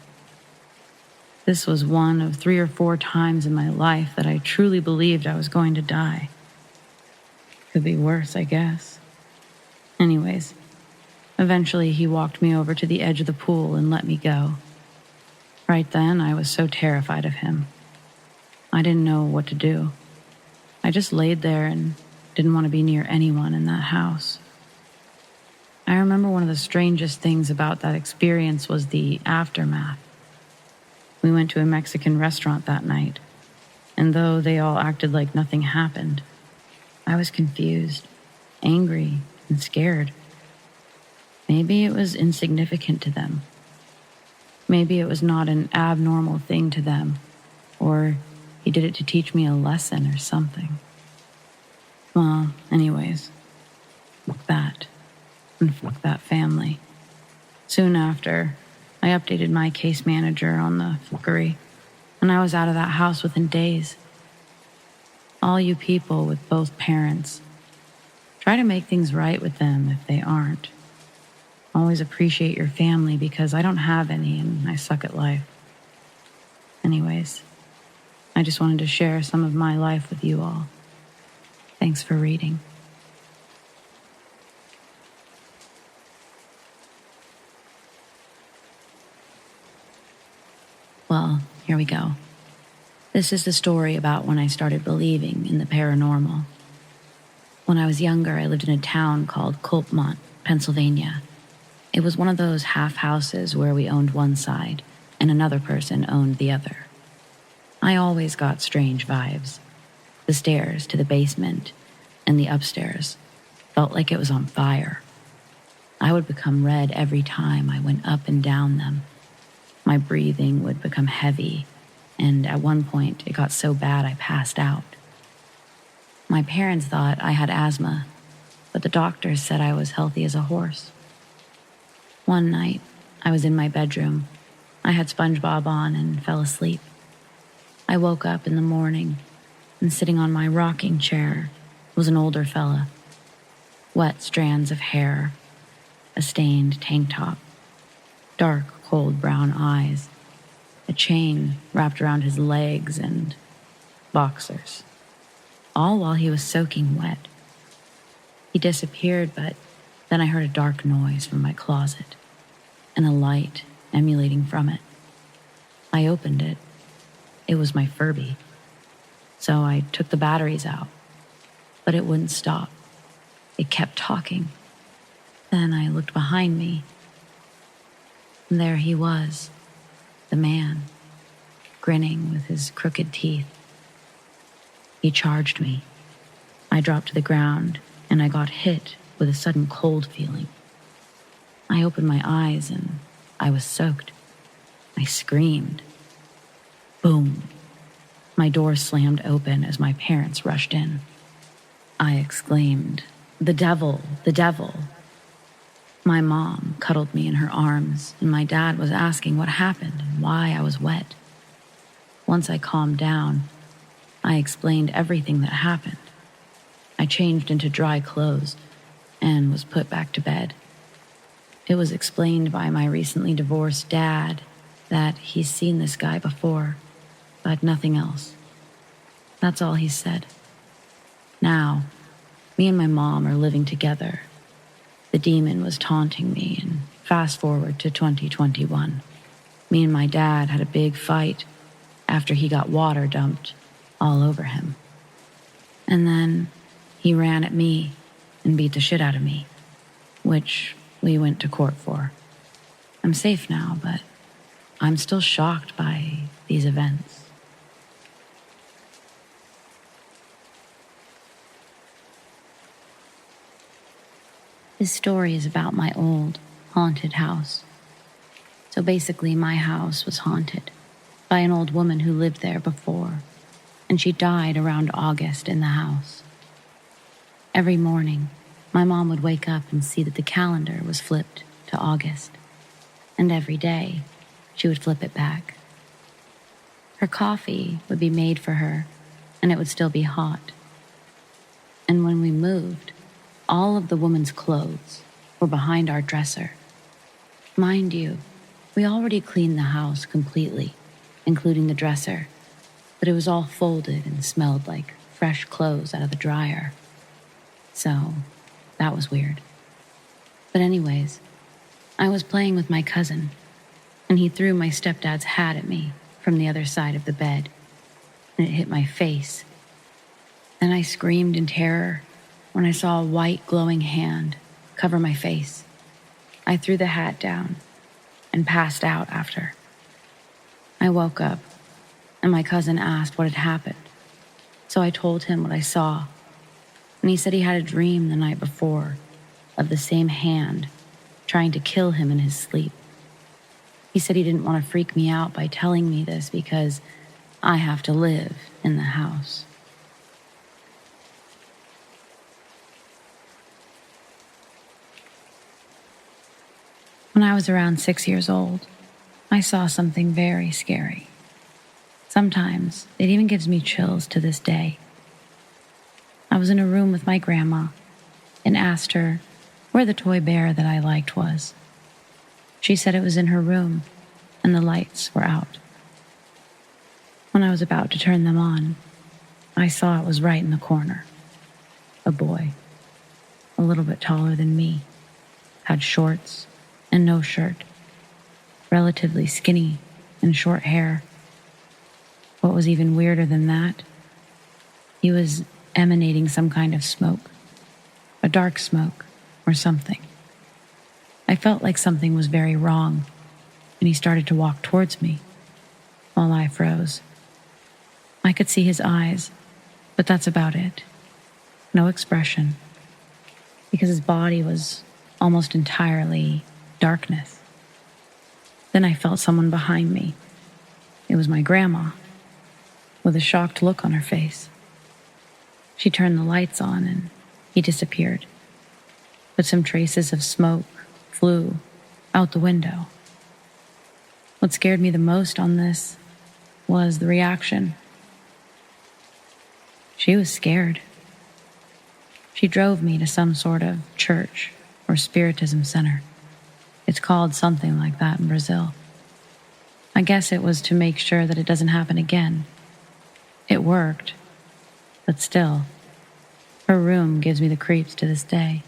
S2: This was one of 3 or 4 times in my life that I truly believed I was going to die. Could be worse, I guess. Anyways, eventually he walked me over to the edge of the pool and let me go. Right then, I was so terrified of him. I didn't know what to do. I just laid there and didn't want to be near anyone in that house. I remember one of the strangest things about that experience was the aftermath. We went to a Mexican restaurant that night, and though they all acted like nothing happened, I was confused, angry, and scared. Maybe it was insignificant to them. Maybe it was not an abnormal thing to them, or he did it to teach me a lesson or something. Well, anyways, fuck that, and fuck that family. Soon after, I updated my case manager on the fuckery, and I was out of that house within days. All you people with both parents, try to make things right with them if they aren't. Always appreciate your family because I don't have any and I suck at life. Anyways, I just wanted to share some of my life with you all. Thanks for reading. Well, here we go. This is the story about when I started believing in the paranormal. When I was younger, I lived in a town called Coltmont, Pennsylvania. It was one of those half houses where we owned one side and another person owned the other. I always got strange vibes. The stairs to the basement and the upstairs felt like it was on fire. I would become red every time I went up and down them. My breathing would become heavy, and at one point it got so bad I passed out. My parents thought I had asthma, but the doctors said I was healthy as a horse. One night, I was in my bedroom. I had SpongeBob on and fell asleep. I woke up in the morning, and sitting on my rocking chair was an older fella. Wet strands of hair, a stained tank top, dark, cold brown eyes, a chain wrapped around his legs, and boxers. All while he was soaking wet. He disappeared, but then I heard a dark noise from my closet and a light emanating from it. I opened it. It was my Furby. So I took the batteries out, but it wouldn't stop. It kept talking. Then I looked behind me, and there he was, the man, grinning with his crooked teeth. He charged me. I dropped to the ground, and I got hit with a sudden cold feeling. I opened my eyes, and I was soaked. I screamed. Boom. My door slammed open as my parents rushed in. I exclaimed, "The devil, the devil." My mom cuddled me in her arms, and my dad was asking what happened and why I was wet. Once I calmed down, I explained everything that happened. I changed into dry clothes and was put back to bed. It was explained by my recently divorced dad that he's seen this guy before, but nothing else. That's all he said. Now, me and my mom are living together. The demon was taunting me, and fast forward to 2021. Me and my dad had a big fight after he got water dumped all over him. And then he ran at me and beat the shit out of me, which we went to court for. I'm safe now, but I'm still shocked by these events. This story is about my old, haunted house. So basically, my house was haunted by an old woman who lived there before, and she died around August in the house. Every morning, my mom would wake up and see that the calendar was flipped to August, and every day she would flip it back. Her coffee would be made for her, and it would still be hot. And when we moved, all of the woman's clothes were behind our dresser. Mind you, we already cleaned the house completely, including the dresser, but it was all folded and smelled like fresh clothes out of the dryer. So, that was weird. But anyways, I was playing with my cousin, and he threw my stepdad's hat at me from the other side of the bed, and it hit my face. Then I screamed in terror when I saw a white glowing hand cover my face. I threw the hat down and passed out after. I woke up, and my cousin asked what had happened, so I told him what I saw, and he said he had a dream the night before of the same hand trying to kill him in his sleep. He said he didn't want to freak me out by telling me this because I have to live in the house. When I was around 6 years old, I saw something very scary. Sometimes it even gives me chills to this day. I was in a room with my grandma and asked her where the toy bear that I liked was. She said it was in her room and the lights were out. When I was about to turn them on, I saw it was right in the corner. A boy, a little bit taller than me, had shorts and no shirt, relatively skinny and short hair. What was even weirder than that, he was emanating some kind of smoke, a dark smoke or something. I felt like something was very wrong, and he started to walk towards me while I froze. I could see his eyes, but that's about it. No expression, because his body was almost entirely darkness. Then I felt someone behind me. It was my grandma, with a shocked look on her face. She turned the lights on and he disappeared, but some traces of smoke flew out the window. What scared me the most on this was the reaction. She was scared. She drove me to some sort of church or spiritism center. It's called something like that in Brazil. I guess it was to make sure that it doesn't happen again. It worked, but still, her room gives me the creeps to this day.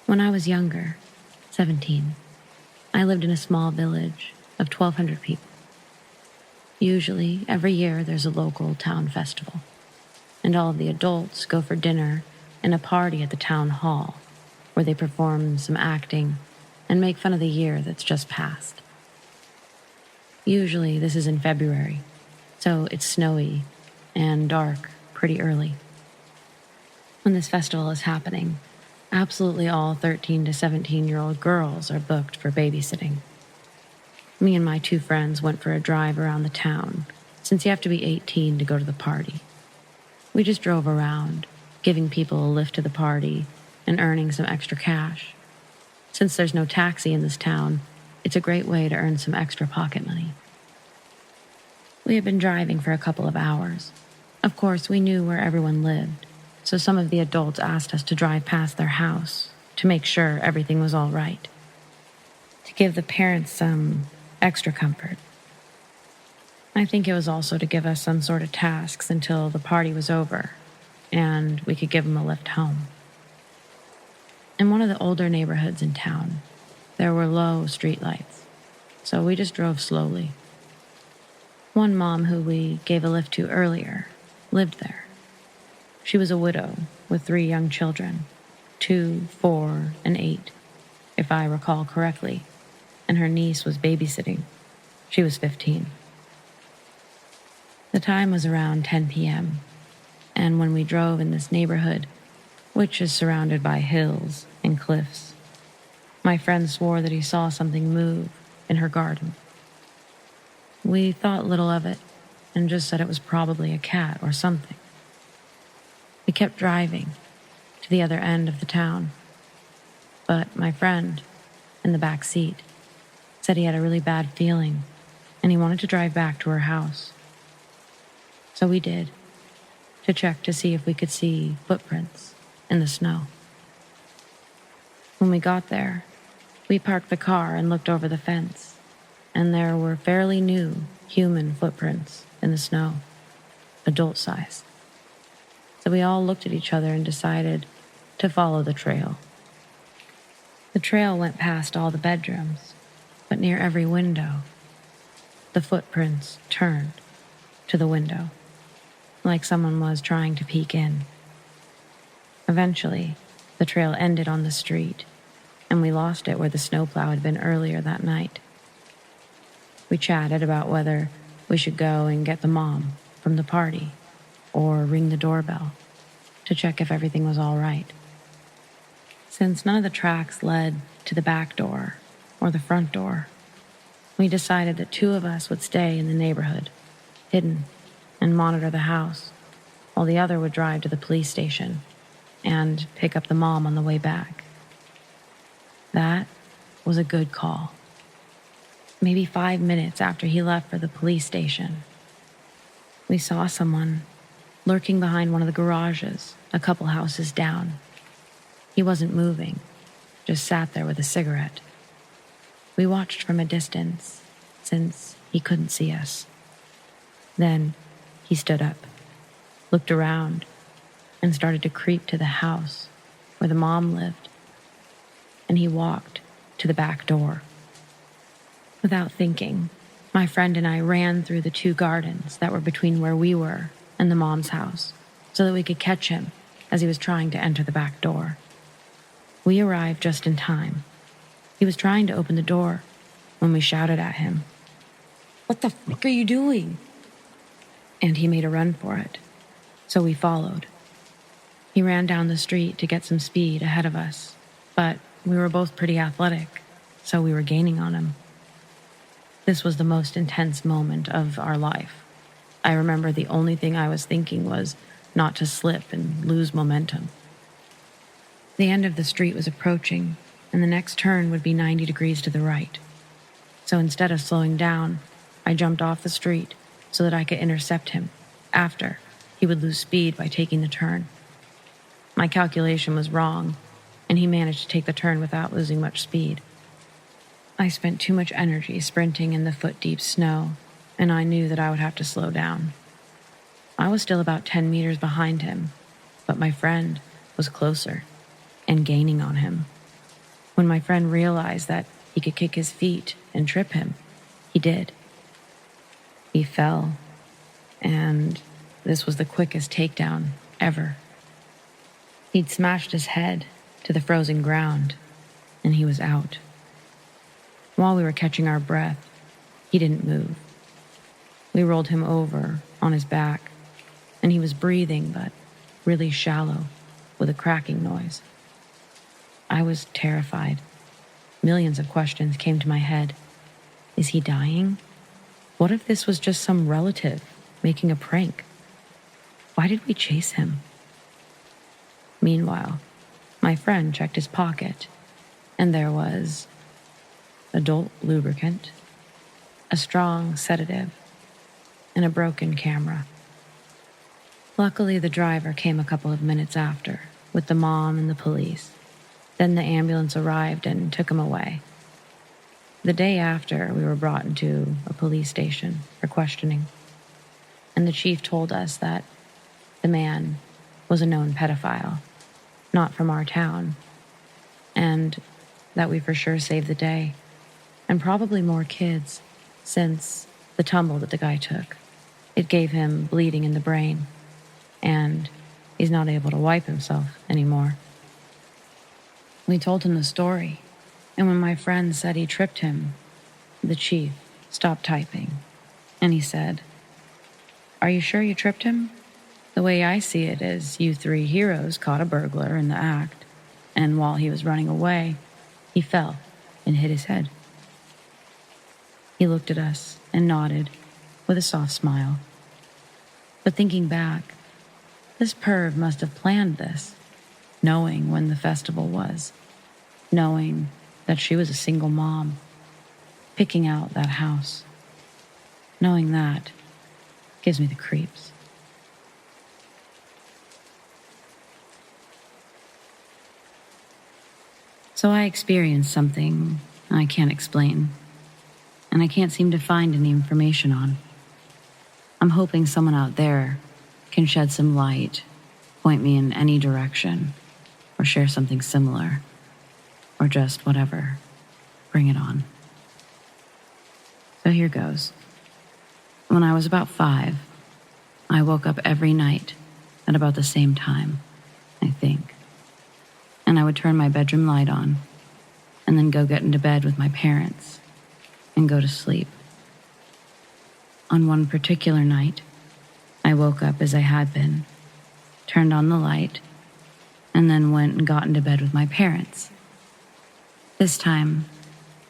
S2: When I was younger, 17, I lived in a small village of 1,200 people. Usually, every year there's a local town festival, and all of the adults go for dinner and a party at the town hall, where they perform some acting and make fun of the year that's just passed. Usually this is in February, so it's snowy and dark pretty early. When this festival is happening, absolutely all 13 to 17-year-old girls are booked for babysitting. Me and my 2 friends went for a drive around the town, since you have to be 18 to go to the party. We just drove around, giving people a lift to the party and earning some extra cash. Since there's no taxi in this town, it's a great way to earn some extra pocket money. We had been driving for a couple of hours. Of course, we knew where everyone lived, so some of the adults asked us to drive past their house to make sure everything was all right, to give the parents some extra comfort. I think it was also to give us some sort of tasks until the party was over and we could give them a lift home. In one of the older neighborhoods in town, there were low streetlights, so we just drove slowly. One mom who we gave a lift to earlier lived there. She was a widow with 3 young children, 2, 4, and 8, if I recall correctly, and her niece was babysitting. She was 15. The time was around 10 p.m., and when we drove in this neighborhood, which is surrounded by hills and cliffs, my friend swore that he saw something move in her garden. We thought little of it and just said it was probably a cat or something. We kept driving to the other end of the town, but my friend in the back seat said he had a really bad feeling and he wanted to drive back to her house. So we did, to check to see if we could see footprints in the snow. When we got there, we parked the car and looked over the fence, and there were fairly new human footprints in the snow, adult size. So we all looked at each other and decided to follow the trail. The trail went past all the bedrooms, but near every window, the footprints turned to the window, like someone was trying to peek in. Eventually, the trail ended on the street, and we lost it where the snowplow had been earlier that night. We chatted about whether we should go and get the mom from the party or ring the doorbell to check if everything was all right. Since none of the tracks led to the back door or the front door, we decided that two of us would stay in the neighborhood, hidden, and monitor the house, while the other would drive to the police station and pick up the mom on the way back. That was a good call. Maybe 5 minutes after he left for the police station, we saw someone lurking behind one of the garages a couple houses down. He wasn't moving, just sat there with a cigarette. We watched from a distance, since he couldn't see us. Then he stood up, looked around, and started to creep to the house where the mom lived. And he walked to the back door. Without thinking, my friend and I ran through the two gardens that were between where we were and the mom's house so that we could catch him as he was trying to enter the back door. We arrived just in time. He was trying to open the door when we shouted at him, "What the fuck are you doing?" And he made a run for it, so we followed. He ran down the street to get some speed ahead of us, but we were both pretty athletic, so we were gaining on him. This was the most intense moment of our life. I remember the only thing I was thinking was not to slip and lose momentum. The end of the street was approaching, and the next turn would be 90 degrees to the right. So instead of slowing down, I jumped off the street so that I could intercept him after he would lose speed by taking the turn. My calculation was wrong, and he managed to take the turn without losing much speed. I spent too much energy sprinting in the foot-deep snow, and I knew that I would have to slow down. I was still about 10 meters behind him, but my friend was closer and gaining on him. When my friend realized that he could kick his feet and trip him, he did. He fell, and this was the quickest takedown ever. He'd smashed his head to the frozen ground, and he was out. While we were catching our breath, he didn't move. We rolled him over on his back, and he was breathing, but really shallow, with a cracking noise. I was terrified. Millions of questions came to my head. Is he dying? What if this was just some relative making a prank? Why did we chase him? Meanwhile, my friend checked his pocket, and there was adult lubricant, a strong sedative, and a broken camera. Luckily, the driver came a couple of minutes after, with the mom and the police. Then the ambulance arrived and took him away. The day after, we were brought into a police station for questioning, and the chief told us that the man was a known pedophile, not from our town, and that we for sure saved the day, and probably more kids, since the tumble that the guy took. It gave him bleeding in the brain, and he's not able to wipe himself anymore. We told him the story, and when my friend said he tripped him, the chief stopped typing, and he said, "Are you sure you tripped him? The way I see it is you three heroes caught a burglar in the act, and while he was running away, he fell and hit his head." He looked at us and nodded with a soft smile. But thinking back, This perv must have planned this, knowing when the festival was, knowing that she was a single mom, picking out that house. Knowing that gives me the creeps. So I experienced something I can't explain, and I can't seem to find any information on. I'm hoping someone out there can shed some light, point me in any direction, or share something similar, or just whatever. Bring it on. So here goes. When I was about 5, I woke up every night at about the same time, I think. And I would turn my bedroom light on and then go get into bed with my parents and go to sleep. On one particular night, I woke up as I had been, turned on the light, and then went and got into bed with my parents. This time,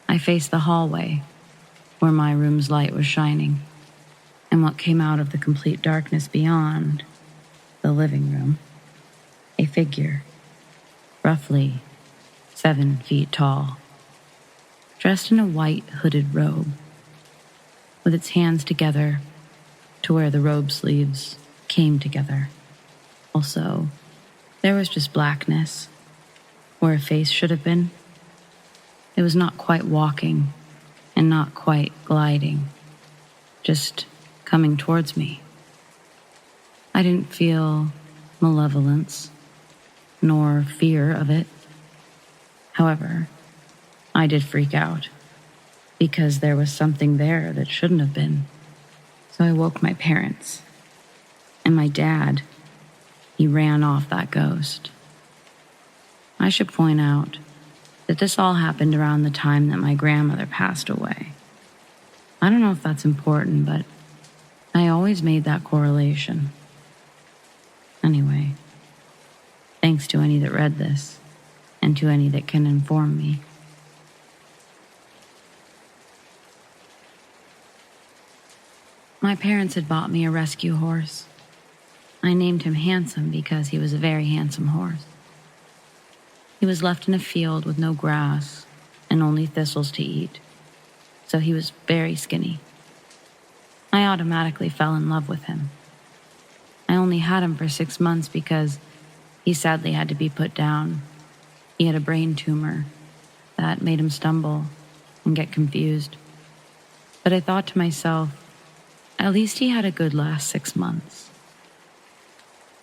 S2: I faced the hallway where my room's light was shining, and what came out of the complete darkness beyond the living room, a figure, roughly 7 feet tall, dressed in a white hooded robe, with its hands together to where the robe sleeves came together. Also, there was just blackness where a face should have been. It was not quite walking and not quite gliding, just coming towards me. I didn't feel malevolence nor fear of it. However, I did freak out because there was something there that shouldn't have been. So I woke my parents, and my dad, he ran off that ghost. I should point out that this all happened around the time that my grandmother passed away. I don't know if that's important, but I always made that correlation. Anyway, thanks to any that read this, and to any that can inform me. My parents had bought me a rescue horse. I named him Handsome because he was a very handsome horse. He was left in a field with no grass and only thistles to eat, so he was very skinny. I automatically fell in love with him. I only had him for 6 months because he sadly had to be put down. He had a brain tumor that made him stumble and get confused. But I thought to myself, at least he had a good last 6 months.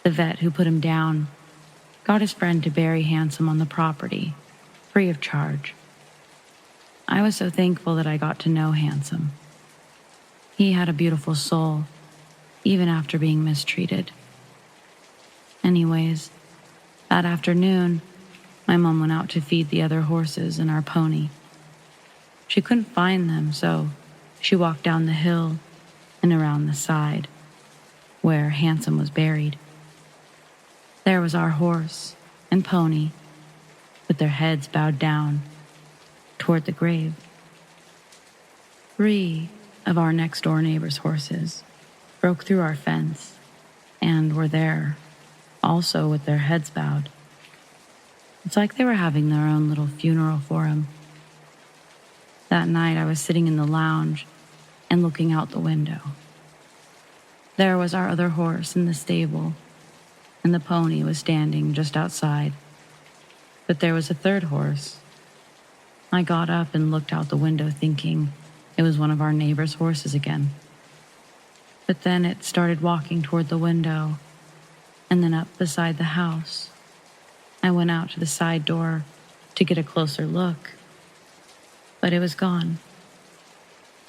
S2: The vet who put him down got his friend to bury Handsome on the property, free of charge. I was so thankful that I got to know Handsome. He had a beautiful soul, even after being mistreated. Anyways, that afternoon, my mom went out to feed the other horses and our pony. She couldn't find them, so she walked down the hill and around the side, where Handsome was buried. There was our horse and pony, with their heads bowed down toward the grave. 3 of our next-door neighbor's horses broke through our fence and were there, also with their heads bowed. It's like they were having their own little funeral for him. That night I was sitting in the lounge and looking out the window. There was our other horse in the stable, and the pony was standing just outside. But there was a third horse. I got up and looked out the window thinking it was one of our neighbor's horses again. But then it started walking toward the window and then up beside the house. I went out to the side door to get a closer look, but it was gone.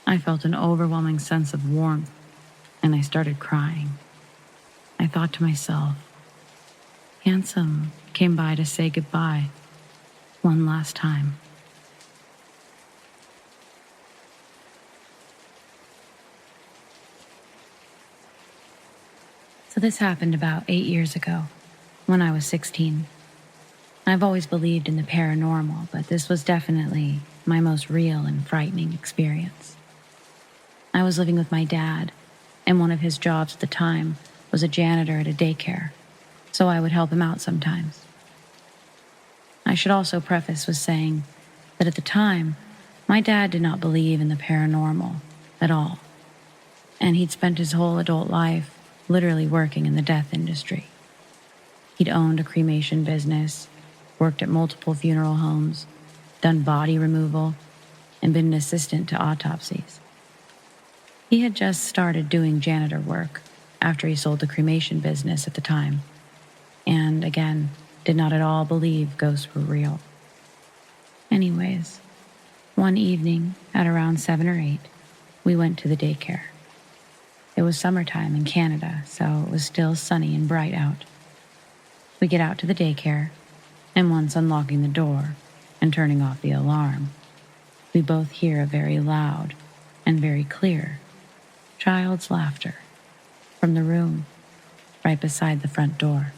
S2: I felt an overwhelming sense of warmth, and I started crying. I thought to myself, Handsome came by to say goodbye one last time. So this happened about 8 years ago, when I was 16. I've always believed in the paranormal, but this was definitely my most real and frightening experience. I was living with my dad, and one of his jobs at the time was a janitor at a daycare. so I would help him out sometimes. I should also preface with saying that at the time, my dad did not believe in the paranormal at all, and he'd spent his whole adult life literally working in the death industry. He'd owned a cremation business, worked at multiple funeral homes, done body removal, and been an assistant to autopsies. He had just started doing janitor work after he sold the cremation business at the time, and again, did not at all believe ghosts were real. Anyways, one evening at around 7 or 8, we went to the daycare. It was summertime in Canada, so it was still sunny and bright out. We get out to the daycare, and once unlocking the door and turning off the alarm, we both hear a very loud and very clear child's laughter from the room right beside the front door.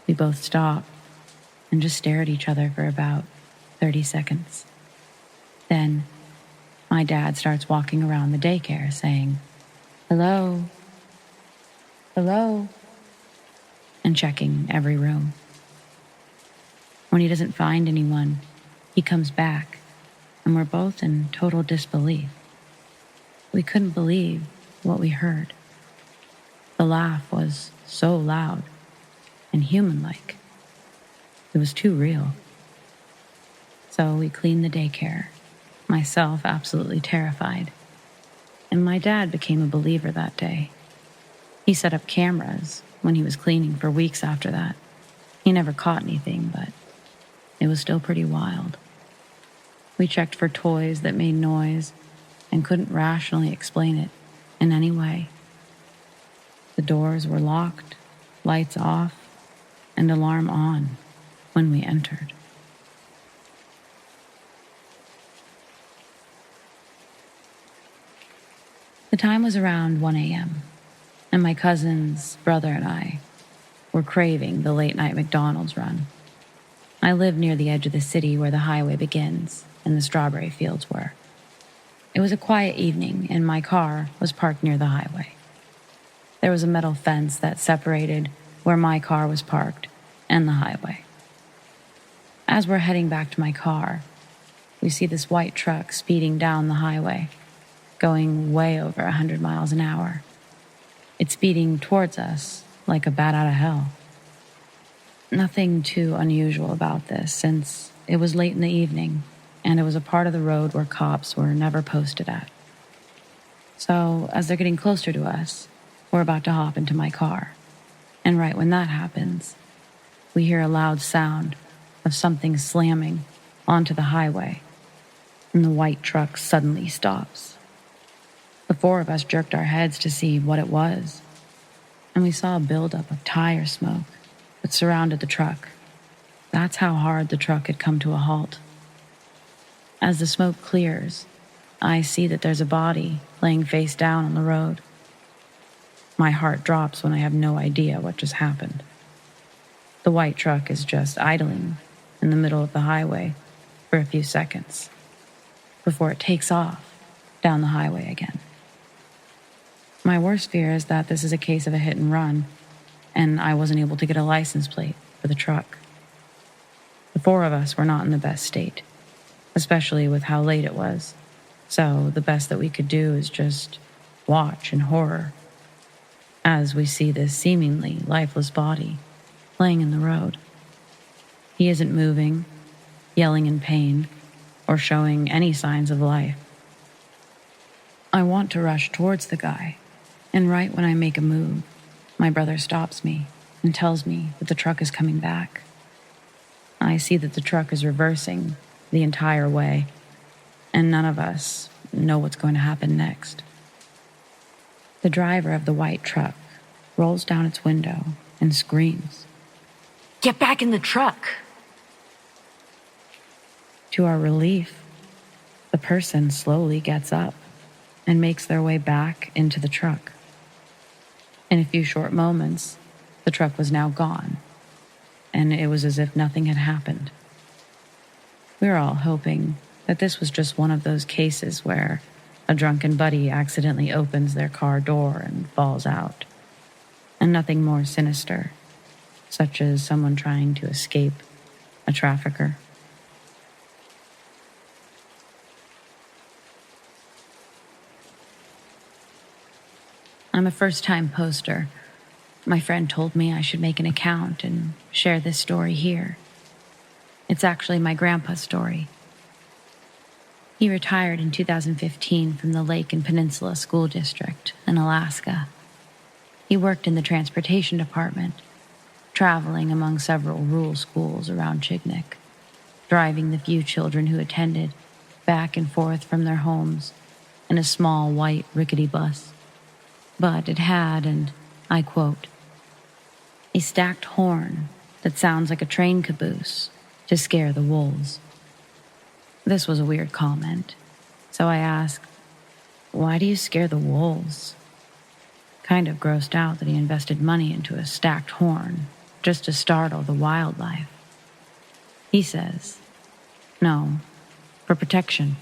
S2: We both stop and just stare at each other for about 30 seconds. Then, my dad starts walking around the daycare saying, "Hello? Hello?" and checking every room. When he doesn't find anyone, he comes back, and we're both in total disbelief. We couldn't believe what we heard. The laugh was so loud and human-like. It was too real. So we cleaned the daycare, myself absolutely terrified. And my dad became a believer that day. He set up cameras when he was cleaning for weeks after that. He never caught anything, but it was still pretty wild. We checked for toys that made noise and couldn't rationally explain it in any way. The doors were locked, lights off, and alarm on when we entered. The time was around 1 a.m., and my cousin's brother and I were craving the late-night McDonald's run. I lived near the edge of the city where the highway begins and the strawberry fields were. It was a quiet evening, and my car was parked near the highway. There was a metal fence that separated where my car was parked and the highway. As we're heading back to my car, we see this white truck speeding down the highway, going way over 100 miles an hour. It's speeding towards us like a bat out of hell. Nothing too unusual about this, since it was late in the evening and it was a part of the road where cops were never posted at. So, as they're getting closer to us, we're about to hop into my car. And right when that happens, we hear a loud sound of something slamming onto the highway, and the white truck suddenly stops. The four of us jerked our heads to see what it was, and we saw a buildup of tire smoke that surrounded the truck. That's how hard the truck had come to a halt. As the smoke clears, I see that there's a body laying face down on the road. My heart drops when I have no idea what just happened. The white truck is just idling in the middle of the highway for a few seconds before it takes off down the highway again. My worst fear is that this is a case of a hit and run, and I wasn't able to get a license plate for the truck. The four of us were not in the best state, especially with how late it was, so the best that we could do is just watch in horror as we see this seemingly lifeless body laying in the road. He isn't moving, yelling in pain, or showing any signs of life. I want to rush towards the guy, and right when I make a move, my brother stops me and tells me that the truck is coming back. I see that the truck is reversing the entire way, and none of us know what's going to happen next. The driver of the white truck rolls down its window and screams, "Get back in the truck!" To our relief, the person slowly gets up and makes their way back into the truck. In a few short moments, the truck was now gone, and it was as if nothing had happened. We were all hoping that this was just one of those cases where a drunken buddy accidentally opens their car door and falls out, and nothing more sinister such as someone trying to escape a trafficker. I'm a first-time poster. My friend told me I should make an account and share this story here. It's actually my grandpa's story. He retired in 2015 from the Lake and Peninsula School District in Alaska. He worked in the transportation department, traveling among several rural schools around Chignik, driving the few children who attended back and forth from their homes in a small white rickety bus. But it had, and I quote, a stacked horn that sounds like a train caboose to scare the wolves. This was a weird comment, so I asked, why do you scare the wolves? Kind of grossed out that he invested money into a stacked horn just to startle the wildlife. He says, no, for protection.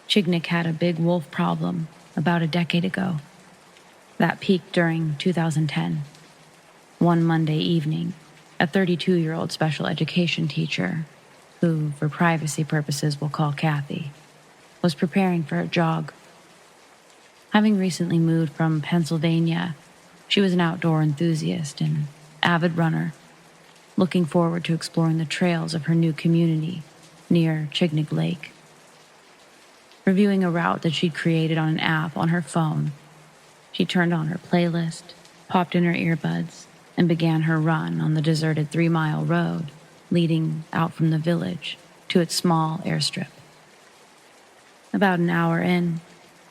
S2: Chignik had a big wolf problem about a decade ago. That peaked during 2010. One Monday evening, a 32-year-old special education teacher, who, for privacy purposes, we'll call Kathy, was preparing for a jog. Having recently moved from Pennsylvania, she was an outdoor enthusiast and avid runner, looking forward to exploring the trails of her new community near Chignik Lake. Reviewing a route that she'd created on an app on her phone, she turned on her playlist, popped in her earbuds, and began her run on the deserted 3-mile road leading out from the village to its small airstrip. About an hour in,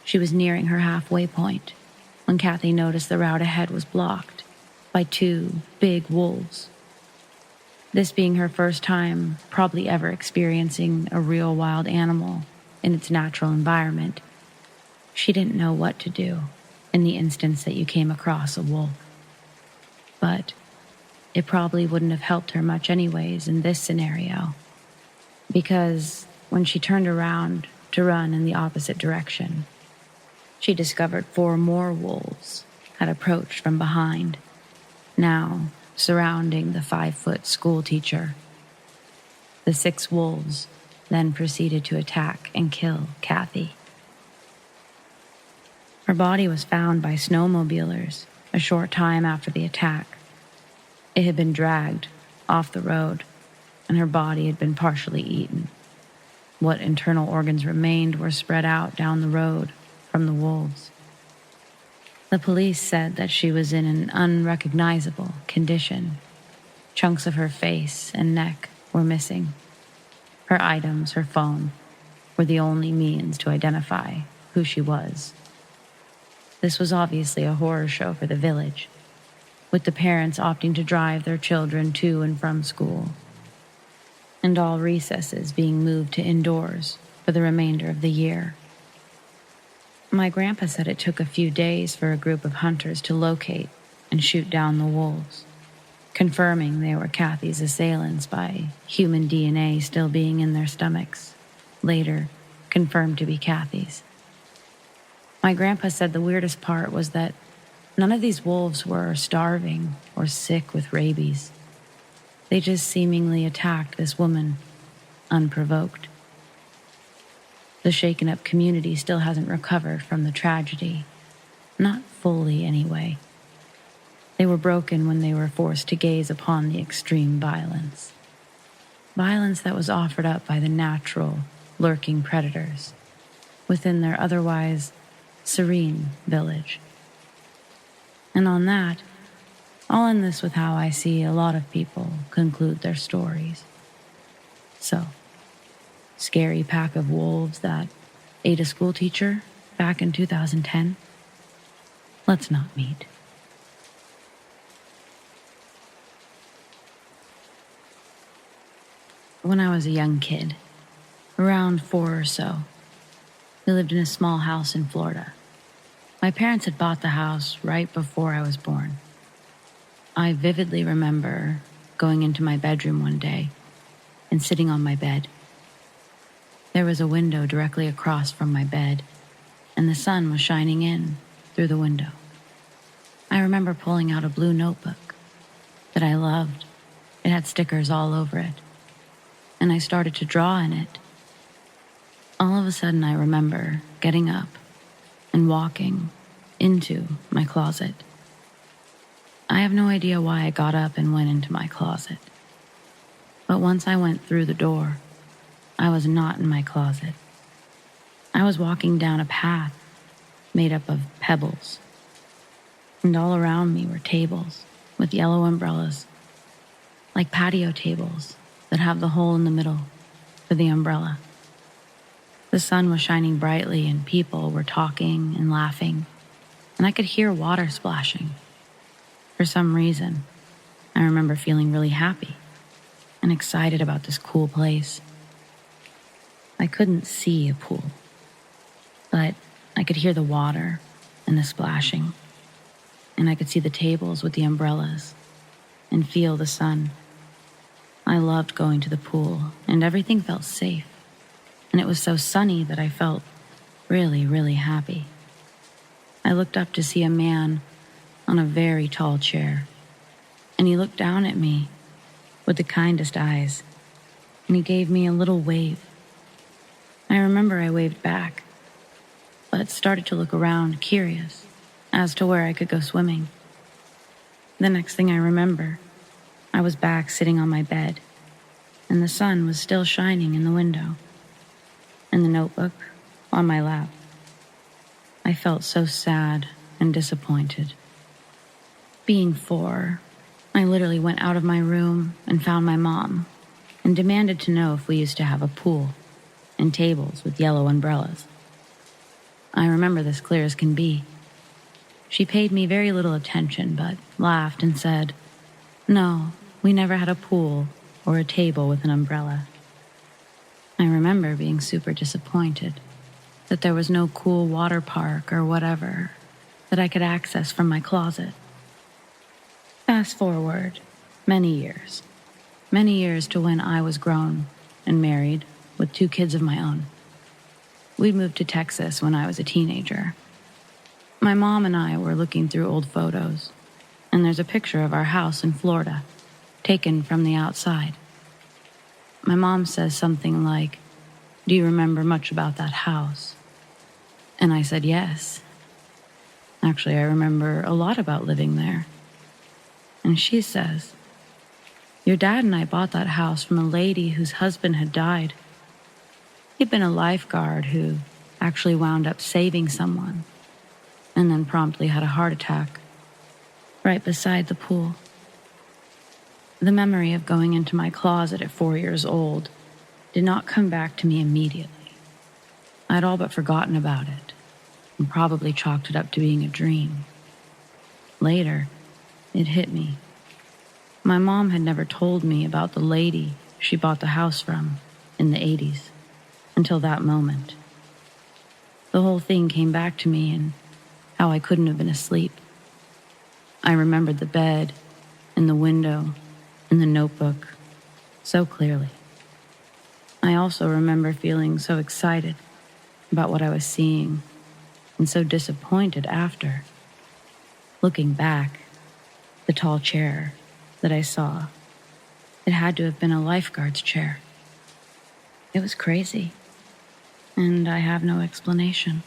S2: she was nearing her halfway point when Kathy noticed the route ahead was blocked by 2 big wolves. This being her first time probably ever experiencing a real wild animal in its natural environment, she didn't know what to do in the instance that you came across a wolf. But it probably wouldn't have helped her much anyways in this scenario, because when she turned around to run in the opposite direction, she discovered 4 more wolves had approached from behind, now surrounding the 5-foot school teacher. The 6 wolves then proceeded to attack and kill Kathy. Her body was found by snowmobilers a short time after the attack. It had been dragged off the road, and her body had been partially eaten. What internal organs remained were spread out down the road from the wolves. The police said that she was in an unrecognizable condition. Chunks of her face and neck were missing. Her items, her phone, were the only means to identify who she was. This was obviously a horror show for the village, with the parents opting to drive their children to and from school, and all recesses being moved to indoors for the remainder of the year. My grandpa said it took a few days for a group of hunters to locate and shoot down the wolves, confirming they were Kathy's assailants by human DNA still being in their stomachs, later confirmed to be Kathy's. My grandpa said the weirdest part was that none of these wolves were starving or sick with rabies. They just seemingly attacked this woman, unprovoked. The shaken-up community still hasn't recovered from the tragedy. Not fully, anyway. They were broken when they were forced to gaze upon the extreme violence. Violence that was offered up by the natural, lurking predators within their otherwise serene village. And on that, I'll end this with how I see a lot of people conclude their stories. So, scary pack of wolves that ate a school teacher back in 2010? Let's not meet. When I was a young kid, around 4 or so, we lived in a small house in Florida. My parents had bought the house right before I was born. I vividly remember going into my bedroom one day and sitting on my bed. There was a window directly across from my bed, and the sun was shining in through the window. I remember pulling out a blue notebook that I loved. It had stickers all over it, and I started to draw in it. All of a sudden, I remember getting up and walking into my closet. I have no idea why I got up and went into my closet. But once I went through the door, I was not in my closet. I was walking down a path made up of pebbles, and all around me were tables with yellow umbrellas, like patio tables that have the hole in the middle for the umbrella. The sun was shining brightly and people were talking and laughing, and I could hear water splashing. For some reason, I remember feeling really happy and excited about this cool place. I couldn't see a pool, but I could hear the water and the splashing, and I could see the tables with the umbrellas and feel the sun. I loved going to the pool, and everything felt safe, and it was so sunny that I felt really, really happy. I looked up to see a man on a very tall chair, and he looked down at me with the kindest eyes, and he gave me a little wave. I remember I waved back, but started to look around, curious as to where I could go swimming. The next thing I remember, I was back sitting on my bed, and the sun was still shining in the window, and the notebook on my lap. I felt so sad and disappointed. Being 4, I literally went out of my room and found my mom and demanded to know if we used to have a pool and tables with yellow umbrellas. I remember this clear as can be. She paid me very little attention, but laughed and said, "No, we never had a pool or a table with an umbrella." I remember being super disappointed that there was no cool water park or whatever that I could access from my closet. Fast forward many years to when I was grown and married with 2 kids of my own. We moved to Texas when I was a teenager. My mom and I were looking through old photos, and there's a picture of our house in Florida, taken from the outside. My mom says something like, "Do you remember much about that house?" And I said yes. Actually, I remember a lot about living there. And she says, "Your dad and I bought that house from a lady whose husband had died. He'd been a lifeguard who actually wound up saving someone and then promptly had a heart attack right beside the pool." The memory of going into my closet at 4 years old did not come back to me immediately. I'd all but forgotten about it and probably chalked it up to being a dream. Later, it hit me. My mom had never told me about the lady she bought the house from in the 80s until that moment. The whole thing came back to me and how I couldn't have been asleep. I remembered the bed and the window and the notebook so clearly. I also remember feeling so excited about what I was seeing and so disappointed after. Looking back, the tall chair that I saw, it had to have been a lifeguard's chair. It was crazy, and I have no explanation.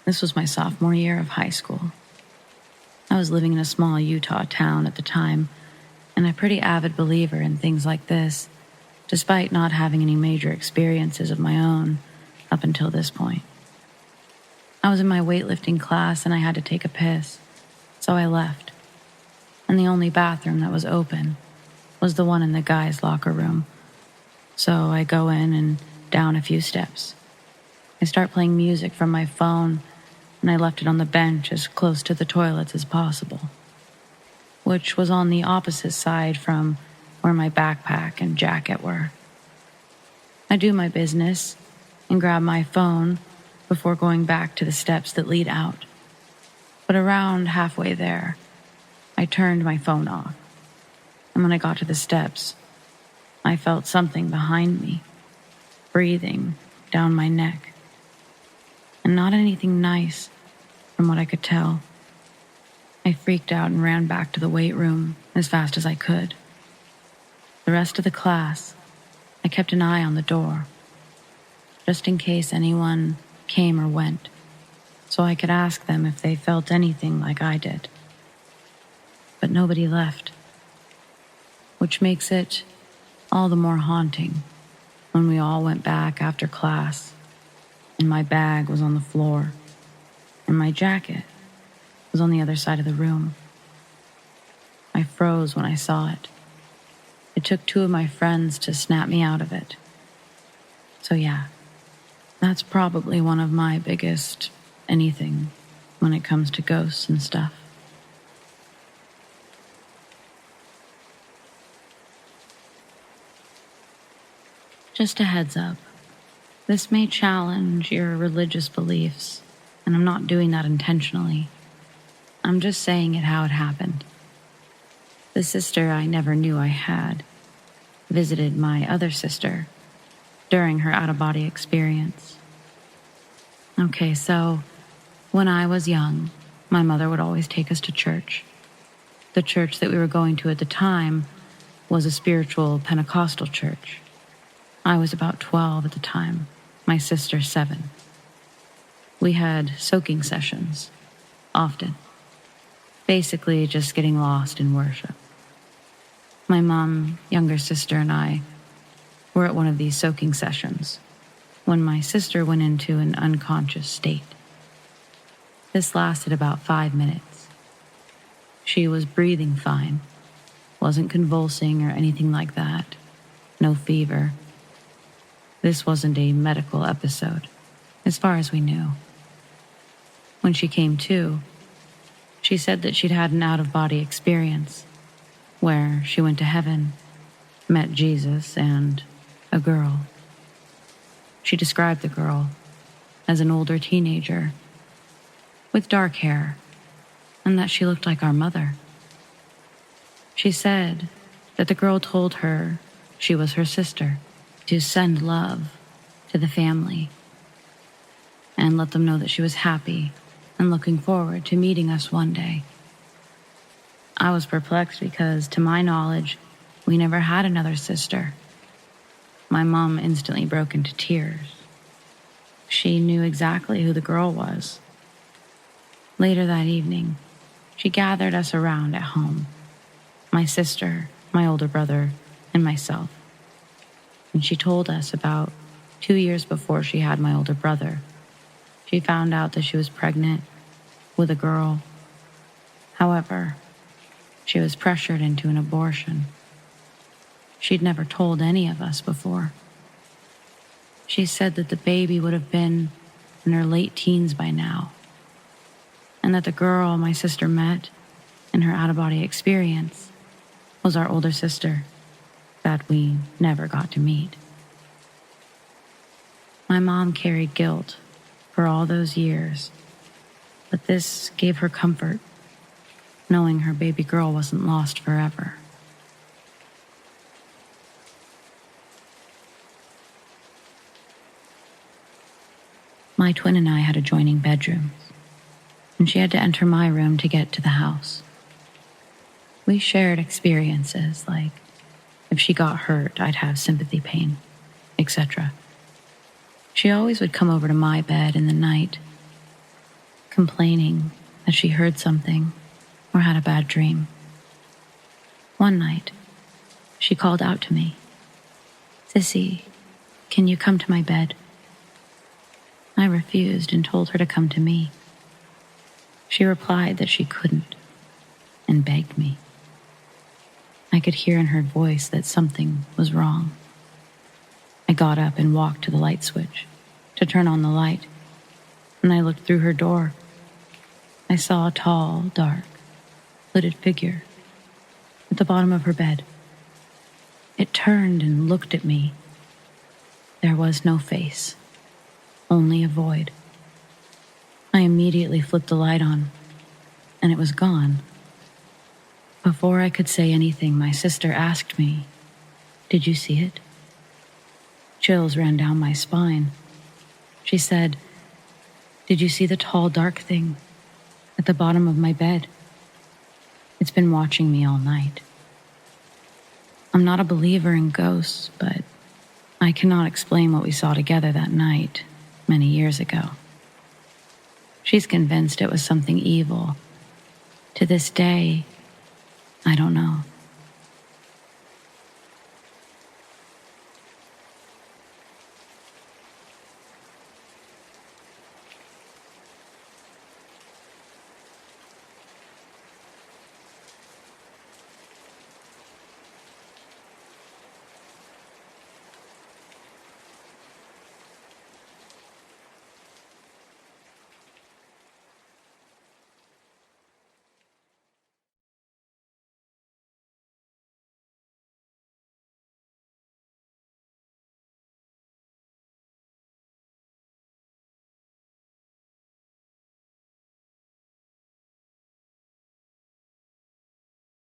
S2: This was my sophomore year of high school. I was living in a small Utah town at the time, and a pretty avid believer in things like this, despite not having any major experiences of my own up until this point. I was in my weightlifting class and I had to take a piss, so I left. And the only bathroom that was open was the one in the guys' locker room. So I go in and down a few steps. I start playing music from my phone, and I left it on the bench as close to the toilets as possible, which was on the opposite side from where my backpack and jacket were. I do my business and grab my phone before going back to the steps that lead out. But around halfway there, I turned my phone off. And when I got to the steps, I felt something behind me, breathing down my neck. and not anything nice, from what I could tell. I freaked out and ran back to the weight room as fast as I could. The rest of the class, I kept an eye on the door, just in case anyone came or went, so I could ask them if they felt anything like I did. But nobody left, which makes it all the more haunting when we all went back after class and my bag was on the floor and my jacket was on the other side of the room. I froze when I saw it. It took 2 of my friends to snap me out of it. So yeah, that's probably one of my biggest anything when it comes to ghosts and stuff. Just a heads up, this may challenge your religious beliefs, and I'm not doing that intentionally. I'm just saying it how it happened. The sister I never knew I had visited my other sister during her out-of-body experience. Okay, so when I was young, my mother would always take us to church. The church that we were going to at the time was a spiritual Pentecostal church. I was about 12 at the time, my sister 7. We had soaking sessions, often. Basically just getting lost in worship. My mom, younger sister, and I were at one of these soaking sessions when my sister went into an unconscious state. This lasted about 5 minutes. She was breathing fine, wasn't convulsing or anything like that, no fever. This wasn't a medical episode, as far as we knew. When she came to, she said that she'd had an out-of-body experience where she went to heaven, met Jesus, and a girl. She described the girl as an older teenager with dark hair, and that she looked like our mother. She said that the girl told her she was her sister, to send love to the family and let them know that she was happy and looking forward to meeting us one day. I was perplexed because, to my knowledge, we never had another sister. My mom instantly broke into tears. She knew exactly who the girl was. Later that evening, she gathered us around at home, my sister, my older brother, and myself. And she told us about 2 years before she had my older brother, she found out that she was pregnant with a girl. However, she was pressured into an abortion. She'd never told any of us before. She said that the baby would have been in her late teens by now, and that the girl my sister met in her out-of-body experience was our older sister that we never got to meet. My mom carried guilt for all those years, but this gave her comfort, knowing her baby girl wasn't lost forever. My twin and I had adjoining bedrooms, and she had to enter my room to get to the house. We shared experiences like, if she got hurt, I'd have sympathy pain, etc. She always would come over to my bed in the night, complaining that she heard something or had a bad dream. One night, she called out to me, "Sissy, can you come to my bed?" I refused and told her to come to me. She replied that she couldn't and begged me. I could hear in her voice that something was wrong. I got up and walked to the light switch to turn on the light, and I looked through her door. I saw a tall, dark, hooded figure at the bottom of her bed. It turned and looked at me. There was no face, only a void. I immediately flipped the light on, and it was gone. Before I could say anything, my sister asked me, "Did you see it?" Chills ran down my spine. She said, Did you see the tall, dark thing at the bottom of my bed? It's been watching me all night. I'm not a believer in ghosts, but I cannot explain what we saw together that night, many years ago. She's convinced it was something evil. To this day, I don't know.